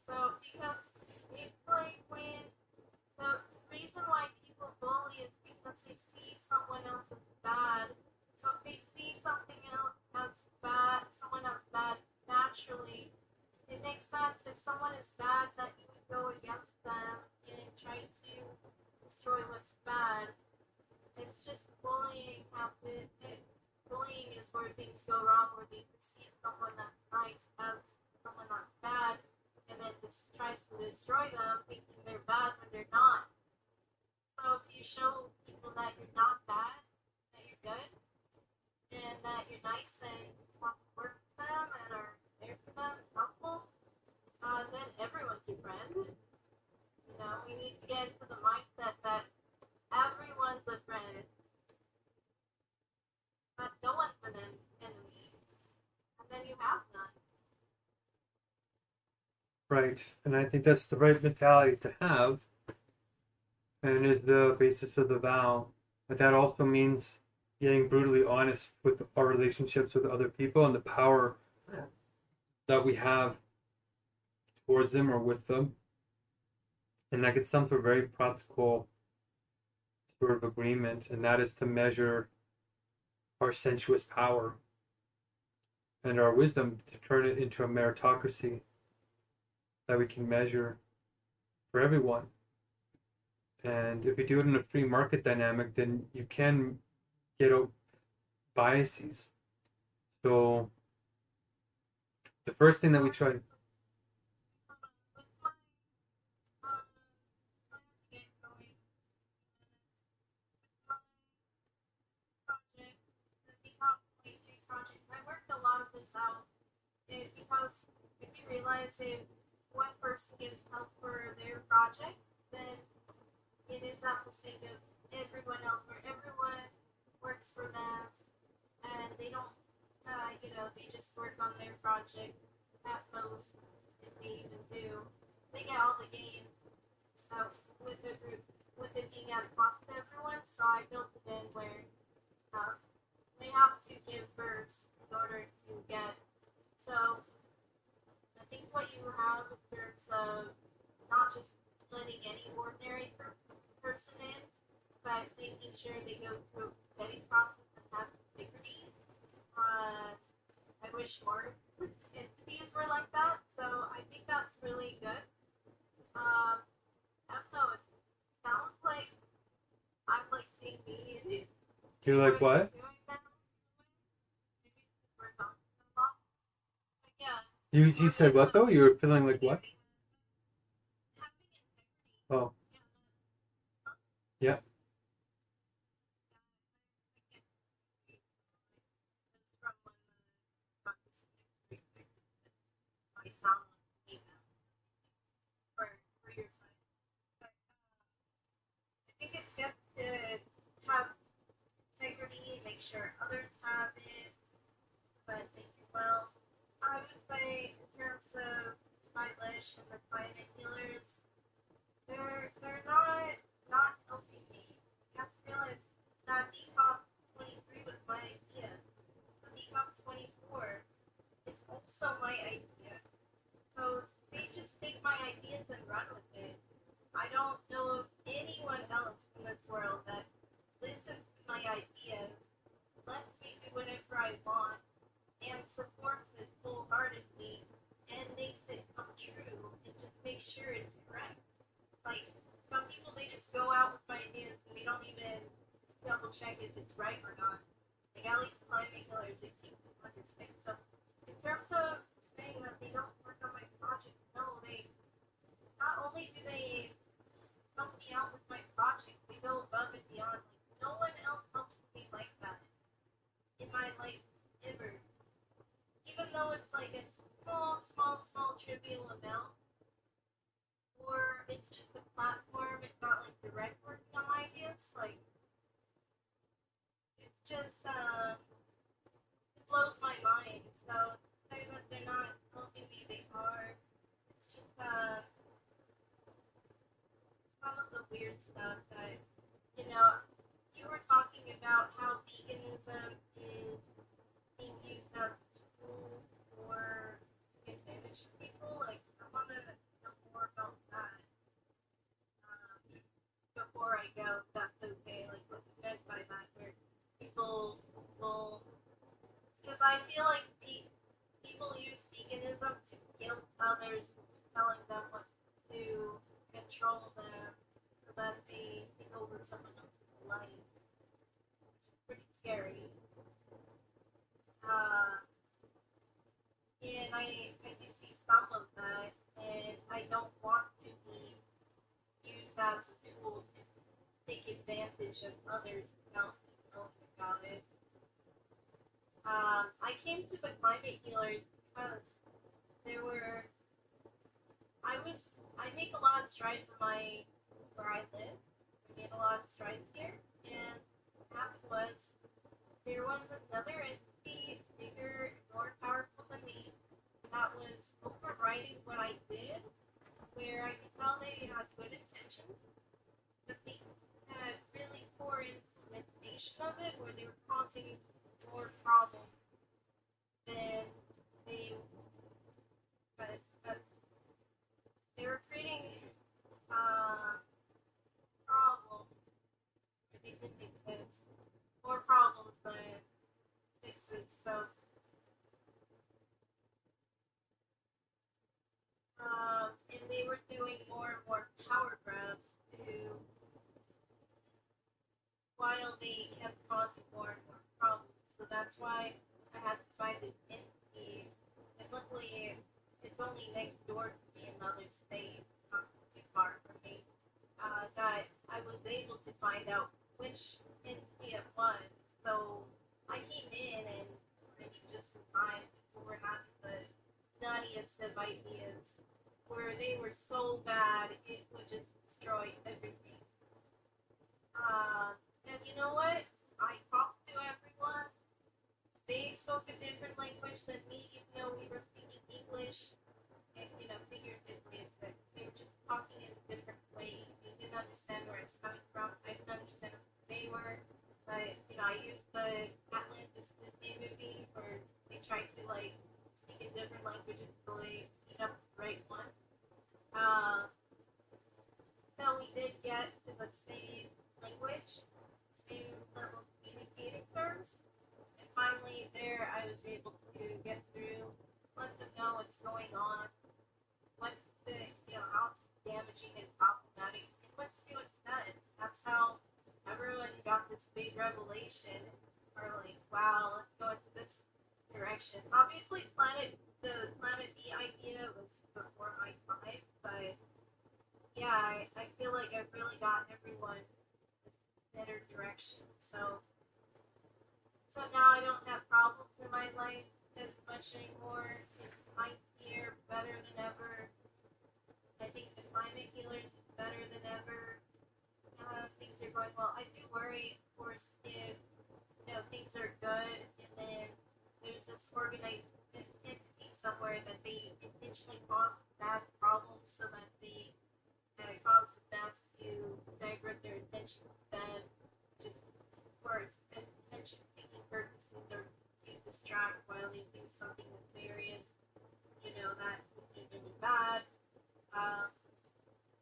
So because it's like when the reason why people bully is because they see someone else as bad. So if they see something else as bad, someone else bad, naturally, it makes sense if someone is bad that you would go against them and try to destroy what's bad. It's just bullying happens. Bullying is where things go wrong, where they perceive someone that's nice as someone that's bad, and then just tries to destroy them, thinking they're bad when they're not. So if you show people that you're not bad, that you're good, and that you're nice and want to work with them and are there for them, helpful, then everyone's your friend. We need to get into the mindset that everyone's a friend, but no one's an enemy, and then you have none. Right, and I think that's the right mentality to have, and is the basis of the vow. But that also means getting brutally honest with our relationships with other people and the power that we have towards them or with them. And that gets down to a very practical sort of agreement, and that is to measure our sensuous power and our wisdom to turn it into a meritocracy that we can measure for everyone. And if we do it in a free market dynamic, then you can get out biases. So the first thing that we try. Because if you realize if one person gets help for their project, then it is at the sake of everyone else, where everyone works for them, and they don't, they just work on their project at most, if they even do. They get all the gain with the group, with it being at a cost to everyone. So I built it in where they have to give first in order to get. So I think what you have in terms of not just letting any ordinary person in, but making sure they go through a vetting process and have integrity. I wish more entities were like that, so I think that's really good. I don't know, it sounds like I'm like seeing me in it. You're like, what? You said what though? You were feeling like what? Oh. Yeah. I think it's good to have integrity, make sure others have it, but make it well. I would say in terms of stylish and the climate healers, they're not helping me. You have to realize that DCOP 23 was my idea. The DCOP 24 is also my idea. sure it's correct. Like, some people, they just go out with ideas and they don't even double check if it's right or not. Like, at least climate killers, they seem to understand. So, in terms of saying that they don't work on my project, no, they, not only do they help me out with my project, they go above and beyond. Like, no one else helps me like that in my life ever. Even though it's like a small, trivial amount, or it's just a platform, it's not like direct working on ideas, like, it's just, it blows my mind. So, say that they're not helping me, they are. It's just, some of the weird stuff that, you know, you were talking about how veganism is being used as a tool for advantage people. Like, I want to know more about that before I go, if that's okay. Like, what you meant by that, where people will, because I feel like people use veganism to guilt others, telling them what to control them so that they take over someone else's life. Pretty scary. And I do see some of that, and I don't want to be used as a tool to take advantage of others without knowing about it. I came to the climate healers because I make a lot of strides in where I live. I made a lot of strides here, and what happened was, there was another entity bigger and more powerful than me that was overriding what I did, where I could tell they had good intentions, but they had really poor implementation of it, where they were causing more problems than they, but they were creating problems where they didn't exist, more problems than fixes. So, and they were doing more and more power grabs while they kept causing more and more problems. So that's why I had to find this entity, and luckily it's only next door to me in another state, not too far from me, that I was able to find out which entity it was. So I came in and really just survived. People were having the nuttiest of ideas, where they were so bad it would just destroy everything. And you know what? I talked to everyone. They spoke a different language than me, even though we were speaking English. And, you know, figuratively, it's like they were just talking in a different way. They didn't understand where it's coming from. I didn't understand who they were. But, you know, I used the Atlantis Disney movie where they tried to, like, speak in different languages until they meet up with the right one. So we did get to the same language, same level of communicating terms. And finally, there I was able to get through, let them know what's going on, what's how it's damaging and problematic, and what to do instead. That's how everyone got this big revelation. We're like, wow, let's go into this direction. Obviously, the Planet D idea was before my time, but yeah, I feel like I've really got everyone in a better direction. So now I don't have problems in my life as much anymore. It's nice here, better than ever. I think the climate healers is better than ever. Things are going well. I do worry, of course, if things are good and then there's this organized entity somewhere that they intentionally cause bad problems so that they cause the mass to divert their attention instead, just for attention-seeking purposes, or to distract while they do something nefarious. That would be really bad.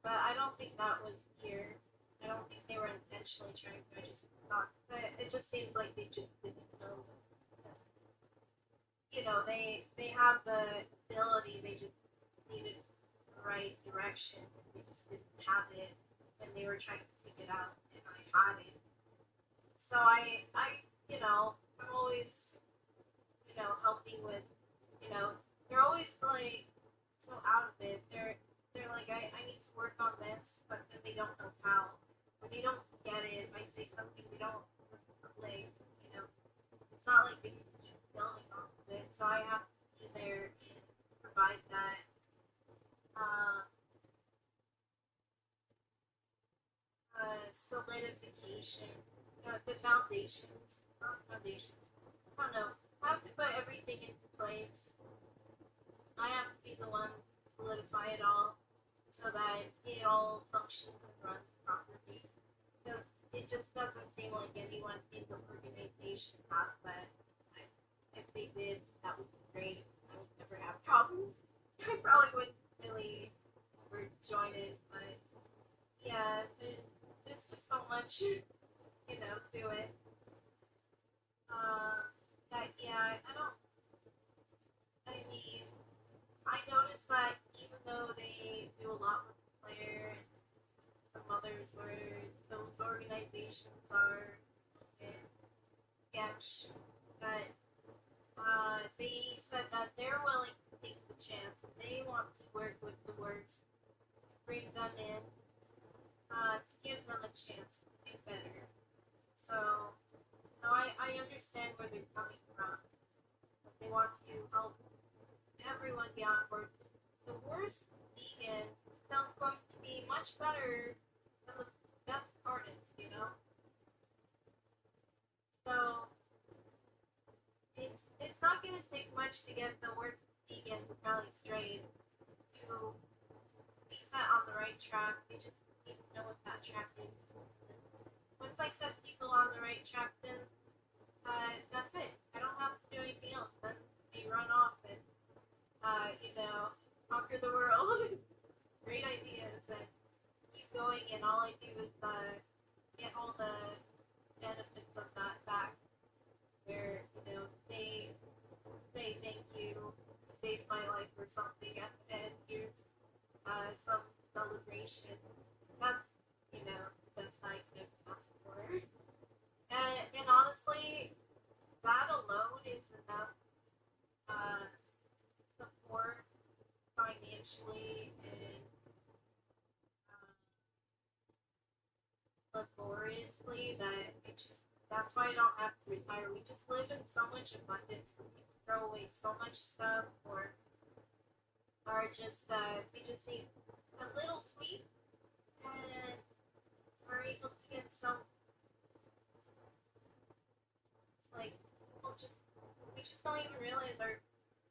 But I don't think that was here. I don't think they were intentionally trying to. I just thought, but it just seems like they just didn't know. They have the ability. They just needed the right direction. direction. They just didn't have it, and they were trying to seek it out, and I had it. So I'm always, helping with, they're always like so out of it. They're like, I need to work on this, but then they don't know how. When they don't get it, I say something, they don't like, it's not like they can keep building off of it. So I have to be there and provide that solidification, the foundations, foundations. I don't know. I have to put everything into place. I have to be the one to solidify it all so that it all functions and runs properly. Because it just doesn't seem like anyone in the organization has that. If they did, that would be great. I would never have problems. I probably wouldn't really ever join it, but yeah, there's just so much, to it. That yeah, I mean, I noticed that even though they do a lot with Claire and some others where those organizations are sketch, that they said that they're willing to take the chance and they want to work with the works, bring them in, to give them a chance to do better. So, I understand where they're coming from. They want to help everyone get on board. The worst vegan is still going to be much better than the best artist. So, it's not going to take much to get the worst vegan really straight to be set on the right track. They just need to know what that track is. Once I set people on the right track, then that's it. I don't have to do anything else. Then they run off and conquer the world. Great ideas and keep going. And all I do is get all the benefits of that back. Where they say thank you, saved my life or something, and here's some celebration. That's the best I could ask for. And honestly, that alone is enough support financially and laboriously that that's why I don't have to retire. We just live in so much abundance. We throw away so much stuff or just we just need a little tweak and we're able to get some. It's like we just don't even realize our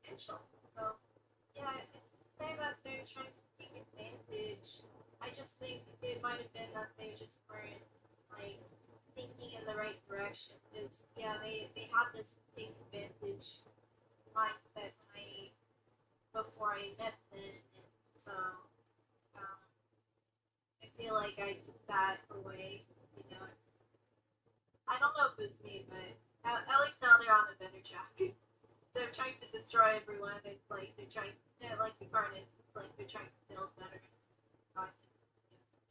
potential. So yeah, to say that they're trying to take advantage, I just think it might have been that they just weren't like thinking in the right direction. Because yeah, they had this take advantage mindset before I met them, and so I feel like I took that away. I don't know if it was me, but at least now they're on a better track. They're trying to destroy everyone. It's like they're trying, like the Garnet. It's like they're trying to build better.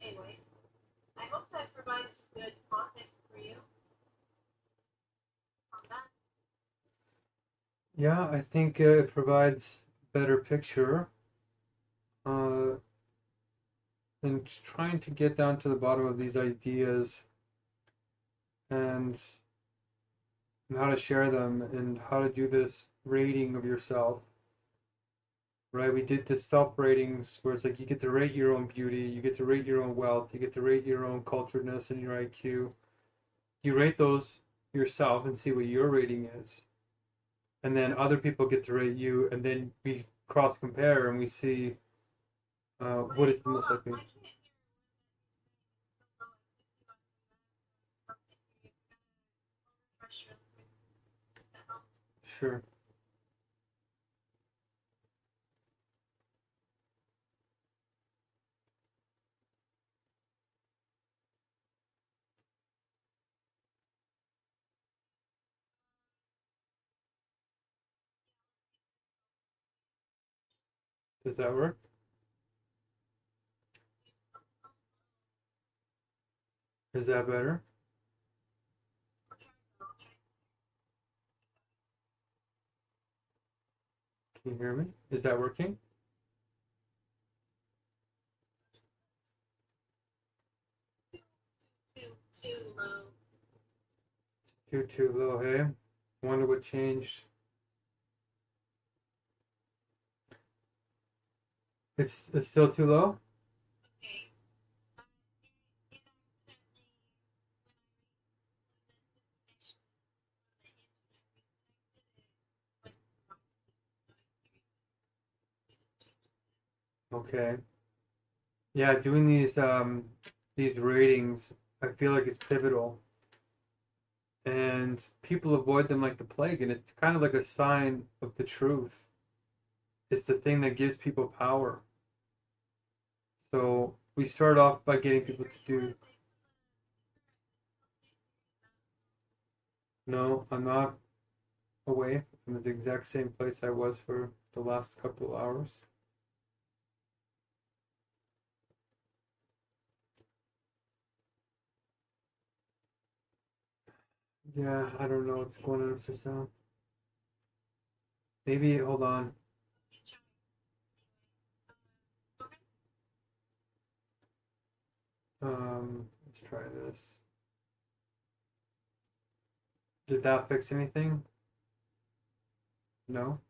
Anyway, I hope that provides good context for you on that. Yeah, I think it provides better picture. And trying to get down to the bottom of these ideas and how to share them and how to do this rating of yourself. Right? We did the self ratings where it's like you get to rate your own beauty, you get to rate your own wealth, you get to rate your own culturedness and your IQ. You rate those yourself and see what your rating is. And then other people get to rate you, and then we cross compare and we see what is the most likely. Sure. Does that work? Is that better? Can you hear me? Is that working? Too low. Too low, hey? Wonder what changed. It's still too low? Okay. Okay. Yeah, doing these ratings, I feel like it's pivotal. And people avoid them like the plague, and it's kind of like a sign of the truth. It's the thing that gives people power. So we start off by getting people to do. No, I'm not away. I'm at the exact same place I was for the last couple of hours. Yeah, I don't know what's going on with the sound. Maybe, hold on. Let's try this. Did that fix anything? No?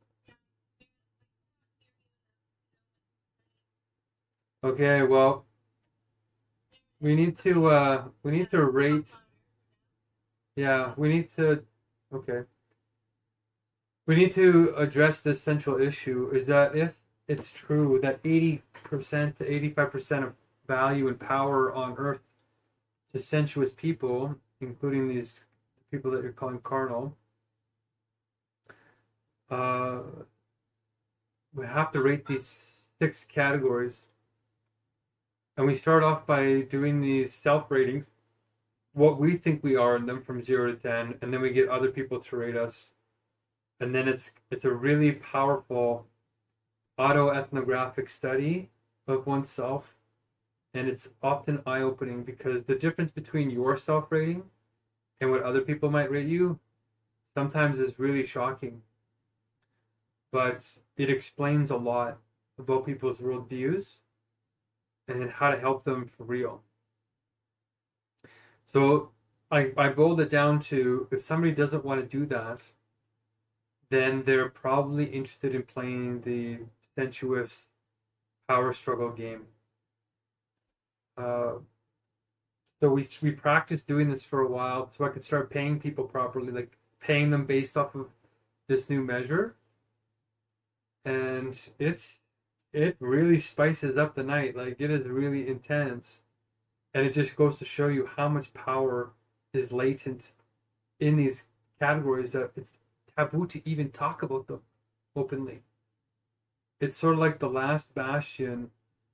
Okay, well, we need to rate. Yeah, okay. We need to address this central issue is that if it's true that 80% to 85% of value and power on earth to sensuous people, including these people that you're calling carnal, we have to rate these 6 categories. And we start off by doing these self ratings, what we think we are in them from 0 to 10, and then we get other people to rate us. And then it's a really powerful autoethnographic study of oneself, and it's often eye-opening because the difference between your self-rating and what other people might rate you sometimes is really shocking, but it explains a lot about people's worldviews and how to help them for real. So I boiled it down to, if somebody doesn't want to do that, then they're probably interested in playing the sensuous power struggle game. So we practiced doing this for a while so I could start paying people properly, like paying them based off of this new measure. And it really spices up the night. Like, it is really intense. And it just goes to show you how much power is latent in these categories that it's taboo to even talk about them openly. It's sort of like the last bastion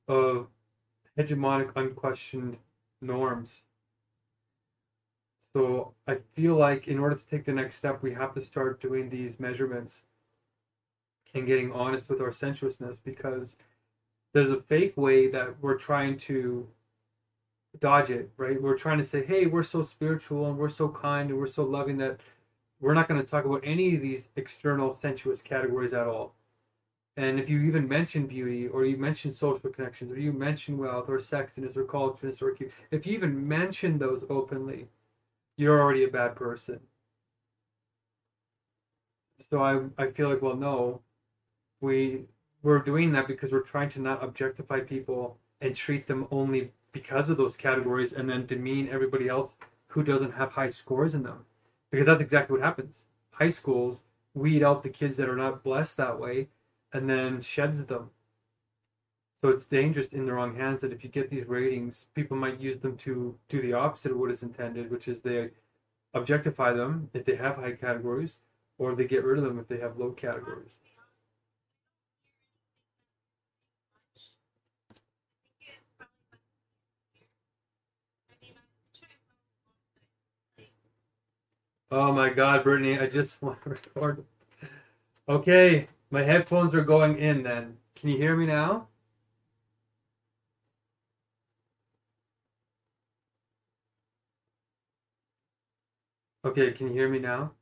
of hegemonic, unquestioned norms. So I feel like in order to take the next step, we have to start doing these measurements and getting honest with our sensuousness, because there's a fake way that we're trying to dodge it, right? We're trying to say, hey, we're so spiritual and we're so kind and we're so loving that we're not going to talk about any of these external sensuous categories at all. And if you even mention beauty, or you mention social connections, or you mention wealth, or sexiness, or cultureness, or if you even mention those openly, you're already a bad person. So I feel like, well, no, we're doing that because we're trying to not objectify people and treat them only because of those categories, and then demean everybody else who doesn't have high scores in them. Because that's exactly what happens. High schools weed out the kids that are not blessed that way, and then sheds them. So it's dangerous in the wrong hands that if you get these ratings, people might use them to do the opposite of what is intended, which is they objectify them if they have high categories, or they get rid of them if they have low categories. Oh my God, Brittany, I just want to record. Okay, my headphones are going in then. Can you hear me now? Okay, can you hear me now?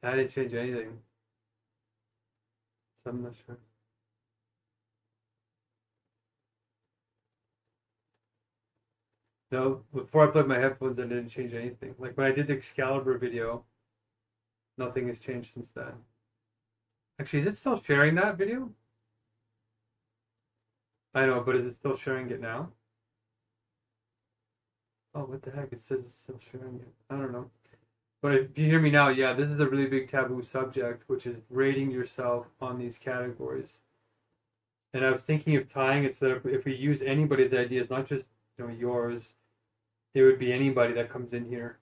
I didn't change anything, so I'm not sure. No, before I plugged my headphones, I didn't change anything. Like when I did the Excalibur video, nothing has changed since then. Actually, is it still sharing that video? I know, but is it still sharing it now? Oh, what the heck? It says it's still sharing it. I don't know. But if you hear me now, yeah, this is a really big taboo subject, which is rating yourself on these categories. And I was thinking of tying it so that if we use anybody's ideas, not just yours, it would be anybody that comes in here.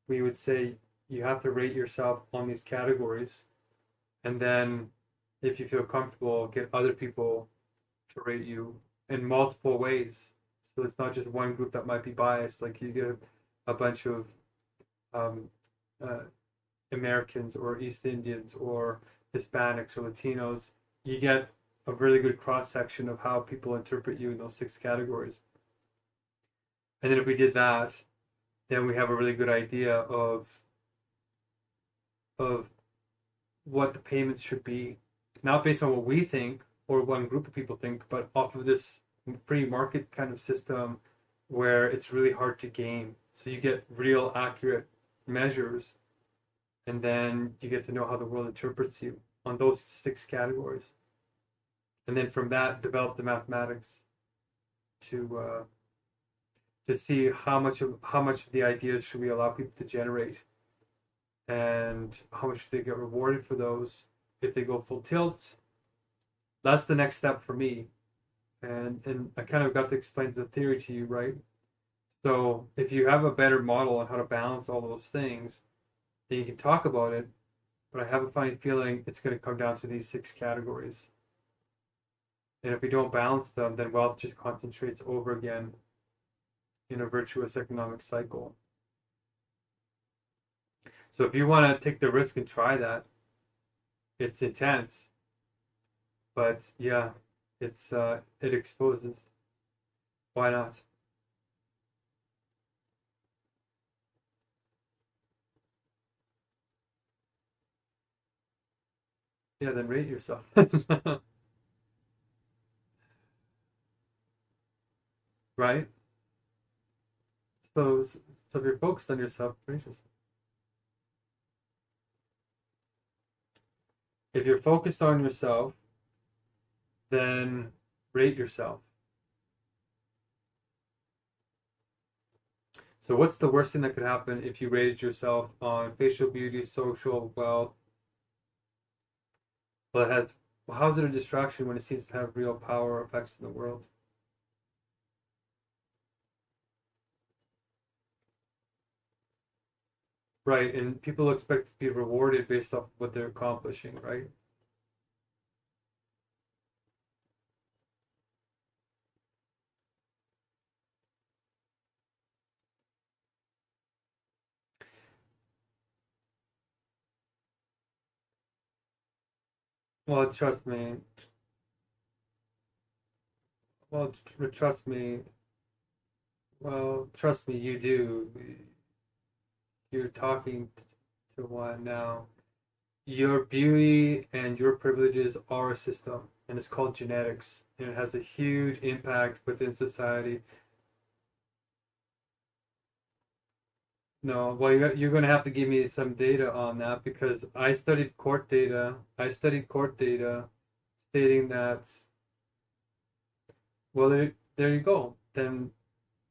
We would say you have to rate yourself on these categories, and then if you feel comfortable, get other people to rate you in multiple ways. So it's not just one group that might be biased. Like you get a bunch of um, uh, Americans or East Indians or Hispanics or Latinos. You get a really good cross section of how people interpret you in those 6 categories. And then if we did that, then we have a really good idea of what the payments should be, not based on what we think or one group of people think, but off of this free market kind of system where it's really hard to game. So you get real accurate measures, and then you get to know how the world interprets you on those 6 categories. And then from that, develop the mathematics to see how much of the ideas should we allow people to generate, and how much they get rewarded for those if they go full tilt. That's the next step for me, and I kind of got to explain the theory to you, right? So if you have a better model on how to balance all those things, then you can talk about it. But I have a funny feeling it's going to come down to these 6 categories. And if we don't balance them, then wealth just concentrates over again in a virtuous economic cycle. So if you want to take the risk and try that, it's intense. But yeah, it exposes. Why not? Yeah, then rate yourself. Right? So if you're focused on yourself, rate yourself. If you're focused on yourself, then rate yourself. So what's the worst thing that could happen if you rated yourself on facial beauty, social, wealth? Well, how's it a distraction when it seems to have real power effects in the world? Right, and people expect to be rewarded based off what they're accomplishing, right? Well, trust me. Well, trust me. Well, trust me, you do. You're talking to one now. Your beauty and your privileges are a system, and it's called genetics, and it has a huge impact within society. No, well, you're going to have to give me some data on that because I studied court data. I studied court data stating that, well, there you go. Then,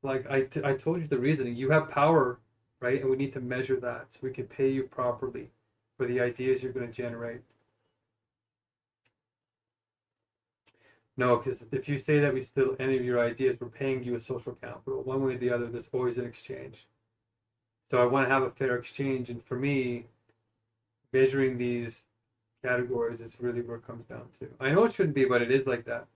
like I told you the reasoning. You have power, right? And we need to measure that so we can pay you properly for the ideas you're going to generate. No, because if you say that we steal any of your ideas, we're paying you a social capital. One way or the other, there's always an exchange. So I want to have a fair exchange. And for me, measuring these categories is really where it comes down to. I know it shouldn't be, but it is like that.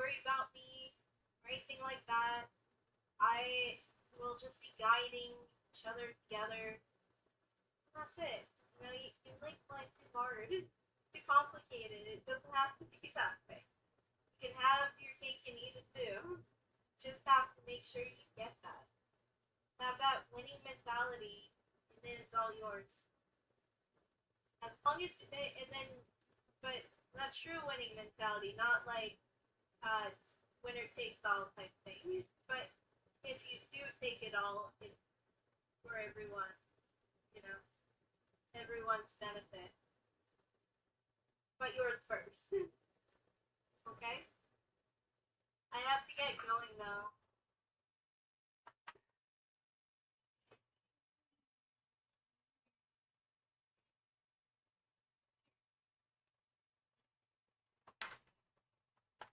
worry about me or anything like that. I will just be guiding each other together. And that's it. You know, you make life too hard, too complicated. It doesn't have to be that way. You can have your cake and eat it too. Just have to make sure you get that. Have that winning mentality, and then it's all yours. As long as, and then, but not true winning mentality, not like winner takes all type thing. But if you do take it all, it's for everyone, you know, everyone's benefit. But yours first. Okay? I have to get going though.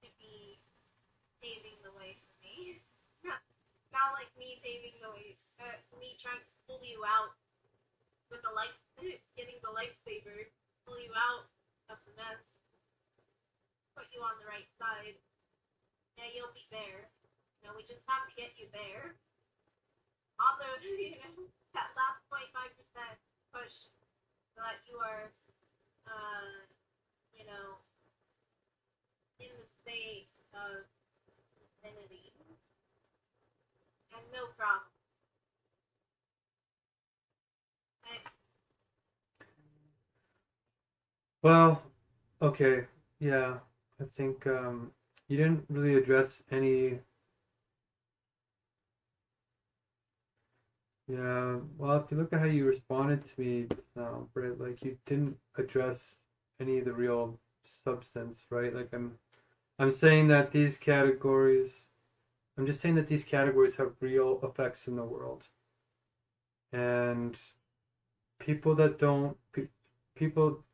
To be paving the way for me. Not like me paving the way, me trying to pull you out with the life, getting the lifesaver, pull you out of the mess, put you on the right side. Yeah, you'll be there. You know, we just have to get you there. On the, you know, that last 25% push so that you are, you know, in the state of infinity and no problem. Well, okay, yeah, I think you didn't really address any. Yeah, well, if you look at how you responded to me just now, Britt, like you didn't address any of the real substance, right? Like I'm saying that these categories, I'm just saying that these categories have real effects in the world, and people that don't, people,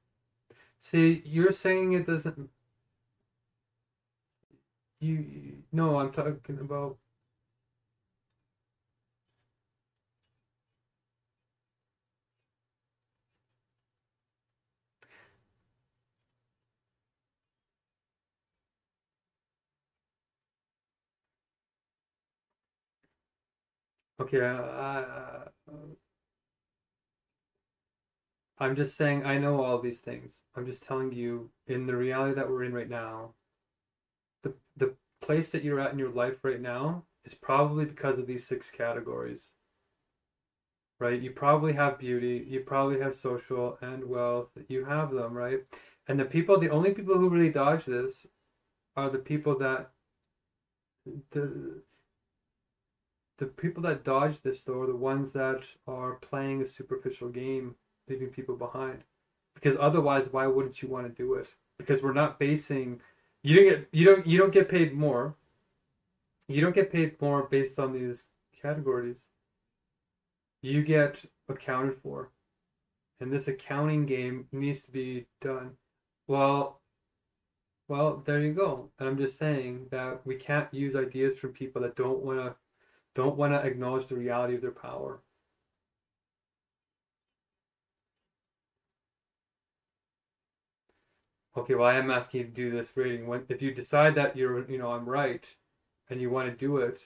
see, you're saying it doesn't. No, I'm talking about. Okay, I'm just saying I know all these things. I'm just telling you in the reality that we're in right now, the place that you're at in your life right now is probably because of these six categories, right? You probably have beauty, you probably have social and wealth, you have them, right? And the only people who really dodge this are the people that the the people that dodge this though are the ones that are playing a superficial game, leaving people behind. Because otherwise, why wouldn't you want to do it? Because we're not basing. You don't get paid more. You don't get paid more based on these categories. You get accounted for, and this accounting game needs to be done. Well, there you go. And I'm just saying that we can't use ideas from people that don't want to acknowledge the reality of their power. Okay, well, I am asking you to do this rating. If you decide that I'm right, and you want to do it,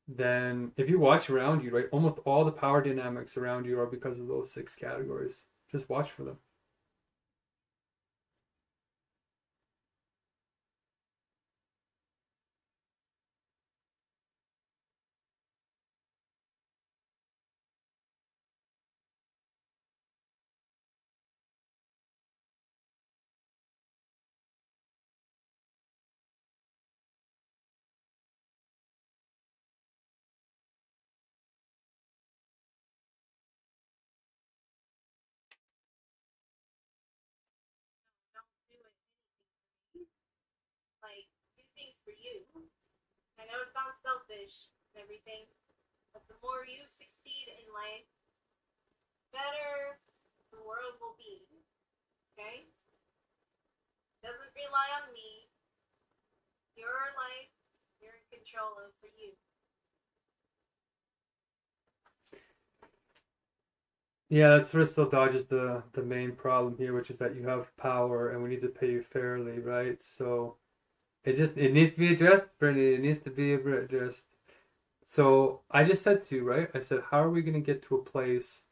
then if you watch around you, right, almost all the power dynamics around you are because of those six categories. Just watch for them. Don't do anything for me. Like, do things for you. I know it sounds selfish and everything, but the more you succeed in life, better the world will be. Okay? Doesn't rely on me. Your life, you're in control of for you. Yeah, that sort of still dodges the main problem here, which is that you have power and we need to pay you fairly, right? So It needs to be addressed, Brittany. It needs to be addressed. So I just said to you, right? I said, how are we going to get to a place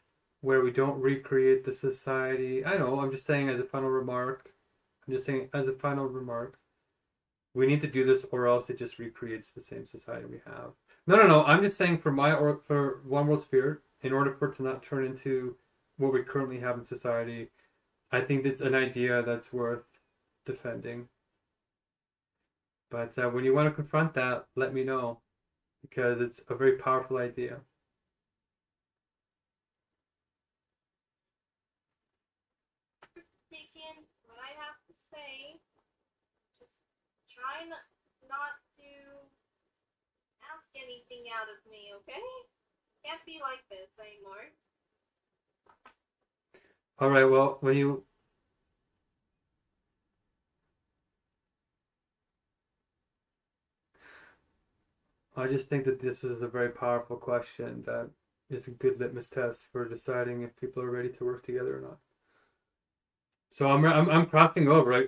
where we don't recreate the society? I know, I'm just saying as a final remark. I'm just saying as a final remark. We need to do this, or else it just recreates the same society we have. No. I'm just saying for One World Spirit, in order for it to not turn into what we currently have in society, I think it's an idea that's worth defending. But when you want to confront that, let me know, because it's a very powerful idea. Taking what I have to say, just try not to ask anything out of me, okay? Can't be like this anymore. All right. Well, when you I just think that this is a very powerful question that is a good litmus test for deciding if people are ready to work together or not. So I'm crossing over.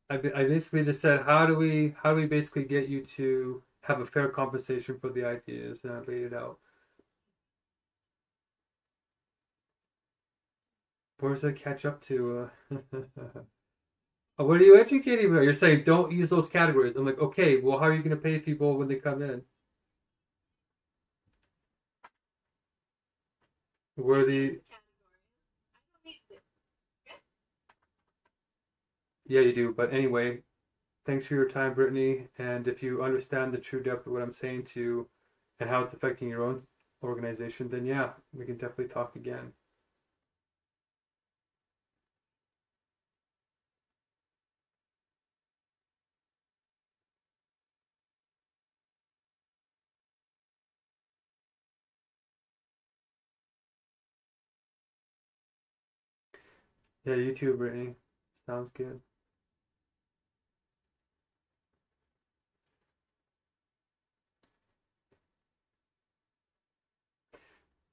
I basically just said, how do we basically get you to have a fair compensation for the ideas, and I laid it out. Where does that catch up to? What are you educating about? You're saying don't use those categories. I'm like, okay, well, how are you going to pay people when they come in? Where the Yeah, you do. But anyway, thanks for your time, Brittany. And if you understand the true depth of what I'm saying to you and how it's affecting your own organization, then yeah, we can definitely talk again. Yeah, you too, Brittany. Sounds good.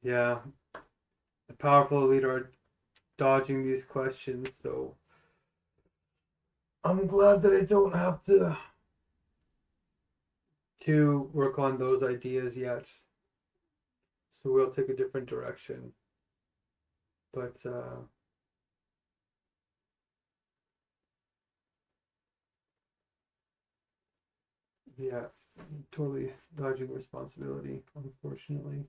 Yeah, the powerful elite are dodging these questions, so I'm glad that I don't have to work on those ideas yet. So we'll take a different direction. But yeah, totally dodging responsibility, unfortunately.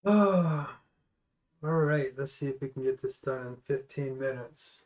Oh, all right. Let's see if we can get this done in 15 minutes.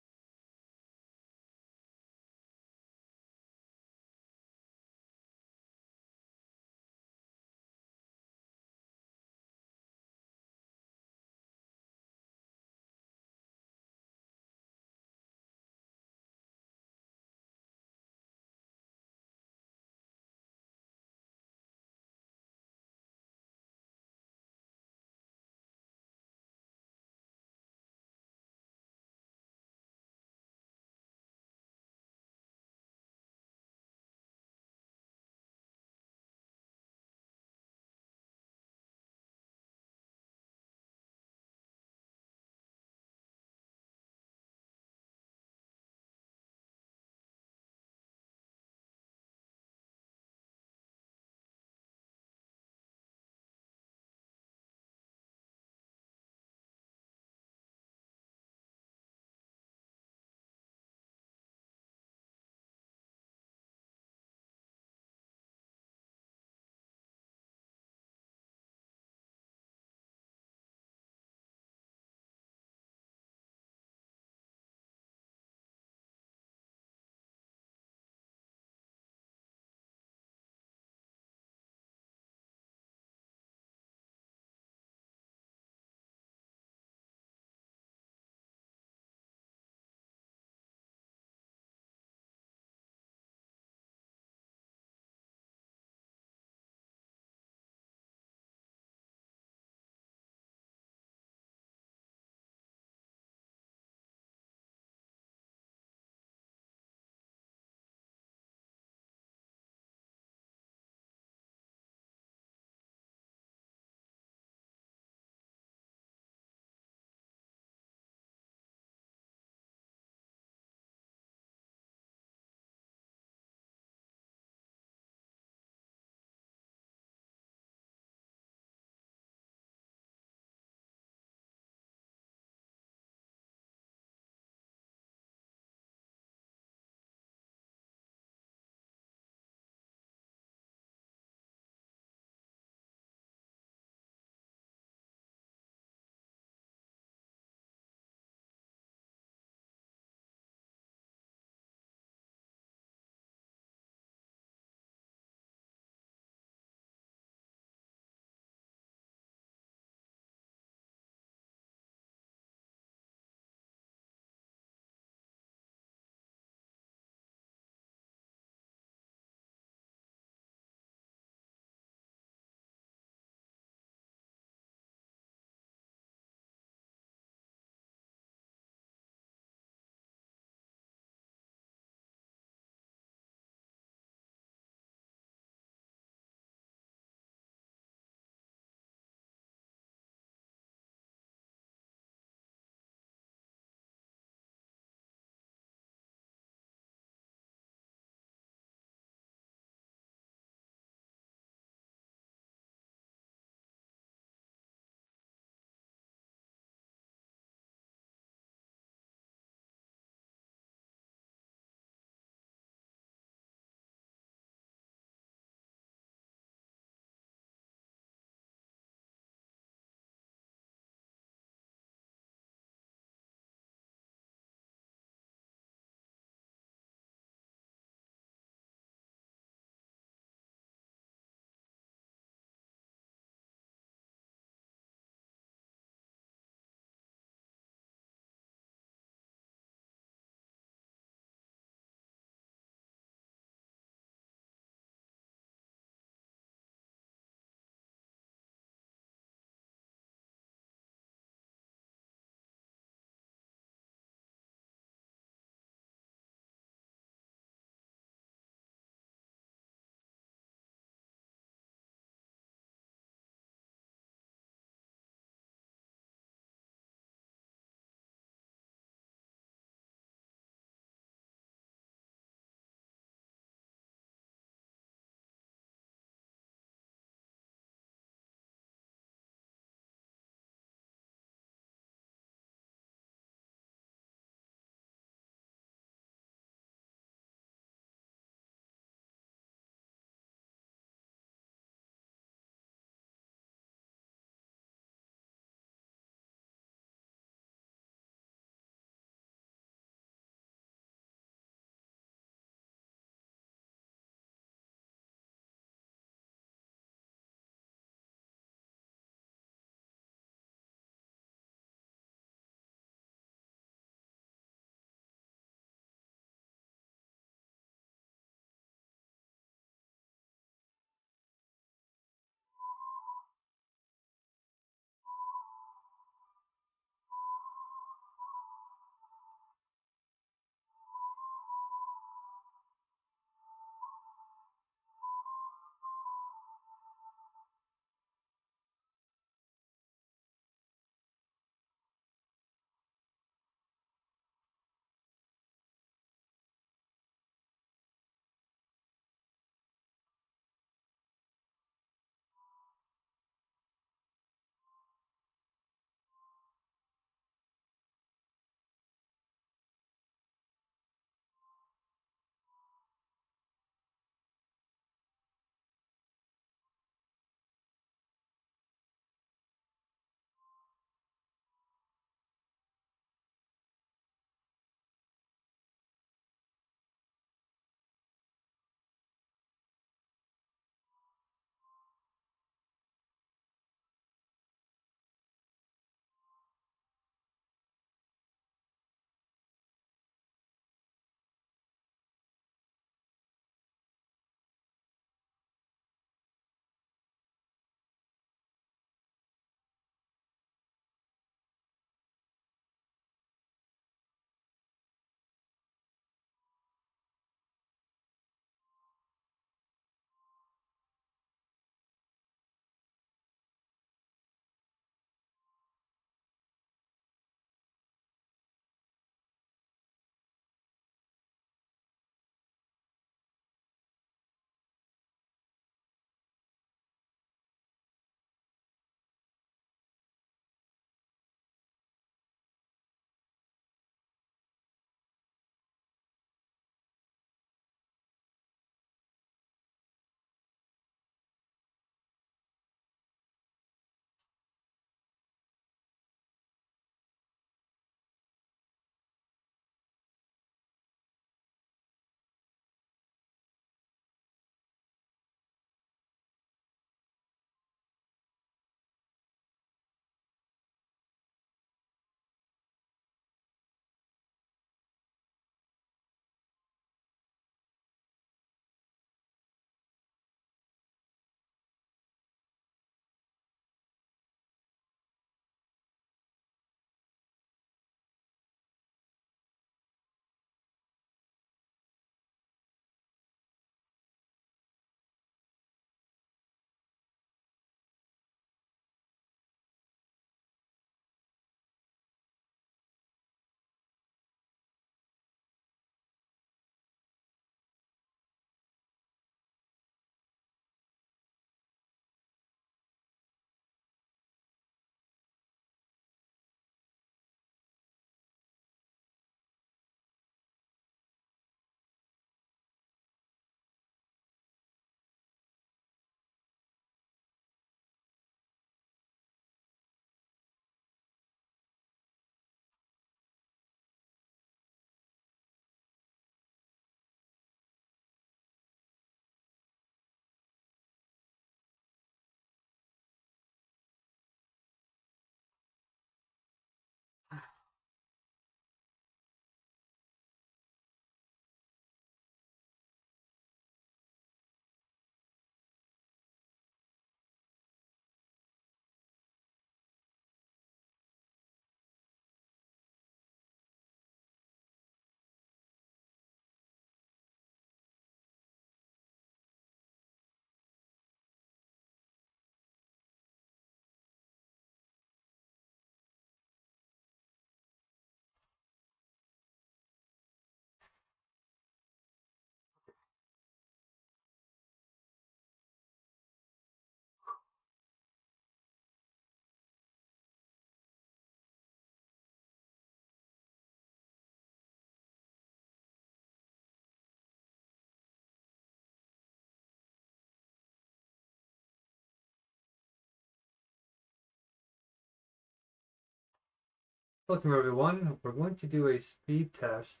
Welcome everyone. We're going to do a speed test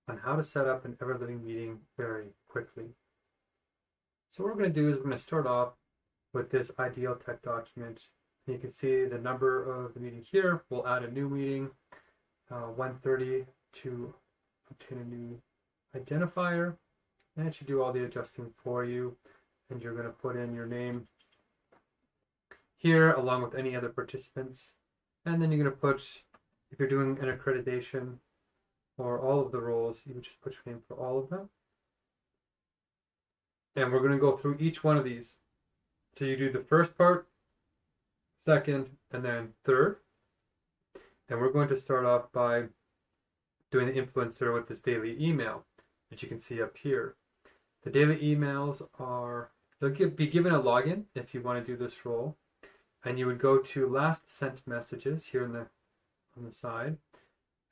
on how to set up an ever-living meeting very quickly. So what we're going to do is we're going to start off with this ideal tech document. You can see the number of the meeting here. We'll add a new meeting, 1:30, to obtain a new identifier, and it should do all the adjusting for you. And you're going to put in your name here along with any other participants, and then you're going to put, if you're doing an accreditation or all of the roles, you would just put your name for all of them. And we're going to go through each one of these. So you do the first part, second, and then third. And we're going to start off by doing the influencer with this daily email that you can see up here. The daily emails they'll be given a login if you want to do this role. And you would go to last sent messages here on the side,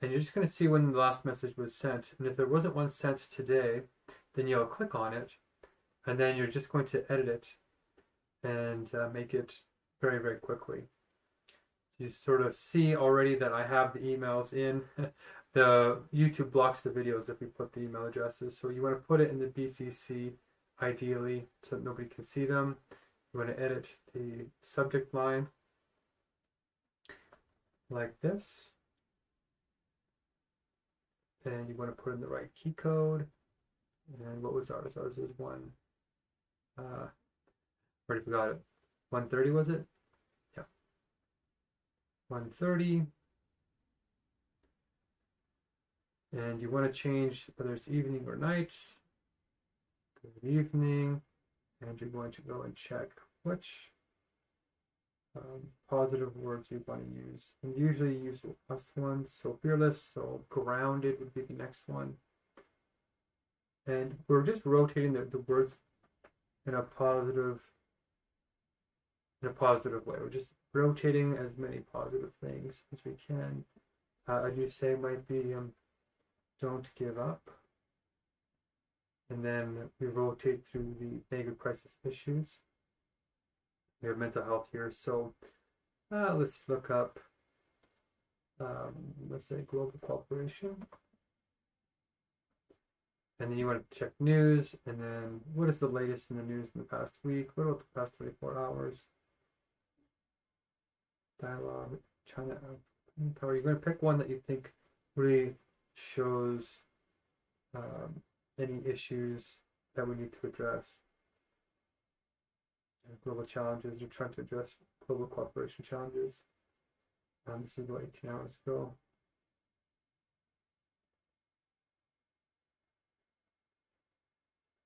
and you're just going to see when the last message was sent. And if there wasn't one sent today, then you'll click on it, and then you're just going to edit it and make it very, very quickly. You sort of see already that I have the emails in. The YouTube blocks the videos if we put the email addresses, so you want to put it in the BCC ideally so that nobody can see them. You want to edit the subject line like this, and you want to put in the right key code. And what was ours? Ours was already forgot it. 1:30 was it? Yeah. 1:30. And you want to change whether it's evening or night. Good evening. And you're going to go and check which positive words you want to use. And usually you use the first ones. So fearless, so grounded would be the next one. And we're just rotating the words in a positive way. We're just rotating as many positive things as we can. A new say might be don't give up. And then we rotate through the Megacrisis issues. We have mental health here, so let's look up, let's say global cooperation. And then you want to check news, and then what is the latest in the news in the past week? What about the past 24 hours? Dialogue, China, power. You're going to pick one that you think really shows any issues that we need to address. Global challenges, you're trying to address global cooperation challenges. This is about 18 hours ago.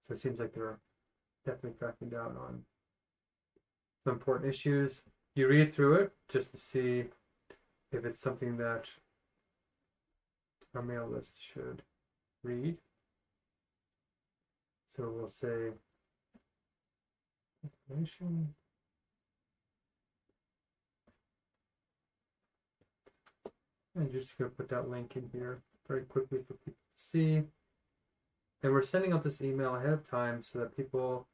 So it seems like they're definitely cracking down on some important issues. You read through it just to see if it's something that our mail list should read. So we'll say information. And you're just going to put that link in here very quickly for people to see. And we're sending out this email ahead of time so that people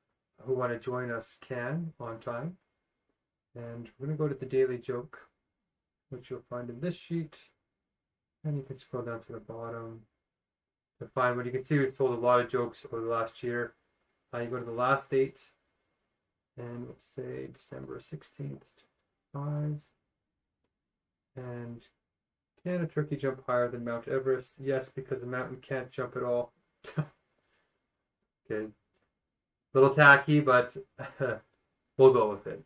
who want to join us can on time. And we're going to go to the daily joke, which you'll find in this sheet. And you can scroll down to the bottom to find what you can see. We've told a lot of jokes over the last year. You go to the last date, and let's say December 16th, 5. And can a turkey jump higher than Mount Everest? Yes, because the mountain can't jump at all. Okay. A little tacky, but we'll go with it.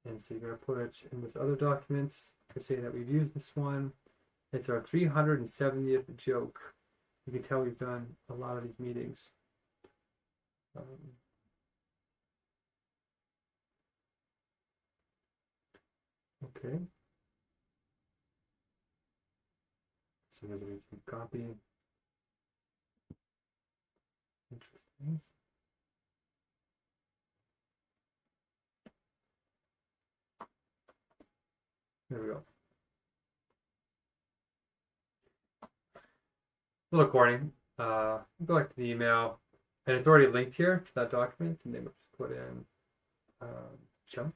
And so you're going to put it in this other documents to say that we've used this one. It's our 370th joke. You can tell we've done a lot of these meetings. Okay. So there's a copy. Interesting. There we go. Little corny. Go back to the email, and it's already linked here to that document, and they would just put in jump,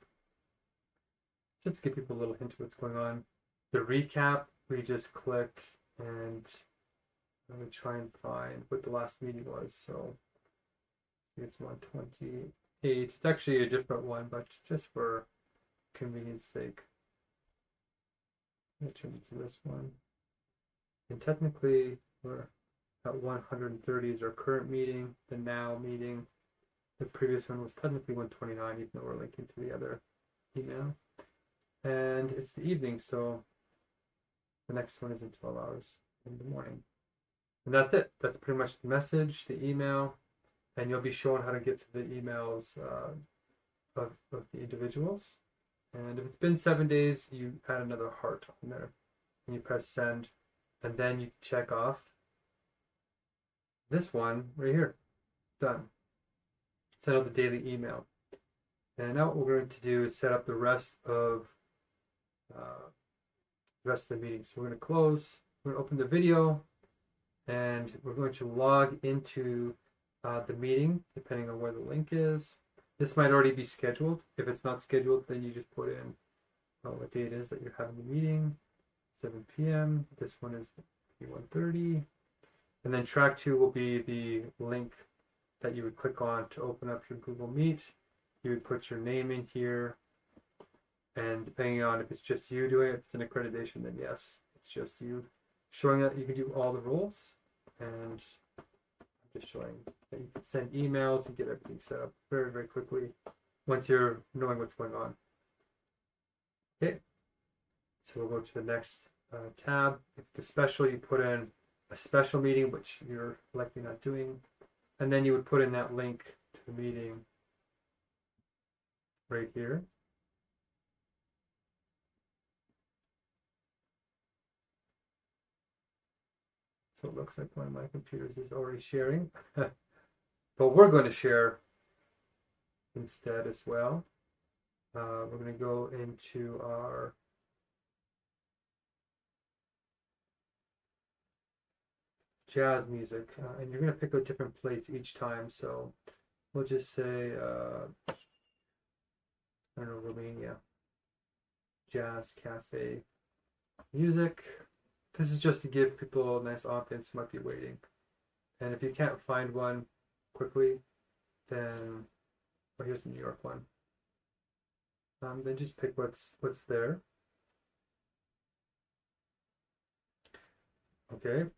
just to give people a little hint of what's going on. The recap we just click and I'm going to try and find what the last meeting was. So it's 128. It's actually a different one, but just for convenience sake, I'm going to change it to this one. And technically, we're at 130 is our current meeting. The now meeting, the previous one was technically 129, even though we're linking to the other email. And it's the evening, so the next one is in 12 hours in the morning. And that's it. That's pretty much the message, the email, and you'll be shown how to get to the emails of the individuals. And if it's been 7 days, you add another heart on there, and you press send, and then you check off this one right here. Done. Set up the daily email. And now what we're going to do is set up the rest of the meeting. So we're going to close, we're going to open the video, and we're going to log into the meeting, depending on where the link is. This might already be scheduled. If it's not scheduled, then you just put in what day it is that you're having the meeting, 7 p.m. This one is 1:30. And then track 2 will be the link that you would click on to open up your Google Meet. You would put your name in here, and depending on if it's just you doing it, if it's an accreditation, then yes, it's just you. Showing that you can do all the roles, and I'm just showing that you can send emails and get everything set up very, very quickly once you're knowing what's going on. Okay, so we'll go to the next tab. If it's a special, you put in a special meeting, which you're likely not doing, and then you would put in that link to the meeting right here. So it looks like one of my computers is already sharing, but we're going to share instead as well. We're going to go into our jazz music, and you're going to pick a different place each time. So we'll just say, I don't know, Romania, jazz cafe music. This is just to give people a nice ambience who might be waiting. And if you can't find one quickly, then, well, here's the New York one. Then just pick what's there. Okay.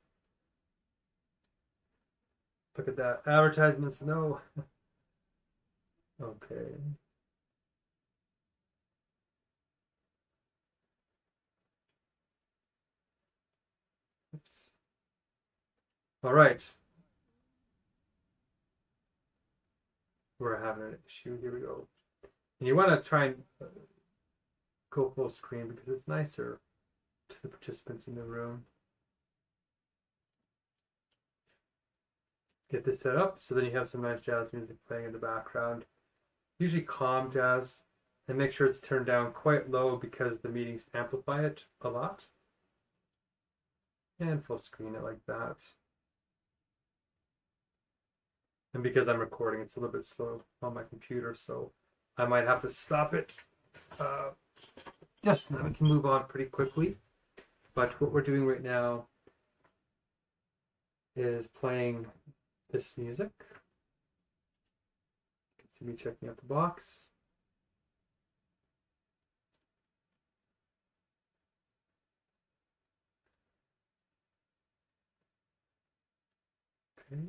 Look at that. Advertisements, no. Okay. Oops. All right. We're having an issue. Here we go. And you want to try and go full screen because it's nicer to the participants in the room. Get this set up so then you have some nice jazz music playing in the background. Usually calm jazz, and make sure it's turned down quite low because the meetings amplify it a lot. And full screen it like that. And because I'm recording, it's a little bit slow on my computer, so I might have to stop it. Yes, then we can move on pretty quickly. But what we're doing right now is playing this music. You can see me checking out the box. Okay.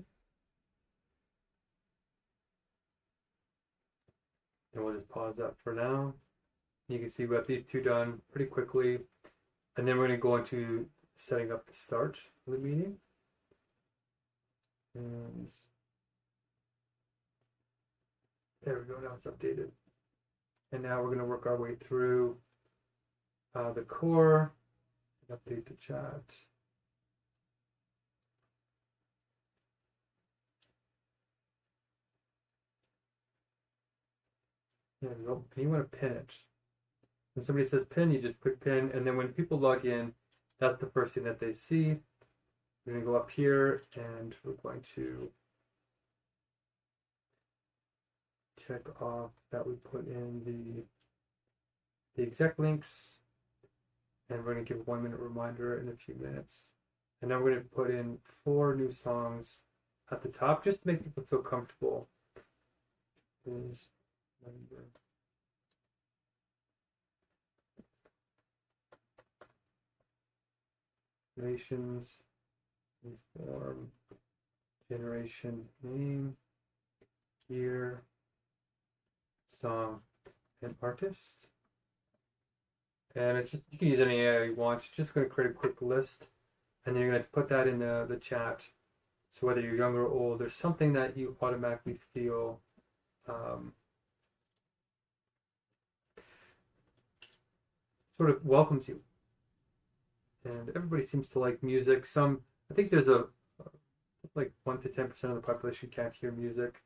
And we'll just pause that for now. You can see we have these two done pretty quickly. And then we're going to go into setting up the start of the meeting. And there we go, now it's updated. And now we're going to work our way through the core and update the chat. There we go. And you want to pin it. When somebody says pin, you just click pin, and then when people log in, that's the first thing that they see. We're going to go up here, and we're going to check off that we put in the exec links, And we're going to give a 1 minute reminder in a few minutes. And then we're going to put in 4 new songs at the top just to make people feel comfortable. Nations, inform, generation, name, year, song, and artist. And it's just, you can use any AI you want. You're just going to create a quick list, and then you're going to put that in the chat. So whether you're young or old, there's something that you automatically feel sort of welcomes you. And everybody seems to like music. I think there's like 1 to 10% of the population can't hear music.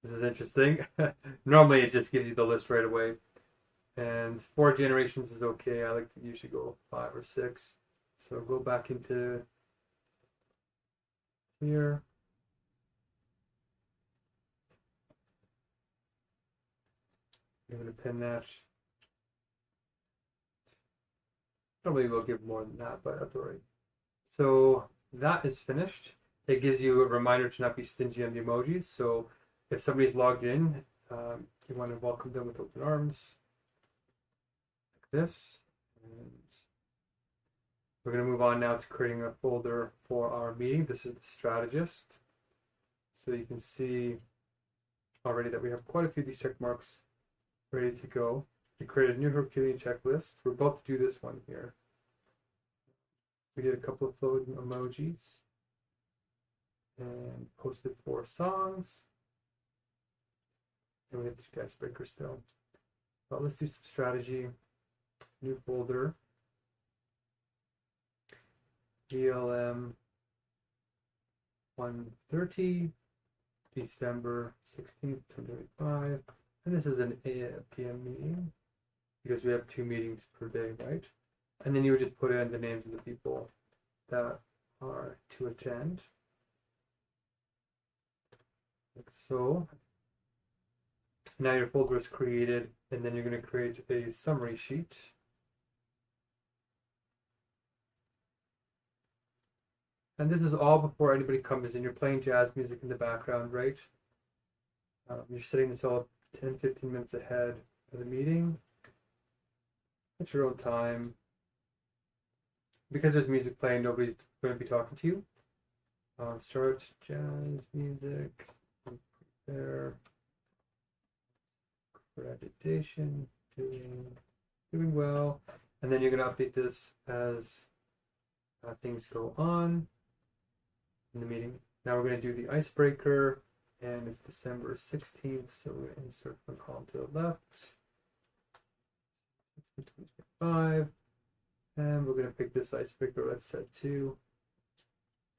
This is interesting. Normally it just gives you the list right away. And 4 generations is okay. I like to usually go 5 or 6. So go back into here. I'm going to pin that. Probably will give more than that, but that's all right. So that is finished. It gives you a reminder to not be stingy on the emojis. So if somebody's logged in, you want to welcome them with open arms, like this. And we're going to move on now to creating a folder for our meeting. This is the strategist. So you can see already that we have quite a few of these check marks ready to go. We created a new Herculean checklist. We're about to do this one here. We did a couple of floating emojis and posted 4 songs. And we have the icebreaker still. But let's do some strategy. New folder. GLM 130, December 16th, 2025. And this is an PM meeting because we have 2 meetings per day, right? And then you would just put in the names of the people that are to attend. Like so. Now your folder is created, and then you're going to create a summary sheet. And this is all before anybody comes in. You're playing jazz music in the background, right? You're setting this all 10-15 minutes ahead of the meeting. At your own time. Because there's music playing, nobody's going to be talking to you. Start jazz music. Prepare. Accreditation. Doing well. And then you're going to update this as things go on in the meeting. Now we're going to do the icebreaker, and it's December 16th, so we're going to insert the column to the left. 2025, and we're going to pick this icebreaker. Let's set 2.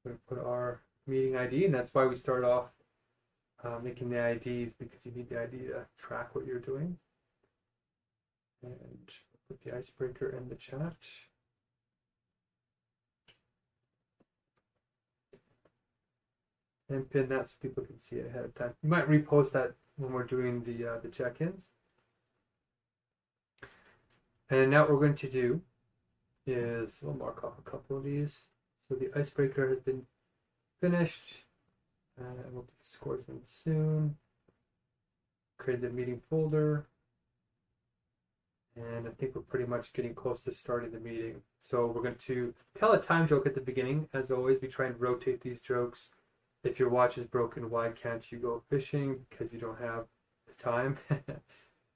We're going to put our meeting ID, and that's why we start off making the IDs, because you need the ID to track what you're doing. And put the icebreaker in the chat. And pin that so people can see it ahead of time. You might repost that when we're doing the check-ins. And now what we're going to do is we'll mark off a couple of these. So the icebreaker has been finished. And we'll get the scores in soon. Create the meeting folder. And I think we're pretty much getting close to starting the meeting. So we're going to tell a time joke at the beginning. As always, we try and rotate these jokes. If your watch is broken, why can't you go fishing? Because you don't have the time.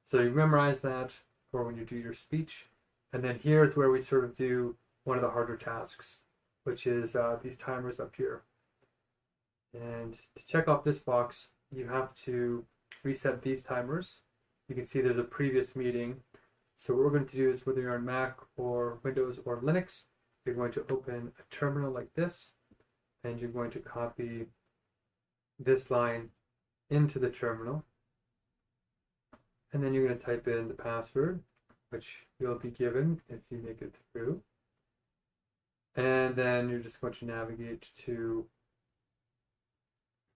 So you memorize that for when you do your speech. And then here's where we sort of do one of the harder tasks, which is these timers up here. And to check off this box, you have to reset these timers. You can see there's a previous meeting. So what we're going to do is, whether you're on Mac or Windows or Linux, you're going to open a terminal like this, and you're going to copy this line into the terminal. And then you're going to type in the password, which you'll be given if you make it through. And then you're just going to navigate to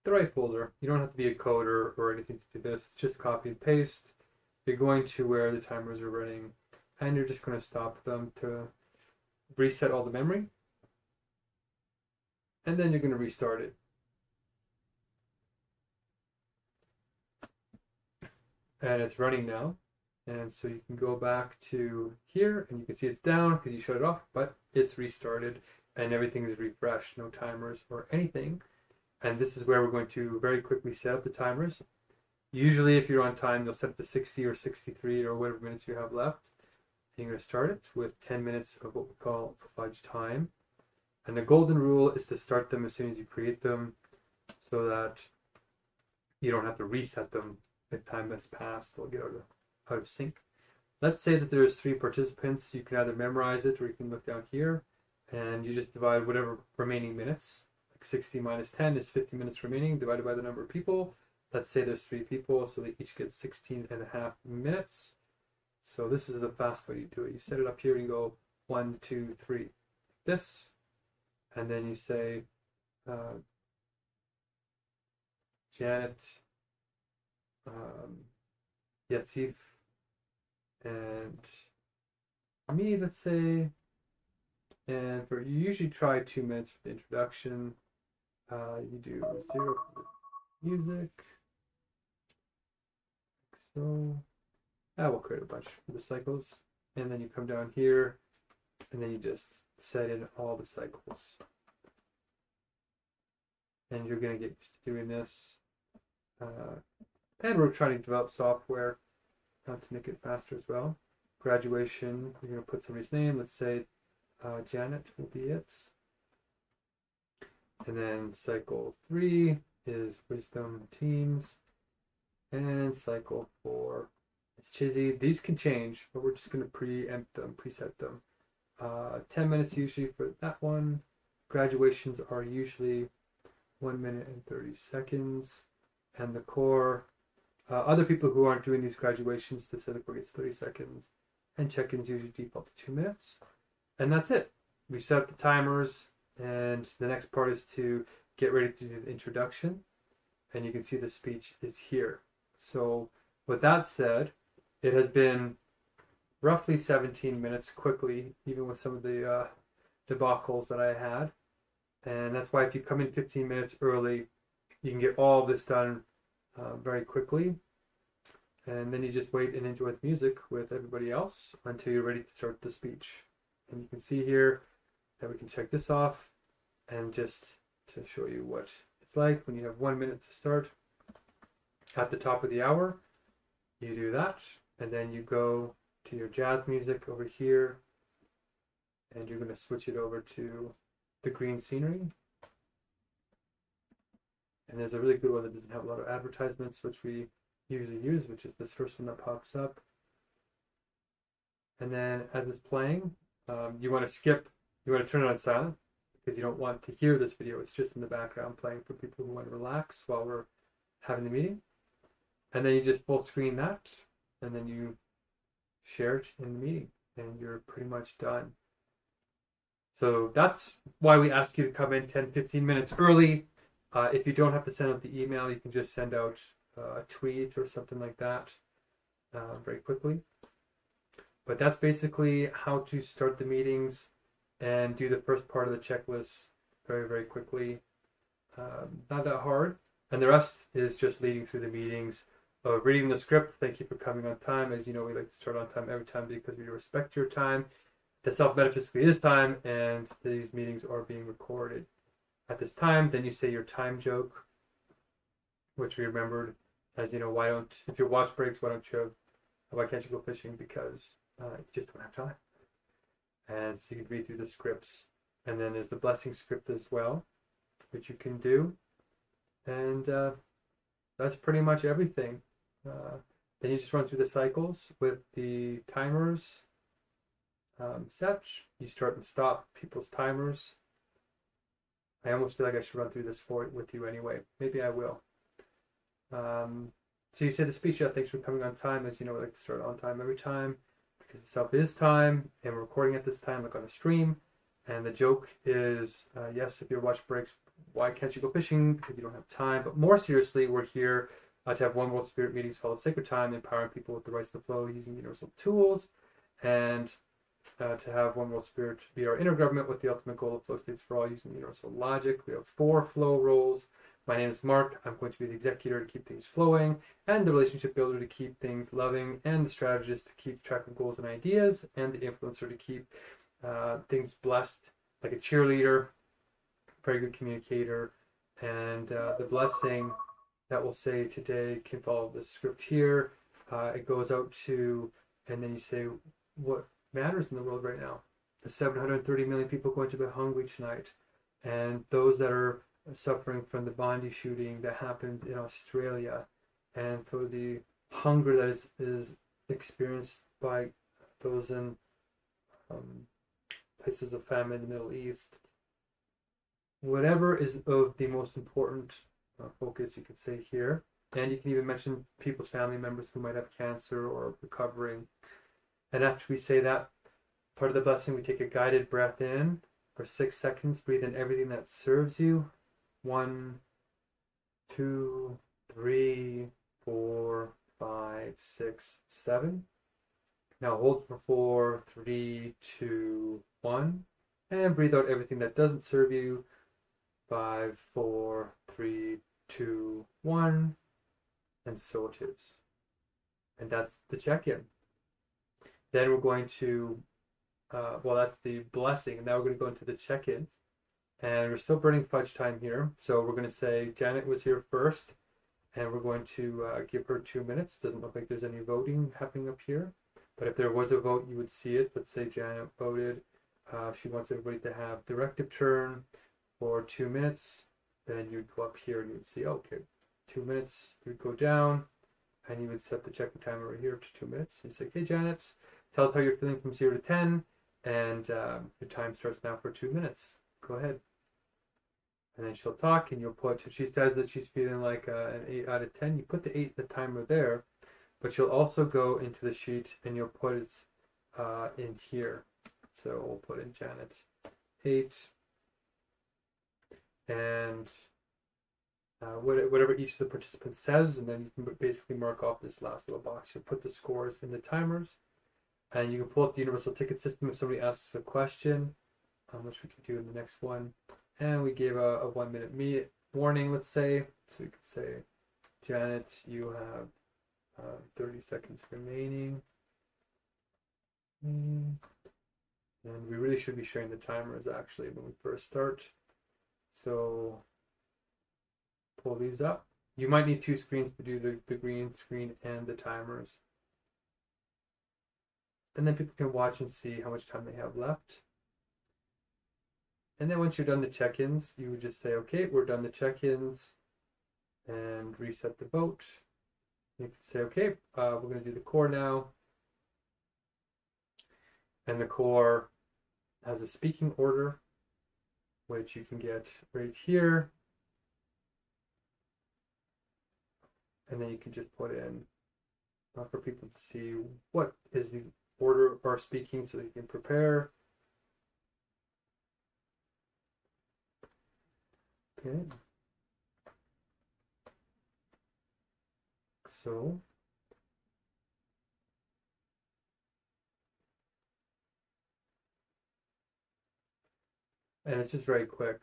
the right folder. You don't have to be a coder or anything to do this. It's just copy and paste. you're going to where the timers are running, and you're just going to stop them to reset all the memory, and then you're going to restart it. And it's running now, and so you can go back to here, and you can see it's down because you shut it off, but it's restarted, and everything is refreshed, no timers or anything. And this is where we're going to very quickly set up the timers. Usually if you're on time, you'll set it to 60 or 63 or whatever minutes you have left. And you're going to start it with 10 minutes of what we call fudge time. And the golden rule is to start them as soon as you create them so that you don't have to reset them if time has passed. They'll get out of sync. Let's say that there's 3 participants. You can either memorize it or you can look down here and you just divide whatever remaining minutes. 60 minus 10 is 50 minutes remaining divided by the number of people. Let's say there's 3 people, so they each get 16 and a half minutes. So this is the fast way you do it. You set it up here and you go 1, 2, 3, this, and then you say Janet, Yatsif, and me, let's say, and for you usually try 2 minutes for the introduction. You do 0 for the music, like so. We'll create a bunch for the cycles, and then you come down here, and then you just set in all the cycles. And you're going to get used to doing this. And we're trying to develop software to make it faster as well. Graduation, you're going to put somebody's name. Let's say Janet will be it. And then cycle 3 is wisdom teams. And cycle 4 is Chizzy. These can change, but we're just going to preempt them, preset them. 10 minutes usually for that one. Graduations are usually 1 minute and 30 seconds. And the core, other people who aren't doing these graduations, the setup gets 30 seconds. And check-ins usually default to 2 minutes. And that's it. We set up the timers, and the next part is to get ready to do the introduction. And you can see the speech is here. So with that said, it has been roughly 17 minutes quickly, even with some of the debacles that I had. And that's why if you come in 15 minutes early, you can get all this done very quickly. And then you just wait and enjoy the music with everybody else until you're ready to start the speech. And you can see here that we can check this off, and just to show you what it's like when you have 1 minute to start. At the top of the hour, you do that, and then you go to your jazz music over here, and you're going to switch it over to the green scenery. And there's a really good one that doesn't have a lot of advertisements, which we usually use, which is this first one that pops up. And then as it's playing, you want to turn it on silent because you don't want to hear this video. It's just in the background playing for people who want to relax while we're having the meeting. And then you just full screen that, and then you share it in the meeting, and you're pretty much done. So that's why we ask you to come in 10-15 minutes early. If you don't have to send out the email, you can just send out a tweet or something like that very quickly. But that's basically how to start the meetings and do the first part of the checklist very, very quickly. Not that hard. And the rest is just leading through the meetings, reading the script. Thank you for coming on time. As you know, we like to start on time every time because we respect your time. The self-metaphysically is time, and these meetings are being recorded at this time. Then you say your time joke, which we remembered. As you know, if your watch breaks, why can't you go fishing? Because you just don't have time. And so you can read through the scripts. And then there's the blessing script as well, which you can do. And that's pretty much everything. Then you just run through the cycles with the timers set. You start and stop people's timers. I almost feel like I should run through this with you anyway. Maybe I will. So you say the speech, thanks for coming on time. As you know, we like to start on time every time because the self is time, and we're recording at this time like on a stream. And the joke is, yes, if your watch breaks, why can't you go fishing? Because you don't have time. But more seriously, we're here to have one world spirit meetings follow sacred time, empowering people with the rights to flow using universal tools, and to have one world spirit be our intergovernment with the ultimate goal of flow states for all using universal logic. We have 4 flow roles. My name is Mark. I'm going to be the executor to keep things flowing, and the relationship builder to keep things loving, and the strategist to keep track of goals and ideas, and the influencer to keep things blessed, like a cheerleader, very good communicator. And the blessing that we'll say today can follow the script here. It goes out to, and then you say what matters in the world right now. The 730 million people going to bed hungry tonight, and those that are suffering from the Bondi shooting that happened in Australia, and for the hunger that is experienced by those in places of famine in the Middle East. Whatever is of the most important focus, you could say here. And you can even mention people's family members who might have cancer or recovering. And after we say that part of the blessing, we take a guided breath in for 6 seconds. Breathe in everything that serves you. 1, 2, 3, 4, 5, 6, 7. Now hold for 4, 3, 2, 1. And breathe out everything that doesn't serve you. 5, 4, 3, 2, 1. And so it is. And that's the check-in. Then we're going to, that's the blessing. And now we're going to go into the check-ins. And we're still burning fudge time here. So we're going to say Janet was here first. And we're going to give her 2 minutes. Doesn't look like there's any voting happening up here. But if there was a vote, you would see it. Let's say Janet voted. She wants everybody to have directive turn for 2 minutes. Then you'd go up here and you'd see, okay, 2 minutes. You'd go down and you would set the check-in timer right here to 2 minutes. You say, okay, Janet, tell us how you're feeling from 0 to 10. And your time starts now for 2 minutes. Go ahead. And then she'll talk and you'll put, if she says that she's feeling like an 8 out of 10, you put the 8, the timer there. But you'll also go into the sheet and you'll put it in here. So we'll put in Janet 8. And whatever each of the participants says, and then you can basically mark off this last little box. You'll put the scores in the timers. And you can pull up the universal ticket system if somebody asks a question, which we can do in the next one. And we gave a 1 minute warning, let's say. So we could say, Janet, you have 30 seconds remaining. And we really should be sharing the timers actually when we first start. So pull these up. You might need 2 screens to do the green screen and the timers. And then people can watch and see how much time they have left. And then once you're done the check-ins, you would just say, okay, we're done the check-ins, and reset the vote. You can say, okay, we're going to do the core now. And the core has a speaking order, which you can get right here. And then you can just put in for people to see what is the order of our speaking so they can prepare. Okay. So and it's just very quick.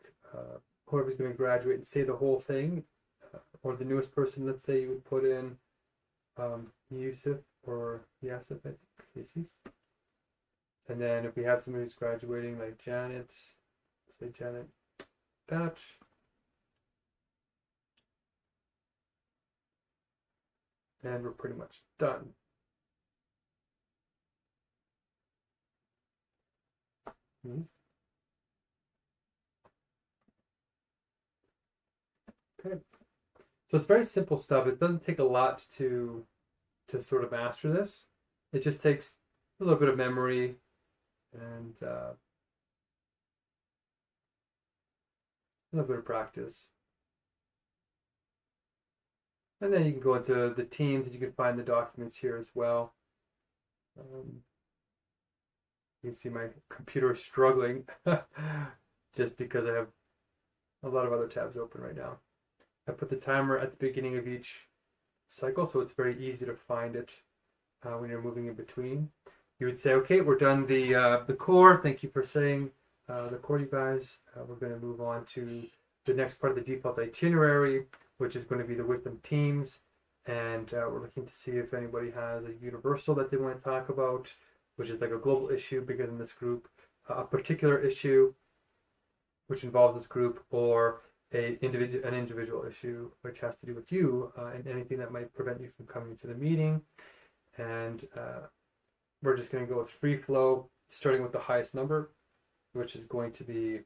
Whoever's going to graduate and say the whole thing, or the newest person, let's say you would put in Yusuf or Yasif, I think. And then if we have somebody who's graduating, like Janet, say Janet Thatch. And we're pretty much done. Okay. So it's very simple stuff. It doesn't take a lot to sort of master this. It just takes a little bit of memory and a little bit of practice. And then you can go into the teams and you can find the documents here as well. You can see my computer is struggling just because I have a lot of other tabs open right now. I put the timer at the beginning of each cycle, so it's very easy to find it when you're moving in between. You would say, okay, we're done the core. Thank you for saying the core, you guys. We're going to move on to the next part of the default itinerary, which is going to be the wisdom teams. And we're looking to see if anybody has a universal that they want to talk about, which is like a global issue bigger than this group, a particular issue which involves this group, or an individual issue which has to do with you, and anything that might prevent you from coming to the meeting. And we're just going to go with free flow, starting with the highest number, which is going to be,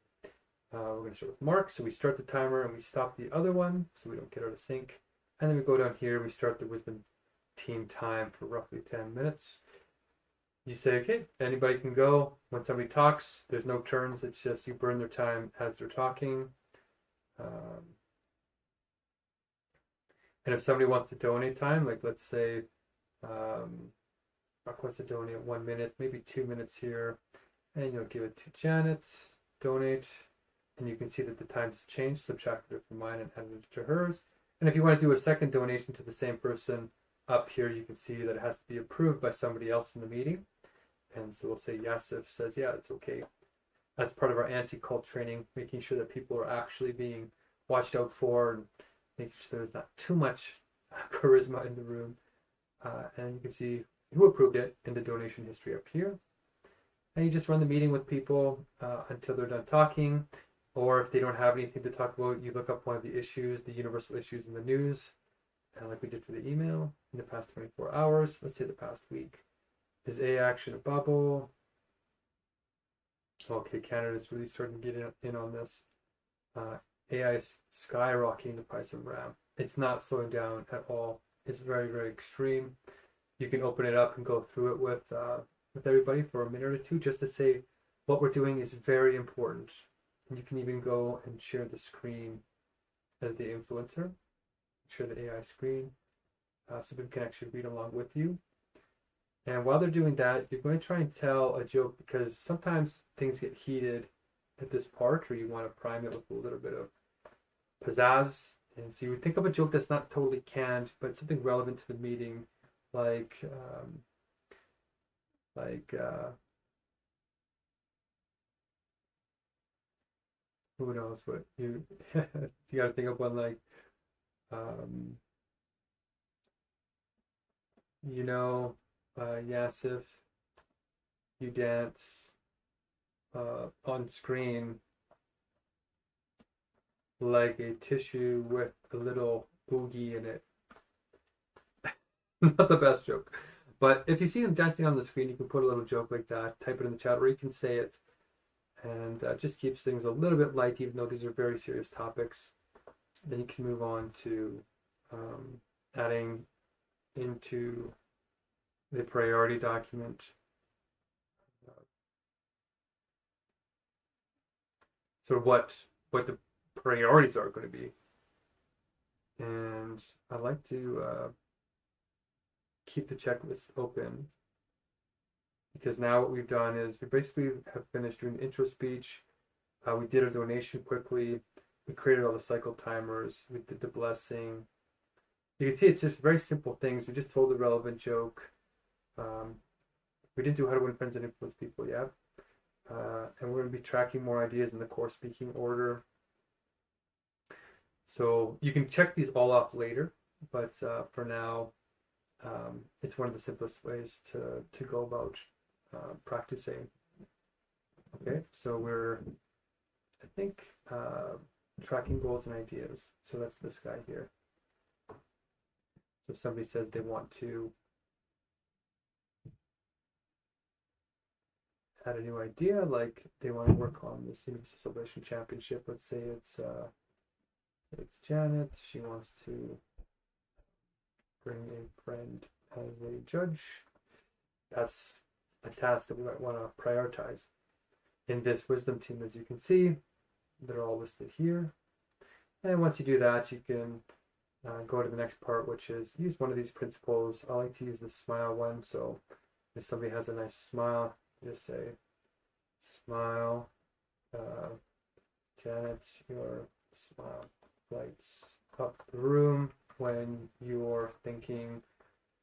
we're going to start with Mark. So we start the timer and we stop the other one so we don't get out of sync. And then we go down here, we start the wisdom team time for roughly 10 minutes. You say, okay, anybody can go. When somebody talks, there's no turns. It's just you burn their time as they're talking. And if somebody wants to donate time, like let's say Mark wants to donate 1 minute, maybe 2 minutes here, and you'll give it to Janet, donate, and you can see that the time's changed, subtracted it from mine and added it to hers. And if you want to do a second donation to the same person, up here you can see that it has to be approved by somebody else in the meeting. And so we'll say yes if says, yeah, it's okay. That's part of our anti-cult training, making sure that people are actually being watched out for and making sure there's not too much charisma in the room. And you can see who approved it in the donation history up here. And you just run the meeting with people until they're done talking. Or if they don't have anything to talk about, you look up one of the issues, the universal issues in the news, like we did for the email in the past 24 hours. Let's say the past week. Is AI action a bubble? Okay, Canada's really starting to get in on this. AI is skyrocketing the price of RAM. It's not slowing down at all. It's very, very extreme. You can open it up and go through it with everybody for a minute or two just to say what we're doing is very important. And you can even go and share the screen as the influencer. Share the AI screen so people can actually read along with you. And while they're doing that, you're going to try and tell a joke because sometimes things get heated at this part, or you want to prime it with a little bit of pizzazz. And so you would think of a joke that's not totally canned, but something relevant to the meeting, like who knows what you you got to think of one like Yasif, you dance on screen like a tissue with a little boogie in it. Not the best joke. But if you see them dancing on the screen, you can put a little joke like that, type it in the chat, or you can say it. And just keeps things a little bit light, even though these are very serious topics. Then you can move on to adding into the priority document so what the priorities are going to be. And I like to keep the checklist open because now what we've done is we basically have finished doing the intro speech. We did a donation quickly. We created all the cycle timers. We did the blessing. You can see it's just very simple things. We just told the relevant joke. We didn't do how to win friends and influence people yet. And we're going to be tracking more ideas in the core speaking order. So you can check these all off later, but for now, it's one of the simplest ways to go about practicing. Okay, so we're, I think, tracking goals and ideas. So that's this guy here. So if somebody says they want to add a new idea, like they want to work on this Universal Celebration Championship, let's say it's Janet, she wants to bring a friend as a judge. That's a task that we might want to prioritize. In this wisdom team, as you can see, they're all listed here. And once you do that, you can go to the next part, which is use one of these principles. I like to use the smile one. So if somebody has a nice smile, just say, smile, Janet, your smile lights up the room. when you're thinking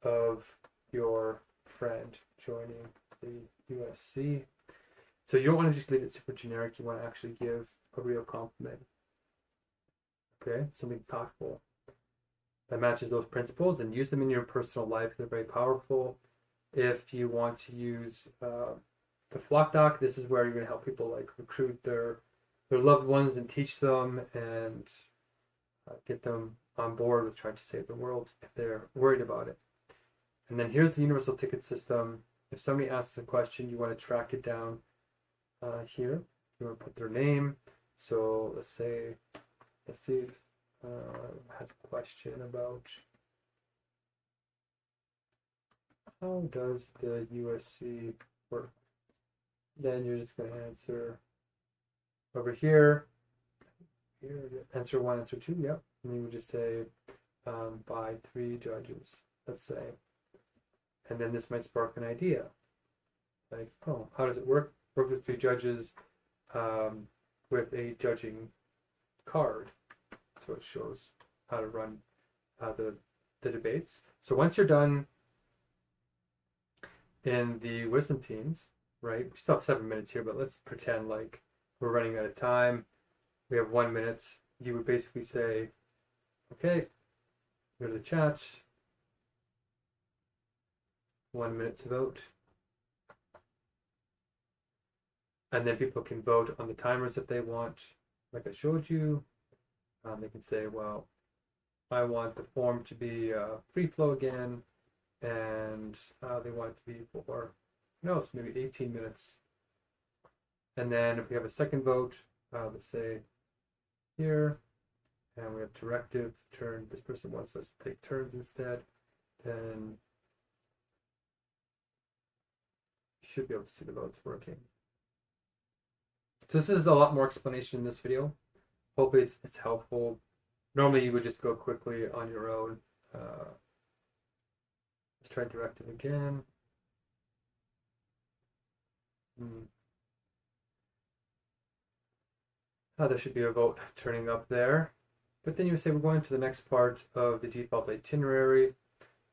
of your friend joining the USC. So you don't want to just leave it super generic. You want to actually give a real compliment. Okay, something thoughtful that matches those principles, and use them in your personal life. They're very powerful. If you want to use the flock doc, this is where you're going to help people like recruit their loved ones and teach them and get them on board with trying to save the world if they're worried about it. And then here's the universal ticket system. If somebody asks a question, you want to track it down here. You want to put their name. So let's see if has a question about how does the USC work. Then you're just going to answer over here. Answer 1, answer 2. Yep. And you would just say by 3 judges, let's say. And then this might spark an idea. Like, oh, how does it work? Work with 3 judges with a judging card. So it shows how to run the debates. So once you're done in the wisdom teams, right? We still have 7 minutes here, but let's pretend like we're running out of time. We have 1 minute. You would basically say, okay, go to the chat. 1 minute to vote. And then people can vote on the timers if they want, like I showed you. They can say, well, I want the form to be free flow again, and they want it to be for, no, so maybe 18 minutes. And then if we have a second vote, let's say here, and we have directive turn, this person wants us to take turns instead, then you should be able to see the votes working. So this is a lot more explanation in this video. Hopefully it's helpful. Normally you would just go quickly on your own. Let's try directive again. There should be a vote turning up there. But then you would say we're going to the next part of the default itinerary,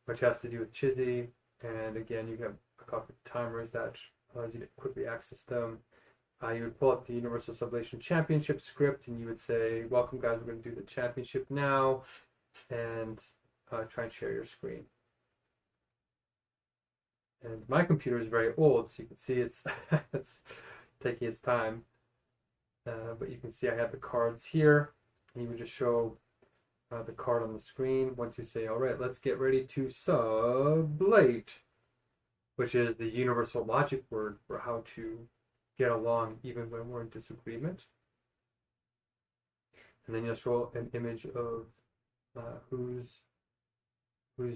which has to do with Chizzy. And again, you have a couple of timers that allows you to quickly access them. You would pull up the Universal Sublation Championship script and you would say, welcome guys, we're going to do the championship now, and try and share your screen. And my computer is very old, so you can see it's taking its time. But you can see I have the cards here, and you would just show the card on the screen. Once you say, all right, let's get ready to sublate, which is the universal logic word for how to get along even when we're in disagreement. And then you'll show an image of who's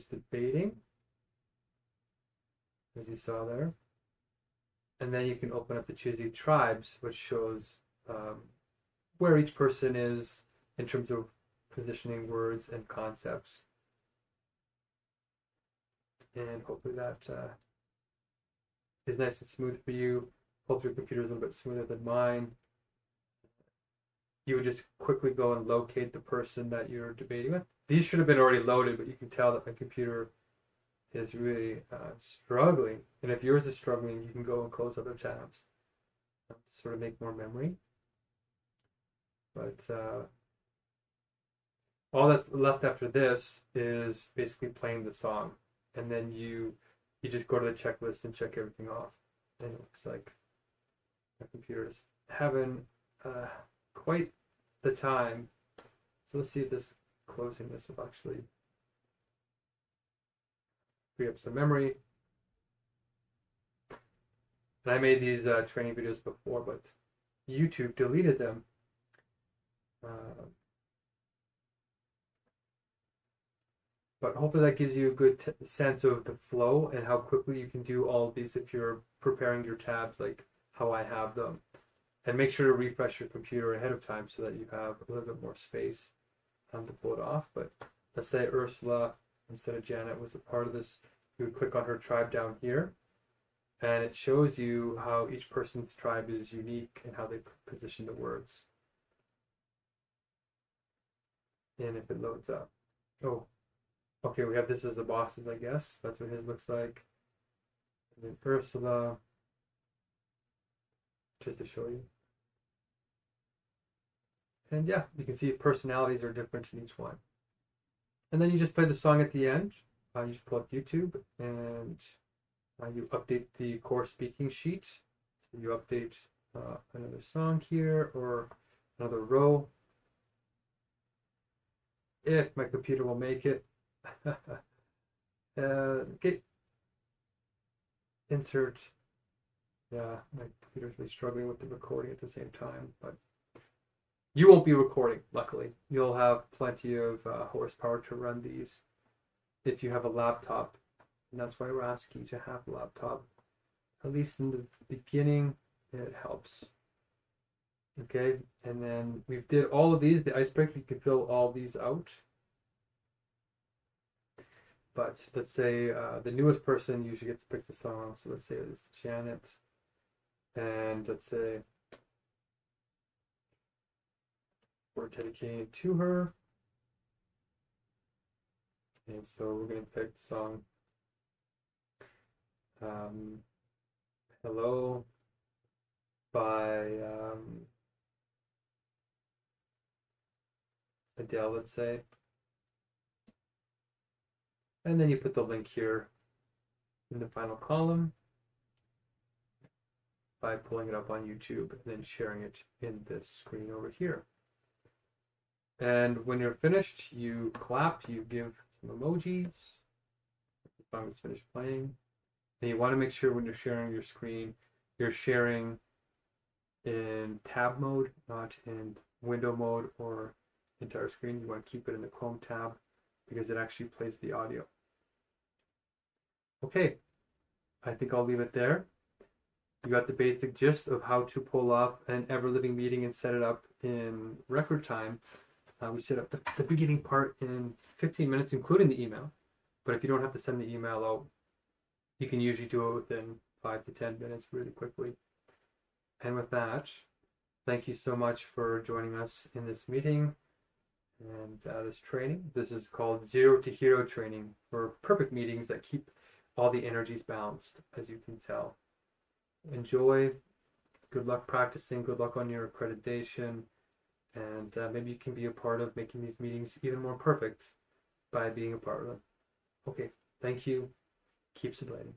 debating, as you saw there. And then you can open up the Chizzy tribes, which shows where each person is in terms of positioning words and concepts. And hopefully that is nice and smooth for you. Hopefully your computer is a little bit smoother than mine. You would just quickly go and locate the person that you're debating with. These should have been already loaded, but you can tell that my computer is really struggling. And if yours is struggling, you can go and close other tabs to sort of make more memory. But all that's left after this is basically playing the song. And then you just go to the checklist and check everything off. And it looks like my computer is having quite the time. So let's see if this closing this will actually free up some memory. And I made these training videos before, but YouTube deleted them. But hopefully that gives you a good sense of the flow and how quickly you can do all of these if you're preparing your tabs like how I have them. And make sure to refresh your computer ahead of time so that you have a little bit more space to pull it off. But let's say Ursula instead of Janet was a part of this. You would click on her tribe down here, and it shows you how each person's tribe is unique and how they position the words. And if it loads up. Oh, Okay, we have this as the bosses, I guess. That's what his looks like. And then Ursula, just to show you. And yeah, you can see personalities are different in each one. And then you just play the song at the end. You just pull up YouTube and you update the core speaking sheet. So you update another song here or another row. If my computer will make it. Okay. Insert. Yeah, my computer's really struggling with the recording at the same time, but you won't be recording, luckily. You'll have plenty of horsepower to run these if you have a laptop. And that's why we're asking you to have a laptop. At least in the beginning, it helps. Okay, and then we did all of these. The icebreaker, you can fill all these out. But let's say the newest person usually gets to pick the song. So let's say it's Janet. And let's say we're dedicating to her. And so we're going to pick the song Hello by Adele, let's say. And then you put the link here in the final column by pulling it up on YouTube and then sharing it in this screen over here. And when you're finished, you clap, you give some emojis. The song is finished playing. And you want to make sure when you're sharing your screen, you're sharing in tab mode, not in window mode or entire screen. You want to keep it in the Chrome tab because it actually plays the audio. Okay, I think I'll leave it there. You got the basic gist of how to pull up an ever-living meeting and set it up in record time. We set up the beginning part in 15 minutes, including the email. But if you don't have to send the email out, you can usually do it within 5 to 10 minutes really quickly. And with that, thank you so much for joining us in this meeting and this training. This is called Zero to Hero training for perfect meetings that keep all the energies balanced, as you can tell. Enjoy. Good luck practicing. Good luck on your accreditation. And maybe you can be a part of making these meetings even more perfect by being a part of them. Okay, thank you. Keep sublimating.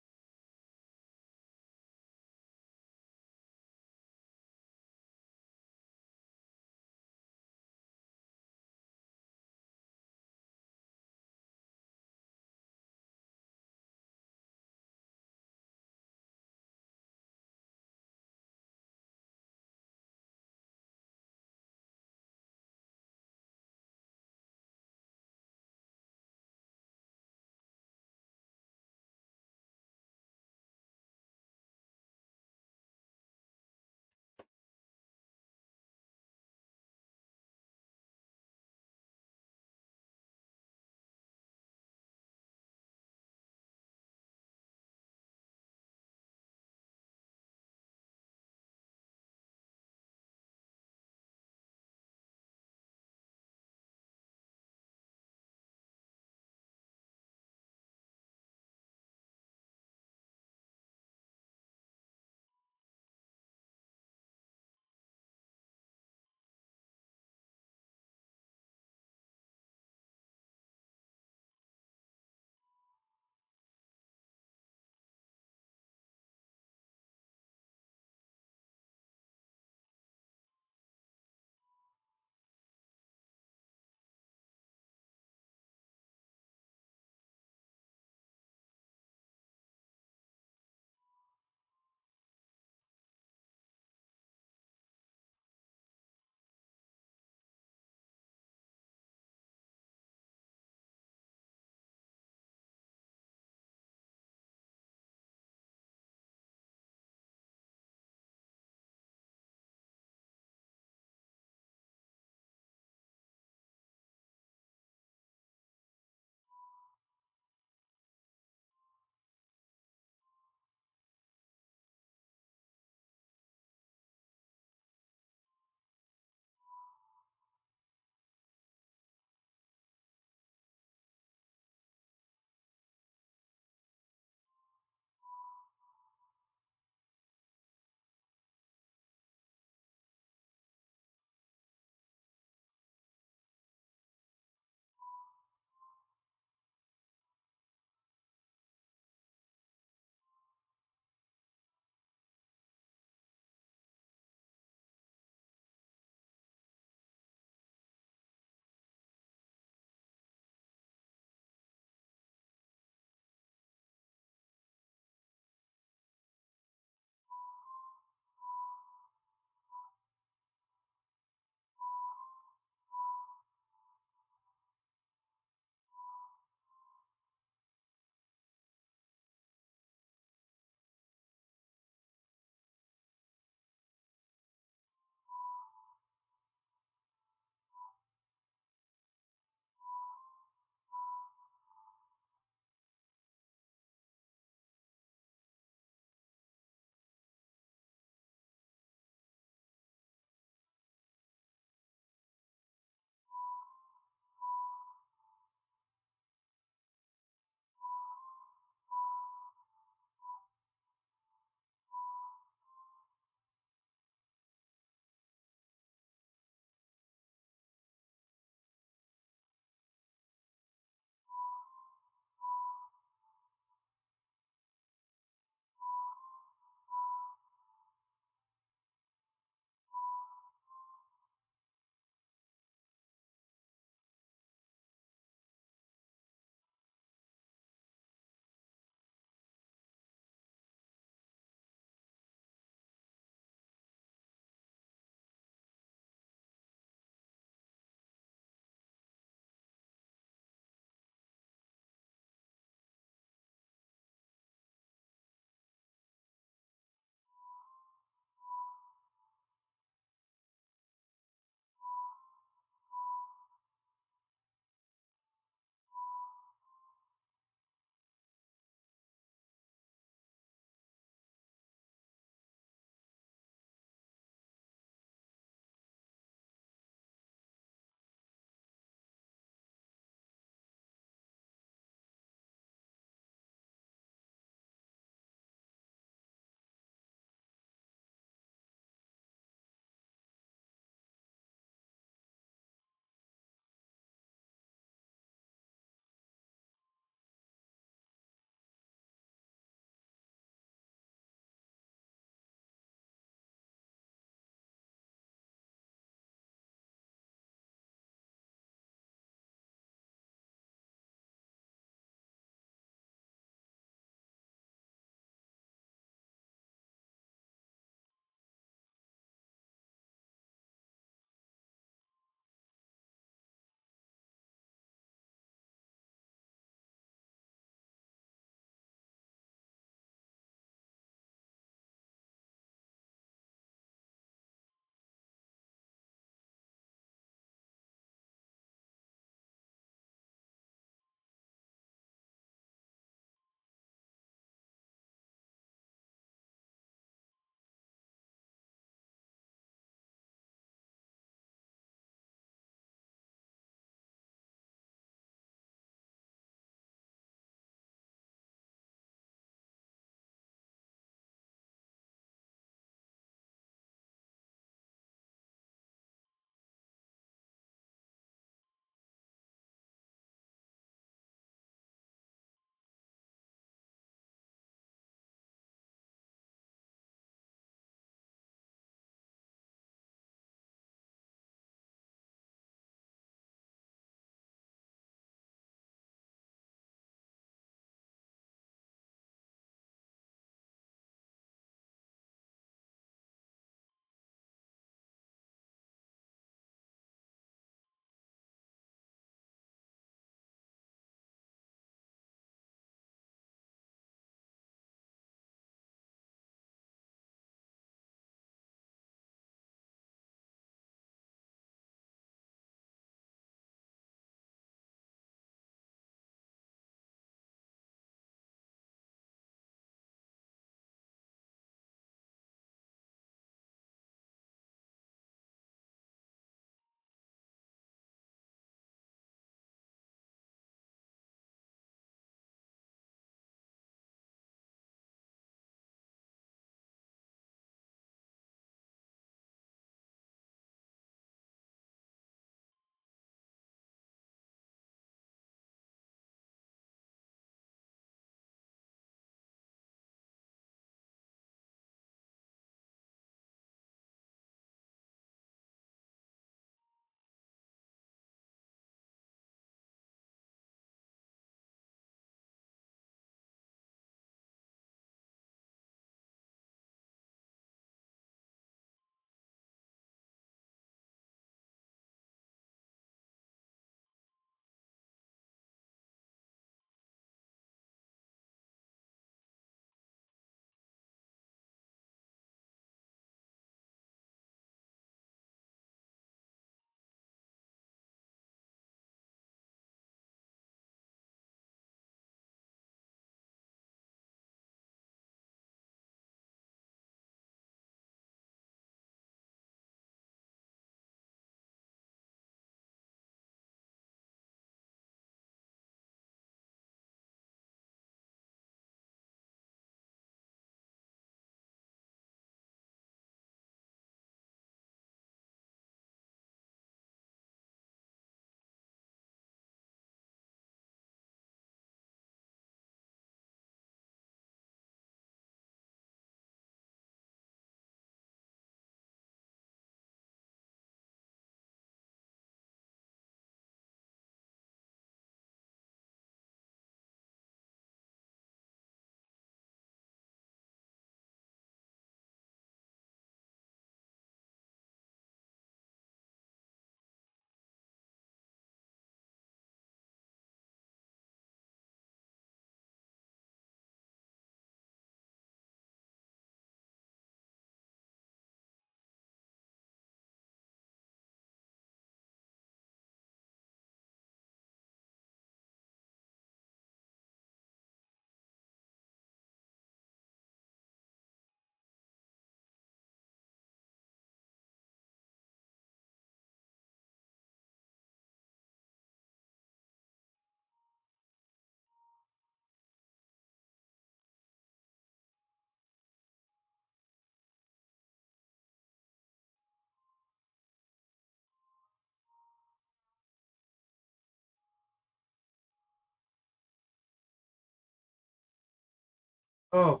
Oh,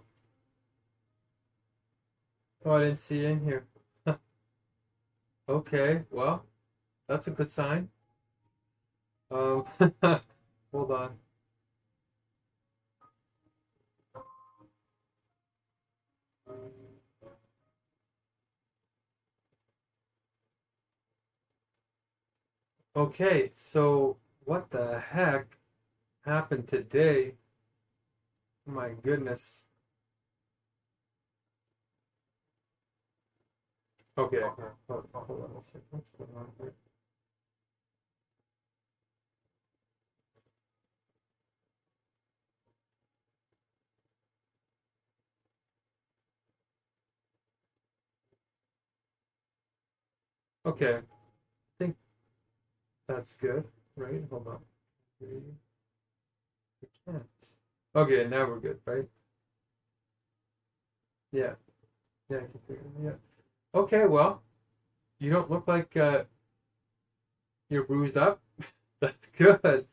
oh, I didn't see you in here. Okay, well, that's a good sign. Um, hold on. Okay, so what the heck happened today? My goodness. Okay, hold on a second. What's going on here? Okay, I think that's good, right? Hold on. We can't. Okay, now we're good, right? Yeah, yeah, I can figure it. Yeah. Okay, well, you don't look like you're bruised up. That's good.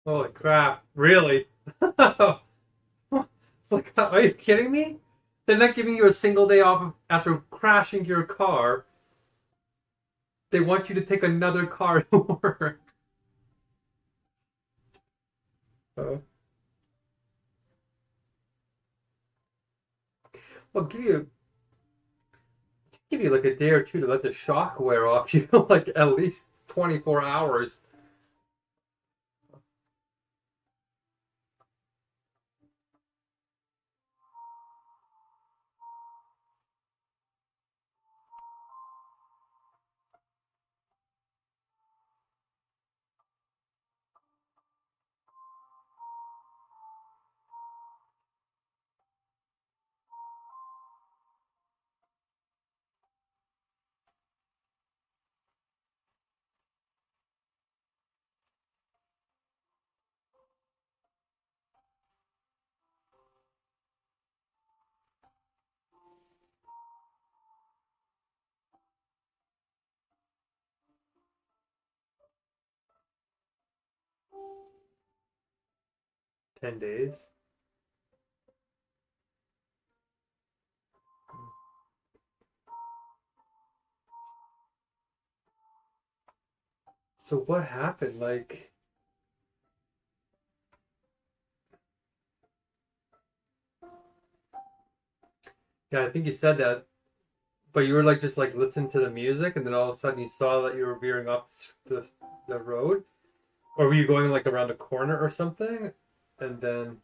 Holy crap! Really? Like, are you kidding me? They're not giving you a single day off after crashing your car. They want you to take another car to work. Uh, well, give you like a day or two to let the shock wear off. You know, like at least 24 hours. 10 days. So what happened? Like, Yeah, I think you said that, but you were like just like listening to the music, and then all of a sudden you saw that you were veering off the road, or were you going like around a corner or something, and then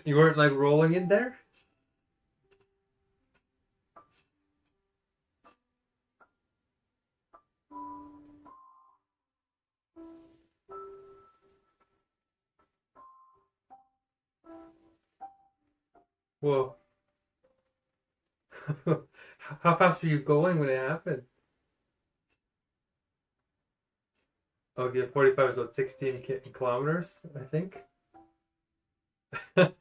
you weren't like rolling in there? Whoa. How fast were you going when it happened? Okay, 45 is about 16 kilometers, I think. Let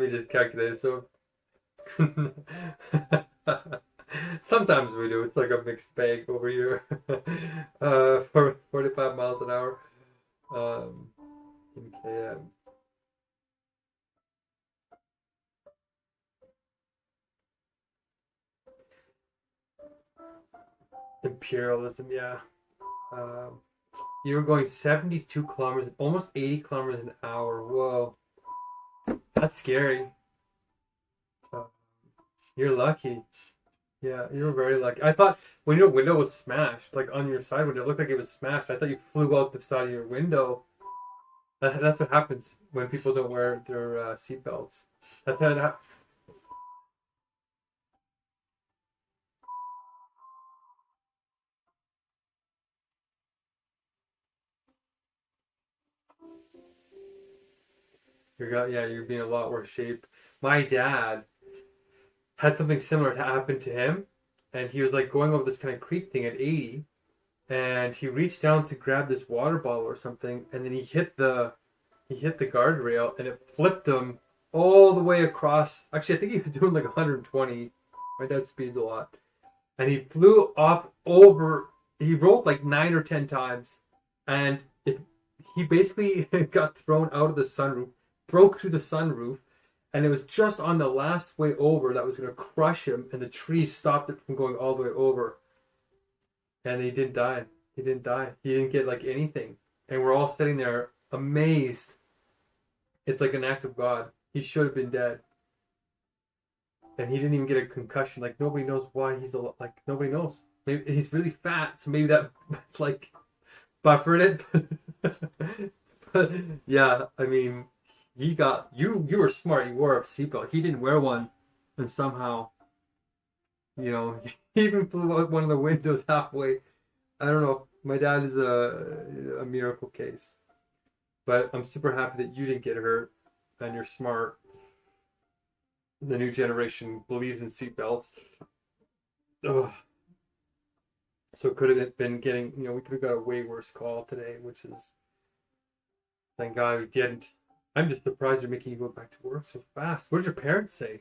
me just calculate. So sometimes we do. It's like a mixed bag over here. For 45 miles an hour. In km. Imperialism, yeah. Um, you were going 72 kilometers, almost 80 kilometers an hour. Whoa, that's scary. Uh, you're lucky. Yeah, you were very lucky. I thought when your window was smashed, like on your side window, it looked like it was smashed. I thought you flew out the side of your window. That's what happens when people don't wear their seatbelts. That's how it happens. You're being a lot worse shape. My dad had something similar to happen to him, and he was like going over this kind of creek thing at 80, and he reached down to grab this water bottle or something, and then he hit the guardrail, and it flipped him all the way across. Actually, I think he was doing like 120. My dad speeds a lot, and he flew up over. He rolled like 9 or 10 times, and he basically got thrown out of the sunroof, broke through the sunroof, and it was just on the last way over that was going to crush him, and the tree stopped it from going all the way over, and he didn't die. He didn't die. He didn't get like anything, and we're all sitting there amazed. It's like an act of God. He should have been dead, and he didn't even get a concussion. Like nobody knows why he's alive. Like nobody knows. Maybe he's really fat, so maybe that like buffered it. But yeah, I mean, he got you. You were smart. You wore a seatbelt. He didn't wear one, and somehow, he even flew out one of the windows halfway. I don't know. My dad is a miracle case, but I'm super happy that you didn't get hurt, and you're smart. The new generation believes in seatbelts. Ugh. So could have been getting, we could have got a way worse call today, which is, thank God we didn't. I'm just surprised you're making you go back to work so fast. What did your parents say?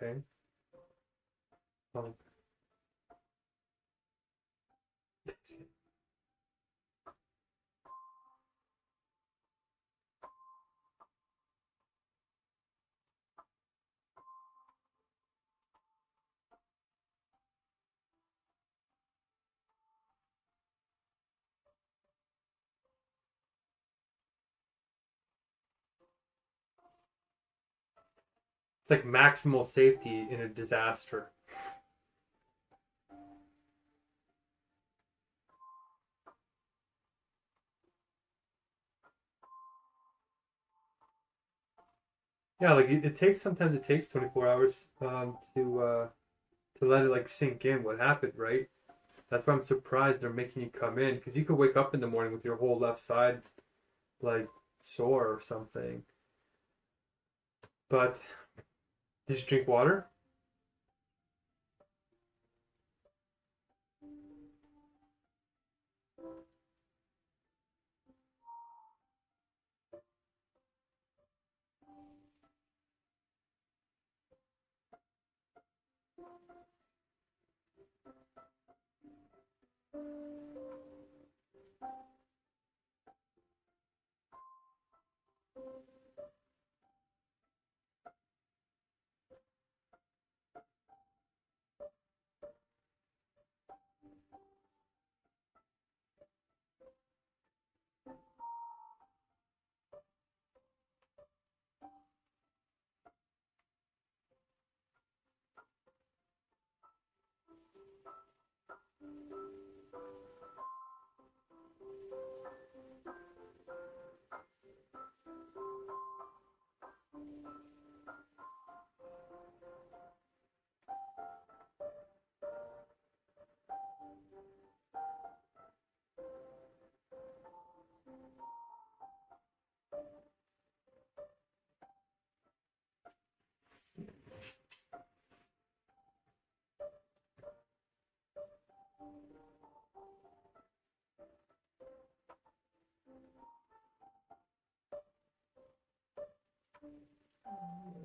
Okay. Um, it's like maximal safety in a disaster. Yeah, like it takes sometimes it takes 24 hours to let it like sink in what happened, right? That's why I'm surprised they're making you come in because you could wake up in the morning with your whole left side like sore or something. But did you drink water?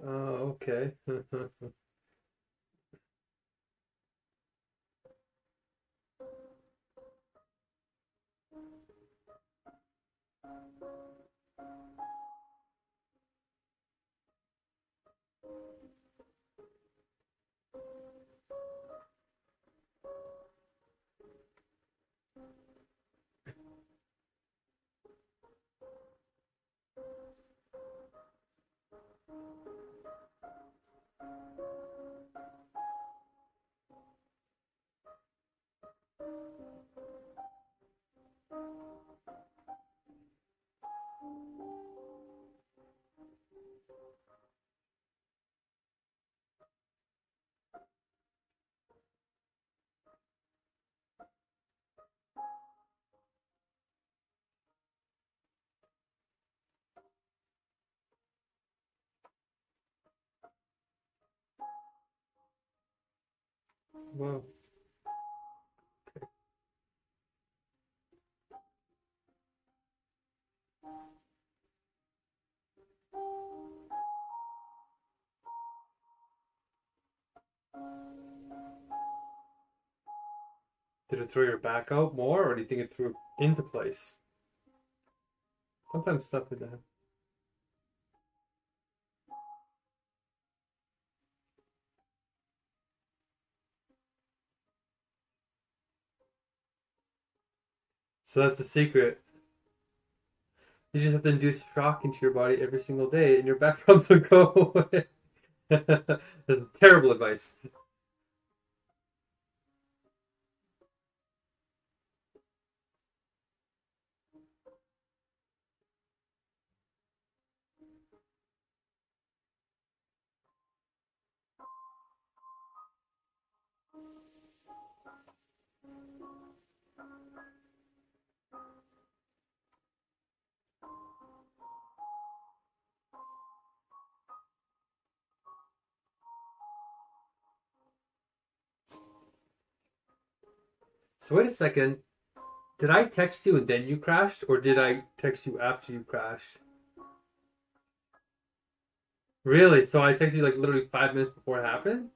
Oh, okay. Wow. Did it throw your back out more, or do you think it threw it into place? Sometimes stuff like that. So that's the secret. You just have to induce shock into your body every single day, and your back problems will go away. That's terrible advice. So wait a second. Did I text you and then you crashed, or did I text you after you crashed? Really? So I texted you like literally 5 minutes before it happened?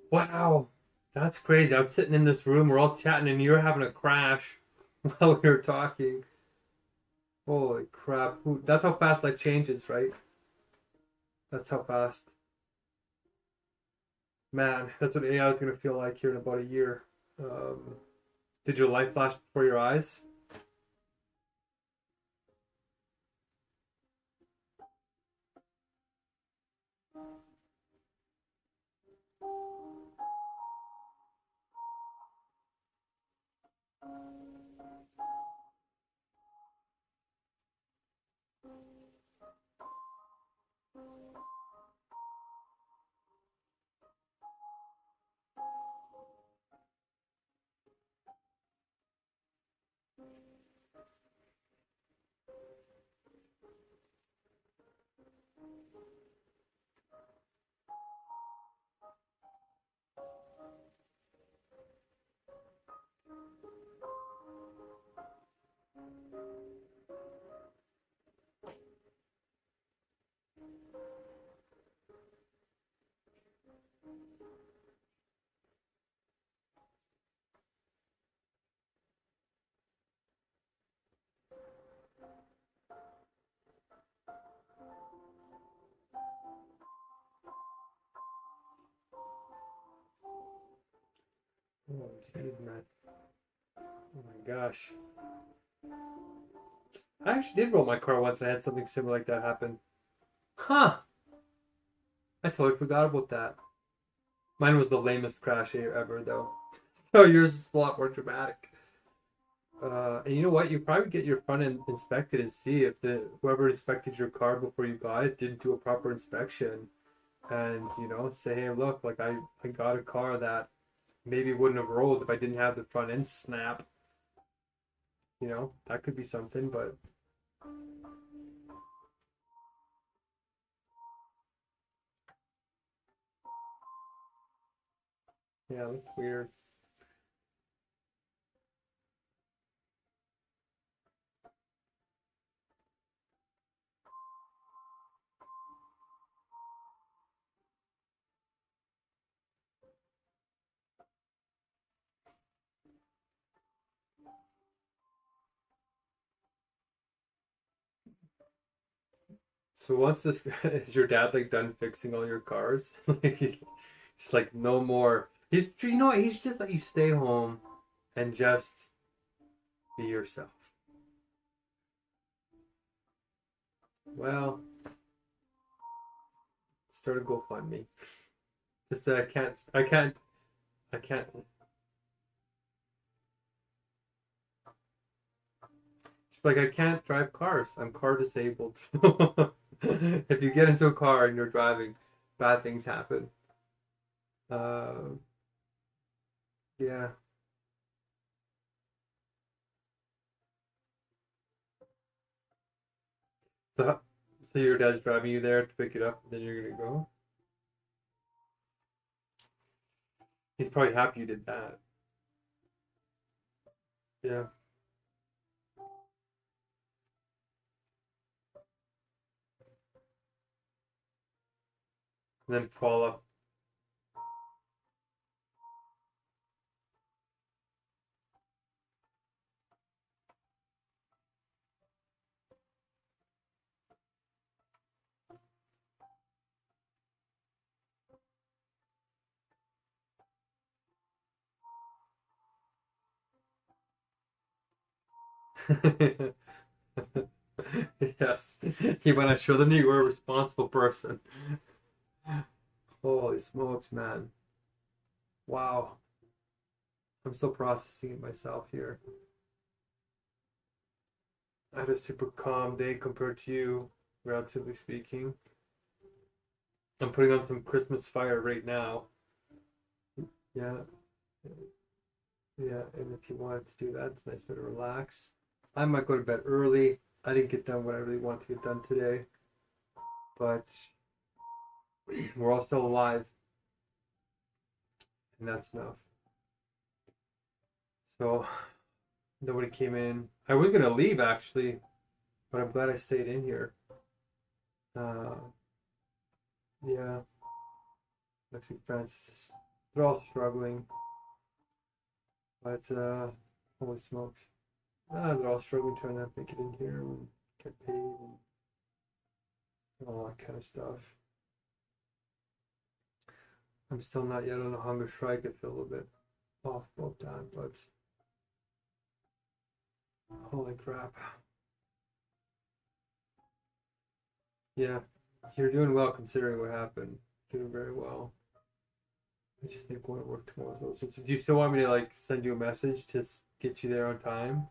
Wow. That's crazy. I was sitting in this room, we're all chatting, and you're having a crash while we were talking. Holy crap. That's how fast life changes, right? That's how fast. Man, that's what AI is going to feel like here in about a year. Did your life flash before your eyes? Oh, jeez, man. Oh my gosh. I actually did roll my car once. I had something similar like that happen. Huh. I totally forgot about that. Mine was the lamest crash ever, though. So yours is a lot more dramatic. And you know what? You probably get your front end inspected and see if whoever inspected your car before you got it didn't do a proper inspection. And say, hey, look, like I got a car that maybe wouldn't have rolled if I didn't have the front end snap. That could be something, but yeah, that's weird. So once this is your dad like done fixing all your cars? Like he's like no more. He's what? He's just let you stay home and just be yourself. Well, start a GoFundMe. Just that I can't. Like I can't drive cars. I'm car disabled. If you get into a car and you're driving, bad things happen. Yeah. So, so your dad's driving you there to pick it up, and then you're gonna go. He's probably happy you did that. Yeah. And then follow. Yes. He went to show them you were a responsible person. Holy smokes, man. Wow. I'm still processing it myself here. I had a super calm day compared to you, relatively speaking. I'm putting on some Christmas fire right now. Yeah. Yeah, and if you wanted to do that, it's a nice bit of relax. I might go to bed early. I didn't get done what I really want to get done today. But we're all still alive. And that's enough. So nobody came in. I was gonna leave actually, but I'm glad I stayed in here. Yeah, Mexican Francis, they're all struggling, but holy smokes, they're all struggling trying to make it in here and get paid and all that kind of stuff. I'm still not yet on a hunger strike. I feel a little bit off both time, but holy crap. Yeah, you're doing well considering what happened. Doing very well. I just think going to work tomorrow. So do you still want me to like send you a message to get you there on time?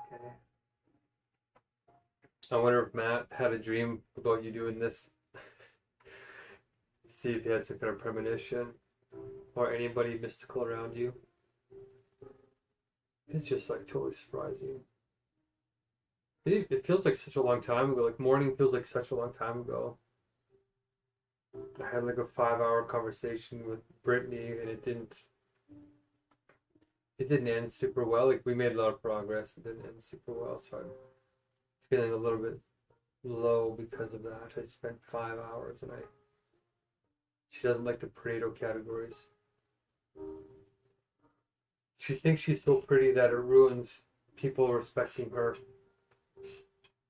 Okay. I wonder if Matt had a dream about you doing this. See if he had some kind of premonition or anybody mystical around you. It's just like totally surprising. It feels like such a long time ago. Like morning feels like such a long time ago. I had like a 5-hour conversation with Brittany, and it didn't end super well. Like we made a lot of progress. It didn't end super well, so I'm feeling a little bit low because of that. I spent 5 hours, and she doesn't like the Pareto categories. she thinks she's so pretty that it ruins people respecting her,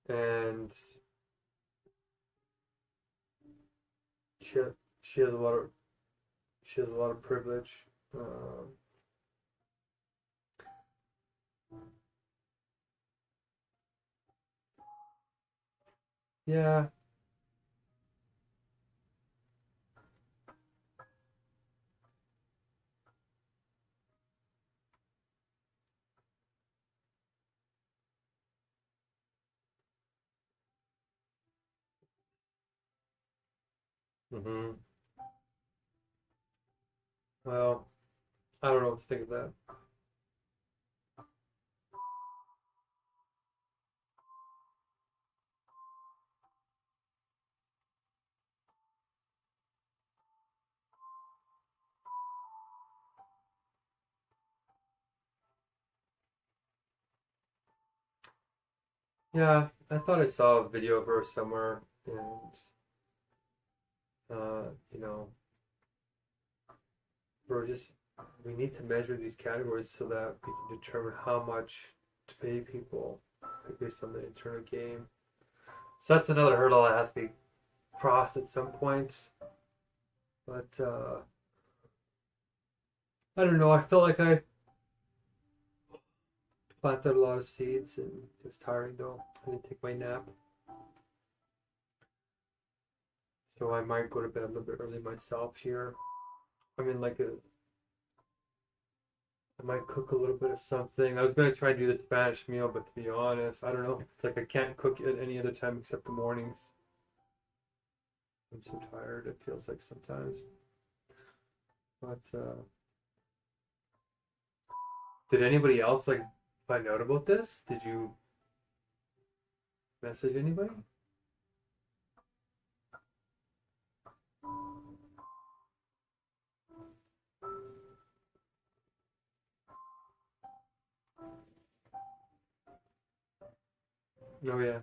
and she she has a lot of privilege. Um, yeah. Hmm. Well, I don't know what to think of that. Yeah, I thought I saw a video of her somewhere, and you know, we're just we need to measure these categories so that we can determine how much to pay people based on the internal game. So that's another hurdle that has to be crossed at some point. But I don't know. I felt like I planted a lot of seeds, and it was tiring though. I didn't take my nap, so I might go to bed a little bit early myself here. I'm in like a I might cook a little bit of something. I was gonna try to do the Spanish meal, but to be honest, I don't know. It's like I can't cook at any other time except the mornings. I'm so tired. It feels like sometimes. But did anybody else like find out about this? Did you message anybody? Oh yeah.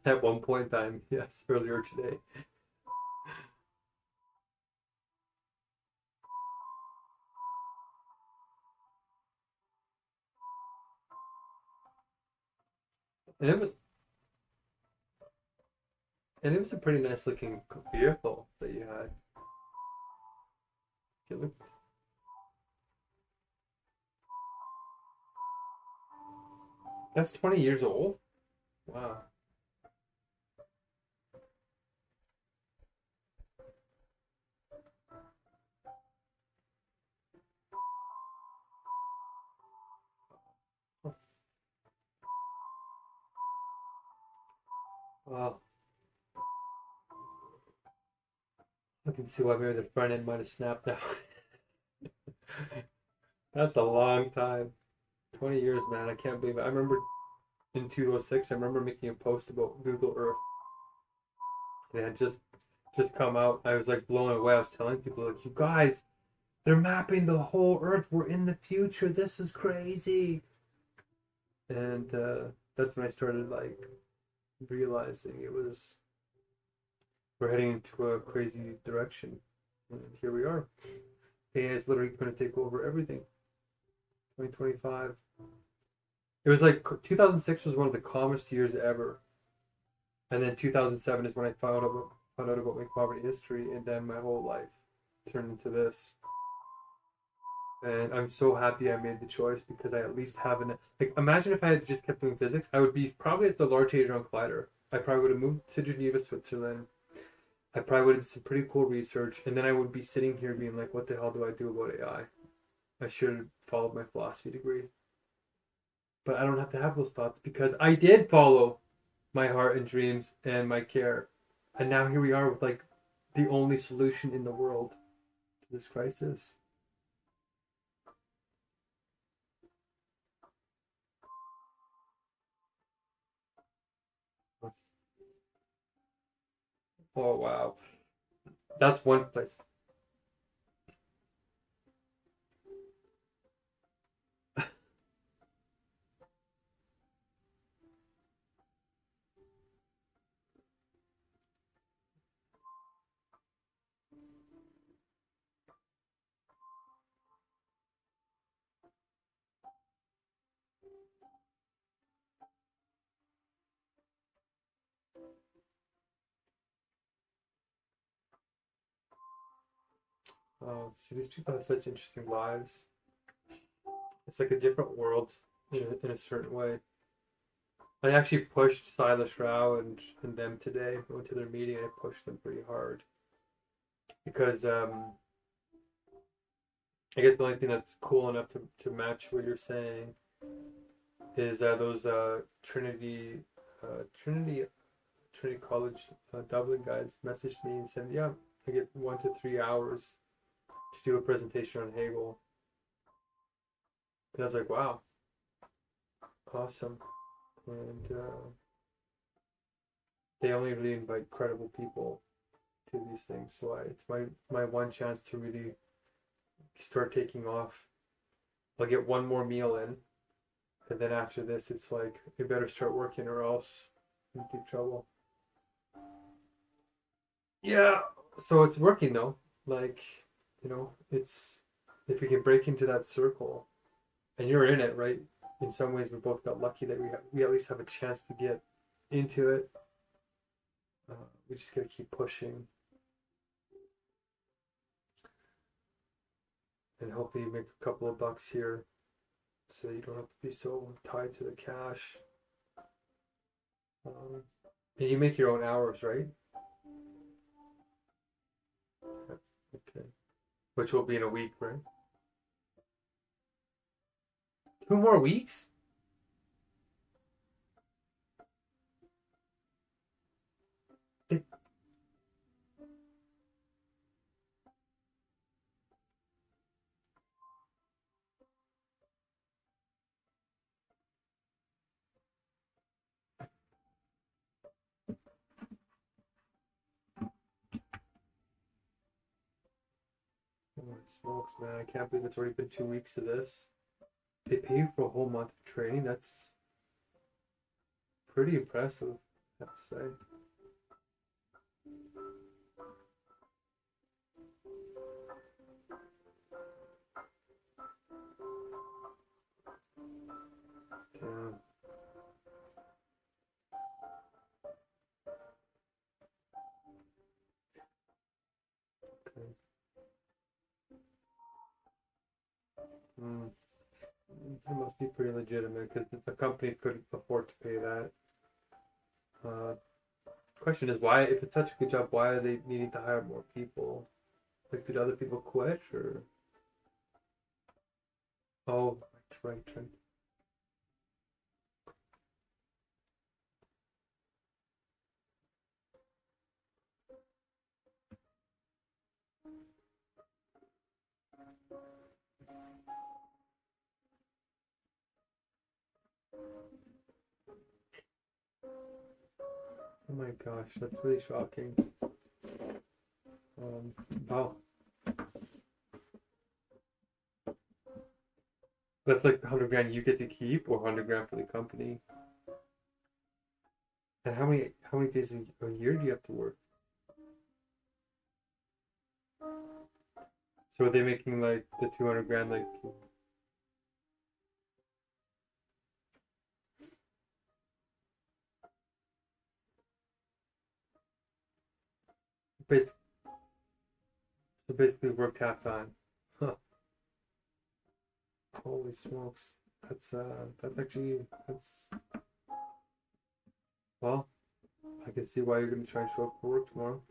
At one point in time, yes, earlier today. And it was a pretty nice looking vehicle that you had. It looked, that's 20 years old. Wow. Wow. I can see why maybe the front end might have snapped out. That's a long time. 20 years, man. I can't believe it. I remember in 2006, I remember making a post about Google Earth. It had just come out. I was like blown away. I was telling people like, you guys, they're mapping the whole Earth. We're in the future. This is crazy. And that's when I started like realizing we're heading into a crazy direction. And here we are. AI is literally going to take over everything. 2025. It was like 2006 was one of the calmest years ever, and then 2007 is when I found out about my poverty history, and then my whole life turned into this. And I'm so happy I made the choice because I at least have an like. Imagine if I had just kept doing physics, I would be probably at the Large Hadron Collider. I probably would have moved to Geneva, Switzerland. I probably would have some pretty cool research, and then I would be sitting here being like, "What the hell do I do about AI? I should have followed my philosophy degree." But I don't have to have those thoughts because I did follow my heart and dreams and my care. And now here we are with like the only solution in the world to this crisis. Oh wow. That's one place. See, these people have such interesting lives. It's like a different world in a certain way. I actually pushed Silas Rao and them today. I went to their meeting and I pushed them pretty hard because I guess the only thing that's cool enough to match what you're saying is those Trinity College Dublin guys messaged me and said, "Yeah, I get 1 to 3 hours to do a presentation on Hegel." And I was like, "Wow, awesome!" And they only really invite credible people to these things, so it's my one chance to really start taking off. I'll get one more meal in, and then after this, it's like you better start working or else in deep trouble. Yeah, so it's working though. Like, it's if we can break into that circle, and you're in it, right? In some ways, we both got lucky that we at least have a chance to get into it. We just gotta keep pushing, and hopefully you make a couple of bucks here, so you don't have to be so tied to the cash. And you make your own hours, right? Okay. Which will be in a week, right? 2 more weeks? Holy smokes, man. I can't believe it's already been 2 weeks of this. They pay you for a whole month of training. That's pretty impressive, I have to say. Damn. Okay. It must be pretty legitimate because the company couldn't afford to pay that. Question is why, if it's such a good job, why are they needing to hire more people? Like, did other people quit or? Oh, right. Oh my gosh, that's really shocking. Wow. That's like 100 grand you get to keep, or 100 grand for the company. And how many days a year do you have to work? So are they making like the 200 grand like? Bas- So basically worked half time. Huh. Holy smokes. That's actually well, I can see why you're gonna try and show up for work tomorrow.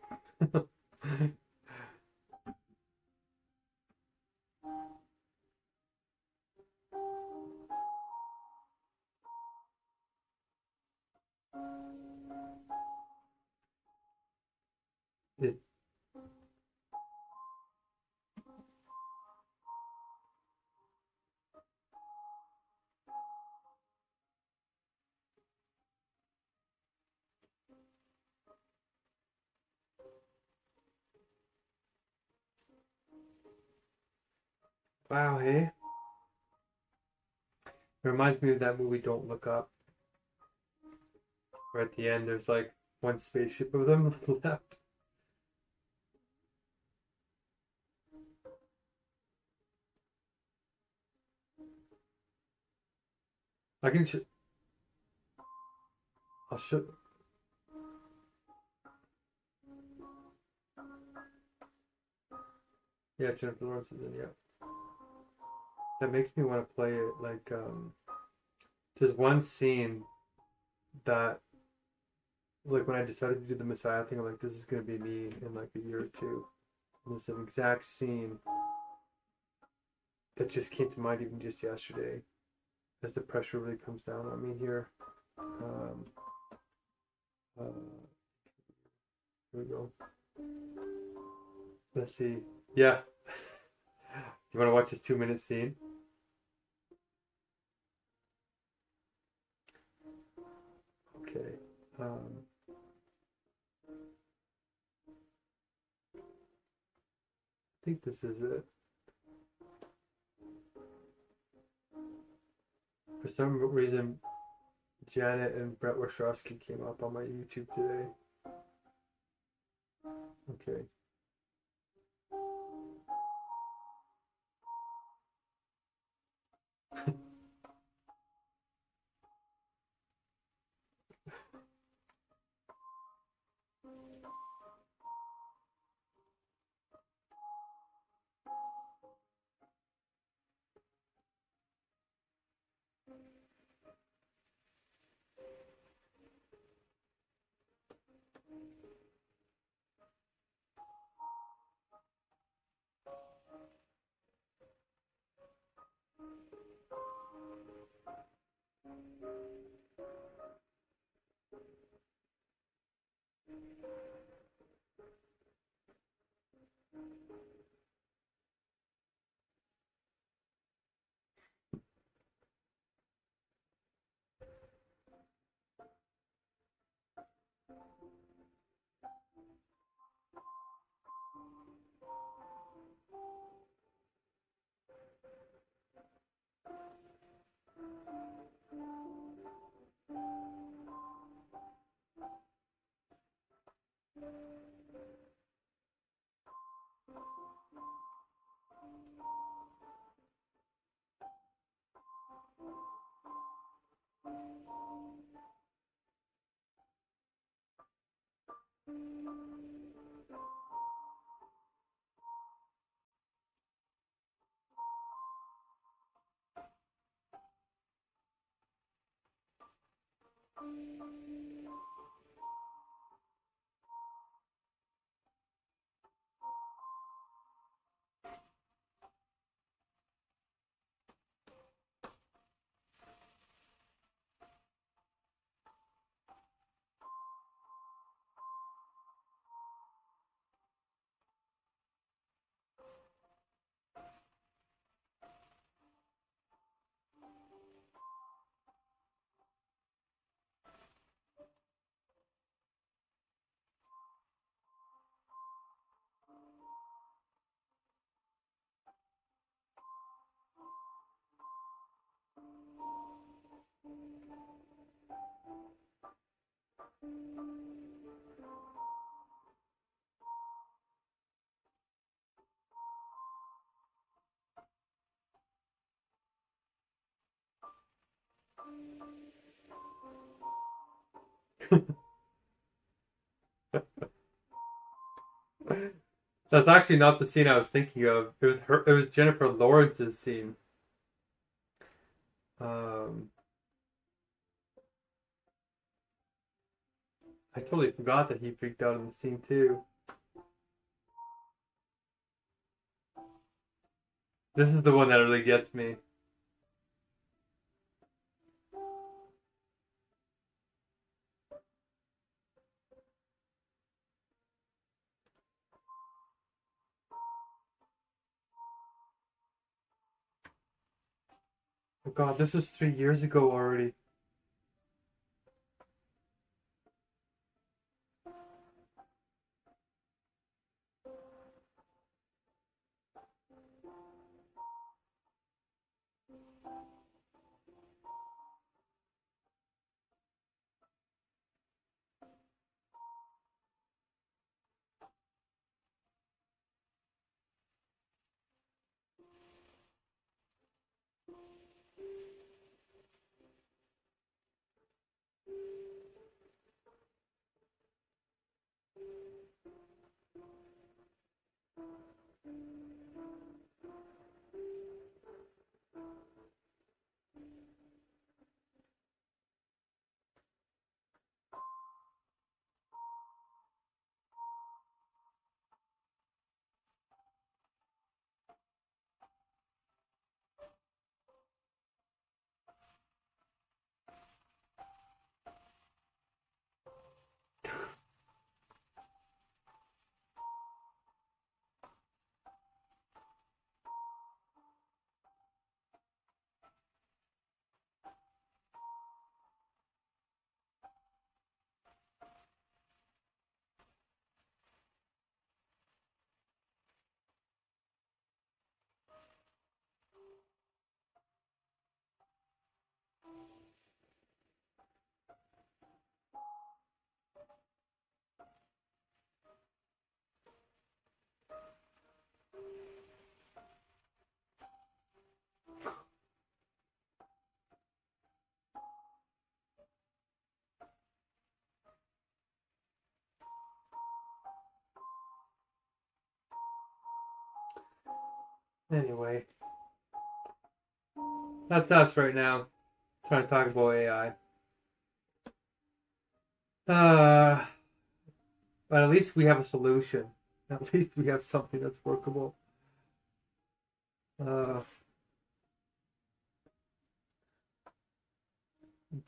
It, wow, hey. It reminds me of that movie Don't Look Up, where at the end there's like one spaceship of them left. I can I'll show. Yeah, Jennifer Lawrence is in. Yeah, that makes me want to play it. Like, there's one scene that, like, when I decided to do the Messiah thing, I'm like, this is gonna be me in like a year or two. And there's an exact scene that just came to mind even just yesterday, as the pressure really comes down on me here. Uh, here we go. Let's see. Yeah. You want to watch this 2-minute scene? Okay. I think this is it. For some reason, Janet and Brett Warshawski came up on my YouTube today. Okay. That's actually not the scene I was thinking of. It was her. It was Jennifer Lawrence's scene. Um, I totally forgot that he freaked out in the scene too. This is the one that really gets me. Oh God, this was 3 years ago already. Anyway, that's us right now, trying to talk about AI. But at least we have a solution. At least we have something that's workable. I'm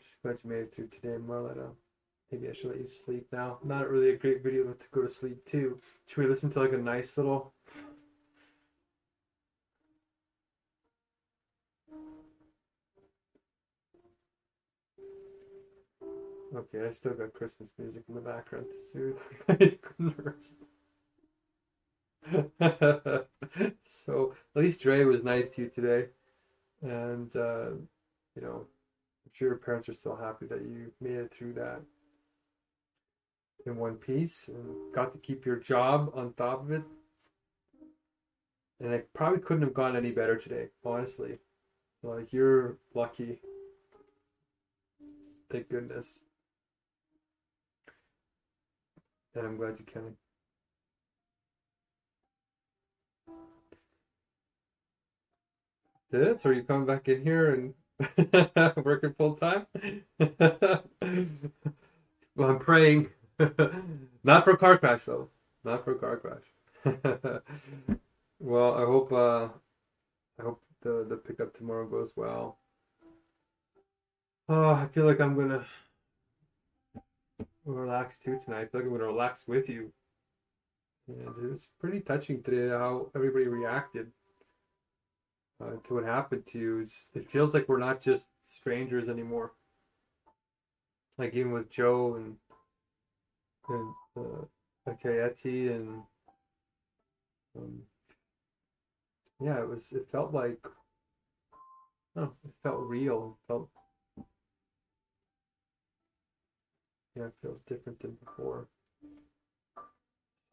just glad you made it through today, Marletta. Maybe I should let you sleep now. Not really a great video to go to sleep too. Should we listen to like a nice little... Okay, I still got Christmas music in the background to soothe my nerves. So at least Dre was nice to you today, and you know, I'm sure your parents are still happy that you made it through that in one piece and got to keep your job on top of it. And it probably couldn't have gone any better today, honestly. Like, you're lucky. Thank goodness. And I'm glad you can. Did it? So are you coming back in here and working full time? Well, I'm praying. Not for a car crash, though. Not for a car crash. Well, I hope the pickup tomorrow goes well. Oh, I feel like I'm gonna relax too tonight. I feel like I'm gonna relax with you. And it's pretty touching today how everybody reacted to what happened to you. It feels like we're not just strangers anymore. Like even with Joe and Akayeti and yeah, it felt like, oh, it felt real. It felt, yeah, it feels different than before.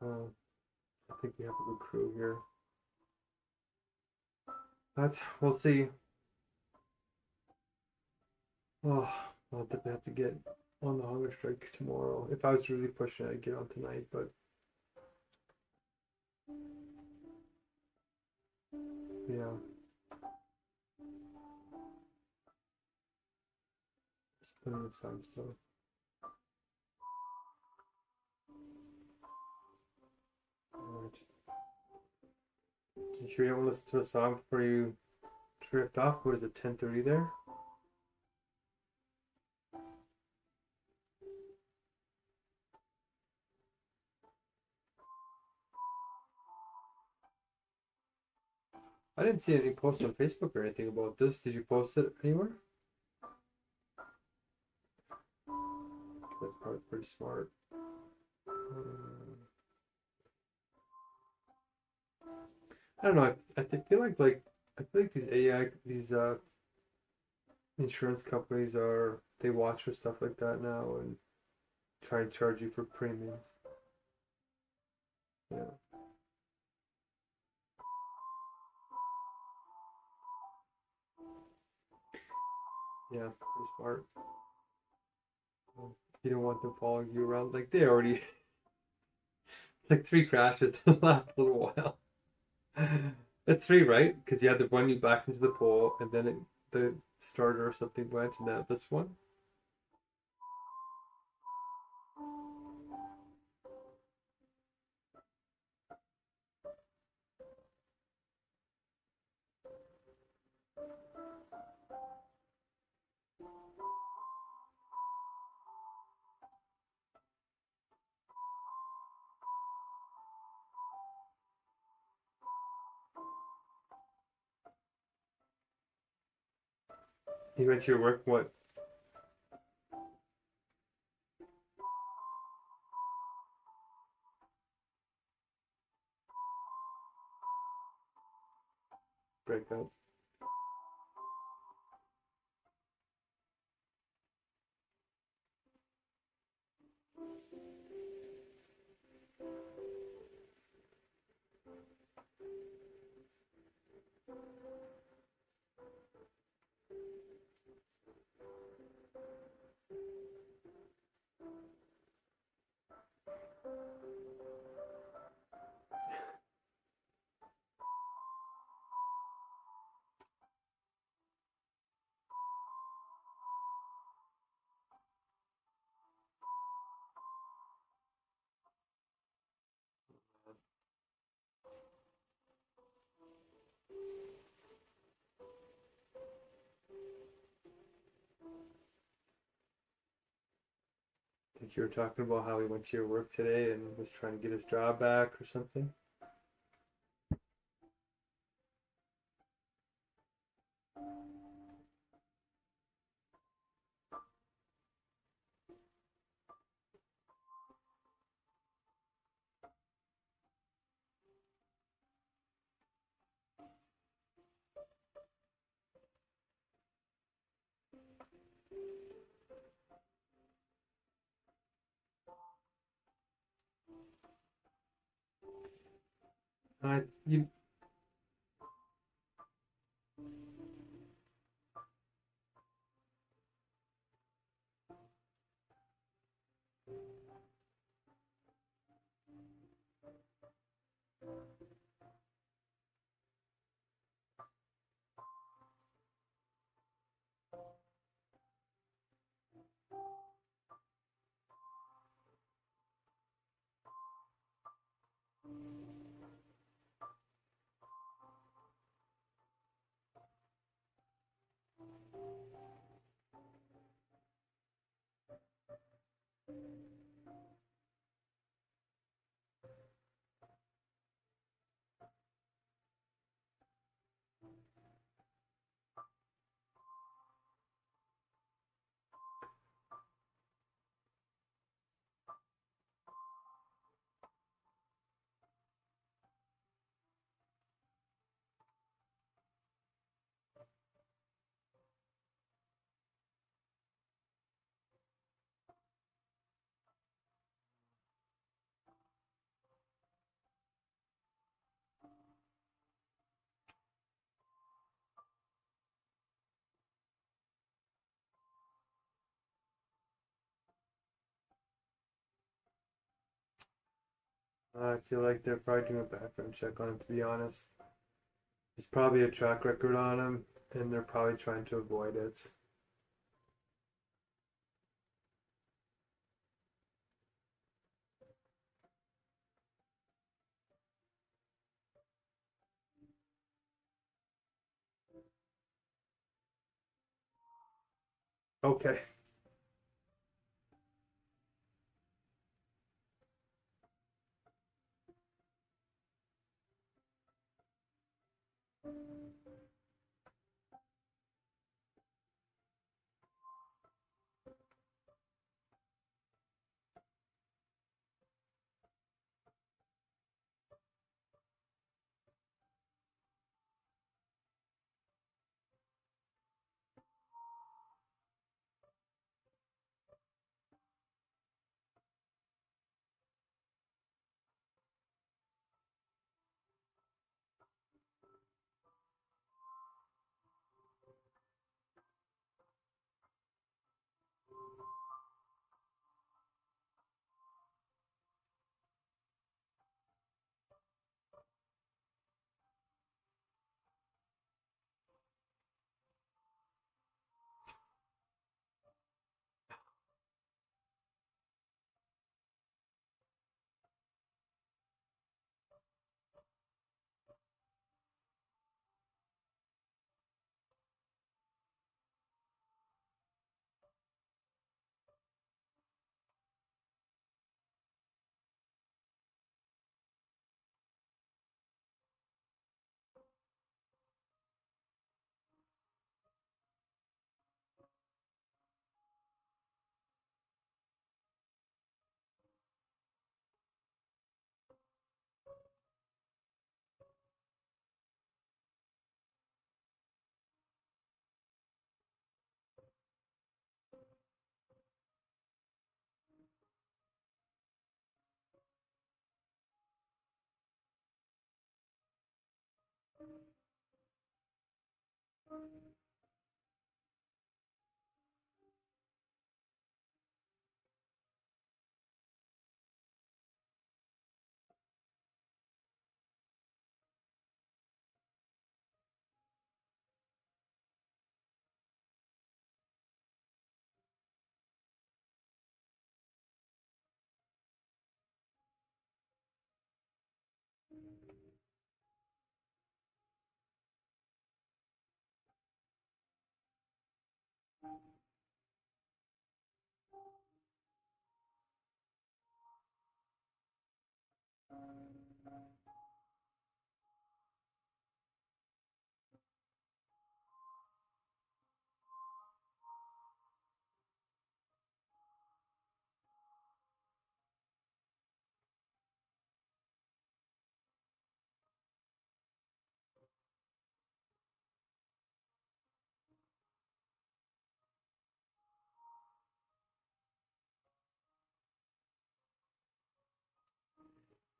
I think we have a good crew here. But we'll see. Oh, I'll have to get on the hunger strike tomorrow. If I was really pushing it, I'd get on tonight, but yeah. There's plenty of time still. Alright. You sure you don't want to listen to a song before you drift off? What is it, 10:30 there? I didn't see any posts on Facebook or anything about this. Did you post it anywhere? That's probably pretty smart. I don't know. I feel like these AI insurance companies they watch for stuff like that now and try and charge you for premiums. Yeah. Yeah, pretty smart. You don't want them following you around. Like they already like 3 crashes in the last little while. It's 3, right? Because you had the one you backed into the pole, and then the starter or something went, and now this one. You went to your work, what? Breakout. think you were talking about how he went to your work today and was trying to get his job back or something. You I feel like they're probably doing a background check on him, to be honest. There's probably a track record on him, and they're probably trying to avoid it. Okay.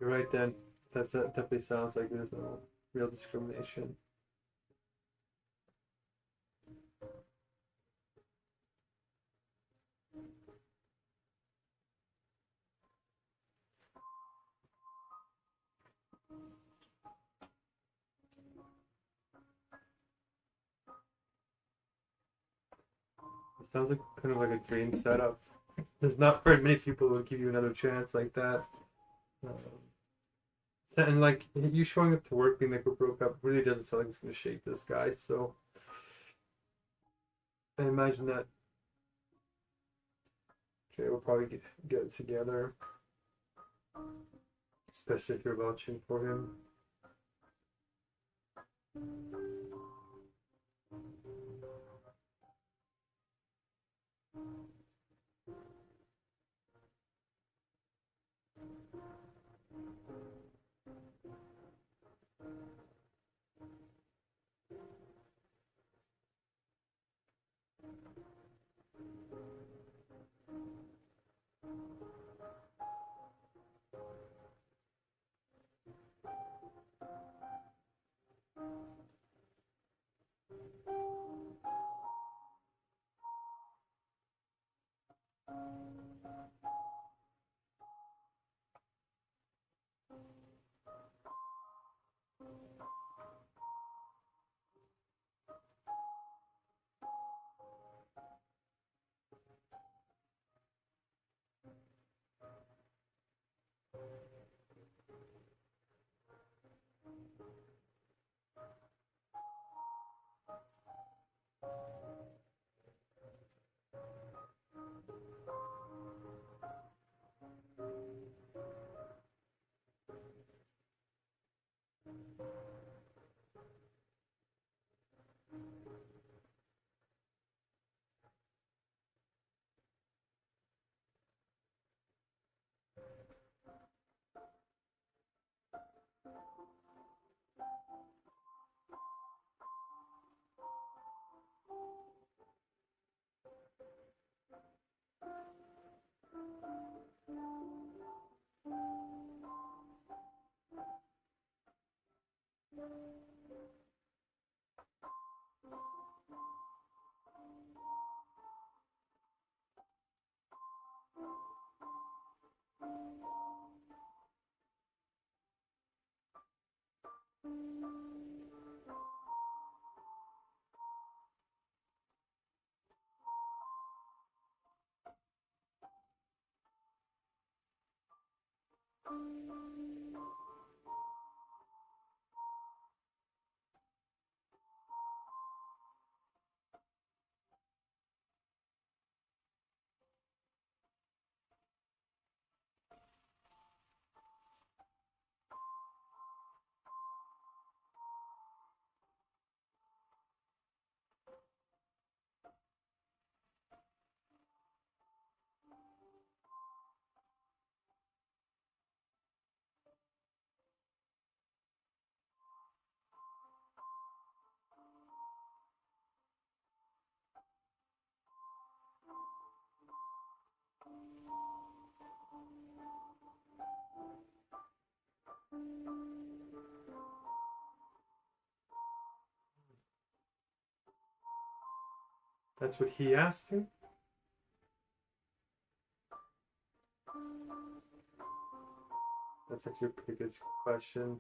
You're right, then. That definitely sounds like there's no real discrimination. It sounds like kind of like a dream setup. There's not very many people who would give you another chance like that. And like you showing up to work being like we broke up really doesn't sound like it's gonna shake this guy. So I imagine that okay, we'll probably get it together, especially if you're vouching for him. That's what he asked you? That's actually a pretty good question.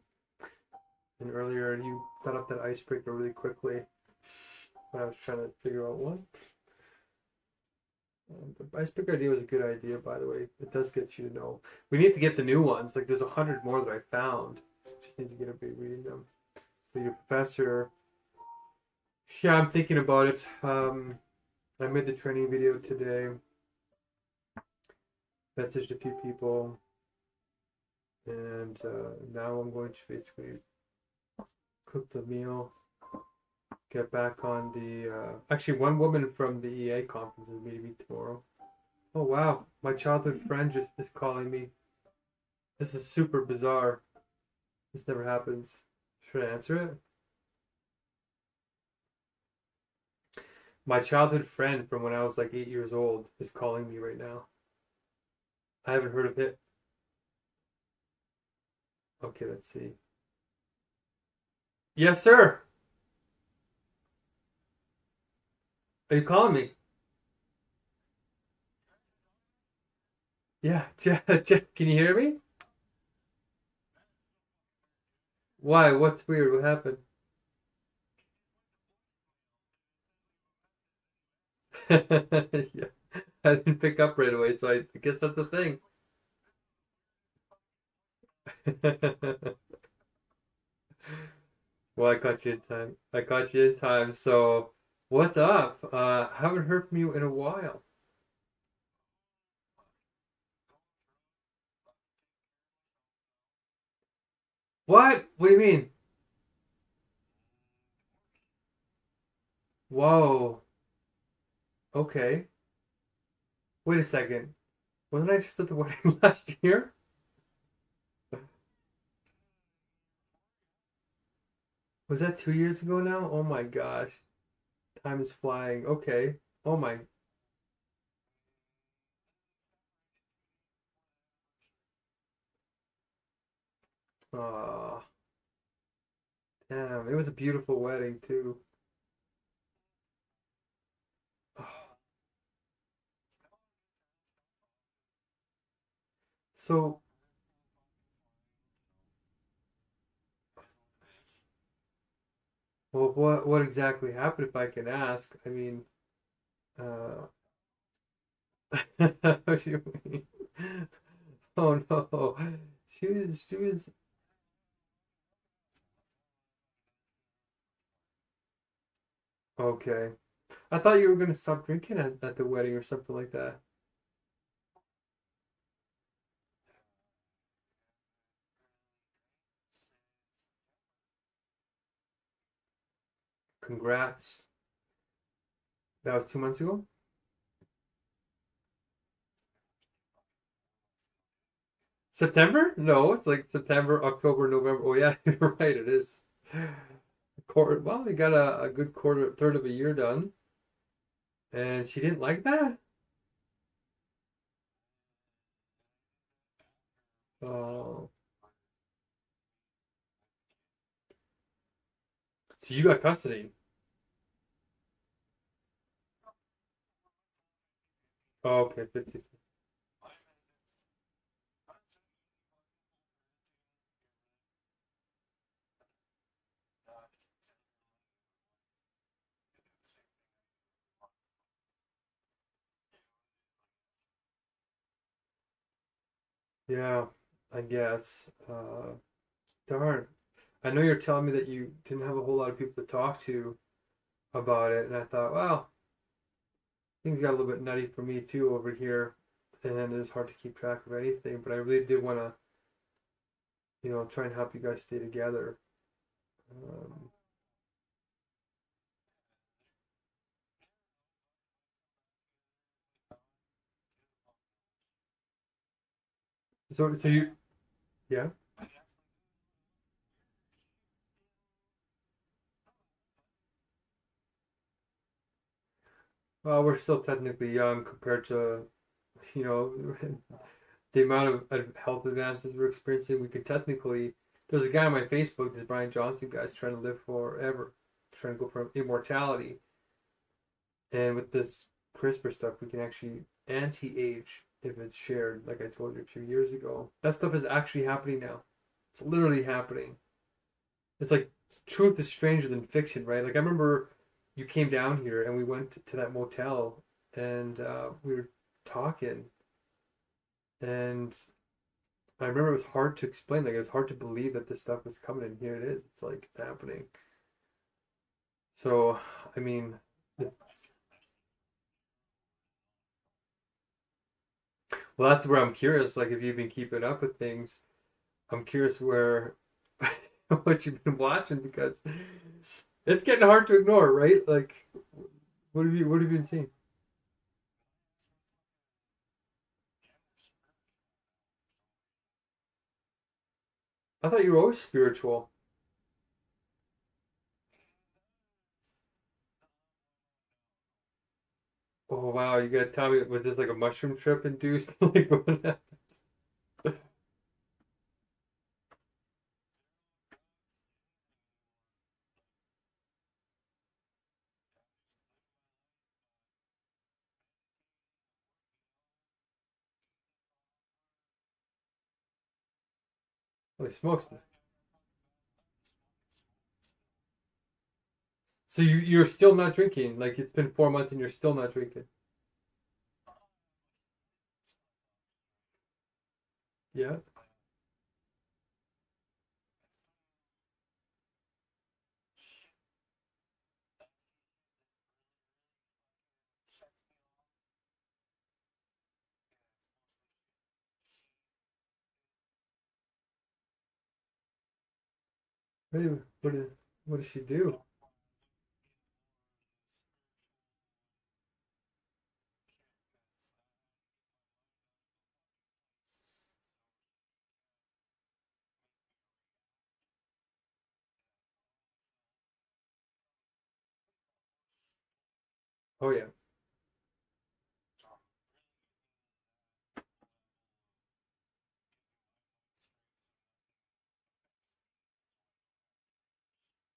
And earlier you got up that icebreaker really quickly. I was trying to figure out one. The icebreaker idea was a good idea, by the way. It does get you to know. We need to get the new ones. Like there's 100 more that I found. Just need to get everybody reading them. So your professor. Yeah, I'm thinking about it. I made the training video today. Messaged a few people. And now I'm going to basically cook the meal. Get back on the actually one woman from the EA conference is meeting me tomorrow. Oh wow, my childhood friend just is calling me. This is super bizarre. This never happens. Should I answer it? My childhood friend from when I was like 8 years old is calling me right now. I haven't heard of it. Okay, let's see. Yes, sir. Are you calling me? Yeah, Jeff, can you hear me? Why? What's weird? What happened? Yeah, I didn't pick up right away, so I guess that's the thing. Well, I caught you in time. I caught you in time. So, what's up? Haven't heard from you in a while. What? What do you mean? Whoa. Okay. Wait a second. Wasn't I just at the wedding last year? Was that 2 years ago now? Oh my gosh. Time is flying. Okay. Oh my. Aw. Damn. It was a beautiful wedding too. So, well, what exactly happened if I can ask? I mean, uh, what do you mean? Oh no. She was okay. I thought you were gonna stop drinking at the wedding or something like that. Congrats. That was 2 months ago? September? No, it's like September, October, November. Oh yeah, you're right, it is. Quarter, well, you got a good quarter, third of a year done, and she didn't like that? Oh, so you got custody. Oh, okay, 50. Yeah, I guess. Darn. I know you're telling me that you didn't have a whole lot of people to talk to about it, and I thought, well, things got a little bit nutty for me too over here, and it's hard to keep track of anything. But I really did want to, try and help you guys stay together. Um, so yeah. Well, we're still technically young compared to, you know, the amount of health advances we're experiencing. We could technically. There's a guy on my Facebook, this Brian Johnson guy's trying to live forever, trying to go for immortality. And with this CRISPR stuff, we can actually anti-age if it's shared, like I told you a few years ago. That stuff is actually happening now. It's literally happening. It's like truth is stranger than fiction, right? Like I remember you came down here and we went to that motel and we were talking, and I remember it was hard to explain. Like it was hard to believe that this stuff was coming, and here it is. It's like it's happening. So, I mean, well, that's where I'm curious. Like, if you've been keeping up with things, I'm curious where what you've been watching because it's getting hard to ignore, right? Like, what have you been seeing? I thought you were always spiritual. Oh wow, you gotta tell me, was this like a mushroom trip induced? Like what happened? Holy smokes. So you're still not drinking? Like it's been 4 months and you're still not drinking? Yeah. What does she do? Oh yeah.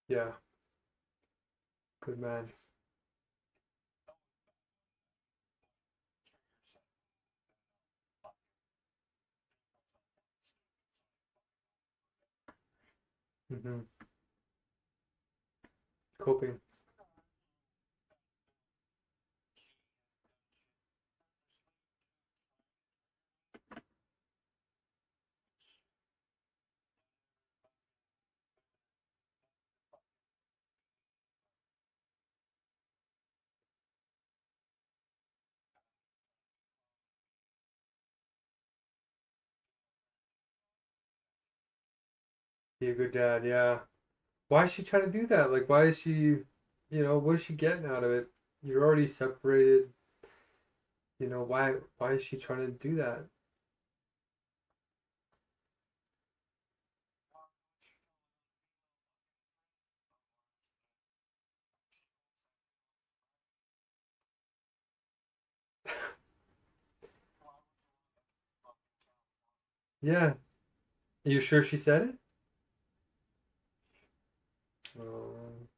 Yeah. Good man. Hmm. Coping. Be a good dad, yeah. Why is she trying to do that? Like, why is she, what is she getting out of it? You're already separated. Why is she trying to do that? Yeah. Are you sure she said it? Um,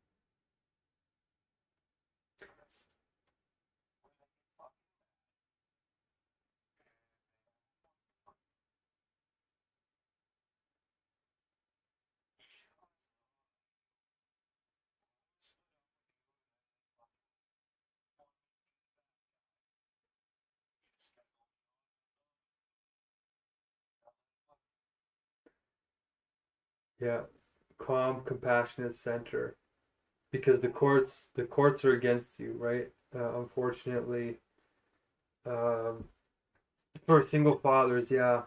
yeah. Calm, compassionate center. Because the courts are against you, right? Unfortunately, um, for single fathers, yeah,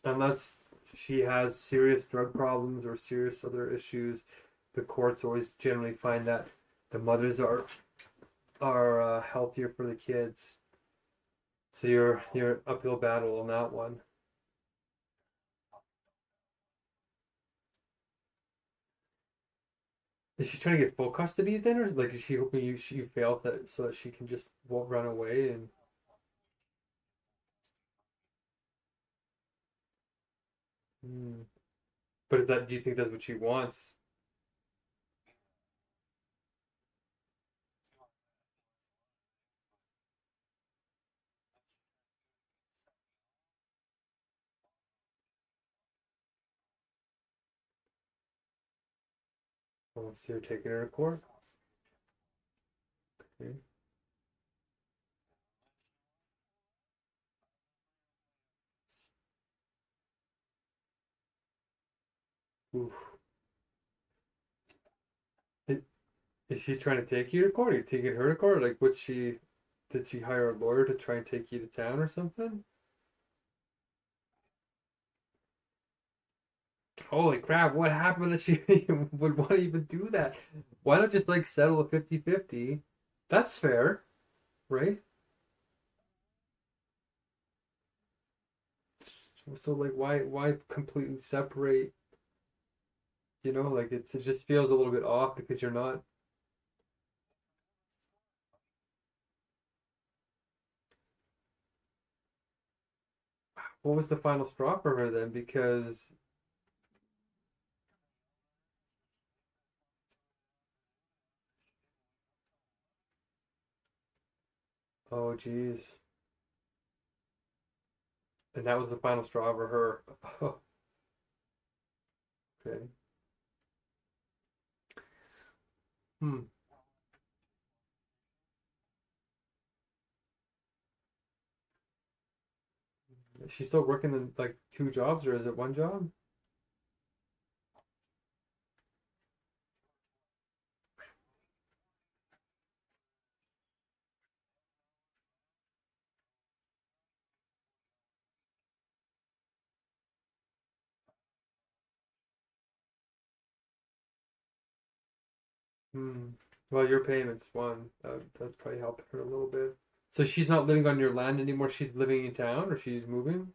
unless she has serious drug problems or serious other issues, the courts always generally find that the mothers are healthier for the kids. So you're uphill battle on that one. Is she trying to get full custody then, or like is she hoping you fail that so that she can just won't run away and? Hmm. But is that do you think that's what she wants? Oh, so you're taking her to court? Okay. Oof. I- Is she trying to take you to court? Are you taking her to court? Like, did she hire a lawyer to try and take you to town or something? Holy crap, what happened that she would want to even do that? Why not just like settle a 50-50? That's fair, right? So like why completely separate, like it just feels a little bit off because you're not. What was the final straw for her then? Because oh geez. And that was the final straw for her. Okay. Hmm. Is she still working in like two jobs or is it one job? Hmm. Well, your payment's one. That's probably helped her a little bit. So she's not living on your land anymore. She's living in town, or she's moving.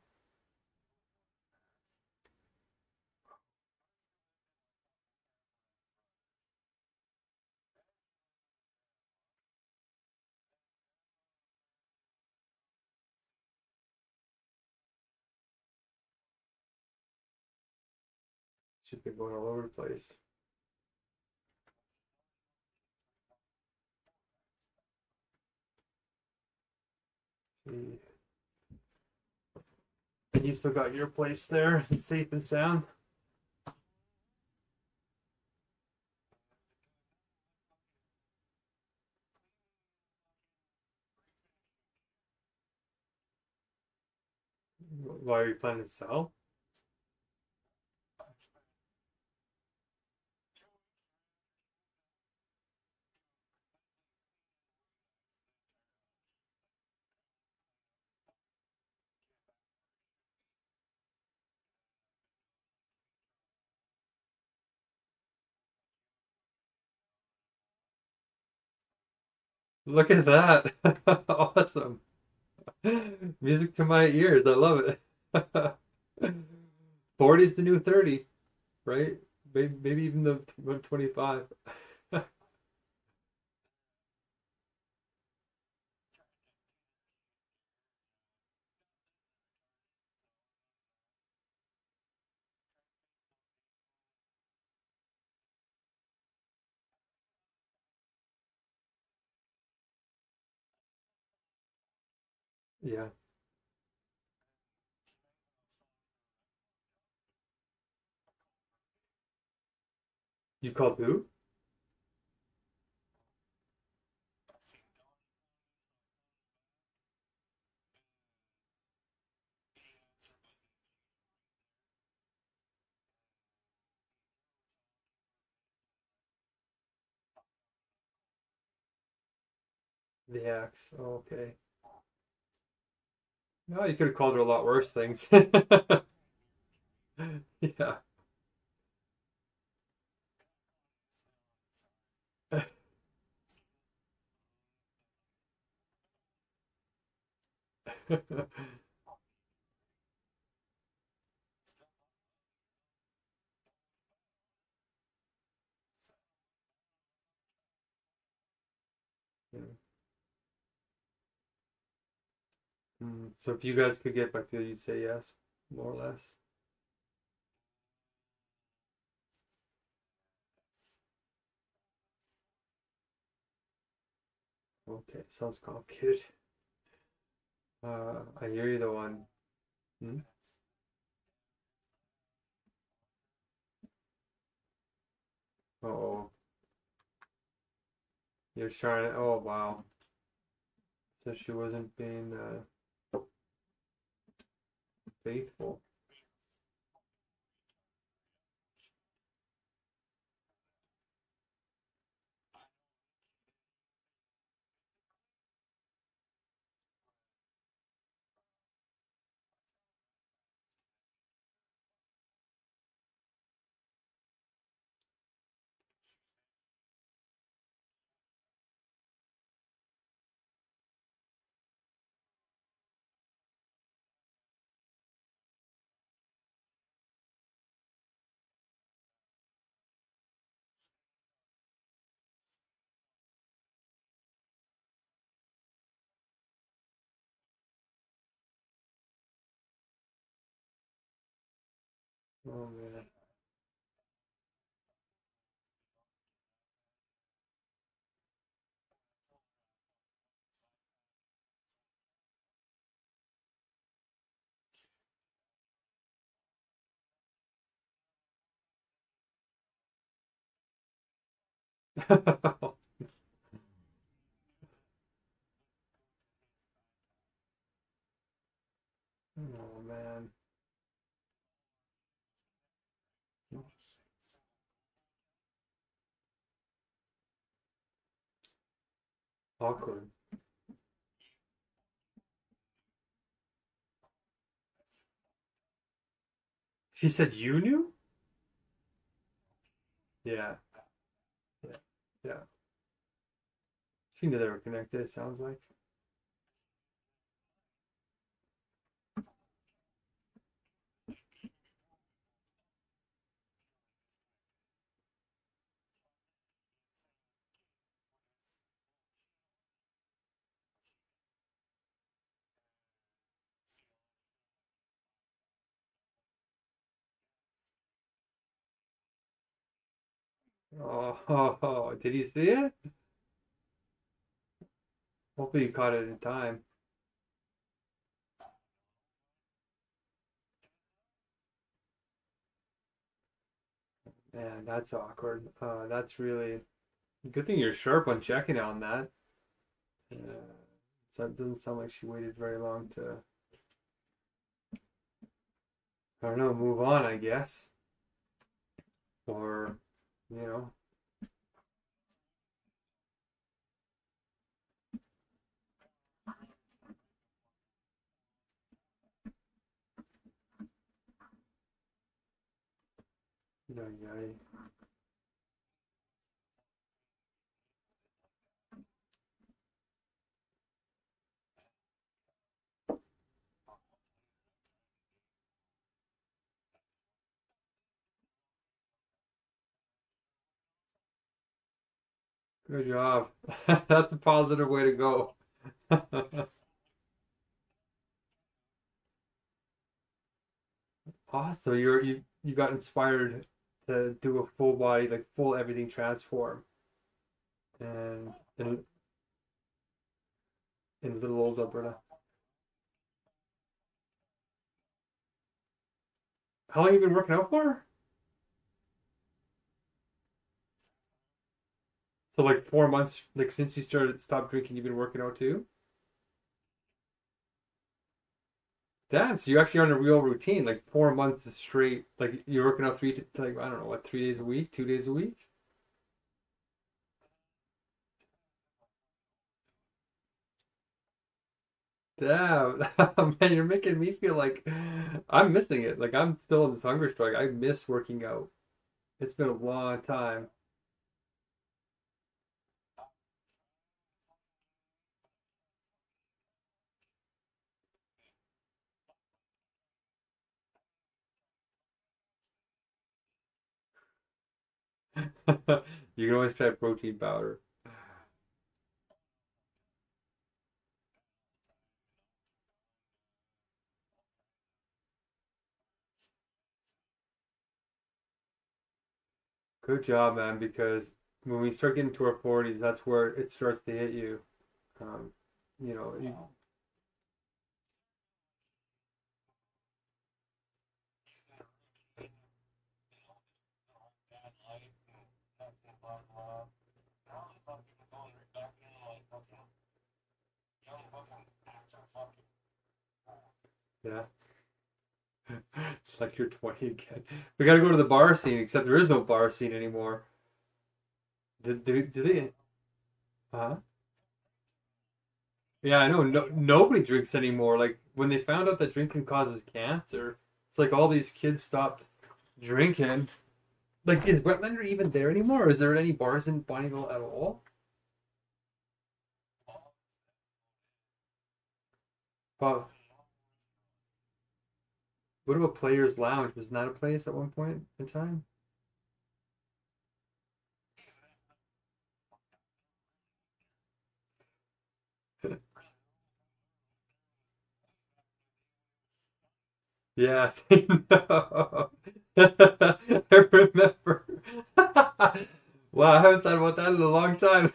She's been going all over the place. She... And you still got your place there, safe and sound. Why are you planning to sell? Look at that! Awesome. Music to my ears. I love it. 40 is the new 30, right? Maybe even the 25. Yeah. You called who? The axe. Oh, okay. No, you could have called her a lot worse things. Yeah. Yeah. So if you guys could get back together, you'd say yes, more or less. Okay, sounds complicated. I hear you though on. Hmm? Oh, you're trying to. Oh, wow. So she wasn't being faithful. Oh man. Oh man. Awkward. She said you knew? Yeah. Yeah. Yeah. She knew they were connected, it sounds like. Oh, did you see it? Hopefully you caught it in time. Man, that's awkward. That's really good thing you're sharp on checking on that. So it doesn't sound like she waited very long to, I don't know, move on, I guess. Or, you know, yeah. Good job. That's a positive way to go. Awesome. You got inspired to do a full body, like full everything transform, and in little old Alberta. How long you been working out for? So like 4 months, like since you started stopped drinking, you've been working out too? Damn, so you're actually on a real routine, like 4 months straight. Like you're working out like I don't know what, 3 days a week, 2 days a week. Damn, man, you're making me feel like I'm missing it. Like I'm still in this hunger strike. I miss working out. It's been a long time. You can always try protein powder. Good job, man, because when we start getting to our 40s, that's where it starts to hit you. Um, you know, yeah, it's like you're 20 again. We got to go to the bar scene, except there is no bar scene anymore. Do they? Huh? Yeah, I know. No, nobody drinks anymore. Like when they found out that drinking causes cancer, it's like all these kids stopped drinking. Like, is Wetlander even there anymore? Is there any bars in Bonnyville at all? Oh, what about Players Lounge? Was that a place at one point in time? Yes, I know. I remember. Wow, I haven't thought about that in a long time.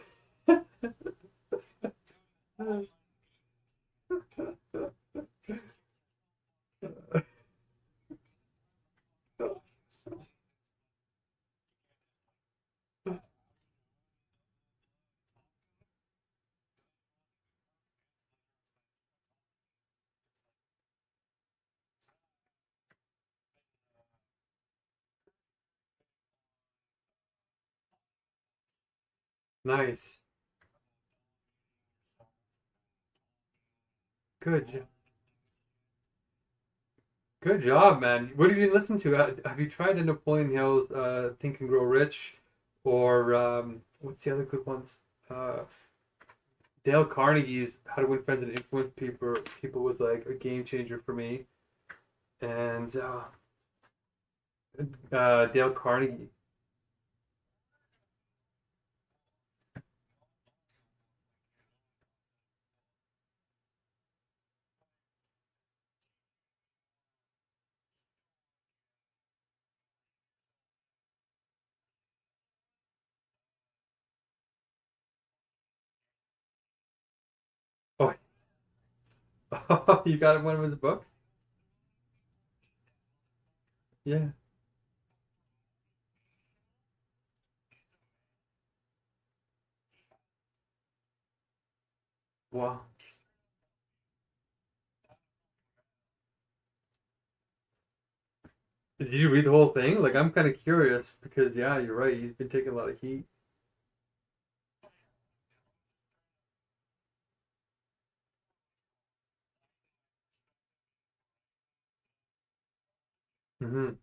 Nice. Good. Good job, man. What have you listened to? Have you tried the Napoleon Hill's Think and Grow Rich, or what's the other good ones? Uh, Dale Carnegie's How to Win Friends and Influence People was like a game changer for me. And Dale Carnegie. Oh, you got one of his books? Yeah. Wow. Did you read the whole thing? Like, I'm kind of curious because, yeah, you're right. He's been taking a lot of heat. Hmm.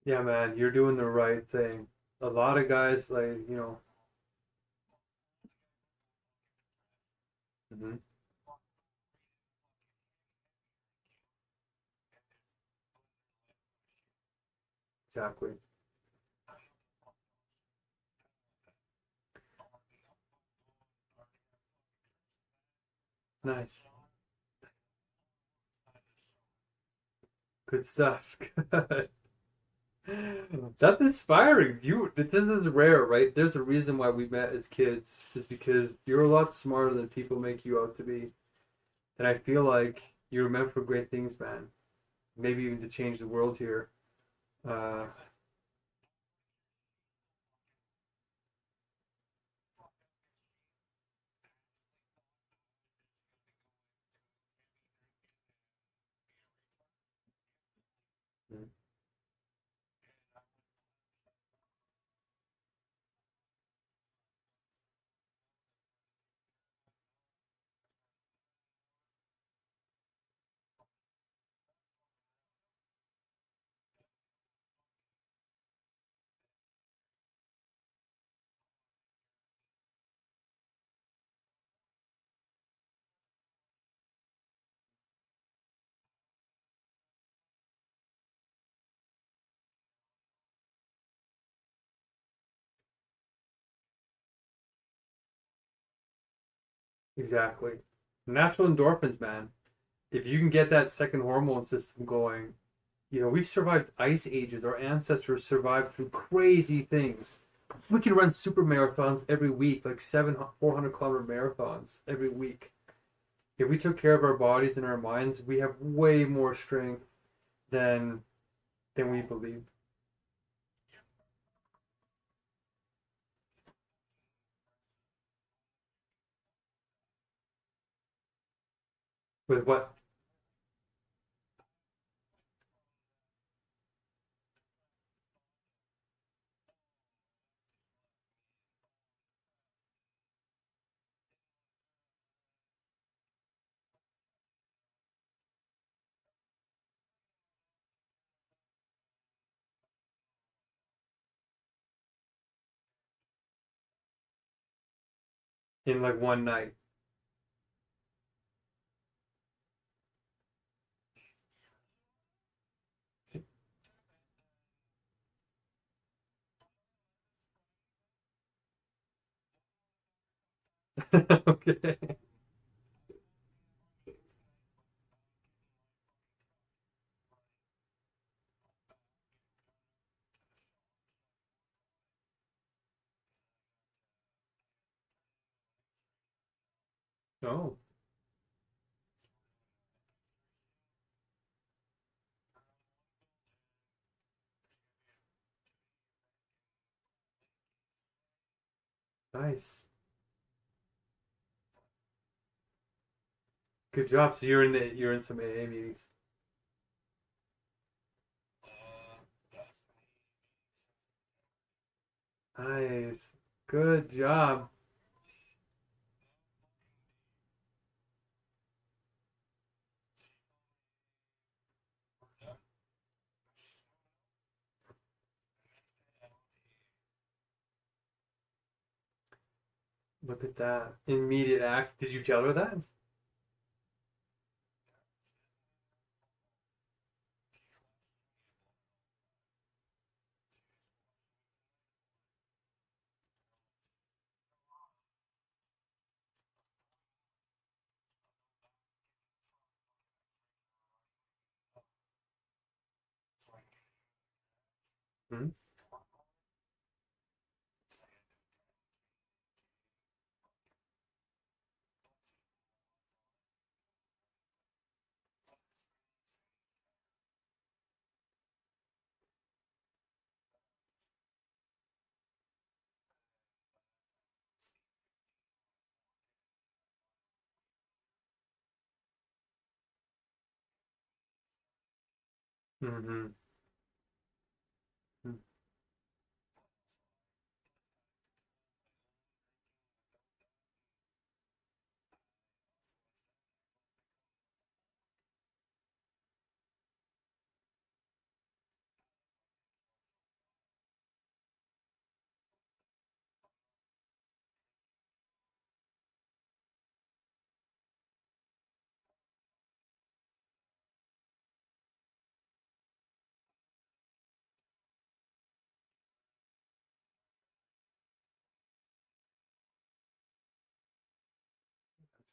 Yeah, man, you're doing the right thing. A lot of guys, like, hmm, exactly. Nice. Good stuff. Good. That's inspiring. This is rare, right? There's a reason why we met as kids, is because you're a lot smarter than people make you out to be. And I feel like you're meant for great things, man. Maybe even to change the world here. Uh, exactly. Natural endorphins, man. If you can get that second hormone system going, we've survived ice ages. Our ancestors survived through crazy things. We can run super marathons every week, like 400-kilometer marathons every week. If we took care of our bodies and our minds, we have way more strength than we believe. With what? In like one night. Okay. Oh, nice. Good job. So you're in some AA meetings. Nice. Good job. Look at that. Immediate act. Did you tell her that? Hmm? Mm-hmm. That's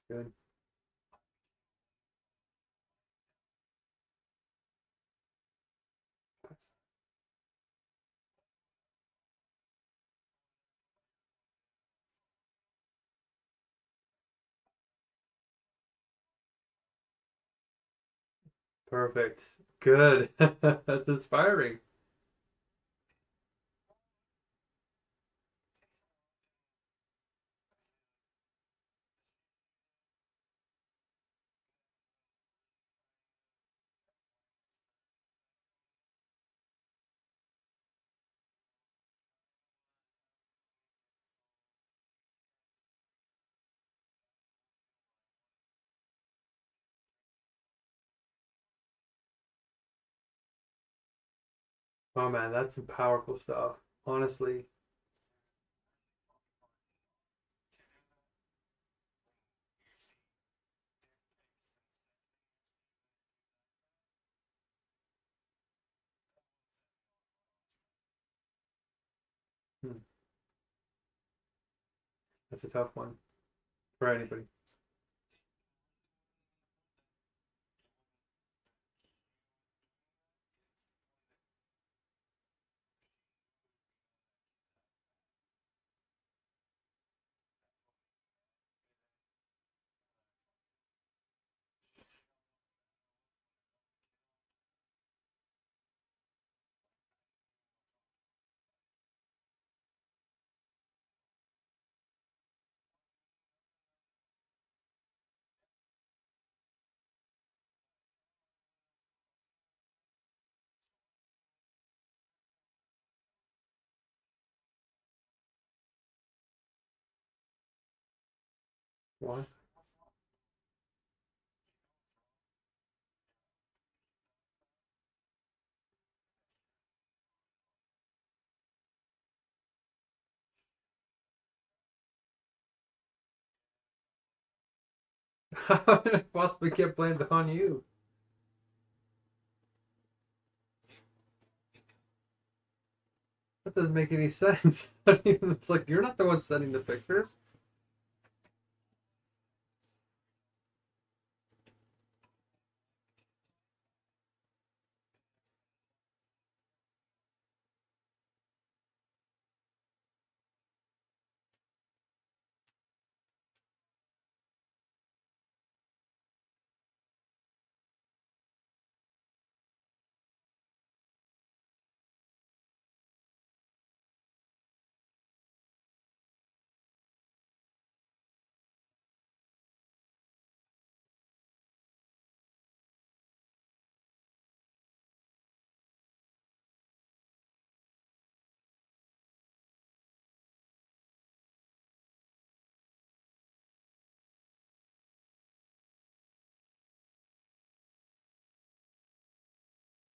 good. Perfect. Good. That's inspiring. Oh man, that's some powerful stuff. Honestly. Hmm. That's a tough one for anybody. What? How did it possibly get blamed on you? That doesn't make any sense. It's like you're not the one sending the pictures.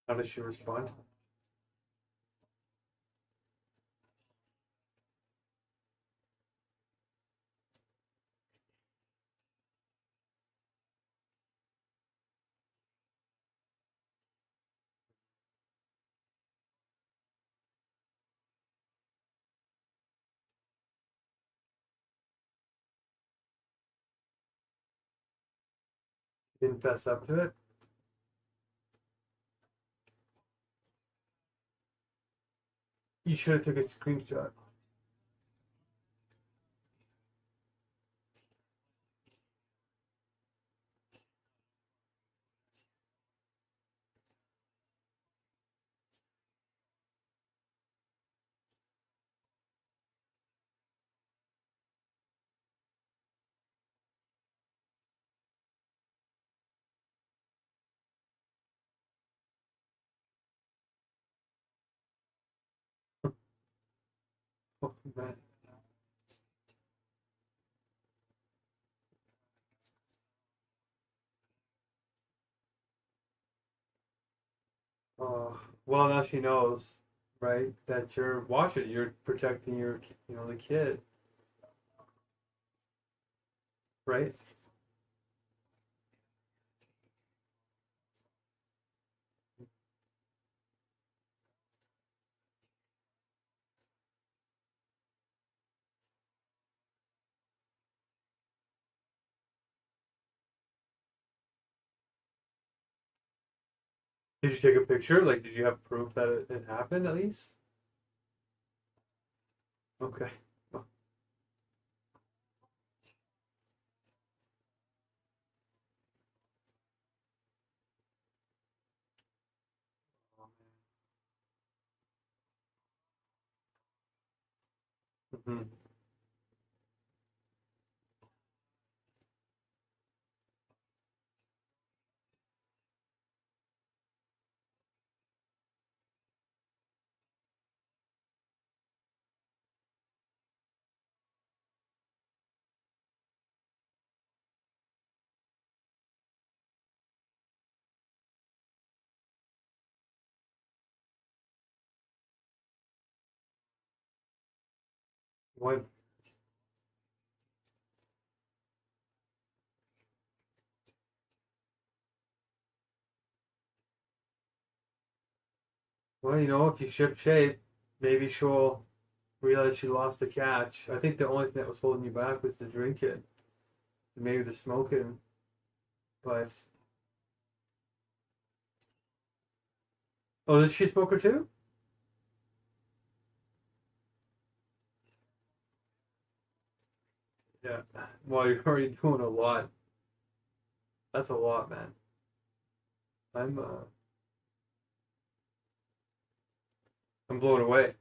How does she respond? Didn't fess up to it? You should have took a screenshot. Oh, man. Oh, well, now she knows, right? That you're watching, you're protecting your, the kid, right? Did you take a picture? Like, did you have proof that it happened at least? Okay. Oh, man. What? Well, if you ship shape, maybe she'll realize she lost the catch. I think the only thing that was holding you back was the drinking, maybe the smoking. But oh, is she a smoker too? Yeah. Well, you're already doing a lot. That's a lot, man. I'm uh, I'm blown away.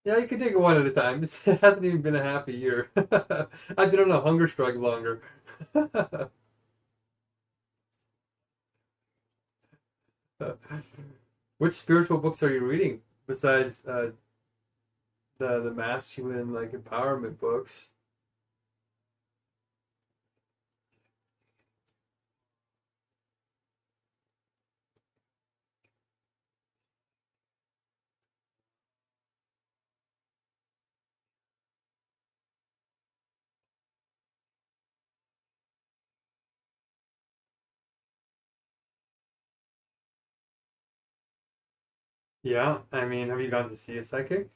Yeah, you can take it one at a time. It hasn't even been a half a year. I've been on a hunger strike longer. Which spiritual books are you reading besides the masculine like empowerment books? Yeah, I mean, have you gone to see a psychic?